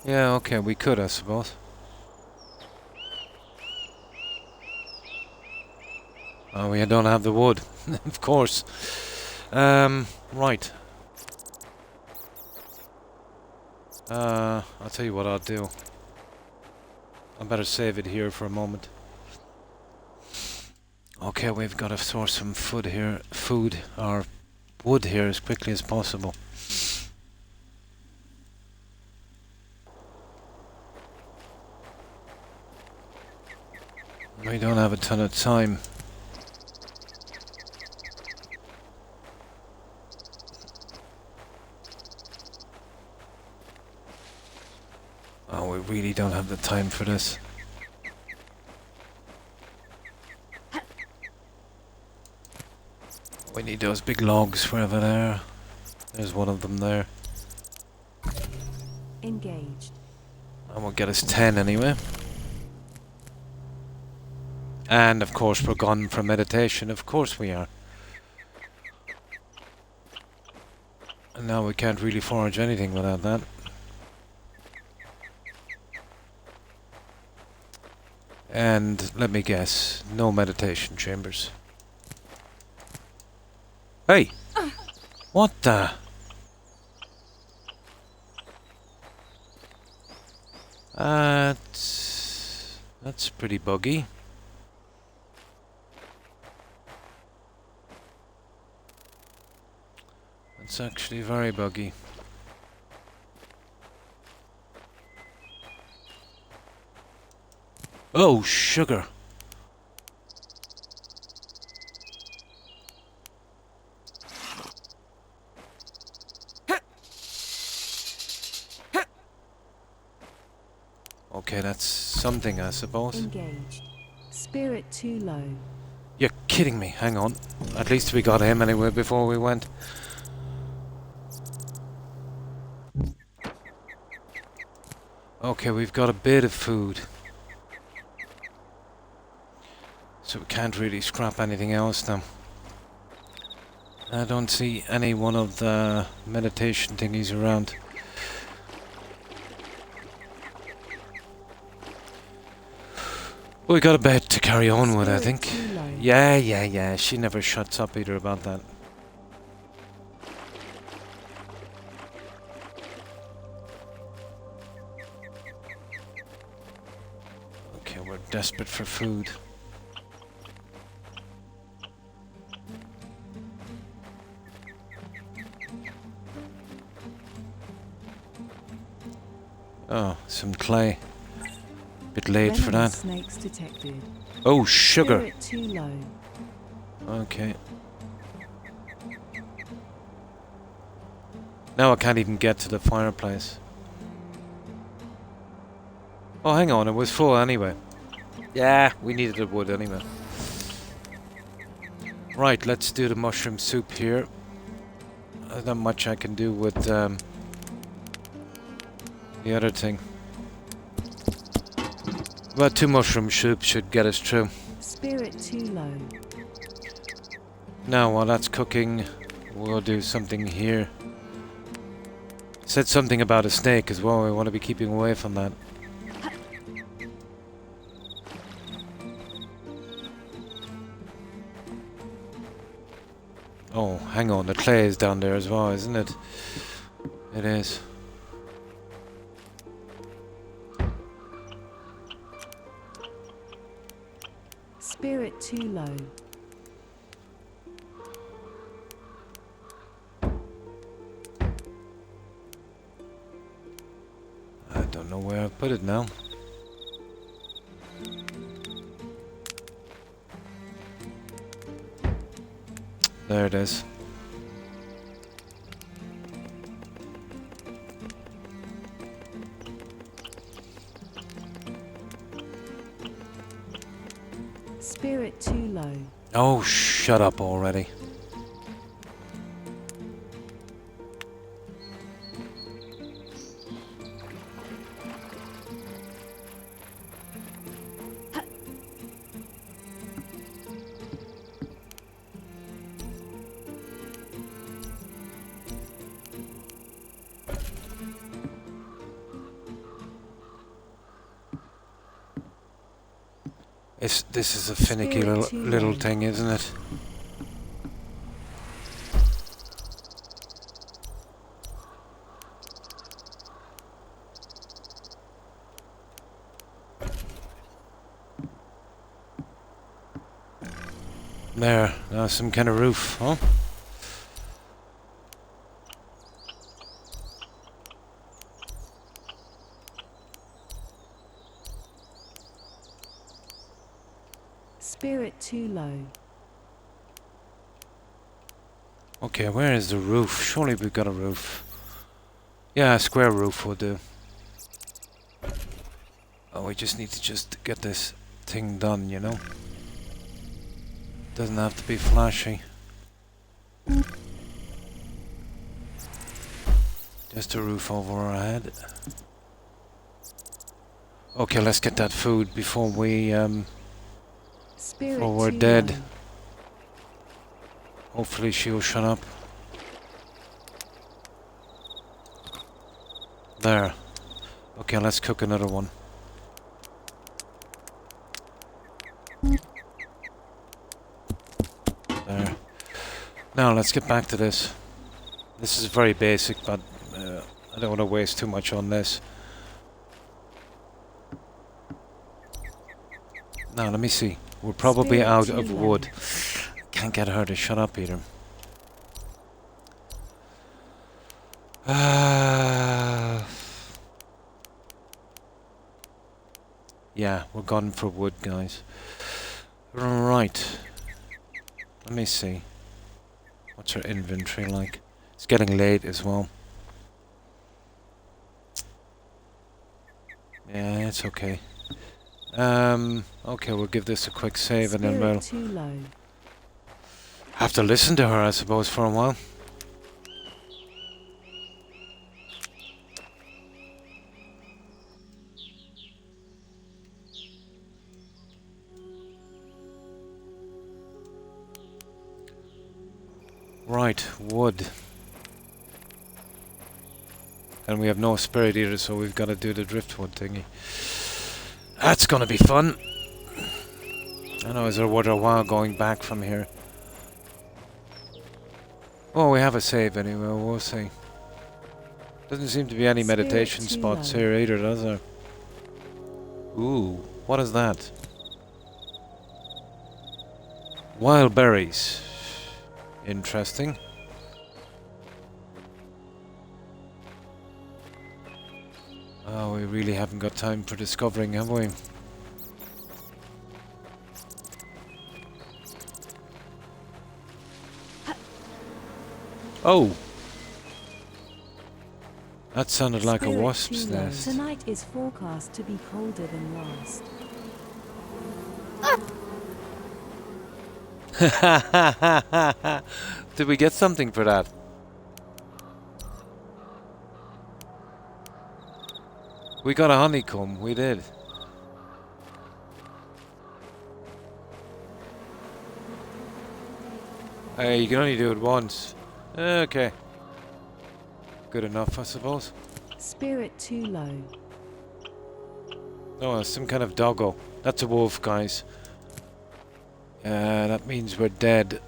Yeah, okay, we could, I suppose. Oh, we don't have the wood, of course. Right. I'll tell you what I'll do. I better save it here for a moment. Okay, we've got to source some food or wood here as quickly as possible. We don't have a ton of time. Oh, we really don't have the time for this. We need those big logs wherever they are. There's one of them there. Engaged. And we'll get us 10 anyway. And of course we're gone for meditation. Of course we are. And now we can't really forage anything without that. And let me guess, no meditation chambers. Hey! What the? That's pretty buggy. It's actually very buggy. Oh, sugar! Okay, that's something, I suppose. Engaged. Spirit too low. You're kidding me, hang on. At least we got him anyway before we went. Okay, we've got a bit of food. So we can't really scrap anything else now. I don't see any one of the meditation thingies around. We got a bed to carry on with, I think. Yeah. She never shuts up either about that. Okay, we're desperate for food. Oh, some clay. Bit late for that. Snakes detected. Oh, sugar. Spirit too low. Okay. Now I can't even get to the fireplace. Oh, hang on, it was full anyway. Yeah, we needed the wood anyway. Right, let's do the mushroom soup here. There's not much I can do with the other thing. Well, 2 mushroom soups should get us through. Spirit too low. Now, while that's cooking, we'll do something here. Said something about a snake as well. We want to be keeping away from that. Oh, hang on. The clay is down there as well, isn't it? It is. Spirit too low. don't know where I put it now. There it is. Spirit too low. Oh, shut up already. This is a finicky little thing, isn't it? There, now some kind of roof, huh? Spirit too low. Okay, where is the roof? Surely we've got a roof. Yeah, a square roof will do. Oh, we just need to just get this thing done, you know? Doesn't have to be flashy. Just a roof over our head. Okay, let's get that food before we before we're dead. Hopefully she'll shut up. There. Okay, let's cook another one. There. Now let's get back to this. This is very basic, but I don't want to waste too much on this. Now let me see. We're probably out of wood. Can't get her to shut up either. Yeah, we're gone for wood, guys. Right. Let me see. What's our inventory like? It's getting late as well. Yeah, it's okay. Okay, we'll give this a quick save and then we'll have to listen to her, I suppose, for a while. Right, wood. And we have no spirit either, so we've got to do the driftwood thingy. That's gonna be fun. I know, is there worth a while going back from here? Oh, we have a save anyway, we'll see. Doesn't seem to be any meditation spots here either, does there? Ooh, what is that? Wild berries. Interesting. Oh, we really haven't got time for discovering, have we? Oh! That sounded like a wasp's nest. Tonight is forecast to be colder than last. Did we get something for that? We got a honeycomb, we did. Hey, you can only do it once. Okay. Good enough, I suppose. Spirit too low. Oh, some kind of doggo. That's a wolf, guys. That means we're dead.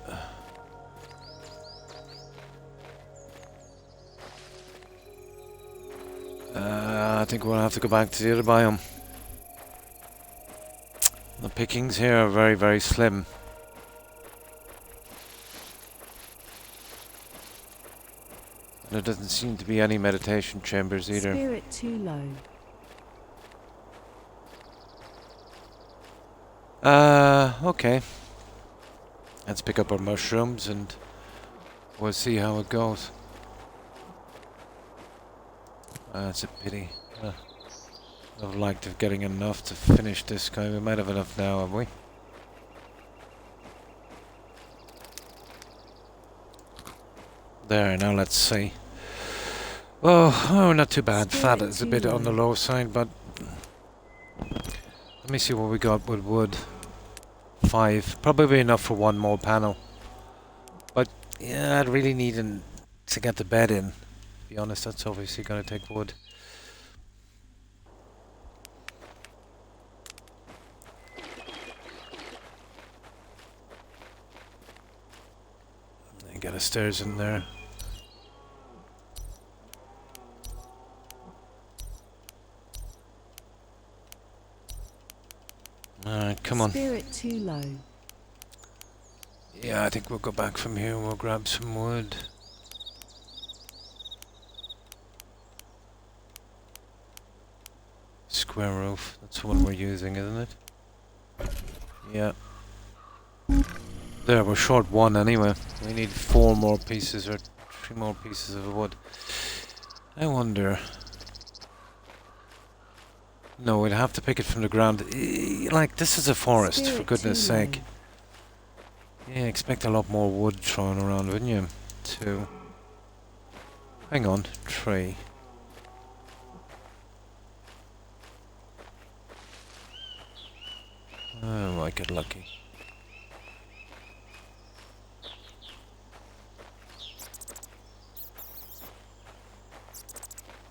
I think we'll have to go back to the other biome. The pickings here are very, very slim. There doesn't seem to be any meditation chambers either. Spirit too low. Okay. Let's pick up our mushrooms and we'll see how it goes. That's a pity. I'd have liked to getting enough to finish this guy. We might have enough now, have we? There, now let's see. Oh, not too bad. Fat is a bit on the low side, but let me see what we got with wood. 5. Probably enough for one more panel. But yeah, I'd really need to get the bed in. To be honest, that's obviously going to take wood. And get a stairs in there. Alright, come on. Spirit too low. Yeah, I think we'll go back from here and we'll grab some wood. Square roof, that's what we're using, isn't it? Yeah. There, we're short 1 anyway. We need 4 more pieces or 3 more pieces of wood. I wonder... No, we'd have to pick it from the ground. Like, this is a forest, for goodness sake. Yeah, expect a lot more wood thrown around, wouldn't you? 2. Hang on, 3. Oh, I might get lucky.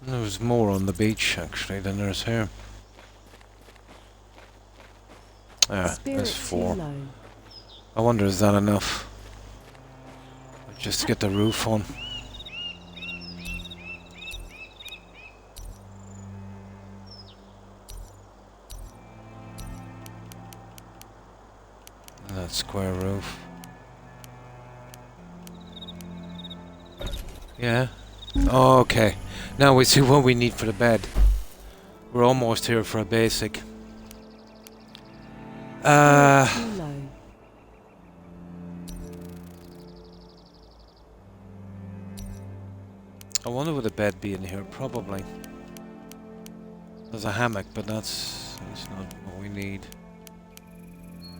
There's more on the beach, actually, than there's here. Ah, there's 4. I wonder, is that enough? Just to get the roof on. That square roof. Yeah. Oh, okay. Now we see what we need for the bed. We're almost here for a basic. I wonder would a bed be in here? Probably. There's a hammock, but that's not what we need.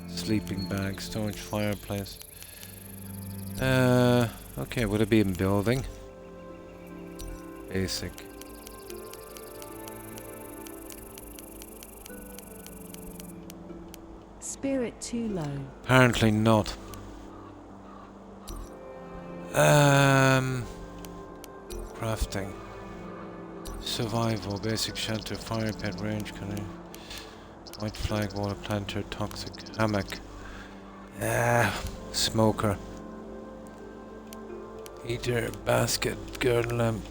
Sleeping bag, storage fireplace. Okay, would it be in building? Basic. Spirit too low. Apparently not. Crafting. Survival, basic shelter, fire pit, range, white flag, water planter, toxic, hammock. Smoker. Heater, basket, girl lamp.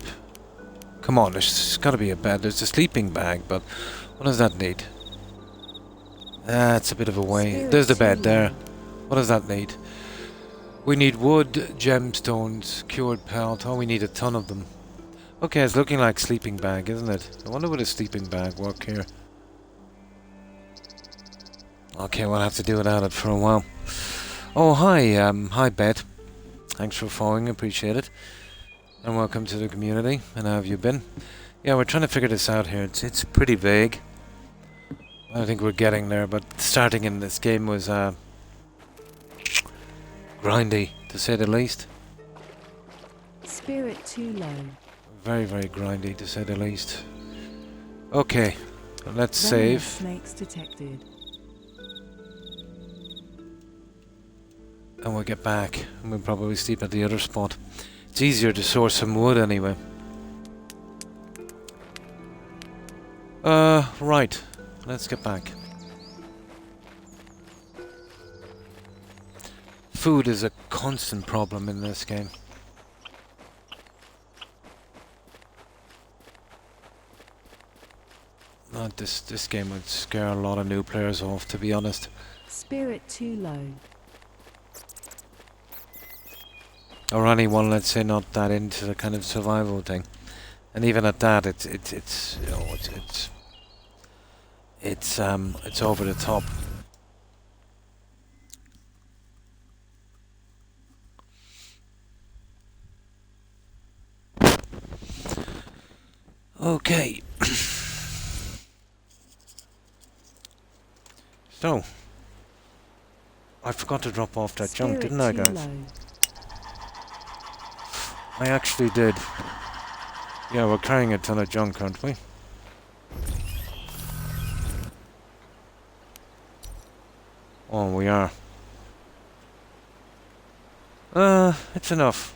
Come on, there's gotta be a bed. There's a sleeping bag, but what does that need? It's a bit of a way. There's the bed there. What does that need? We need wood, gemstones, cured pelt. Oh, we need a ton of them. Okay, it's looking like sleeping bag, isn't it? I wonder would a sleeping bag work here. Okay, we'll have to do without it for a while. Oh, hi, hi, Bet. Thanks for following, appreciate it. And welcome to the community. And how have you been? Yeah, we're trying to figure this out here. It's pretty vague. I think we're getting there, but starting in this game was grindy, to say the least. Spirit too low. Very, very grindy, to say the least. Okay, let's save. Snakes detected. And we'll get back, and we'll probably sleep at the other spot. It's easier to source some wood anyway. Right. Let's get back. Food is a constant problem in this game. This game would scare a lot of new players off, to be honest. Spirit too low. Or anyone, let's say, not that into the kind of survival thing. And even at that, it's over the top. Okay. So, I forgot to drop off that junk, Spirit didn't I, too guys? low. I actually did. Yeah, we're carrying a ton of junk, aren't we? Oh, we are. It's enough,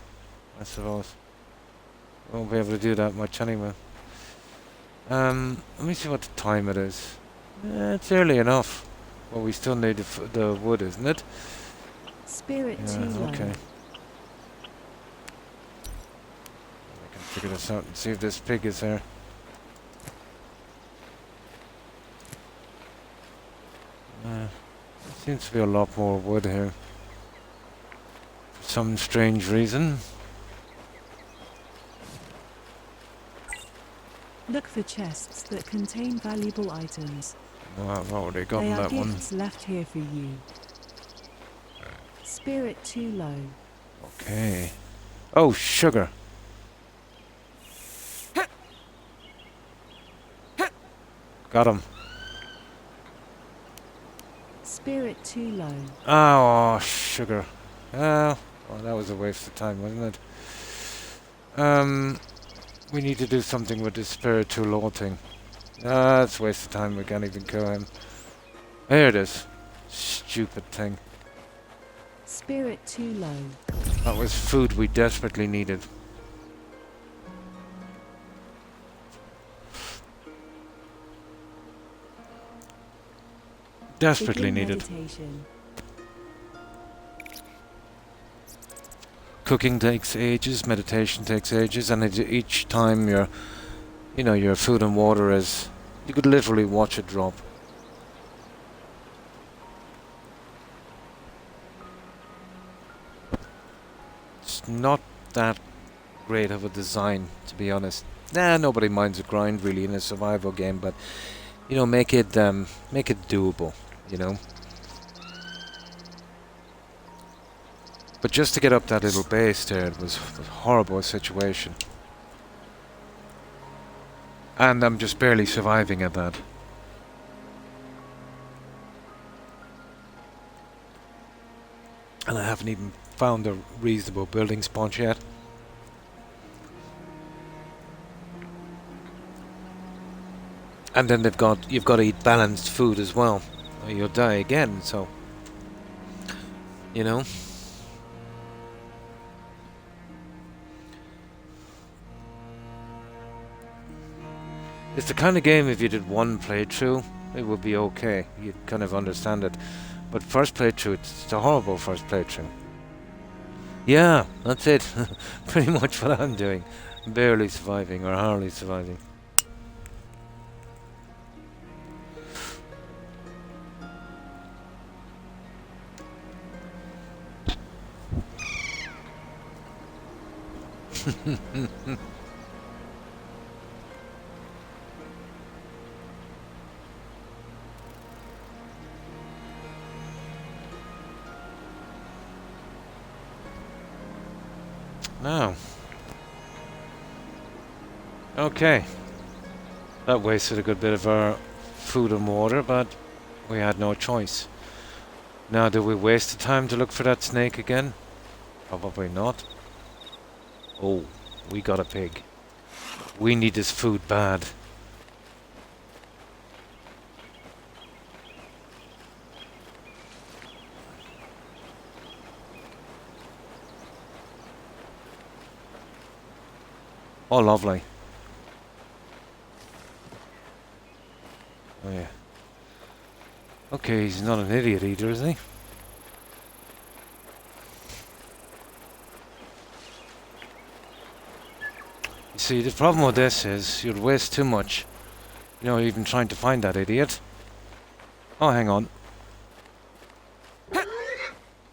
I suppose. Won't be able to do that much anyway. Let me see what the time it is. It's early enough. Well, we still need the wood, isn't it? Spirit too Yeah, low. okay. I can figure this out and see if this pig is there. Seems to be a lot more wood here. For some strange reason. Look for chests that contain valuable items. No, I've already They gotten are that one. gifts left here for you. Spirit too low. Okay. Oh, sugar. Got him. Spirit too low. Oh, sugar. Oh, well, that was a waste of time, wasn't it? We need to do something with this spirit too low thing. It's a waste of time. We can't even kill him. Here it is. Stupid thing. Spirit too low. That was food we desperately needed. Desperately Begin needed. meditation. Cooking takes ages, meditation takes ages, and each time your food and water is, you could literally watch it drop. It's not that great of a design, to be honest. Nobody minds a grind really in a survival game, but make it doable, you know. But just to get up that little base there, it was a horrible situation. And I'm just barely surviving at that. And I haven't even found a reasonable building spot yet. And then you've got to eat balanced food as well, or you'll die again, so, you know. It's the kind of game, if you did one playthrough, it would be okay. You'd kind of understand it. But first playthrough, it's a horrible first playthrough. Yeah, that's it. Pretty much what I'm doing. Barely surviving, or hardly surviving. Now. Okay. That wasted a good bit of our food and water, but we had no choice. Now, did we waste the time to look for that snake again? Probably not. Oh, we got a pig. We need this food bad. Oh, lovely. Oh, yeah. Okay, he's not an idiot either, is he? You see, the problem with this is you'd waste too much. Even trying to find that idiot. Oh, hang on.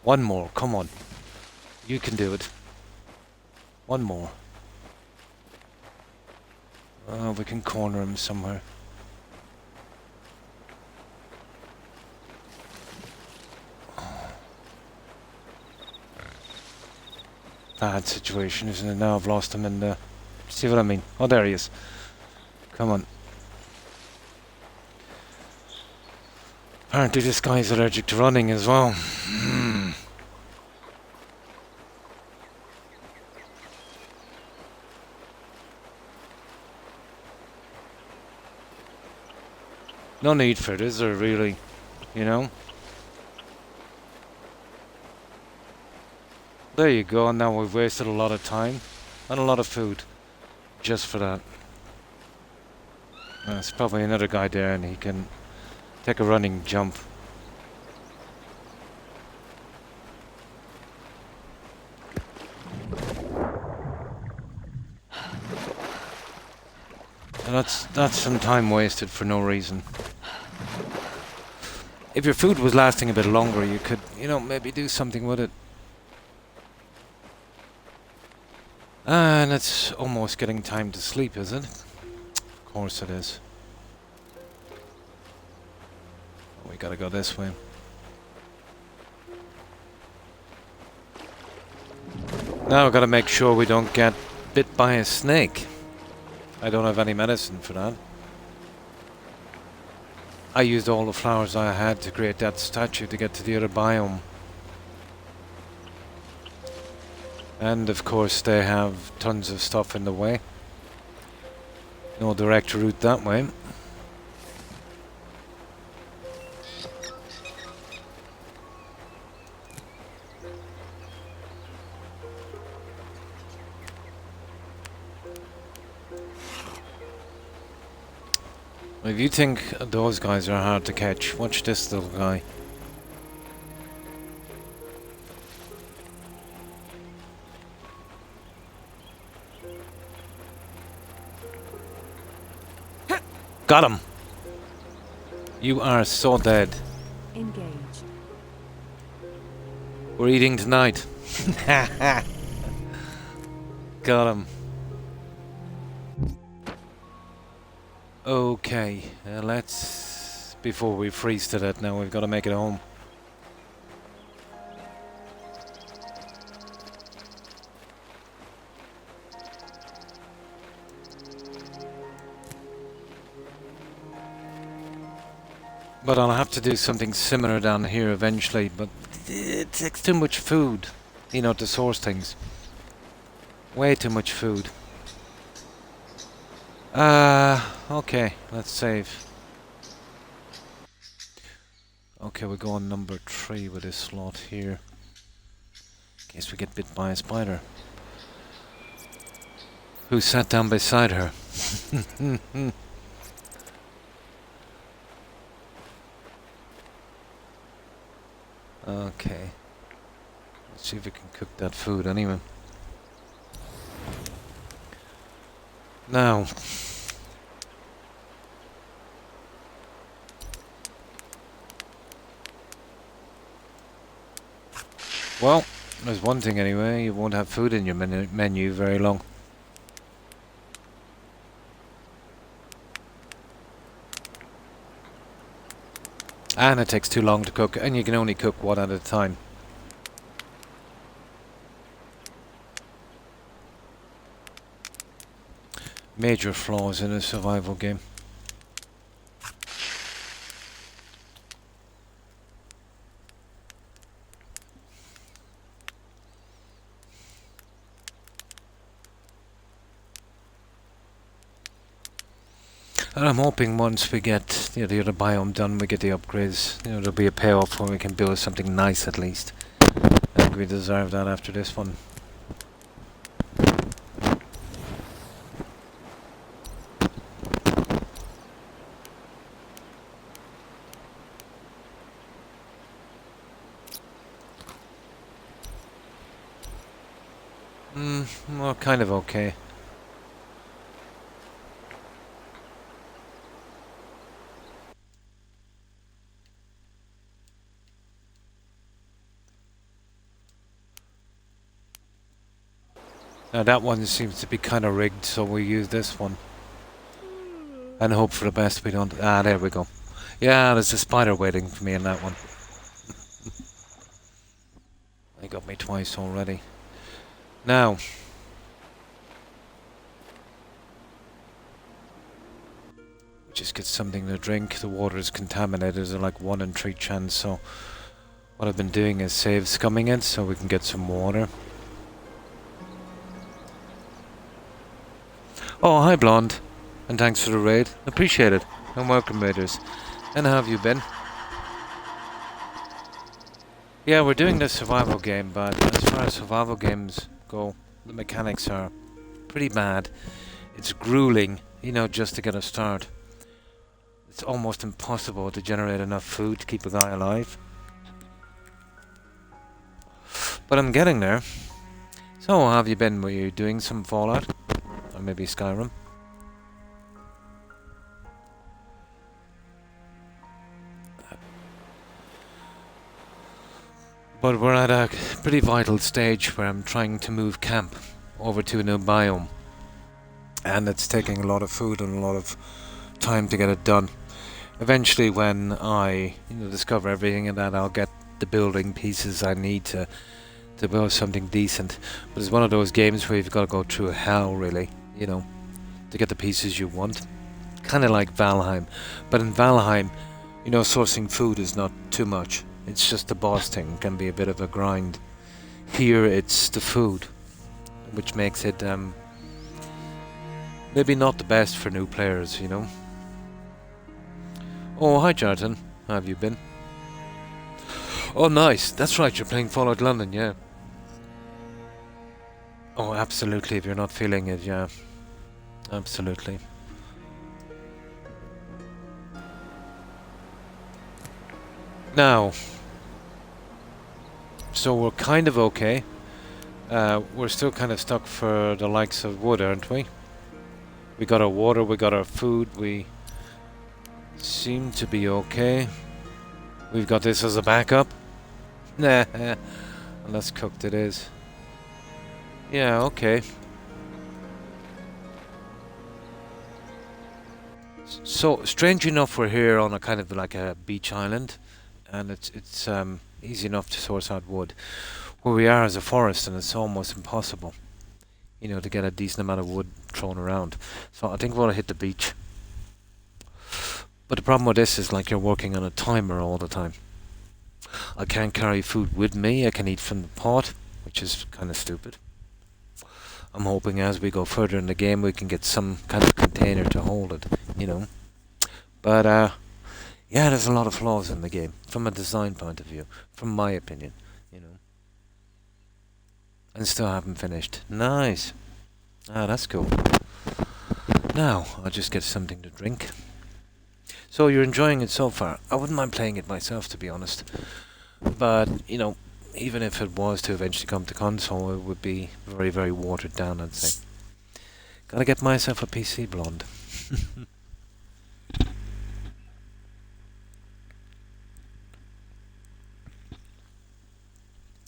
One more, come on. You can do it. One more. Oh, we can corner him somewhere. Bad situation, isn't it? Now I've lost him in the... See what I mean? Oh, there he is. Come on. Apparently this guy's allergic to running as well. No need for it, is there really? You know? There you go, and now we've wasted a lot of time and a lot of food just for that. There's probably another guy there and he can take a running jump. And that's some time wasted for no reason. If your food was lasting a bit longer, you could, you know, maybe do something with it. And it's almost getting time to sleep, is it? Of course it is. We gotta go this way. Now we've gotta make sure we don't get bit by a snake. I don't have any medicine for that. I used all the flowers I had to create that statue to get to the other biome. And of course they have tons of stuff in the way. No direct route that way. If you think those guys are hard to catch, watch this little guy. Got him! You are so dead. Engaged. We're eating tonight. Got him. Okay, let's... Before we freeze to death now, we've got to make it home. But I'll have to do something similar down here eventually, but it takes too much food, you know, to source things. Way too much food. Okay, let's save. Okay, we'll go on number 3 with this slot here. In case we get bit by a spider. Who sat down beside her? Okay. Let's see if we can cook that food anyway. Now. Well, there's one thing anyway, you won't have food in your menu very long. And it takes too long to cook, and you can only cook one at a time. Major flaws in a survival game. And I'm hoping once we get, you know, the other biome done, we get the upgrades, you know, there'll be a payoff where we can build something nice at least. I think we deserve that after this one. Well, kind of okay. Now that one seems to be kind of rigged, so we use this one. And hope for the best we don't... Ah, there we go. Yeah, there's a spider waiting for me in that one. They got me twice already. Now... Just get something to drink. The water is contaminated. There's like 1 in 3 chance. So what I've been doing is save scumming it so we can get some water. Oh, hi Blonde. And thanks for the raid. Appreciate it. And welcome raiders. And how have you been? Yeah, we're doing this survival game, but as far as survival games go, the mechanics are pretty bad. It's grueling, you know, just to get a start. It's almost impossible to generate enough food to keep a guy alive. But I'm getting there. So, how have you been? Were you doing some Fallout? Or maybe Skyrim? But we're at a pretty vital stage where I'm trying to move camp over to a new biome. And it's taking a lot of food and a lot of time to get it done. Eventually, when I discover everything and that, I'll get the building pieces I need to build something decent. But it's one of those games where you've got to go through hell, really, to get the pieces you want. Kind of like Valheim. But in Valheim, sourcing food is not too much. It's just the boss thing. It can be a bit of a grind. Here, it's the food, which makes it maybe not the best for new players, Oh, hi, Jonathan. How have you been? Oh, nice. That's right, you're playing Fallout London, yeah. Oh, absolutely, if you're not feeling it, yeah. Absolutely. Now, so we're kind of okay. We're still kind of stuck for the likes of wood, aren't we? We got our water, we got our food, we seem to be okay. We've got this as a backup. Nah, unless cooked it is. Yeah, okay. So, strange enough, we're here on a kind of like a beach island, and it's easy enough to source out wood. Where we are is a forest, and it's almost impossible, to get a decent amount of wood thrown around. So I think we'll hit the beach. But the problem with this is like you're working on a timer all the time. I can't carry food with me. I can eat from the pot, which is kind of stupid. I'm hoping as we go further in the game we can get some kind of container to hold it, But, yeah, there's a lot of flaws in the game, from a design point of view, from my opinion, And still haven't finished. Nice. Ah, that's cool. Now, I'll just get something to drink. So, you're enjoying it so far. I wouldn't mind playing it myself, to be honest. But, even if it was to eventually come to console, it would be very, very watered down, I'd say. Gotta get myself a PC, Blonde.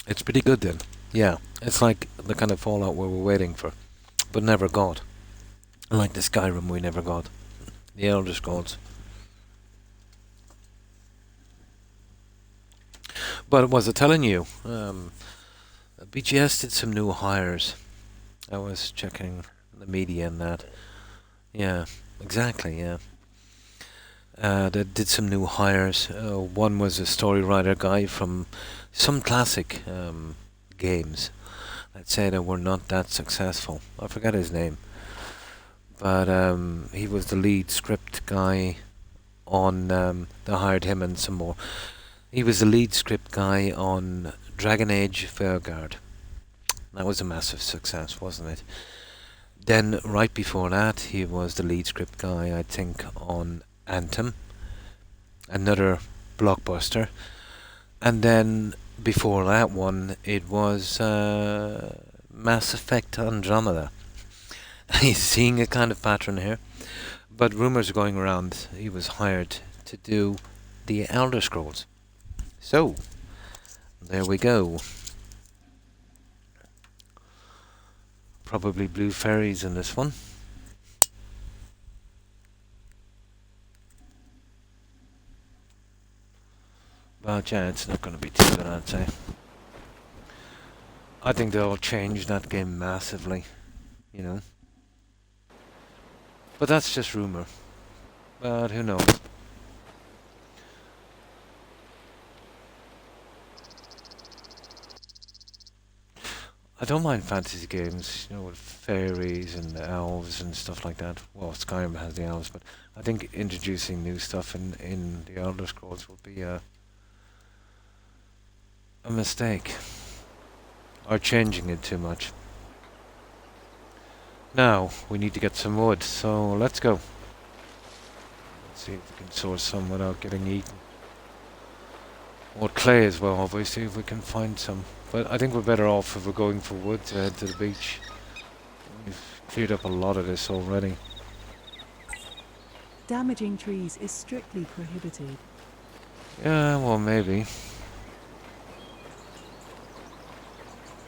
It's pretty good then. Yeah, it's like the kind of Fallout we were waiting for, but never got. Like the Skyrim we never got. The Elder Scrolls. But was I telling you, BGS did some new hires. I was checking the media and that. Yeah, exactly, yeah. They did some new hires. One was a story writer guy from some classic games. Let's say that were not that successful. I forget his name. But he was the lead script guy on... they hired him and some more. He was the lead script guy on Dragon Age Fairguard. That was a massive success, wasn't it? Then, right before that, he was the lead script guy, I think, on Anthem, another blockbuster. And then, before that one, it was Mass Effect Andromeda. He's seeing a kind of pattern here. But rumours are going around he was hired to do the Elder Scrolls. So, there we go. Probably blue fairies in this one. But yeah, it's not going to be too good, I'd say. I think they'll change that game massively, But that's just rumour. But who knows? I don't mind fantasy games, you know, with fairies and elves and stuff like that. Well, Skyrim has the elves, but I think introducing new stuff in the Elder Scrolls would be a mistake. Or changing it too much. Now, we need to get some wood, so let's go. Let's see if we can source some without getting eaten. Or clay as well, obviously, if we can find some. But I think we're better off if we're going for wood to head to the beach. We've cleared up a lot of this already. Damaging trees is strictly prohibited. Yeah, well, maybe.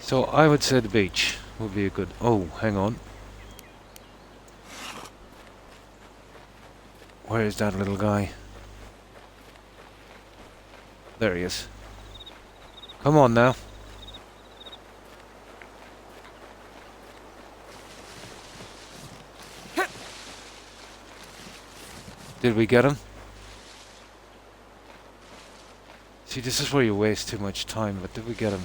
So I would say the beach would be a good... Oh, hang on. Where is that little guy? There he is. Come on now. Did we get him? See, this is where you waste too much time, but did we get him?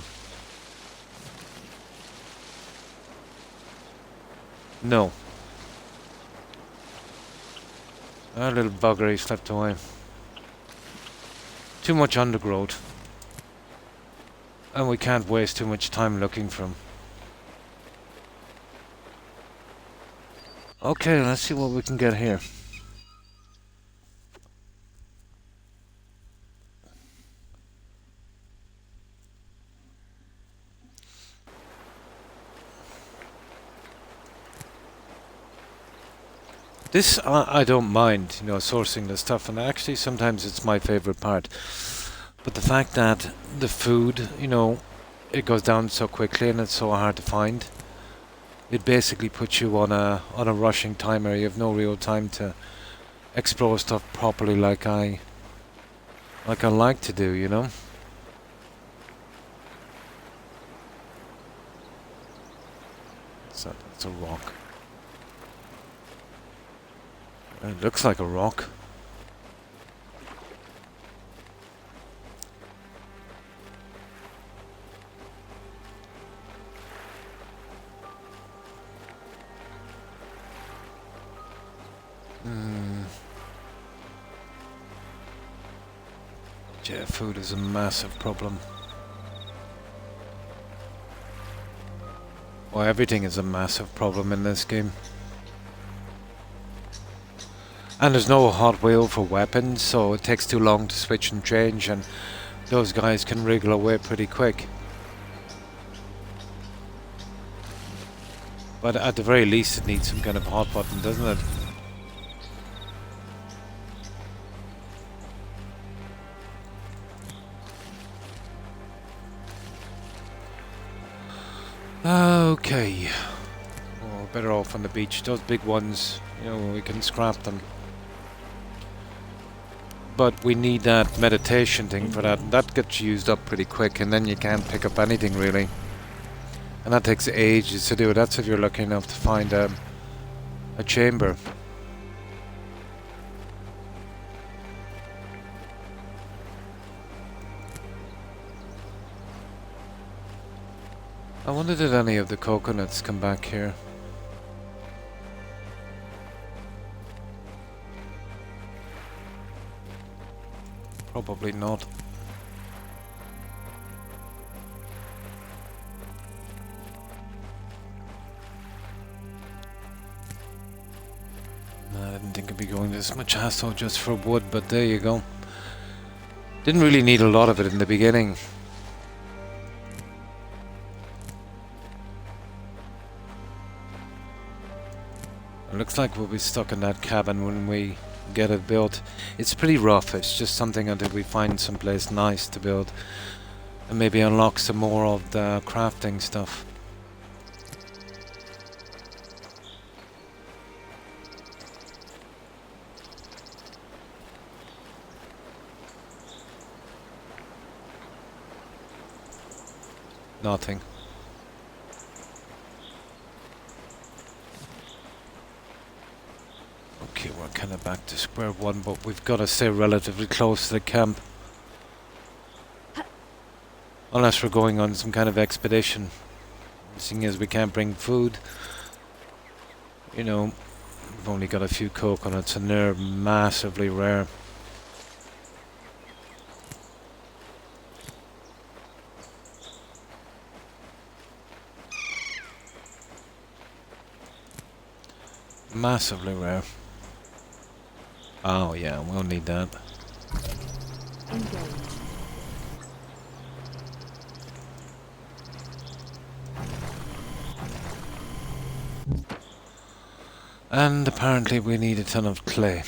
No. Our little bugger, he slept away. Too much undergrowth. And we can't waste too much time looking for him. Okay, let's see what we can get here. This, I don't mind, you know, sourcing the stuff, and actually sometimes it's my favorite part. But the fact that the food, you know, it goes down so quickly and it's so hard to find, it basically puts you on a rushing timer. You have no real time to explore stuff properly like I like to do, you know. So that's a rock. It looks like a rock. Yeah, food is a massive problem. Well, everything is a massive problem in this game. And there's no hot wheel for weapons, so it takes too long to switch and change, and those guys can wriggle away pretty quick. But at the very least it needs some kind of hot button, doesn't it? Okay. Well, we're better off on the beach. Those big ones, you know, we can scrap them. But we need that meditation thing for that. That gets used up pretty quick, and then you can't pick up anything really. And that takes ages to do. That's if you're lucky enough to find a chamber. I wonder did any of the coconuts come back here? Probably not. I didn't think I'd be going this much hassle just for wood, but there you go. Didn't really need a lot of it in the beginning. It looks like we'll be stuck in that cabin when we get it built. It's pretty rough. It's just something until we find someplace nice to build and maybe unlock some more of the crafting stuff. Nothing. Okay, we're kind of back to square one, but we've got to stay relatively close to the camp. Unless we're going on some kind of expedition. Seeing as we can't bring food, you know, we've only got a few coconuts and they're massively rare. Massively rare. Oh yeah, we'll need that. Engage. And apparently we need a ton of clay.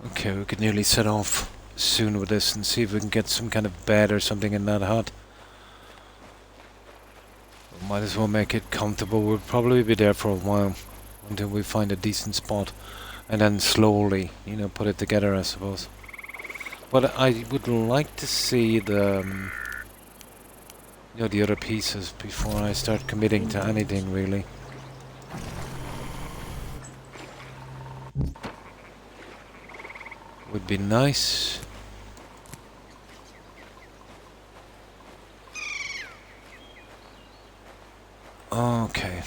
Okay, we could nearly set off soon with this and see if we can get some kind of bed or something in that hut. We might as well make it comfortable. We'll probably be there for a while until we find a decent spot, and then slowly, you know, put it together, I suppose. But I would like to see the, you know, the other pieces before I start committing to anything, really. Would be nice. Okay.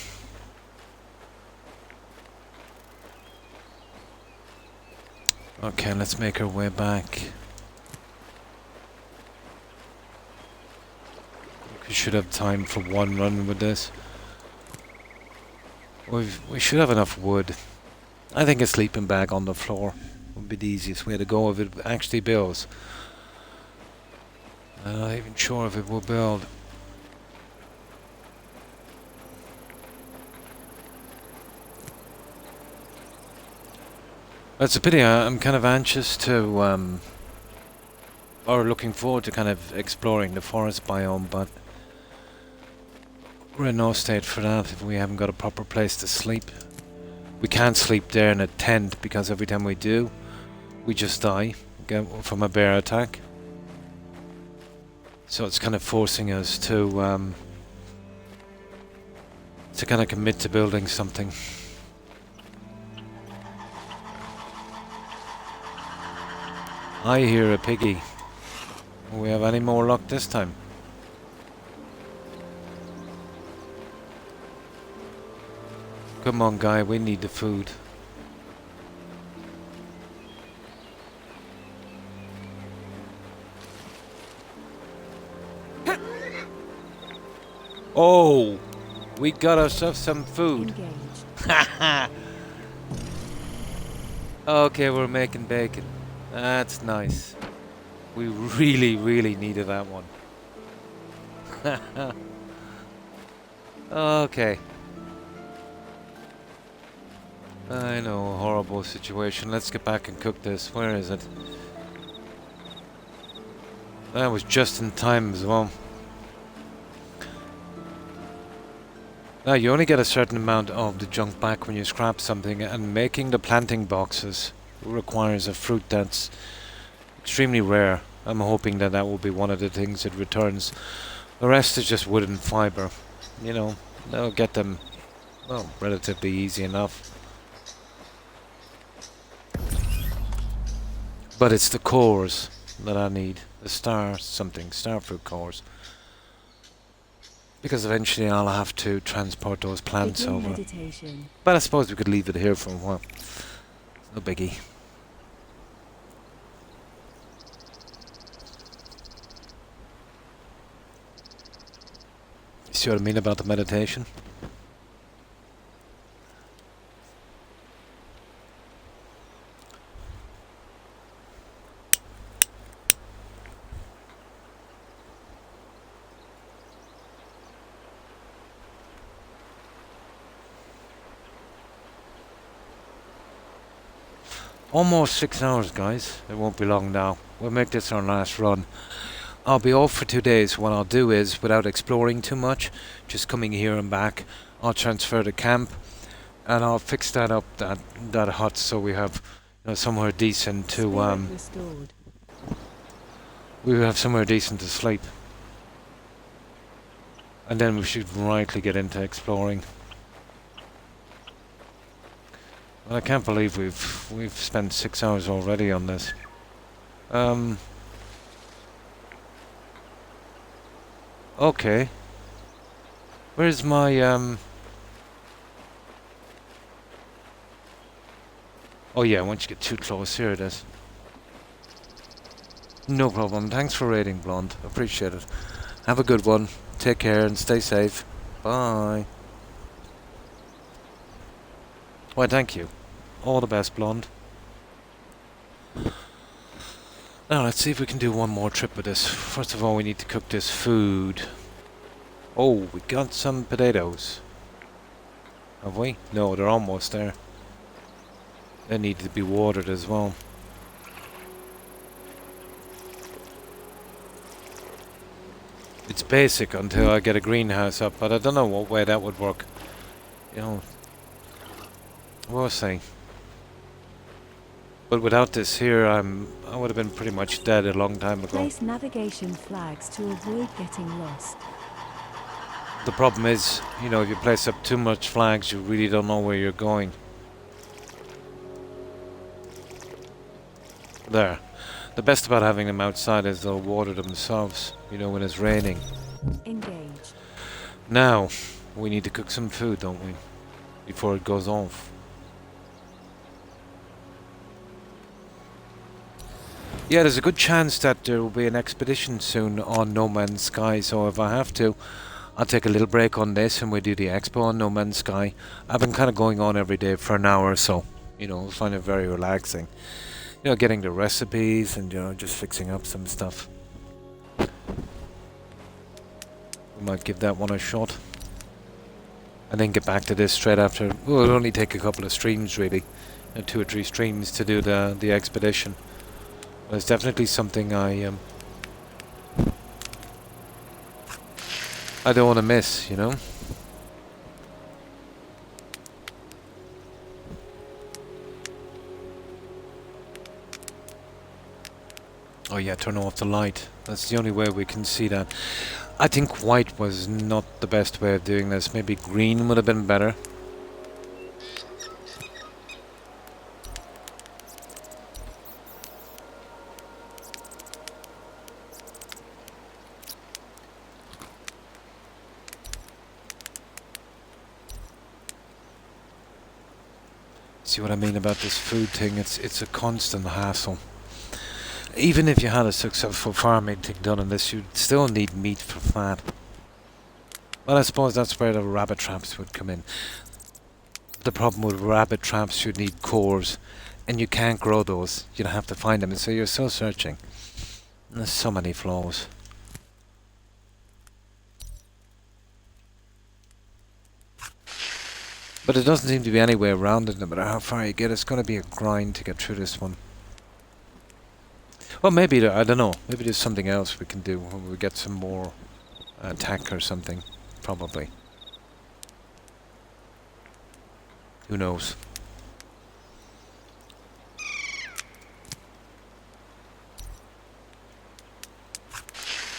Okay, let's make our way back. We should have time for one run with this. We should have enough wood. I think a sleeping bag on the floor would be the easiest way to go if it actually builds. I'm not even sure if it will build. It's a pity. I'm kind of anxious to, or looking forward to kind of exploring the forest biome, but we're in no state for that if we haven't got a proper place to sleep. We can't sleep there in a tent because every time we do, we just die from a bear attack. So it's kind of forcing us to kind of commit to building something. I hear a piggy. Will we have any more luck this time? Come on, guy, we need the food. Oh, we got ourselves some food. Engage. Okay, we're making bacon. That's nice. We really, really needed that one. Okay. I know, horrible situation. Let's get back and cook this. Where is it? That was just in time as well. Now, you only get a certain amount of the junk back when you scrap something, and making the planting boxes requires a fruit that's extremely rare. I'm hoping that that will be one of the things it returns. The rest is just wood and fiber. You know, they'll get them, well, relatively easy enough. But it's the cores that I need. The star fruit cores. Because eventually I'll have to transport those plants Begin over. meditation. But I suppose we could leave it here for a while. No biggie. You see what I mean about the meditation? Almost 6 hours, guys. It won't be long now. We'll make this our last run. I'll be off for 2 days. What I'll do is, without exploring too much, just coming here and back, I'll transfer the camp, and I'll fix that up, that hut, so we have, you know, somewhere decent to Spirit restored. we have somewhere decent to sleep. And then we should rightly get into exploring. Well, I can't believe we've spent 6 hours already on this. Okay. Where's my Oh yeah, once you get too close, here it is. No problem. Thanks for raiding, Blonde. Appreciate it. Have a good one. Take care and stay safe. Bye. Why, thank you. All the best, Blonde. Now, let's see if we can do one more trip with this. First of all, we need to cook this food. Oh, we got some potatoes. Have we? No, they're almost there. They need to be watered as well. It's basic until I get a greenhouse up, but I don't know what way that would work. You know, we'll see. But without this here, I would have been pretty much dead a long time ago. Place navigation flags to avoid getting lost. The problem is, you know, if you place up too much flags, you really don't know where you're going. There. The best about having them outside is they'll water themselves, you know, when it's raining. Engage. Now, we need to cook some food, don't we? Before it goes off. Yeah, there's a good chance that there will be an expedition soon on No Man's Sky, so if I have to, I'll take a little break on this and we'll do the expo on No Man's Sky. I've been kind of going on every day for an hour or so, you know, I find it very relaxing. You know, getting the recipes and, you know, just fixing up some stuff. We might give that one a shot. And then get back to this straight after. Well, it'll only take a couple of streams, really. 2 or 3 streams to do the expedition. But it's definitely something I don't want to miss, you know? Oh yeah, turn off the light. That's the only way we can see that. I think white was not the best way of doing this. Maybe green would have been better. See what I mean about this food thing? It's a constant hassle. Even if you had a successful farming thing done on this, you'd still need meat for fat. Well, I suppose that's where the rabbit traps would come in. The problem with rabbit traps, you'd need cores, and you can't grow those. You'd have to find them, and so you're still searching. And there's so many flaws. But it doesn't seem to be any way around it, no matter how far you get. It's going to be a grind to get through this one. Well, maybe, I don't know, maybe there's something else we can do when we get some more attack or something, probably. Who knows?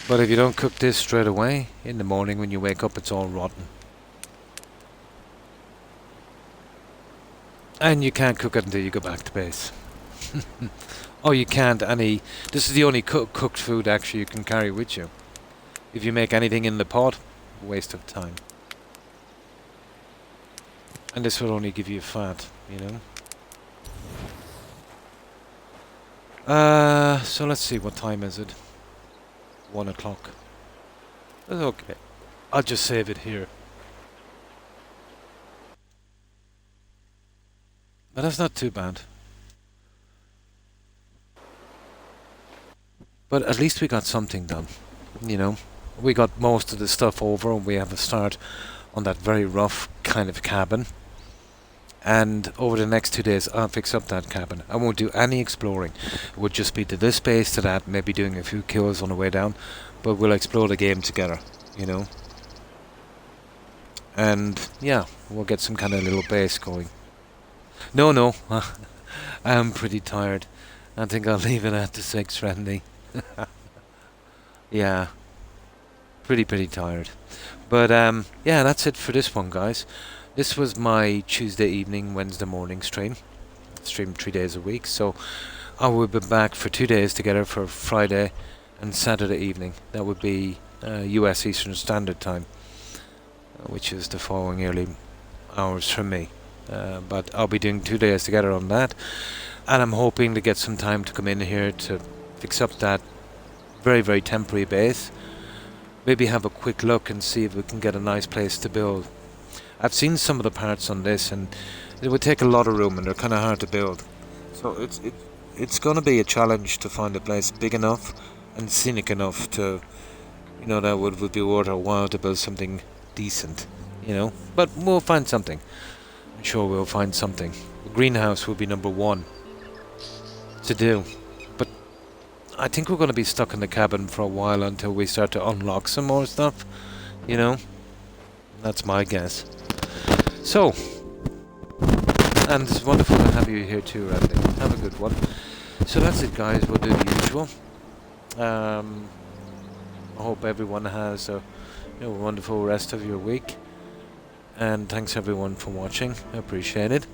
But if you don't cook this straight away, in the morning when you wake up it's all rotten. And you can't cook it until you go back to base. Oh, you can't this is the only cooked food actually you can carry with you. If you make anything in the pot, waste of time. And this will only give you fat, you know. So let's see, what time is it? 1 o'clock. That's okay. I'll just save it here. But that's not too bad. But at least we got something done, you know. We got most of the stuff over and we have a start on that very rough kind of cabin. And over the next 2 days I'll fix up that cabin. I won't do any exploring. It would just be to this base, to that, maybe doing a few kills on the way down. But we'll explore the game together, you know. And yeah, we'll get some kind of little base going. No, I'm pretty tired. I think I'll leave it at the 6, Randy. Yeah. Pretty tired. But yeah, that's it for this one, guys. This was my Tuesday evening, Wednesday morning stream. Stream 3 days a week, so I will be back for 2 days together for Friday and Saturday evening. That would be US Eastern Standard Time, which is the following early hours for me. But I'll be doing 2 days together on that, and I'm hoping to get some time to come in here to fix up that very temporary base. Maybe have a quick look and see if we can get a nice place to build. I've seen some of the parts on this, and it would take a lot of room, and they're kind of hard to build. So it's going to be a challenge to find a place big enough and scenic enough to, that would be worth our while to build something decent, But we'll find something. I'm sure we'll find something. The greenhouse will be number one to do. But I think we're going to be stuck in the cabin for a while until we start to unlock some more stuff, That's my guess. So, and it's wonderful to have you here too, Randy. Have a good one. So that's it, guys. We'll do the usual. I hope everyone has a wonderful rest of your week. And thanks everyone for watching. I appreciate it.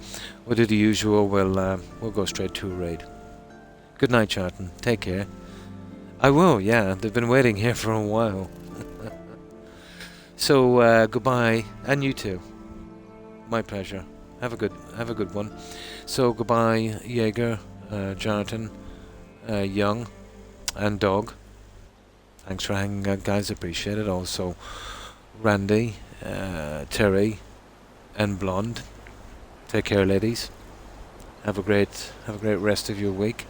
We'll do the usual. We'll go straight to a raid. Good night, Charlton. Take care. I will. Yeah, they've been waiting here for a while. So goodbye, and you too. My pleasure. Have a good one. So goodbye, Jaeger, Jonathan, Young, and Dog. Thanks for hanging out, guys. Appreciate it. Also, Randy, Terry, and Blonde. Take care, ladies. Have a great rest of your week.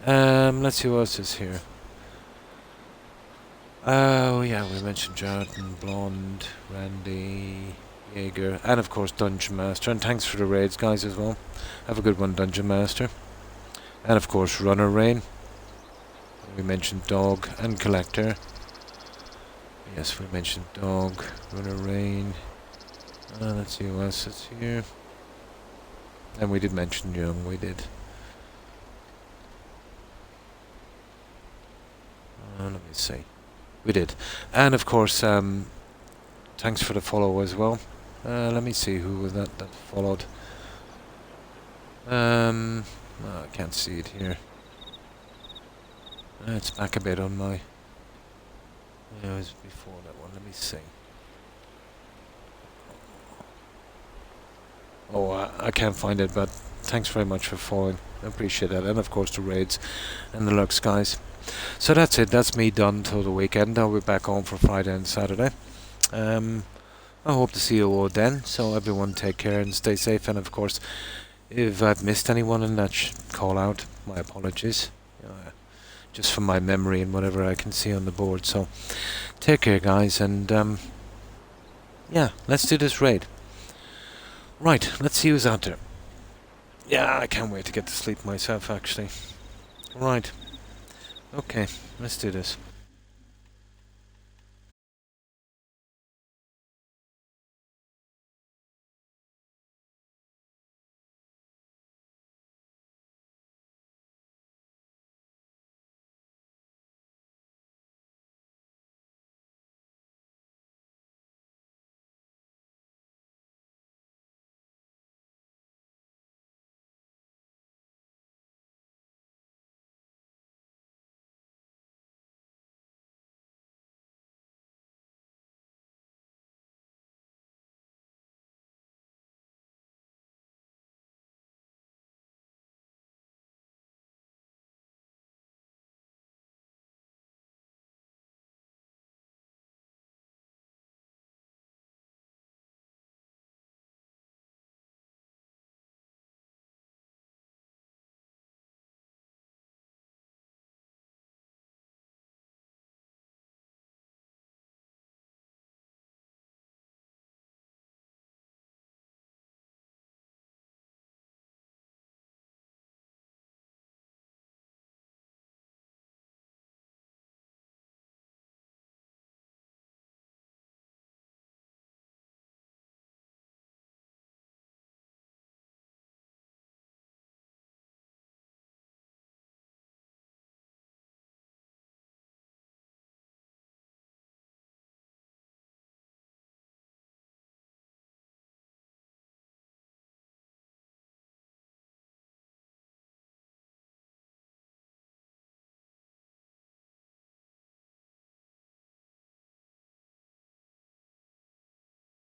Let's see who else is here. Oh yeah, we mentioned Jonathan, Blonde, Randy, Jaeger, and of course Dungeon Master. And thanks for the raids, guys, as well. Have a good one, Dungeon Master. And of course Runner Rain. We mentioned Dog and Collector. Yes, we mentioned Dog, Runner Rain. Let's see who else is here. And we did mention Young, we did. Let me see. We did. And of course, thanks for the follow as well. Let me see who was that followed. I can't see it here. It's back a bit on my... it was before that one. Let me see. Oh, I can't find it, but thanks very much for following. I appreciate that. And of course the raids and the lurks, guys. So that's it. That's me done till the weekend. I'll be back home for Friday and Saturday. I hope to see you all then. So everyone take care and stay safe. And of course, if I've missed anyone in that call out, my apologies. Just from my memory and whatever I can see on the board. So take care, guys. And yeah, let's do this raid. Right, let's see who's out there. Yeah, I can't wait to get to sleep myself, actually. Right. Okay, let's do this.